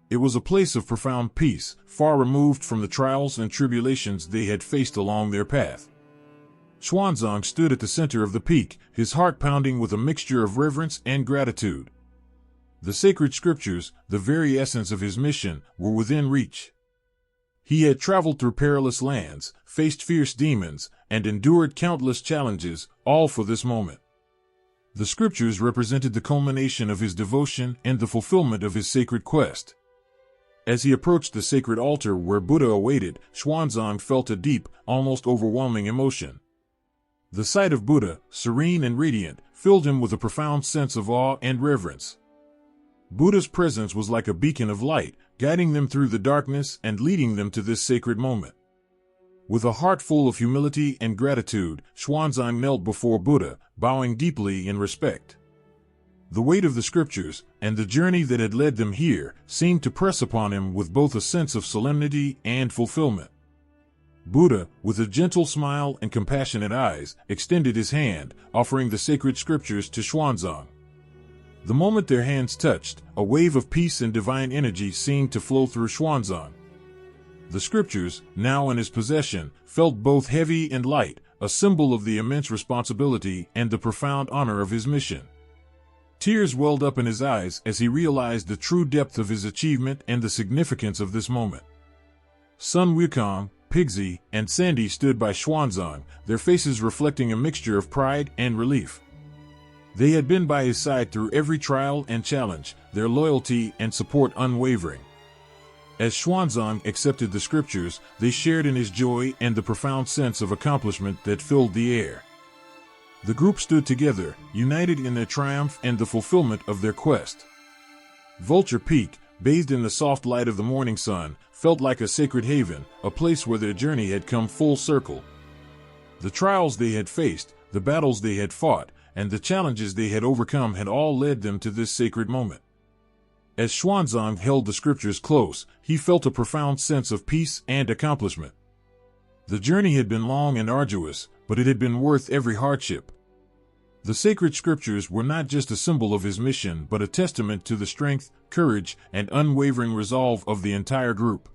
It was a place of profound peace, far removed from the trials and tribulations they had faced along their path. Xuanzang stood at the center of the peak, his heart pounding with a mixture of reverence and gratitude. The sacred scriptures, the very essence of his mission, were within reach. He had traveled through perilous lands, faced fierce demons, and endured countless challenges, all for this moment. The scriptures represented the culmination of his devotion and the fulfillment of his sacred quest. As he approached the sacred altar where Buddha awaited, Xuanzang felt a deep, almost overwhelming emotion. The sight of Buddha, serene and radiant, filled him with a profound sense of awe and reverence. Buddha's presence was like a beacon of light, guiding them through the darkness and leading them to this sacred moment. With a heart full of humility and gratitude, Xuanzang knelt before Buddha, bowing deeply in respect. The weight of the scriptures, and the journey that had led them here, seemed to press upon him with both a sense of solemnity and fulfillment. Buddha, with a gentle smile and compassionate eyes, extended his hand, offering the sacred scriptures to Xuanzang. The moment their hands touched, a wave of peace and divine energy seemed to flow through Xuanzang. The scriptures, now in his possession, felt both heavy and light, a symbol of the immense responsibility and the profound honor of his mission. Tears welled up in his eyes as he realized the true depth of his achievement and the significance of this moment. Sun Wukong, Pigsy, and Sandy stood by Xuanzang, their faces reflecting a mixture of pride and relief. They had been by his side through every trial and challenge, their loyalty and support unwavering. As Xuanzang accepted the scriptures, they shared in his joy and the profound sense of accomplishment that filled the air. The group stood together, united in their triumph and the fulfillment of their quest. Vulture Peak, bathed in the soft light of the morning sun, felt like a sacred haven, a place where their journey had come full circle. The trials they had faced, the battles they had fought, and the challenges they had overcome had all led them to this sacred moment. As Xuanzang held the scriptures close, he felt a profound sense of peace and accomplishment. The journey had been long and arduous, but it had been worth every hardship. The sacred scriptures were not just a symbol of his mission but a testament to the strength, courage, and unwavering resolve of the entire group.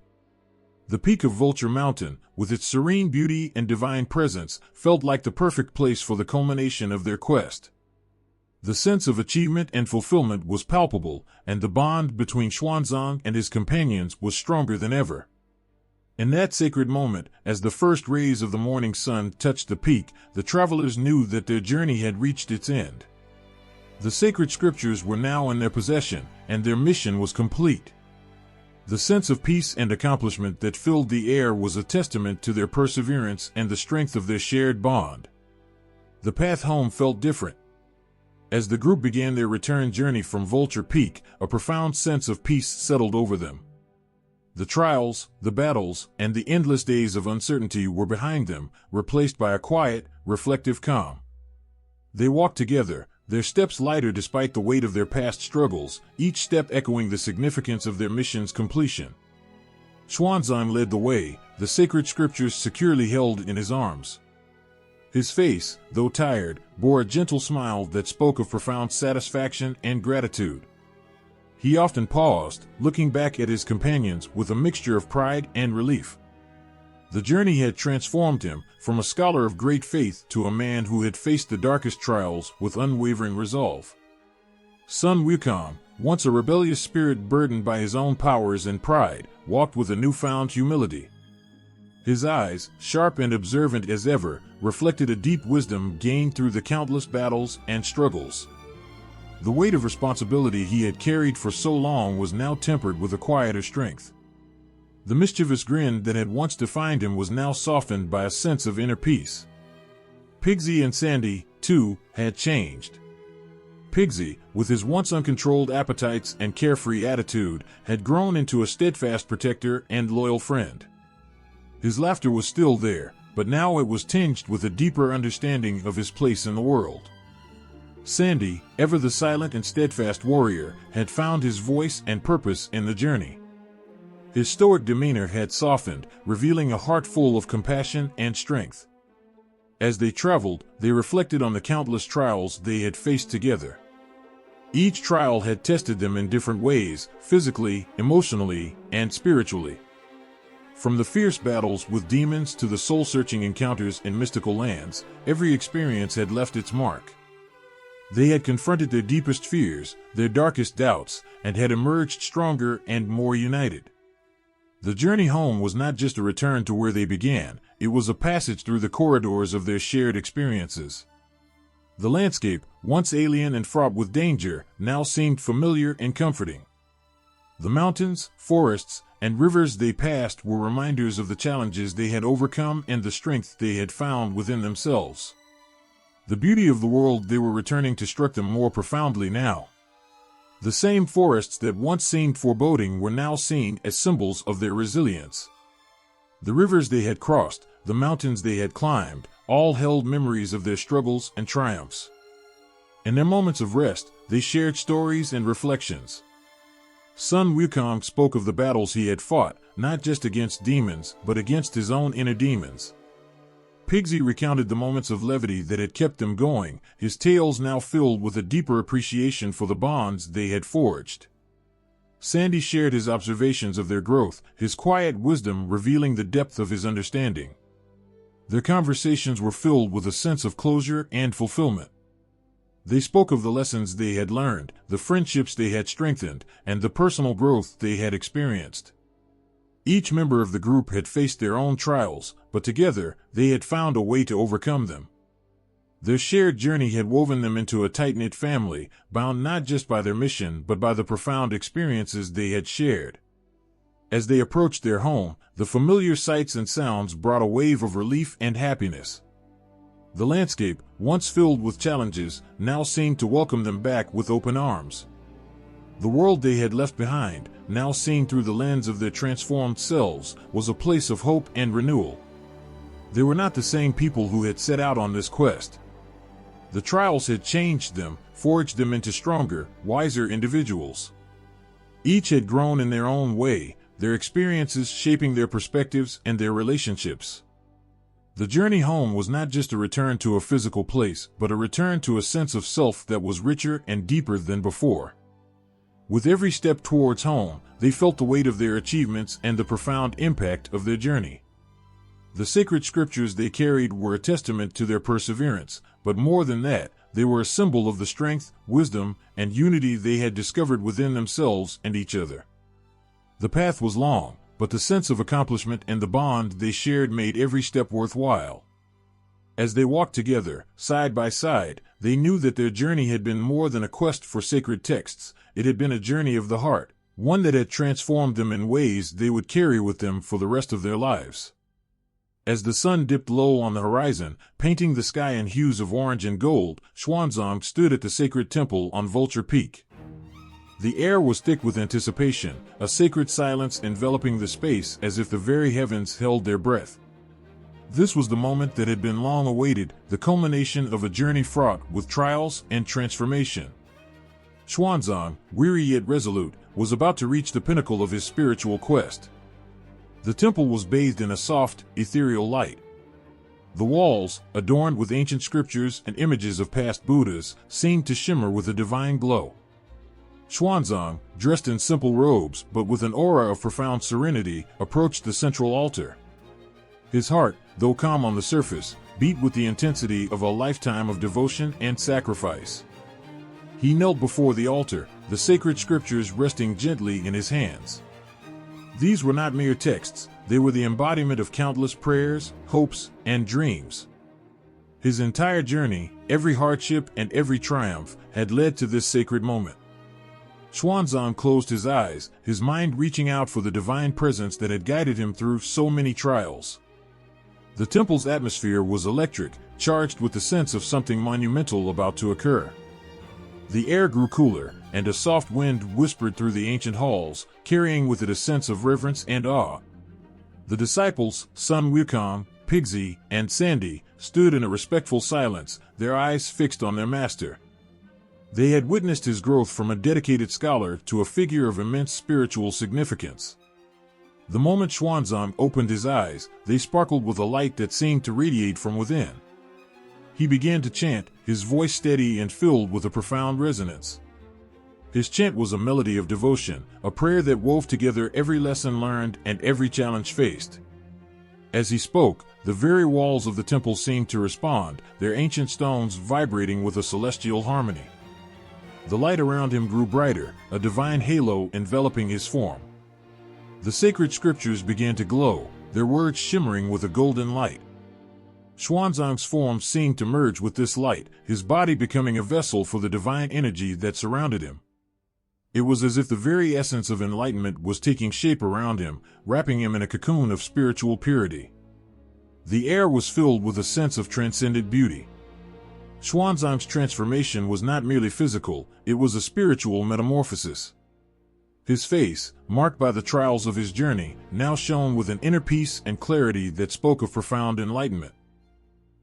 The peak of Vulture Mountain, with its serene beauty and divine presence, felt like the perfect place for the culmination of their quest. The sense of achievement and fulfillment was palpable, and the bond between Xuanzang and his companions was stronger than ever. In that sacred moment, as the first rays of the morning sun touched the peak, the travelers knew that their journey had reached its end. The sacred scriptures were now in their possession, and their mission was complete. The sense of peace and accomplishment that filled the air was a testament to their perseverance and the strength of their shared bond. The path home felt different. As the group began their return journey from Vulture Peak, a profound sense of peace settled over them. The trials, the battles, and the endless days of uncertainty were behind them, replaced by a quiet, reflective calm. They walked together, their steps lighter despite the weight of their past struggles, each step echoing the significance of their mission's completion. Xuanzang led the way, the sacred scriptures securely held in his arms. His face, though tired, bore a gentle smile that spoke of profound satisfaction and gratitude. He often paused, looking back at his companions with a mixture of pride and relief. The journey had transformed him, from a scholar of great faith to a man who had faced the darkest trials with unwavering resolve. Sun Wukong, once a rebellious spirit burdened by his own powers and pride, walked with a newfound humility. His eyes, sharp and observant as ever, reflected a deep wisdom gained through the countless battles and struggles. The weight of responsibility he had carried for so long was now tempered with a quieter strength. The mischievous grin that had once defined him was now softened by a sense of inner peace. Pigsy and Sandy, too, had changed. Pigsy, with his once uncontrolled appetites and carefree attitude, had grown into a steadfast protector and loyal friend. His laughter was still there, but now it was tinged with a deeper understanding of his place in the world. Sandy, ever the silent and steadfast warrior, had found his voice and purpose in the journey. His stoic demeanor had softened, revealing a heart full of compassion and strength. As they traveled, they reflected on the countless trials they had faced together. Each trial had tested them in different ways, physically, emotionally, and spiritually. From the fierce battles with demons to the soul-searching encounters in mystical lands, every experience had left its mark. They had confronted their deepest fears, their darkest doubts, and had emerged stronger and more united. The journey home was not just a return to where they began, it was a passage through the corridors of their shared experiences. The landscape, once alien and fraught with danger, now seemed familiar and comforting. The mountains, forests, and rivers they passed were reminders of the challenges they had overcome and the strength they had found within themselves. The beauty of the world they were returning to struck them more profoundly now. The same forests that once seemed foreboding were now seen as symbols of their resilience. The rivers they had crossed, the mountains they had climbed, all held memories of their struggles and triumphs. In their moments of rest, they shared stories and reflections. Sun Wukong spoke of the battles he had fought, not just against demons, but against his own inner demons. Pigsy recounted the moments of levity that had kept them going, his tales now filled with a deeper appreciation for the bonds they had forged. Sandy shared his observations of their growth, his quiet wisdom revealing the depth of his understanding. Their conversations were filled with a sense of closure and fulfillment. They spoke of the lessons they had learned, the friendships they had strengthened, and the personal growth they had experienced. Each member of the group had faced their own trials, but together, they had found a way to overcome them. Their shared journey had woven them into a tight-knit family, bound not just by their mission but by the profound experiences they had shared. As they approached their home, the familiar sights and sounds brought a wave of relief and happiness. The landscape, once filled with challenges, now seemed to welcome them back with open arms. The world they had left behind, now seen through the lens of their transformed selves, was a place of hope and renewal. They were not the same people who had set out on this quest. The trials had changed them, forged them into stronger, wiser individuals. Each had grown in their own way, their experiences shaping their perspectives and their relationships. The journey home was not just a return to a physical place, but a return to a sense of self that was richer and deeper than before. With every step towards home, they felt the weight of their achievements and the profound impact of their journey. The sacred scriptures they carried were a testament to their perseverance, but more than that, they were a symbol of the strength, wisdom, and unity they had discovered within themselves and each other. The path was long, but the sense of accomplishment and the bond they shared made every step worthwhile. As they walked together, side by side, they knew that their journey had been more than a quest for sacred texts. It had been a journey of the heart, one that had transformed them in ways they would carry with them for the rest of their lives. As the sun dipped low on the horizon, painting the sky in hues of orange and gold, Xuanzang stood at the sacred temple on Vulture Peak. The air was thick with anticipation, a sacred silence enveloping the space as if the very heavens held their breath. This was the moment that had been long awaited, the culmination of a journey fraught with trials and transformation. Xuanzang, weary yet resolute, was about to reach the pinnacle of his spiritual quest. The temple was bathed in a soft, ethereal light. The walls, adorned with ancient scriptures and images of past Buddhas, seemed to shimmer with a divine glow. Xuanzang, dressed in simple robes but with an aura of profound serenity, approached the central altar. His heart, though calm on the surface, beat with the intensity of a lifetime of devotion and sacrifice. He knelt before the altar, the sacred scriptures resting gently in his hands. These were not mere texts, they were the embodiment of countless prayers, hopes, and dreams. His entire journey, every hardship and every triumph, had led to this sacred moment. Xuanzang closed his eyes, his mind reaching out for the divine presence that had guided him through so many trials. The temple's atmosphere was electric, charged with the sense of something monumental about to occur. The air grew cooler, and a soft wind whispered through the ancient halls, carrying with it a sense of reverence and awe. The disciples, Sun Wukong, Pixie, and Sandy, stood in a respectful silence, their eyes fixed on their master. They had witnessed his growth from a dedicated scholar to a figure of immense spiritual significance. The moment Xuanzang opened his eyes, they sparkled with a light that seemed to radiate from within. He began to chant, his voice steady and filled with a profound resonance. His chant was a melody of devotion, a prayer that wove together every lesson learned and every challenge faced. As he spoke, the very walls of the temple seemed to respond, their ancient stones vibrating with a celestial harmony. The light around him grew brighter, a divine halo enveloping his form. The sacred scriptures began to glow, their words shimmering with a golden light. Xuanzang's form seemed to merge with this light, his body becoming a vessel for the divine energy that surrounded him. It was as if the very essence of enlightenment was taking shape around him, wrapping him in a cocoon of spiritual purity. The air was filled with a sense of transcendent beauty. Xuanzang's transformation was not merely physical, it was a spiritual metamorphosis. His face, marked by the trials of his journey, now shone with an inner peace and clarity that spoke of profound enlightenment.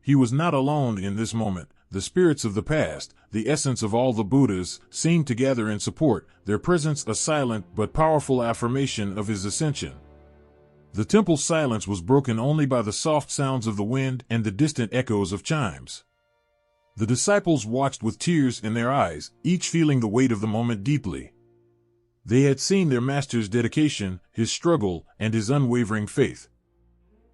He was not alone in this moment. The spirits of the past, the essence of all the Buddhas, seemed to gather in support, their presence a silent but powerful affirmation of his ascension. The temple's silence was broken only by the soft sounds of the wind and the distant echoes of chimes. The disciples watched with tears in their eyes, each feeling the weight of the moment deeply. They had seen their master's dedication, his struggle, and his unwavering faith.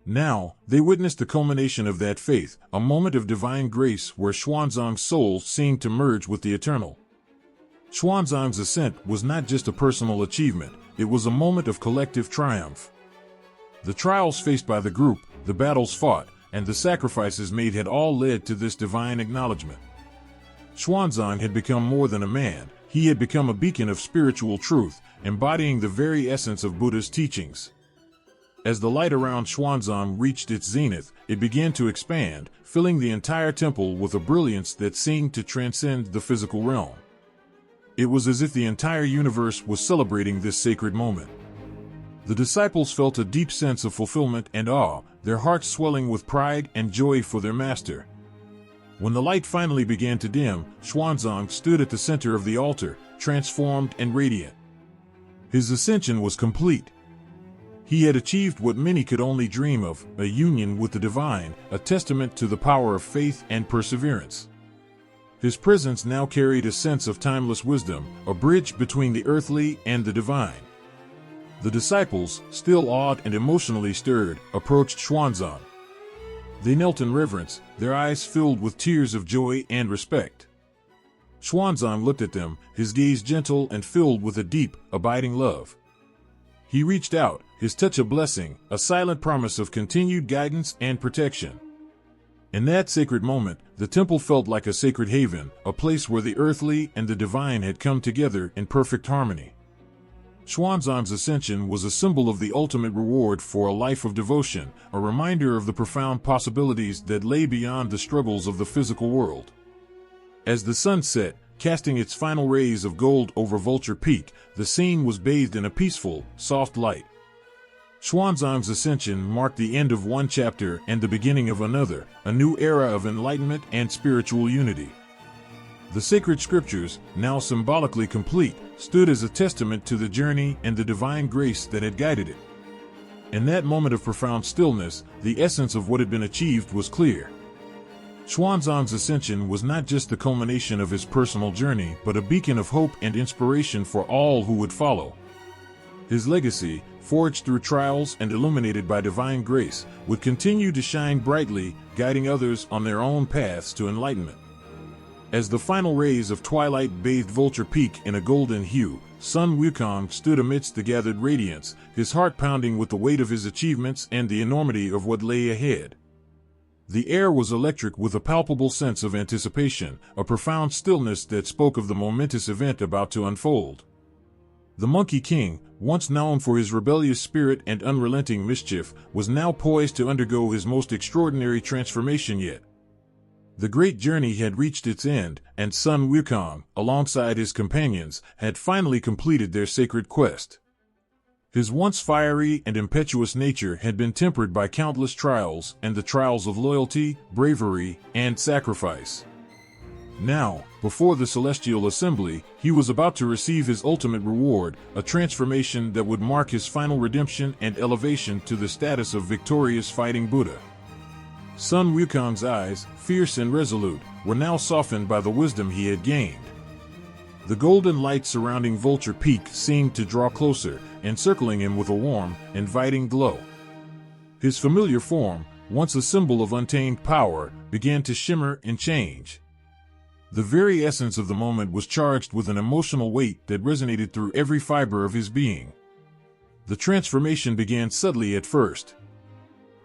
Now, they witnessed the culmination of that faith, a moment of divine grace where Xuanzang's soul seemed to merge with the eternal. Xuanzang's ascent was not just a personal achievement, it was a moment of collective triumph. The trials faced by the group, the battles fought, and the sacrifices made had all led to this divine acknowledgement. Xuanzang had become more than a man. He had become a beacon of spiritual truth, embodying the very essence of Buddha's teachings. As the light around Xuanzang reached its zenith, it began to expand, filling the entire temple with a brilliance that seemed to transcend the physical realm. It was as if the entire universe was celebrating this sacred moment. The disciples felt a deep sense of fulfillment and awe, their hearts swelling with pride and joy for their master. When the light finally began to dim, Xuanzang stood at the center of the altar, transformed and radiant. His ascension was complete. He had achieved what many could only dream of, a union with the divine, a testament to the power of faith and perseverance. His presence now carried a sense of timeless wisdom, a bridge between the earthly and the divine. The disciples, still awed and emotionally stirred, approached Xuanzang. They knelt in reverence, their eyes filled with tears of joy and respect. Xuanzang looked at them, his gaze gentle and filled with a deep, abiding love. He reached out, his touch a blessing, a silent promise of continued guidance and protection. In that sacred moment, the temple felt like a sacred haven, a place where the earthly and the divine had come together in perfect harmony. Xuanzang's ascension was a symbol of the ultimate reward for a life of devotion, a reminder of the profound possibilities that lay beyond the struggles of the physical world. As the sun set, casting its final rays of gold over Vulture Peak, the scene was bathed in a peaceful, soft light. Xuanzang's ascension marked the end of one chapter and the beginning of another, a new era of enlightenment and spiritual unity. The sacred scriptures, now symbolically complete, stood as a testament to the journey and the divine grace that had guided it. In that moment of profound stillness, the essence of what had been achieved was clear. Xuanzang's ascension was not just the culmination of his personal journey, but a beacon of hope and inspiration for all who would follow. His legacy, forged through trials and illuminated by divine grace, would continue to shine brightly, guiding others on their own paths to enlightenment. As the final rays of twilight bathed Vulture Peak in a golden hue, Sun Wukong stood amidst the gathered radiance, his heart pounding with the weight of his achievements and the enormity of what lay ahead. The air was electric with a palpable sense of anticipation, a profound stillness that spoke of the momentous event about to unfold. The Monkey King, once known for his rebellious spirit and unrelenting mischief, was now poised to undergo his most extraordinary transformation yet. The great journey had reached its end, and Sun Wukong, alongside his companions, had finally completed their sacred quest. His once fiery and impetuous nature had been tempered by countless trials and the trials of loyalty, bravery, and sacrifice. Now, before the celestial assembly, he was about to receive his ultimate reward, a transformation that would mark his final redemption and elevation to the status of victorious fighting Buddha. Sun Wukong's eyes, fierce and resolute, were now softened by the wisdom he had gained. The golden light surrounding Vulture Peak seemed to draw closer, encircling him with a warm, inviting glow. His familiar form, once a symbol of untamed power, began to shimmer and change. The very essence of the moment was charged with an emotional weight that resonated through every fiber of his being. The transformation began subtly at first.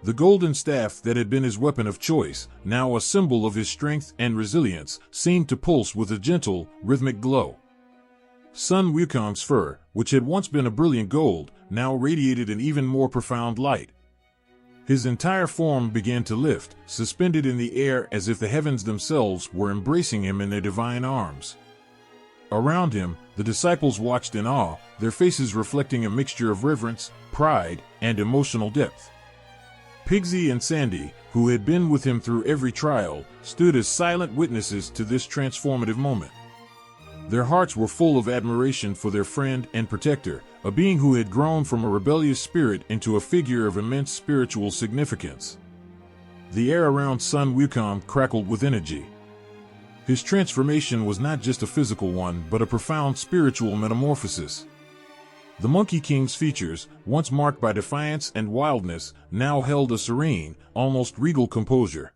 The golden staff that had been his weapon of choice, now a symbol of his strength and resilience, seemed to pulse with a gentle, rhythmic glow. Sun Wukong's fur, which had once been a brilliant gold, now radiated an even more profound light. His entire form began to lift, suspended in the air as if the heavens themselves were embracing him in their divine arms. Around him, the disciples watched in awe, their faces reflecting a mixture of reverence, pride, and emotional depth. Pigsy and Sandy, who had been with him through every trial, stood as silent witnesses to this transformative moment. Their hearts were full of admiration for their friend and protector, a being who had grown from a rebellious spirit into a figure of immense spiritual significance. The air around Sun Wukong crackled with energy. His transformation was not just a physical one, but a profound spiritual metamorphosis. The Monkey King's features, once marked by defiance and wildness, now held a serene, almost regal composure.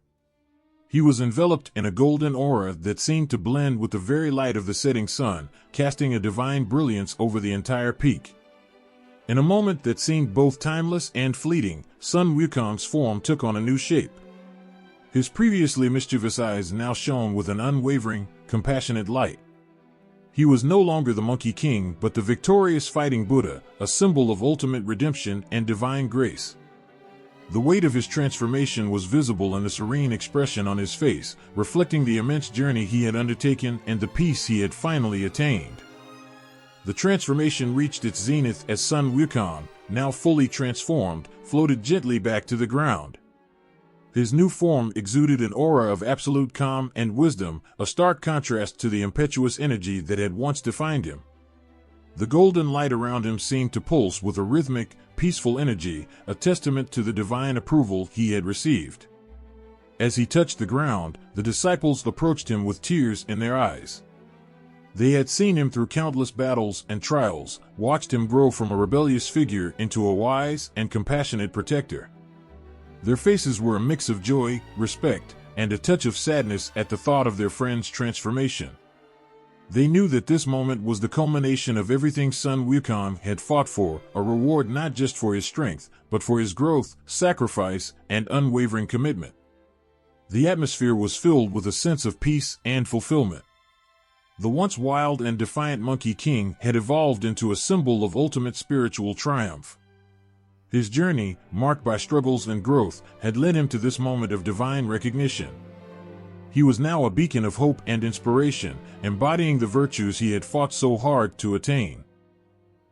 He was enveloped in a golden aura that seemed to blend with the very light of the setting sun, casting a divine brilliance over the entire peak. In a moment that seemed both timeless and fleeting, Sun Wukong's form took on a new shape. His previously mischievous eyes now shone with an unwavering, compassionate light. He was no longer the Monkey King, but the victorious fighting Buddha, a symbol of ultimate redemption and divine grace. The weight of his transformation was visible in the serene expression on his face, reflecting the immense journey he had undertaken and the peace he had finally attained. The transformation reached its zenith as Sun Wukong, now fully transformed, floated gently back to the ground. His new form exuded an aura of absolute calm and wisdom, a stark contrast to the impetuous energy that had once defined him. The golden light around him seemed to pulse with a rhythmic, peaceful energy, a testament to the divine approval he had received. As he touched the ground, the disciples approached him with tears in their eyes. They had seen him through countless battles and trials, watched him grow from a rebellious figure into a wise and compassionate protector. Their faces were a mix of joy, respect, and a touch of sadness at the thought of their friend's transformation. They knew that this moment was the culmination of everything Sun Wukong had fought for, a reward not just for his strength, but for his growth, sacrifice, and unwavering commitment. The atmosphere was filled with a sense of peace and fulfillment. The once wild and defiant Monkey King had evolved into a symbol of ultimate spiritual triumph. His journey, marked by struggles and growth, had led him to this moment of divine recognition. He was now a beacon of hope and inspiration, embodying the virtues he had fought so hard to attain.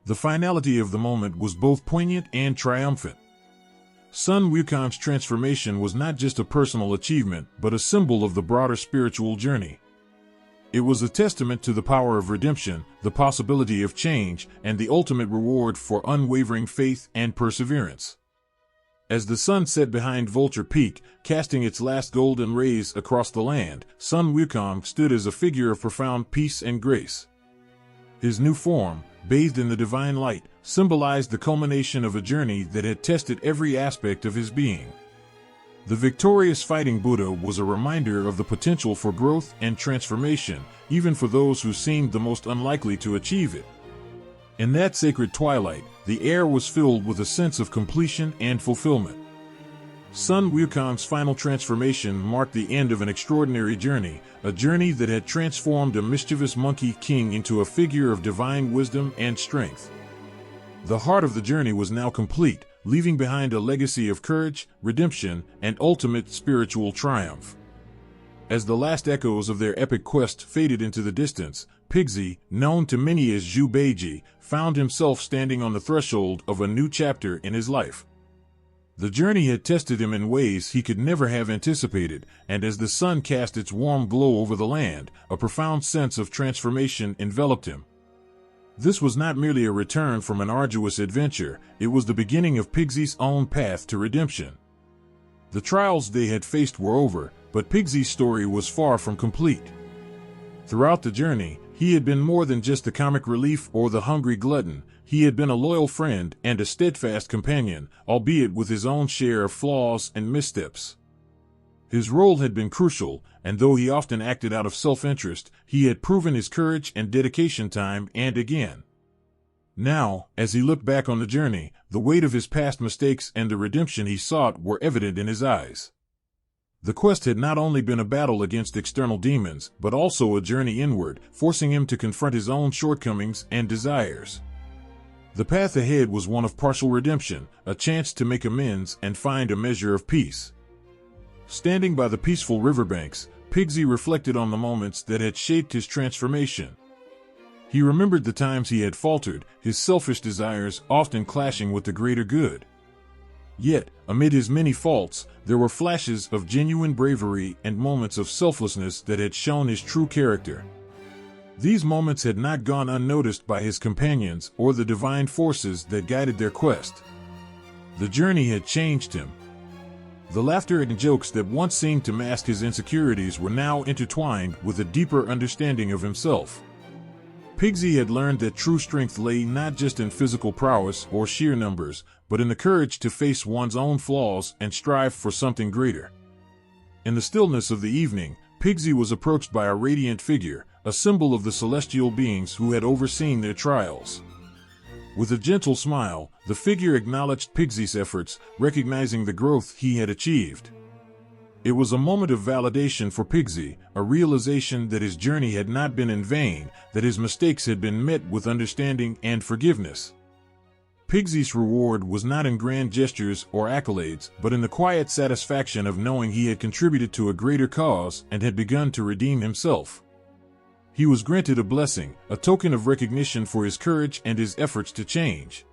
The finality of the moment was both poignant and triumphant. Sun Wukong's transformation was not just a personal achievement, but a symbol of the broader spiritual journey. It was a testament to the power of redemption, the possibility of change, and the ultimate reward for unwavering faith and perseverance. As the sun set behind Vulture Peak, casting its last golden rays across the land, Sun Wukong stood as a figure of profound peace and grace. His new form, bathed in the divine light, symbolized the culmination of a journey that had tested every aspect of his being. The victorious fighting Buddha was a reminder of the potential for growth and transformation, even for those who seemed the most unlikely to achieve it. In that sacred twilight, the air was filled with a sense of completion and fulfillment. Sun Wukong's final transformation marked the end of an extraordinary journey, a journey that had transformed a mischievous Monkey King into a figure of divine wisdom and strength. The heart of the journey was now complete, leaving behind a legacy of courage, redemption, and ultimate spiritual triumph. As the last echoes of their epic quest faded into the distance, Pigsy, known to many as Zhu Beiji, found himself standing on the threshold of a new chapter in his life. The journey had tested him in ways he could never have anticipated, and as the sun cast its warm glow over the land, a profound sense of transformation enveloped him. This was not merely a return from an arduous adventure, it was the beginning of Pigsy's own path to redemption. The trials they had faced were over, but Pigsy's story was far from complete. Throughout the journey, he had been more than just the comic relief or the hungry glutton. He had been a loyal friend and a steadfast companion, albeit with his own share of flaws and missteps. His role had been crucial, and though he often acted out of self-interest, he had proven his courage and dedication time and again. Now, as he looked back on the journey, the weight of his past mistakes and the redemption he sought were evident in his eyes. The quest had not only been a battle against external demons, but also a journey inward, forcing him to confront his own shortcomings and desires. The path ahead was one of partial redemption, a chance to make amends and find a measure of peace. Standing by the peaceful riverbanks, Pigsy reflected on the moments that had shaped his transformation. He remembered the times he had faltered, his selfish desires often clashing with the greater good. Yet, amid his many faults, there were flashes of genuine bravery and moments of selflessness that had shown his true character. These moments had not gone unnoticed by his companions or the divine forces that guided their quest. The journey had changed him. The laughter and jokes that once seemed to mask his insecurities were now intertwined with a deeper understanding of himself. Pigsy had learned that true strength lay not just in physical prowess or sheer numbers, but in the courage to face one's own flaws and strive for something greater. In the stillness of the evening, Pigsy was approached by a radiant figure, a symbol of the celestial beings who had overseen their trials. With a gentle smile, the figure acknowledged Pigsy's efforts, recognizing the growth he had achieved. It was a moment of validation for Pigsy, a realization that his journey had not been in vain, that his mistakes had been met with understanding and forgiveness. Pigsy's reward was not in grand gestures or accolades, but in the quiet satisfaction of knowing he had contributed to a greater cause and had begun to redeem himself. He was granted a blessing, a token of recognition for his courage and his efforts to change.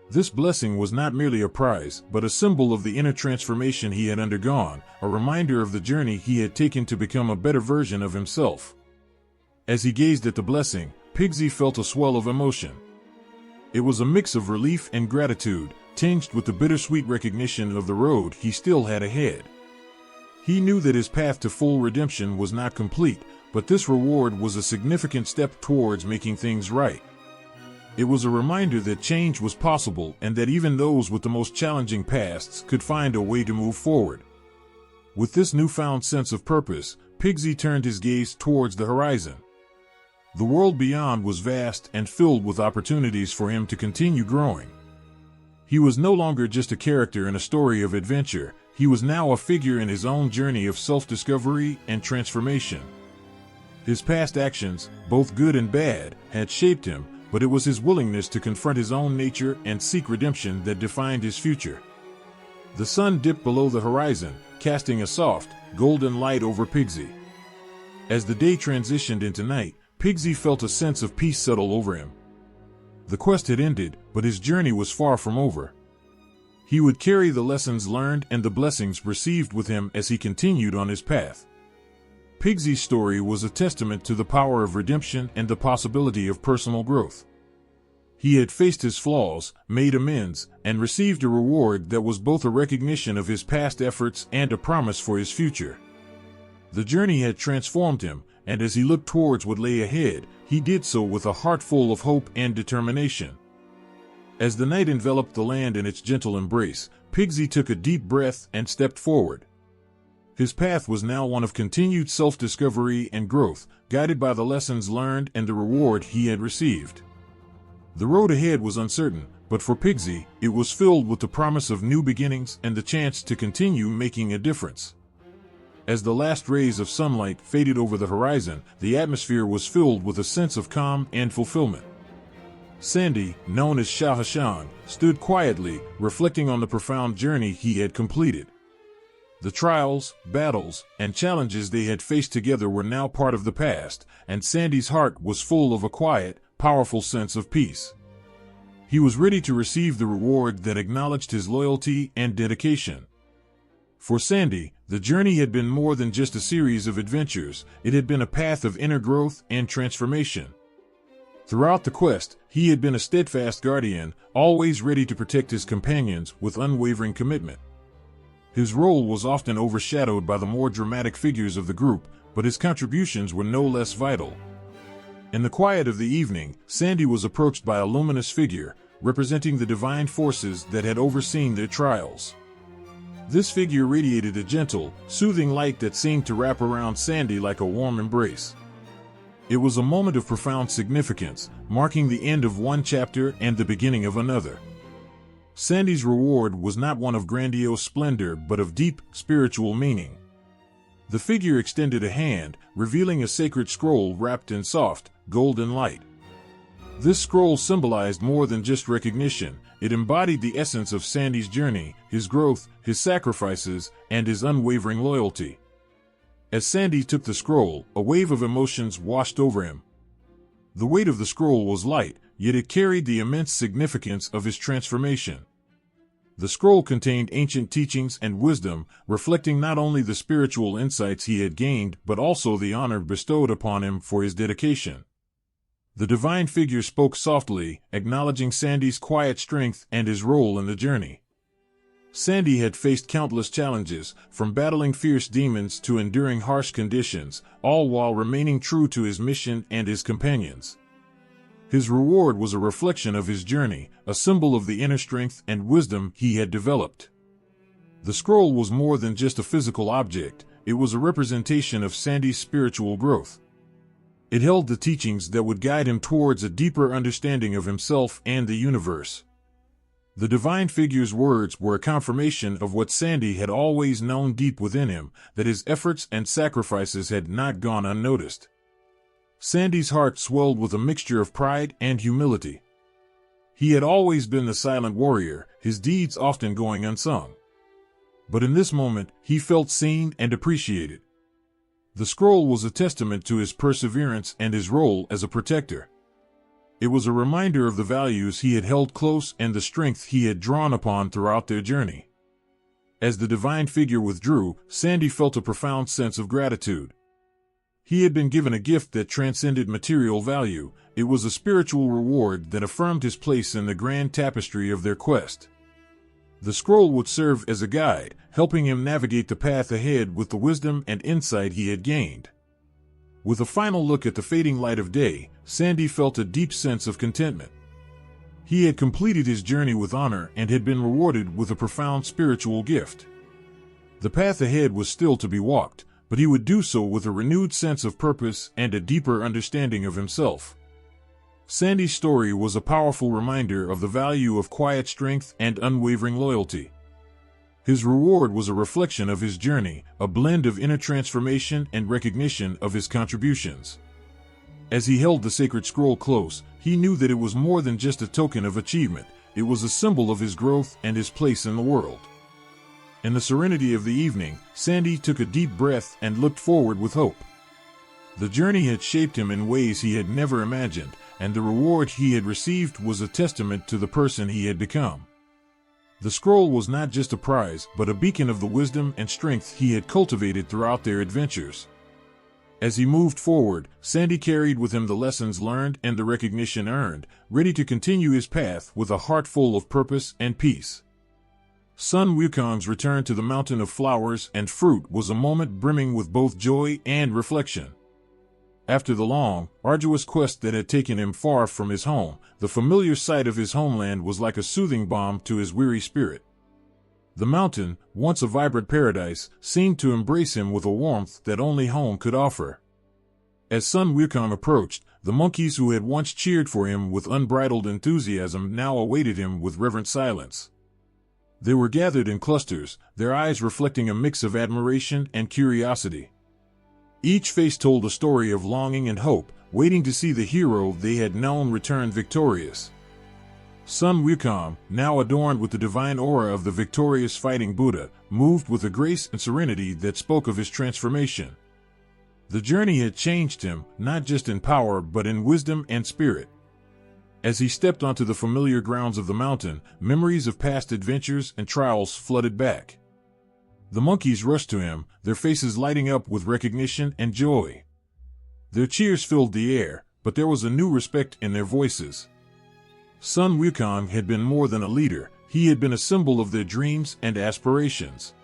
This blessing was not merely a prize, but a symbol of the inner transformation he had undergone, a reminder of the journey he had taken to become a better version of himself. As he gazed at the blessing, Pigsy felt a swell of emotion. It was a mix of relief and gratitude, tinged with the bittersweet recognition of the road he still had ahead. He knew that his path to full redemption was not complete, but this reward was a significant step towards making things right. It was a reminder that change was possible and that even those with the most challenging pasts could find a way to move forward. With this newfound sense of purpose, Pigsy turned his gaze towards the horizon. The world beyond was vast and filled with opportunities for him to continue growing. He was no longer just a character in a story of adventure, he was now a figure in his own journey of self-discovery and transformation. His past actions, both good and bad, had shaped him, but it was his willingness to confront his own nature and seek redemption that defined his future. The sun dipped below the horizon, casting a soft, golden light over Pigsy. As the day transitioned into night, Pigsy felt a sense of peace settle over him. The quest had ended, but his journey was far from over. He would carry the lessons learned and the blessings received with him as he continued on his path. Pigsy's story was a testament to the power of redemption and the possibility of personal growth. He had faced his flaws, made amends, and received a reward that was both a recognition of his past efforts and a promise for his future. The journey had transformed him, and as he looked towards what lay ahead, he did so with a heart full of hope and determination. As the night enveloped the land in its gentle embrace, Pigsy took a deep breath and stepped forward. His path was now one of continued self-discovery and growth, guided by the lessons learned and the reward he had received. The road ahead was uncertain, but for Pigsy, it was filled with the promise of new beginnings and the chance to continue making a difference. As the last rays of sunlight faded over the horizon, the atmosphere was filled with a sense of calm and fulfillment. Sandy, known as Xuanzang, stood quietly, reflecting on the profound journey he had completed. The trials, battles, and challenges they had faced together were now part of the past, and Sandy's heart was full of a quiet, powerful sense of peace. He was ready to receive the reward that acknowledged his loyalty and dedication. For Sandy, the journey had been more than just a series of adventures, it had been a path of inner growth and transformation. Throughout the quest, he had been a steadfast guardian, always ready to protect his companions with unwavering commitment. His role was often overshadowed by the more dramatic figures of the group, but his contributions were no less vital. In the quiet of the evening, Sandy was approached by a luminous figure, representing the divine forces that had overseen their trials. This figure radiated a gentle, soothing light that seemed to wrap around Sandy like a warm embrace. It was a moment of profound significance, marking the end of one chapter and the beginning of another. Sandy's reward was not one of grandiose splendor but of deep, spiritual meaning. The figure extended a hand, revealing a sacred scroll wrapped in soft, golden light. This scroll symbolized more than just recognition, it embodied the essence of Sandy's journey, his growth, his sacrifices, and his unwavering loyalty. As Sandy took the scroll, a wave of emotions washed over him. The weight of the scroll was light, yet it carried the immense significance of his transformation. The scroll contained ancient teachings and wisdom, reflecting not only the spiritual insights he had gained but also the honor bestowed upon him for his dedication. The divine figure spoke softly, acknowledging Sandy's quiet strength and his role in the journey. Sandy had faced countless challenges, from battling fierce demons to enduring harsh conditions, all while remaining true to his mission and his companions. His reward was a reflection of his journey, a symbol of the inner strength and wisdom he had developed. The scroll was more than just a physical object, it was a representation of Sandy's spiritual growth. It held the teachings that would guide him towards a deeper understanding of himself and the universe. The divine figure's words were a confirmation of what Sandy had always known deep within him, that his efforts and sacrifices had not gone unnoticed. Sandy's heart swelled with a mixture of pride and humility. He had always been the silent warrior, his deeds often going unsung. But in this moment, he felt seen and appreciated. The scroll was a testament to his perseverance and his role as a protector. It was a reminder of the values he had held close and the strength he had drawn upon throughout their journey. As the divine figure withdrew, Sandy felt a profound sense of gratitude. He had been given a gift that transcended material value. It was a spiritual reward that affirmed his place in the grand tapestry of their quest. The scroll would serve as a guide, helping him navigate the path ahead with the wisdom and insight he had gained. With a final look at the fading light of day, Sandy felt a deep sense of contentment. He had completed his journey with honor and had been rewarded with a profound spiritual gift. The path ahead was still to be walked, but he would do so with a renewed sense of purpose and a deeper understanding of himself. Sandy's story was a powerful reminder of the value of quiet strength and unwavering loyalty. His reward was a reflection of his journey, a blend of inner transformation and recognition of his contributions. As he held the sacred scroll close, he knew that it was more than just a token of achievement. It was a symbol of his growth and his place in the world. In the serenity of the evening, Sandy took a deep breath and looked forward with hope. The journey had shaped him in ways he had never imagined, and the reward he had received was a testament to the person he had become. The scroll was not just a prize, but a beacon of the wisdom and strength he had cultivated throughout their adventures. As he moved forward, Sandy carried with him the lessons learned and the recognition earned, ready to continue his path with a heart full of purpose and peace. Sun Wukong's return to the Mountain of Flowers and Fruit was a moment brimming with both joy and reflection. After the long, arduous quest that had taken him far from his home, the familiar sight of his homeland was like a soothing balm to his weary spirit. The mountain, once a vibrant paradise, seemed to embrace him with a warmth that only home could offer. As Sun Wukong approached, the monkeys who had once cheered for him with unbridled enthusiasm now awaited him with reverent silence. They were gathered in clusters, their eyes reflecting a mix of admiration and curiosity. Each face told a story of longing and hope, waiting to see the hero they had known return victorious. Sun Wukong, now adorned with the divine aura of the victorious fighting Buddha, moved with a grace and serenity that spoke of his transformation. The journey had changed him, not just in power but in wisdom and spirit. As he stepped onto the familiar grounds of the mountain, memories of past adventures and trials flooded back. The monkeys rushed to him, their faces lighting up with recognition and joy. Their cheers filled the air, but there was a new respect in their voices. Sun Wukong had been more than a leader, he had been a symbol of their dreams and aspirations.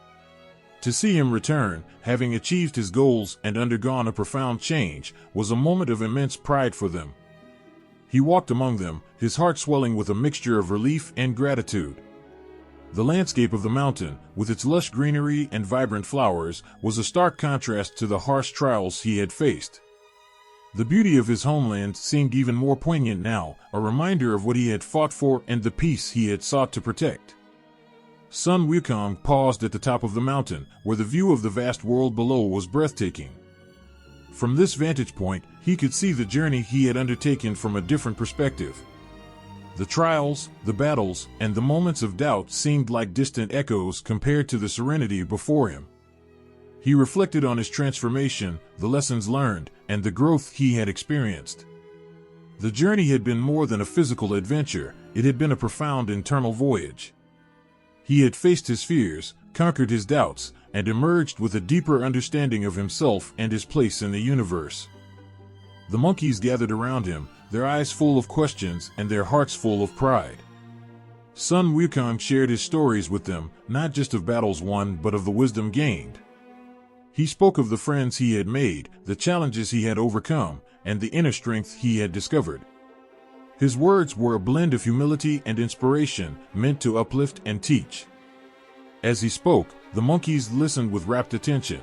To see him return, having achieved his goals and undergone a profound change, was a moment of immense pride for them. He walked among them, his heart swelling with a mixture of relief and gratitude. The landscape of the mountain, with its lush greenery and vibrant flowers, was a stark contrast to the harsh trials he had faced. The beauty of his homeland seemed even more poignant now, a reminder of what he had fought for and the peace he had sought to protect. Sun Wukong paused at the top of the mountain, where the view of the vast world below was breathtaking. From this vantage point, he could see the journey he had undertaken from a different perspective. The trials, the battles, and the moments of doubt seemed like distant echoes compared to the serenity before him. He reflected on his transformation, the lessons learned, and the growth he had experienced. The journey had been more than a physical adventure, it had been a profound internal voyage. He had faced his fears, conquered his doubts, and emerged with a deeper understanding of himself and his place in the universe. The monkeys gathered around him, their eyes full of questions and their hearts full of pride. Sun Wukong shared his stories with them, not just of battles won but of the wisdom gained. He spoke of the friends he had made, the challenges he had overcome, and the inner strength he had discovered. His words were a blend of humility and inspiration, meant to uplift and teach. As he spoke, the monkeys listened with rapt attention.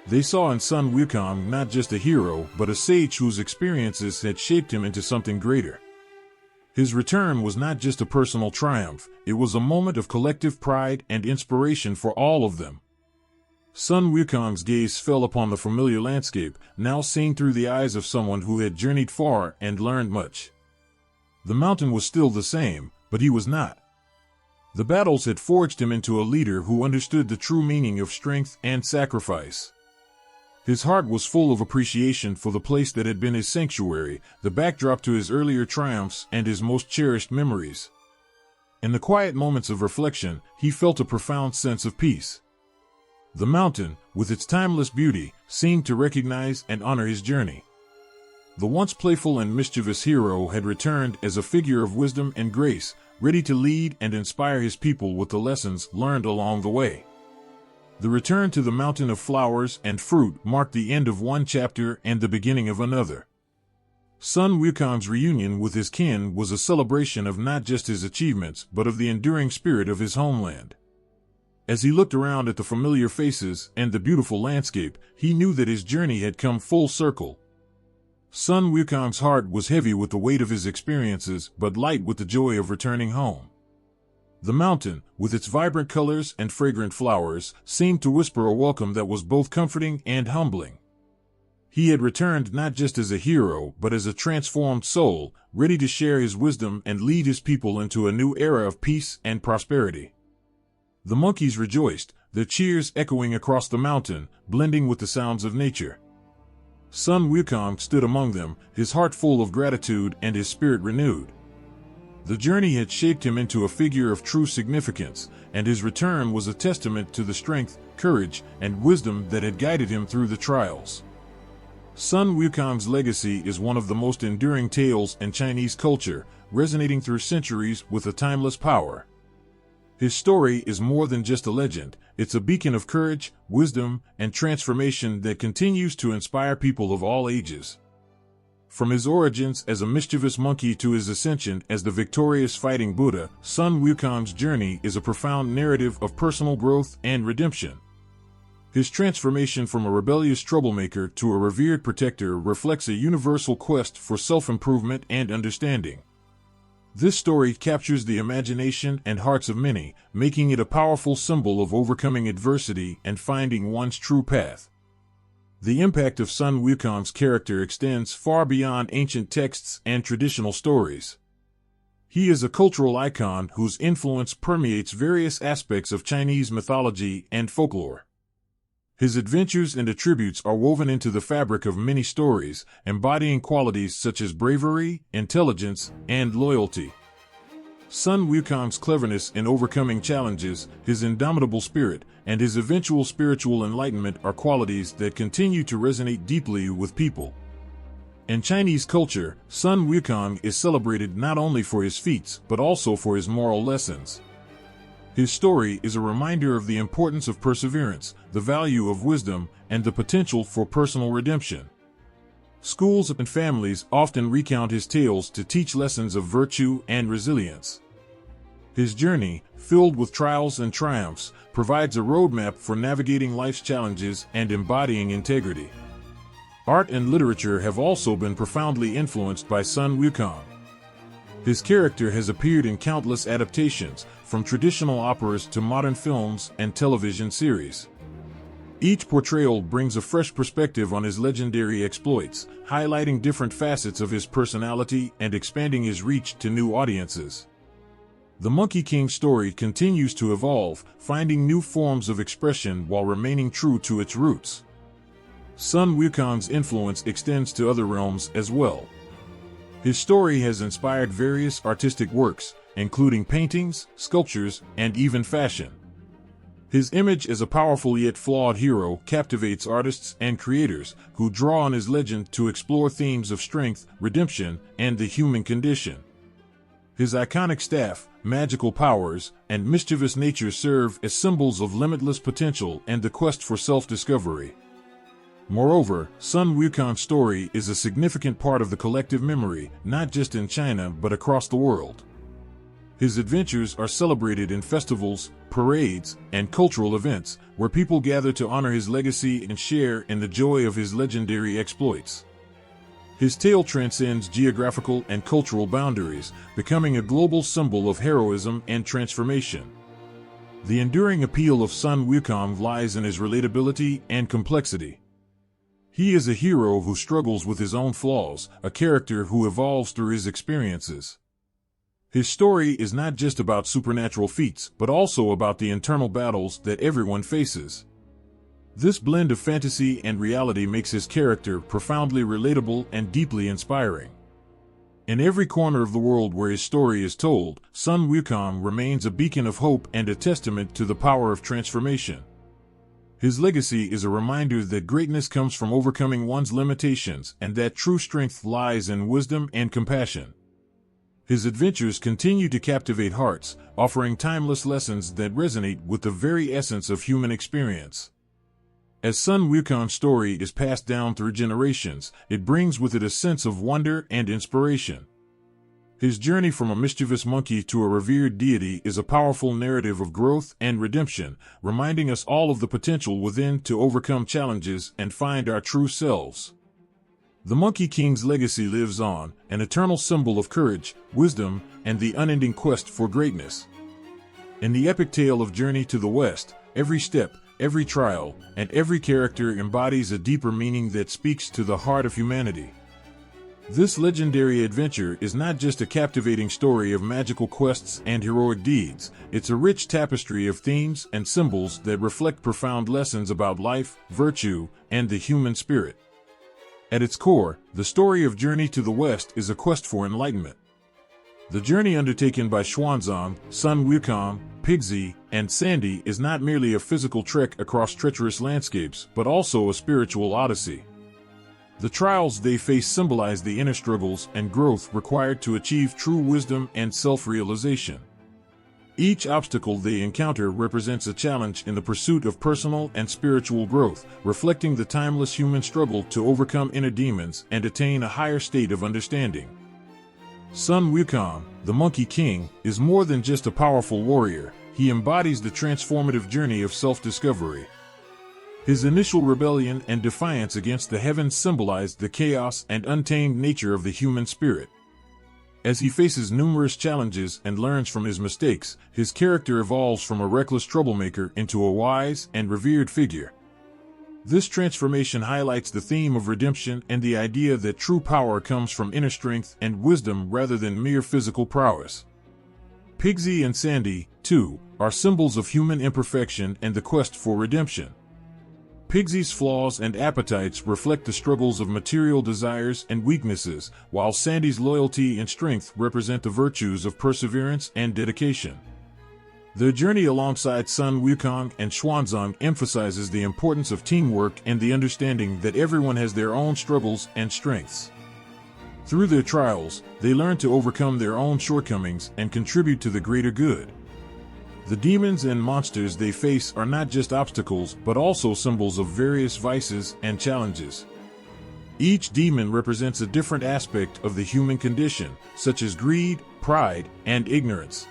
They saw in Sun Wukong not just a hero, but a sage whose experiences had shaped him into something greater. His return was not just a personal triumph, it was a moment of collective pride and inspiration for all of them. Sun Wukong's gaze fell upon the familiar landscape, now seen through the eyes of someone who had journeyed far and learned much. The mountain was still the same, but he was not. The battles had forged him into a leader who understood the true meaning of strength and sacrifice. His heart was full of appreciation for the place that had been his sanctuary, the backdrop to his earlier triumphs and his most cherished memories. In the quiet moments of reflection, he felt a profound sense of peace. The mountain, with its timeless beauty, seemed to recognize and honor his journey. The once playful and mischievous hero had returned as a figure of wisdom and grace, ready to lead and inspire his people with the lessons learned along the way. The return to the mountain of flowers and fruit marked the end of one chapter and the beginning of another. Sun Wukong's reunion with his kin was a celebration of not just his achievements but of the enduring spirit of his homeland. As he looked around at the familiar faces and the beautiful landscape, he knew that his journey had come full circle. Sun Wukong's heart was heavy with the weight of his experiences but light with the joy of returning home. The mountain, with its vibrant colors and fragrant flowers, seemed to whisper a welcome that was both comforting and humbling. He had returned not just as a hero but as a transformed soul, ready to share his wisdom and lead his people into a new era of peace and prosperity. The monkeys rejoiced, their cheers echoing across the mountain, blending with the sounds of nature. Sun Wukong stood among them, his heart full of gratitude and his spirit renewed. The journey had shaped him into a figure of true significance, and his return was a testament to the strength, courage, and wisdom that had guided him through the trials. Sun Wukong's legacy is one of the most enduring tales in Chinese culture, resonating through centuries with a timeless power. His story is more than just a legend, it's a beacon of courage, wisdom, and transformation that continues to inspire people of all ages. From his origins as a mischievous monkey to his ascension as the victorious fighting Buddha, Sun Wukong's journey is a profound narrative of personal growth and redemption. His transformation from a rebellious troublemaker to a revered protector reflects a universal quest for self-improvement and understanding. This story captures the imagination and hearts of many, making it a powerful symbol of overcoming adversity and finding one's true path. The impact of Sun Wukong's character extends far beyond ancient texts and traditional stories. He is a cultural icon whose influence permeates various aspects of Chinese mythology and folklore. His adventures and attributes are woven into the fabric of many stories, embodying qualities such as bravery, intelligence, and loyalty. Sun Wukong's cleverness in overcoming challenges, his indomitable spirit, and his eventual spiritual enlightenment are qualities that continue to resonate deeply with people. In Chinese culture, Sun Wukong is celebrated not only for his feats but also for his moral lessons. His story is a reminder of the importance of perseverance, the value of wisdom, and the potential for personal redemption. Schools and families often recount his tales to teach lessons of virtue and resilience. His journey, filled with trials and triumphs, provides a roadmap for navigating life's challenges and embodying integrity. Art and literature have also been profoundly influenced by Sun Wukong. His character has appeared in countless adaptations, from traditional operas to modern films and television series. Each portrayal brings a fresh perspective on his legendary exploits, highlighting different facets of his personality and expanding his reach to new audiences. The Monkey King story continues to evolve, finding new forms of expression while remaining true to its roots. Sun Wukong's influence extends to other realms as well. His story has inspired various artistic works, including paintings, sculptures, and even fashion. His image as a powerful yet flawed hero captivates artists and creators who draw on his legend to explore themes of strength, redemption, and the human condition. His iconic staff, magical powers, and mischievous nature serve as symbols of limitless potential and the quest for self-discovery. Moreover, Sun Wukong's story is a significant part of the collective memory, not just in China but across the world. His adventures are celebrated in festivals, parades, and cultural events, where people gather to honor his legacy and share in the joy of his legendary exploits. His tale transcends geographical and cultural boundaries, becoming a global symbol of heroism and transformation. The enduring appeal of Sun Wukong lies in his relatability and complexity. He is a hero who struggles with his own flaws, a character who evolves through his experiences. His story is not just about supernatural feats, but also about the internal battles that everyone faces. This blend of fantasy and reality makes his character profoundly relatable and deeply inspiring. In every corner of the world where his story is told, Sun Wukong remains a beacon of hope and a testament to the power of transformation. His legacy is a reminder that greatness comes from overcoming one's limitations and that true strength lies in wisdom and compassion. His adventures continue to captivate hearts, offering timeless lessons that resonate with the very essence of human experience. As Sun Wukong's story is passed down through generations, it brings with it a sense of wonder and inspiration. His journey from a mischievous monkey to a revered deity is a powerful narrative of growth and redemption, reminding us all of the potential within to overcome challenges and find our true selves. The Monkey King's legacy lives on, an eternal symbol of courage, wisdom, and the unending quest for greatness. In the epic tale of Journey to the West, every step, every trial, and every character embodies a deeper meaning that speaks to the heart of humanity. This legendary adventure is not just a captivating story of magical quests and heroic deeds, it's a rich tapestry of themes and symbols that reflect profound lessons about life, virtue, and the human spirit. At its core, the story of Journey to the West is a quest for enlightenment. The journey undertaken by Xuanzang, Sun Wukong, Pigsy, and Sandy is not merely a physical trek across treacherous landscapes, but also a spiritual odyssey. The trials they face symbolize the inner struggles and growth required to achieve true wisdom and self-realization. Each obstacle they encounter represents a challenge in the pursuit of personal and spiritual growth, reflecting the timeless human struggle to overcome inner demons and attain a higher state of understanding. Sun Wukong, the Monkey King, is more than just a powerful warrior, he embodies the transformative journey of self-discovery. His initial rebellion and defiance against the heavens symbolized the chaos and untamed nature of the human spirit. As he faces numerous challenges and learns from his mistakes, his character evolves from a reckless troublemaker into a wise and revered figure. This transformation highlights the theme of redemption and the idea that true power comes from inner strength and wisdom rather than mere physical prowess. Pigsy and Sandy, too, are symbols of human imperfection and the quest for redemption. Pigsy's flaws and appetites reflect the struggles of material desires and weaknesses, while Sandy's loyalty and strength represent the virtues of perseverance and dedication. Their journey alongside Sun Wukong and Xuanzang emphasizes the importance of teamwork and the understanding that everyone has their own struggles and strengths. Through their trials, they learn to overcome their own shortcomings and contribute to the greater good. The demons and monsters they face are not just obstacles but also symbols of various vices and challenges. Each demon represents a different aspect of the human condition, such as greed, pride, and ignorance.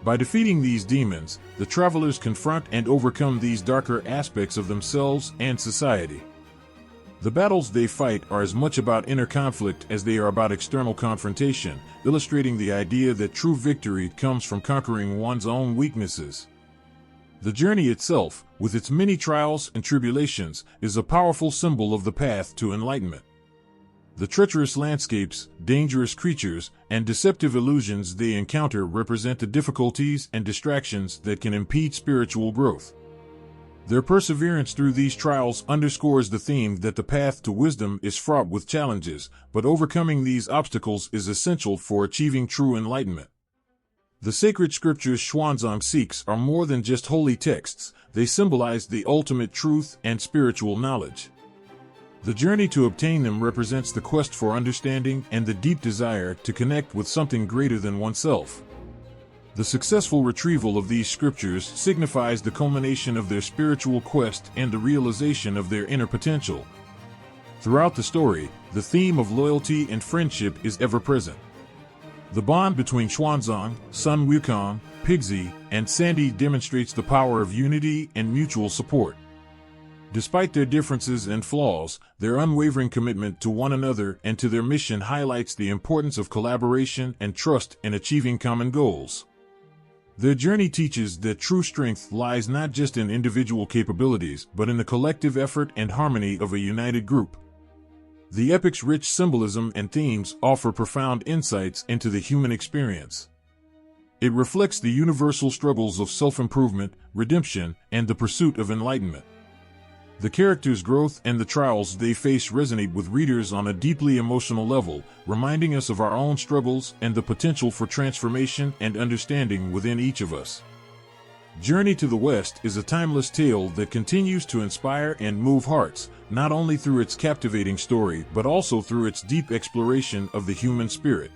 By defeating these demons, the travelers confront and overcome these darker aspects of themselves and society. The battles they fight are as much about inner conflict as they are about external confrontation, illustrating the idea that true victory comes from conquering one's own weaknesses. The journey itself, with its many trials and tribulations, is a powerful symbol of the path to enlightenment. The treacherous landscapes, dangerous creatures, and deceptive illusions they encounter represent the difficulties and distractions that can impede spiritual growth. Their perseverance through these trials underscores the theme that the path to wisdom is fraught with challenges, but overcoming these obstacles is essential for achieving true enlightenment. The sacred scriptures Xuanzang seeks are more than just holy texts, they symbolize the ultimate truth and spiritual knowledge. The journey to obtain them represents the quest for understanding and the deep desire to connect with something greater than oneself. The successful retrieval of these scriptures signifies the culmination of their spiritual quest and the realization of their inner potential. Throughout the story, the theme of loyalty and friendship is ever present. The bond between Xuanzang, Sun Wukong, Pigsy, and Sandy demonstrates the power of unity and mutual support. Despite their differences and flaws, their unwavering commitment to one another and to their mission highlights the importance of collaboration and trust in achieving common goals. Their journey teaches that true strength lies not just in individual capabilities, but in the collective effort and harmony of a united group. The epic's rich symbolism and themes offer profound insights into the human experience. It reflects the universal struggles of self-improvement, redemption, and the pursuit of enlightenment. The characters' growth and the trials they face resonate with readers on a deeply emotional level, reminding us of our own struggles and the potential for transformation and understanding within each of us. Journey to the West is a timeless tale that continues to inspire and move hearts, not only through its captivating story but also through its deep exploration of the human spirit.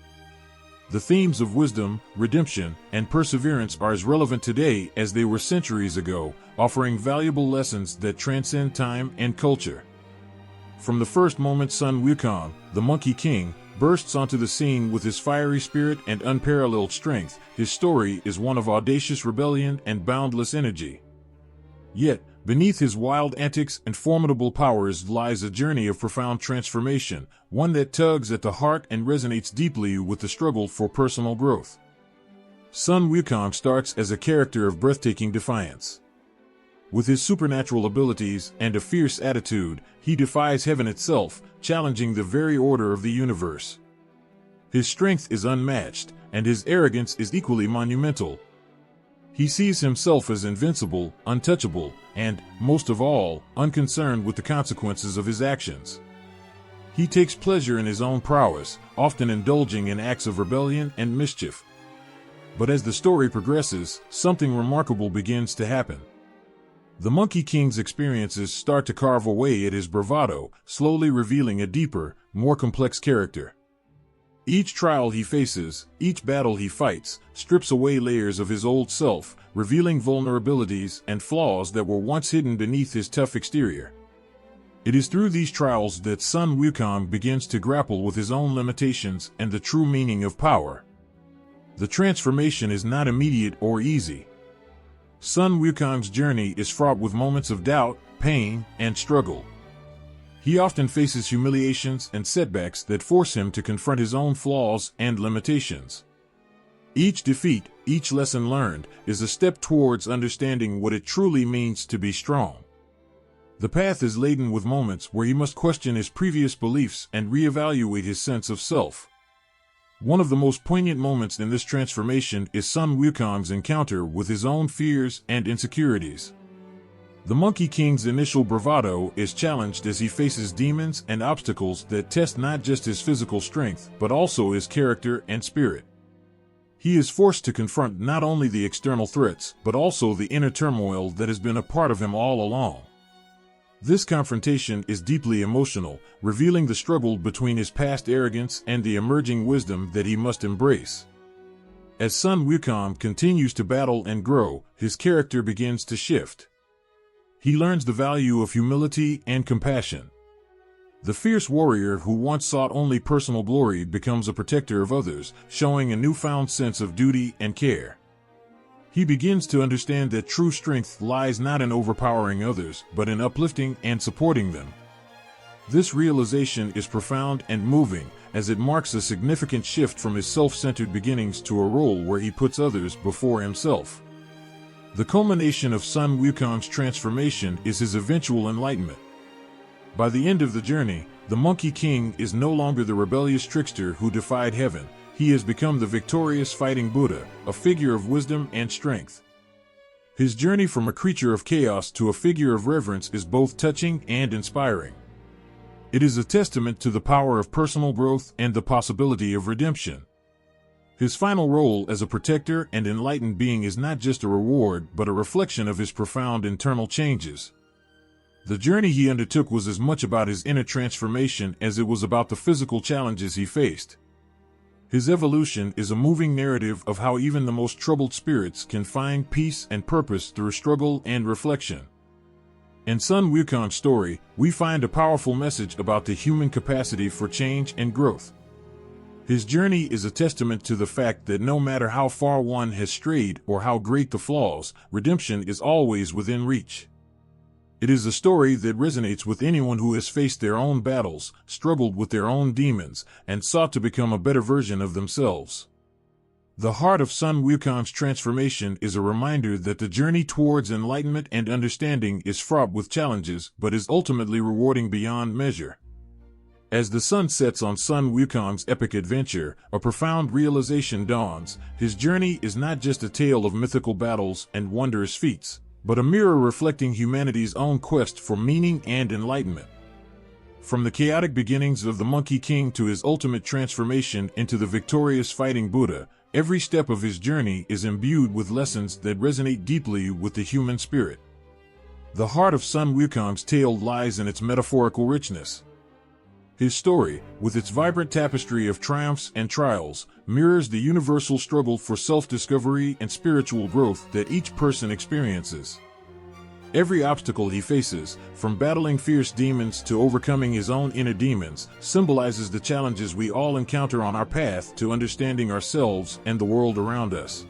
The themes of wisdom, redemption, and perseverance are as relevant today as they were centuries ago, offering valuable lessons that transcend time and culture. From the first moment Sun Wukong, the Monkey King, bursts onto the scene with his fiery spirit and unparalleled strength, his story is one of audacious rebellion and boundless energy. Yet, beneath his wild antics and formidable powers lies a journey of profound transformation, one that tugs at the heart and resonates deeply with the struggle for personal growth. Sun Wukong starts as a character of breathtaking defiance. With his supernatural abilities and a fierce attitude, he defies heaven itself, challenging the very order of the universe. His strength is unmatched, and his arrogance is equally monumental. He sees himself as invincible, untouchable, and, most of all, unconcerned with the consequences of his actions. He takes pleasure in his own prowess, often indulging in acts of rebellion and mischief. But as the story progresses, something remarkable begins to happen. The Monkey King's experiences start to carve away at his bravado, slowly revealing a deeper, more complex character. Each trial he faces, each battle he fights, strips away layers of his old self, revealing vulnerabilities and flaws that were once hidden beneath his tough exterior. It is through these trials that Sun Wukong begins to grapple with his own limitations and the true meaning of power. The transformation is not immediate or easy. Sun Wukong's journey is fraught with moments of doubt, pain, and struggle. He often faces humiliations and setbacks that force him to confront his own flaws and limitations. Each defeat, each lesson learned, is a step towards understanding what it truly means to be strong. The path is laden with moments where he must question his previous beliefs and reevaluate his sense of self. One of the most poignant moments in this transformation is Sun Wukong's encounter with his own fears and insecurities. The Monkey King's initial bravado is challenged as he faces demons and obstacles that test not just his physical strength, but also his character and spirit. He is forced to confront not only the external threats, but also the inner turmoil that has been a part of him all along. This confrontation is deeply emotional, revealing the struggle between his past arrogance and the emerging wisdom that he must embrace. As Sun Wukong continues to battle and grow, his character begins to shift. He learns the value of humility and compassion. The fierce warrior who once sought only personal glory becomes a protector of others, showing a newfound sense of duty and care. He begins to understand that true strength lies not in overpowering others, but in uplifting and supporting them. This realization is profound and moving, as it marks a significant shift from his self-centered beginnings to a role where he puts others before himself. The culmination of Sun Wukong's transformation is his eventual enlightenment. By the end of the journey, the Monkey King is no longer the rebellious trickster who defied heaven. He has become the victorious fighting Buddha, a figure of wisdom and strength. His journey from a creature of chaos to a figure of reverence is both touching and inspiring. It is a testament to the power of personal growth and the possibility of redemption. His final role as a protector and enlightened being is not just a reward, but a reflection of his profound internal changes. The journey he undertook was as much about his inner transformation as it was about the physical challenges he faced. His evolution is a moving narrative of how even the most troubled spirits can find peace and purpose through struggle and reflection. In Sun Wukong's story, we find a powerful message about the human capacity for change and growth. His journey is a testament to the fact that no matter how far one has strayed or how great the flaws, redemption is always within reach. It is a story that resonates with anyone who has faced their own battles, struggled with their own demons, and sought to become a better version of themselves. The heart of Sun Wukong's transformation is a reminder that the journey towards enlightenment and understanding is fraught with challenges but is ultimately rewarding beyond measure. As the sun sets on Sun Wukong's epic adventure, a profound realization dawns. His journey is not just a tale of mythical battles and wondrous feats, but a mirror reflecting humanity's own quest for meaning and enlightenment. From the chaotic beginnings of the Monkey King to his ultimate transformation into the victorious fighting Buddha, every step of his journey is imbued with lessons that resonate deeply with the human spirit. The heart of Sun Wukong's tale lies in its metaphorical richness. His story, with its vibrant tapestry of triumphs and trials, mirrors the universal struggle for self-discovery and spiritual growth that each person experiences. Every obstacle he faces, from battling fierce demons to overcoming his own inner demons, symbolizes the challenges we all encounter on our path to understanding ourselves and the world around us.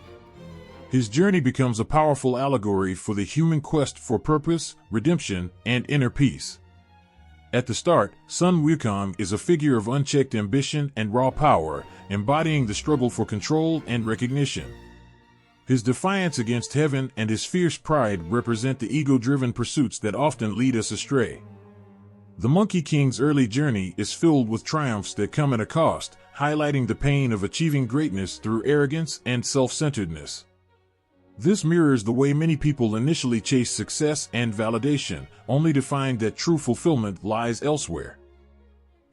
His journey becomes a powerful allegory for the human quest for purpose, redemption, and inner peace. At the start, Sun Wukong is a figure of unchecked ambition and raw power, embodying the struggle for control and recognition. His defiance against heaven and his fierce pride represent the ego-driven pursuits that often lead us astray. The Monkey King's early journey is filled with triumphs that come at a cost, highlighting the pain of achieving greatness through arrogance and self-centeredness. This mirrors the way many people initially chase success and validation, only to find that true fulfillment lies elsewhere.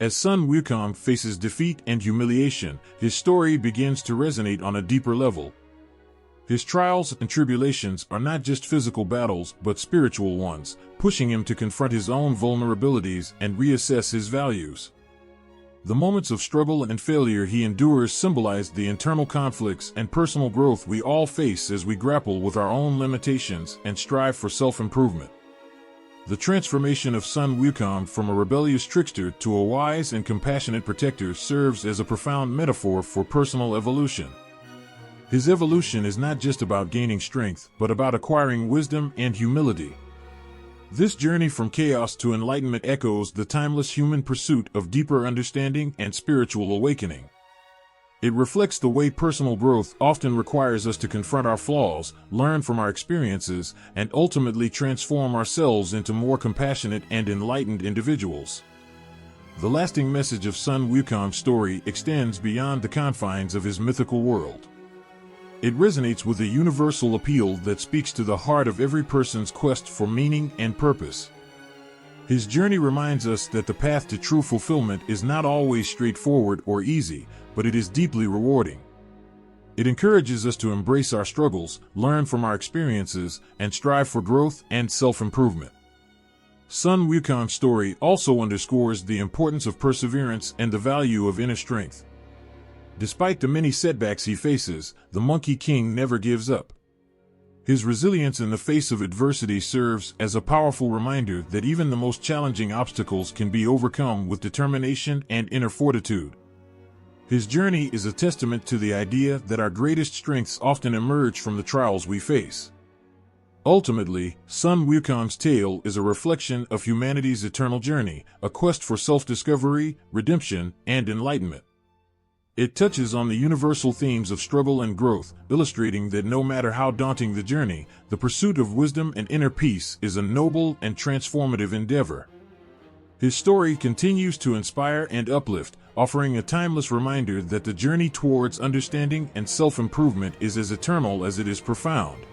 As Sun Wukong faces defeat and humiliation, his story begins to resonate on a deeper level. His trials and tribulations are not just physical battles but spiritual ones, pushing him to confront his own vulnerabilities and reassess his values. The moments of struggle and failure he endures symbolize the internal conflicts and personal growth we all face as we grapple with our own limitations and strive for self-improvement. The transformation of Sun Wukong from a rebellious trickster to a wise and compassionate protector serves as a profound metaphor for personal evolution. His evolution is not just about gaining strength, but about acquiring wisdom and humility. This journey from chaos to enlightenment echoes the timeless human pursuit of deeper understanding and spiritual awakening. It reflects the way personal growth often requires us to confront our flaws, learn from our experiences, and ultimately transform ourselves into more compassionate and enlightened individuals. The lasting message of Sun Wukong's story extends beyond the confines of his mythical world. It resonates with a universal appeal that speaks to the heart of every person's quest for meaning and purpose. His journey reminds us that the path to true fulfillment is not always straightforward or easy, but it is deeply rewarding. It encourages us to embrace our struggles, learn from our experiences, and strive for growth and self-improvement. Sun Wukong's story also underscores the importance of perseverance and the value of inner strength. Despite the many setbacks he faces, the Monkey King never gives up. His resilience in the face of adversity serves as a powerful reminder that even the most challenging obstacles can be overcome with determination and inner fortitude. His journey is a testament to the idea that our greatest strengths often emerge from the trials we face. Ultimately, Sun Wukong's tale is a reflection of humanity's eternal journey, a quest for self-discovery, redemption, and enlightenment. It touches on the universal themes of struggle and growth, illustrating that no matter how daunting the journey, the pursuit of wisdom and inner peace is a noble and transformative endeavor. His story continues to inspire and uplift, offering a timeless reminder that the journey towards understanding and self-improvement is as eternal as it is profound.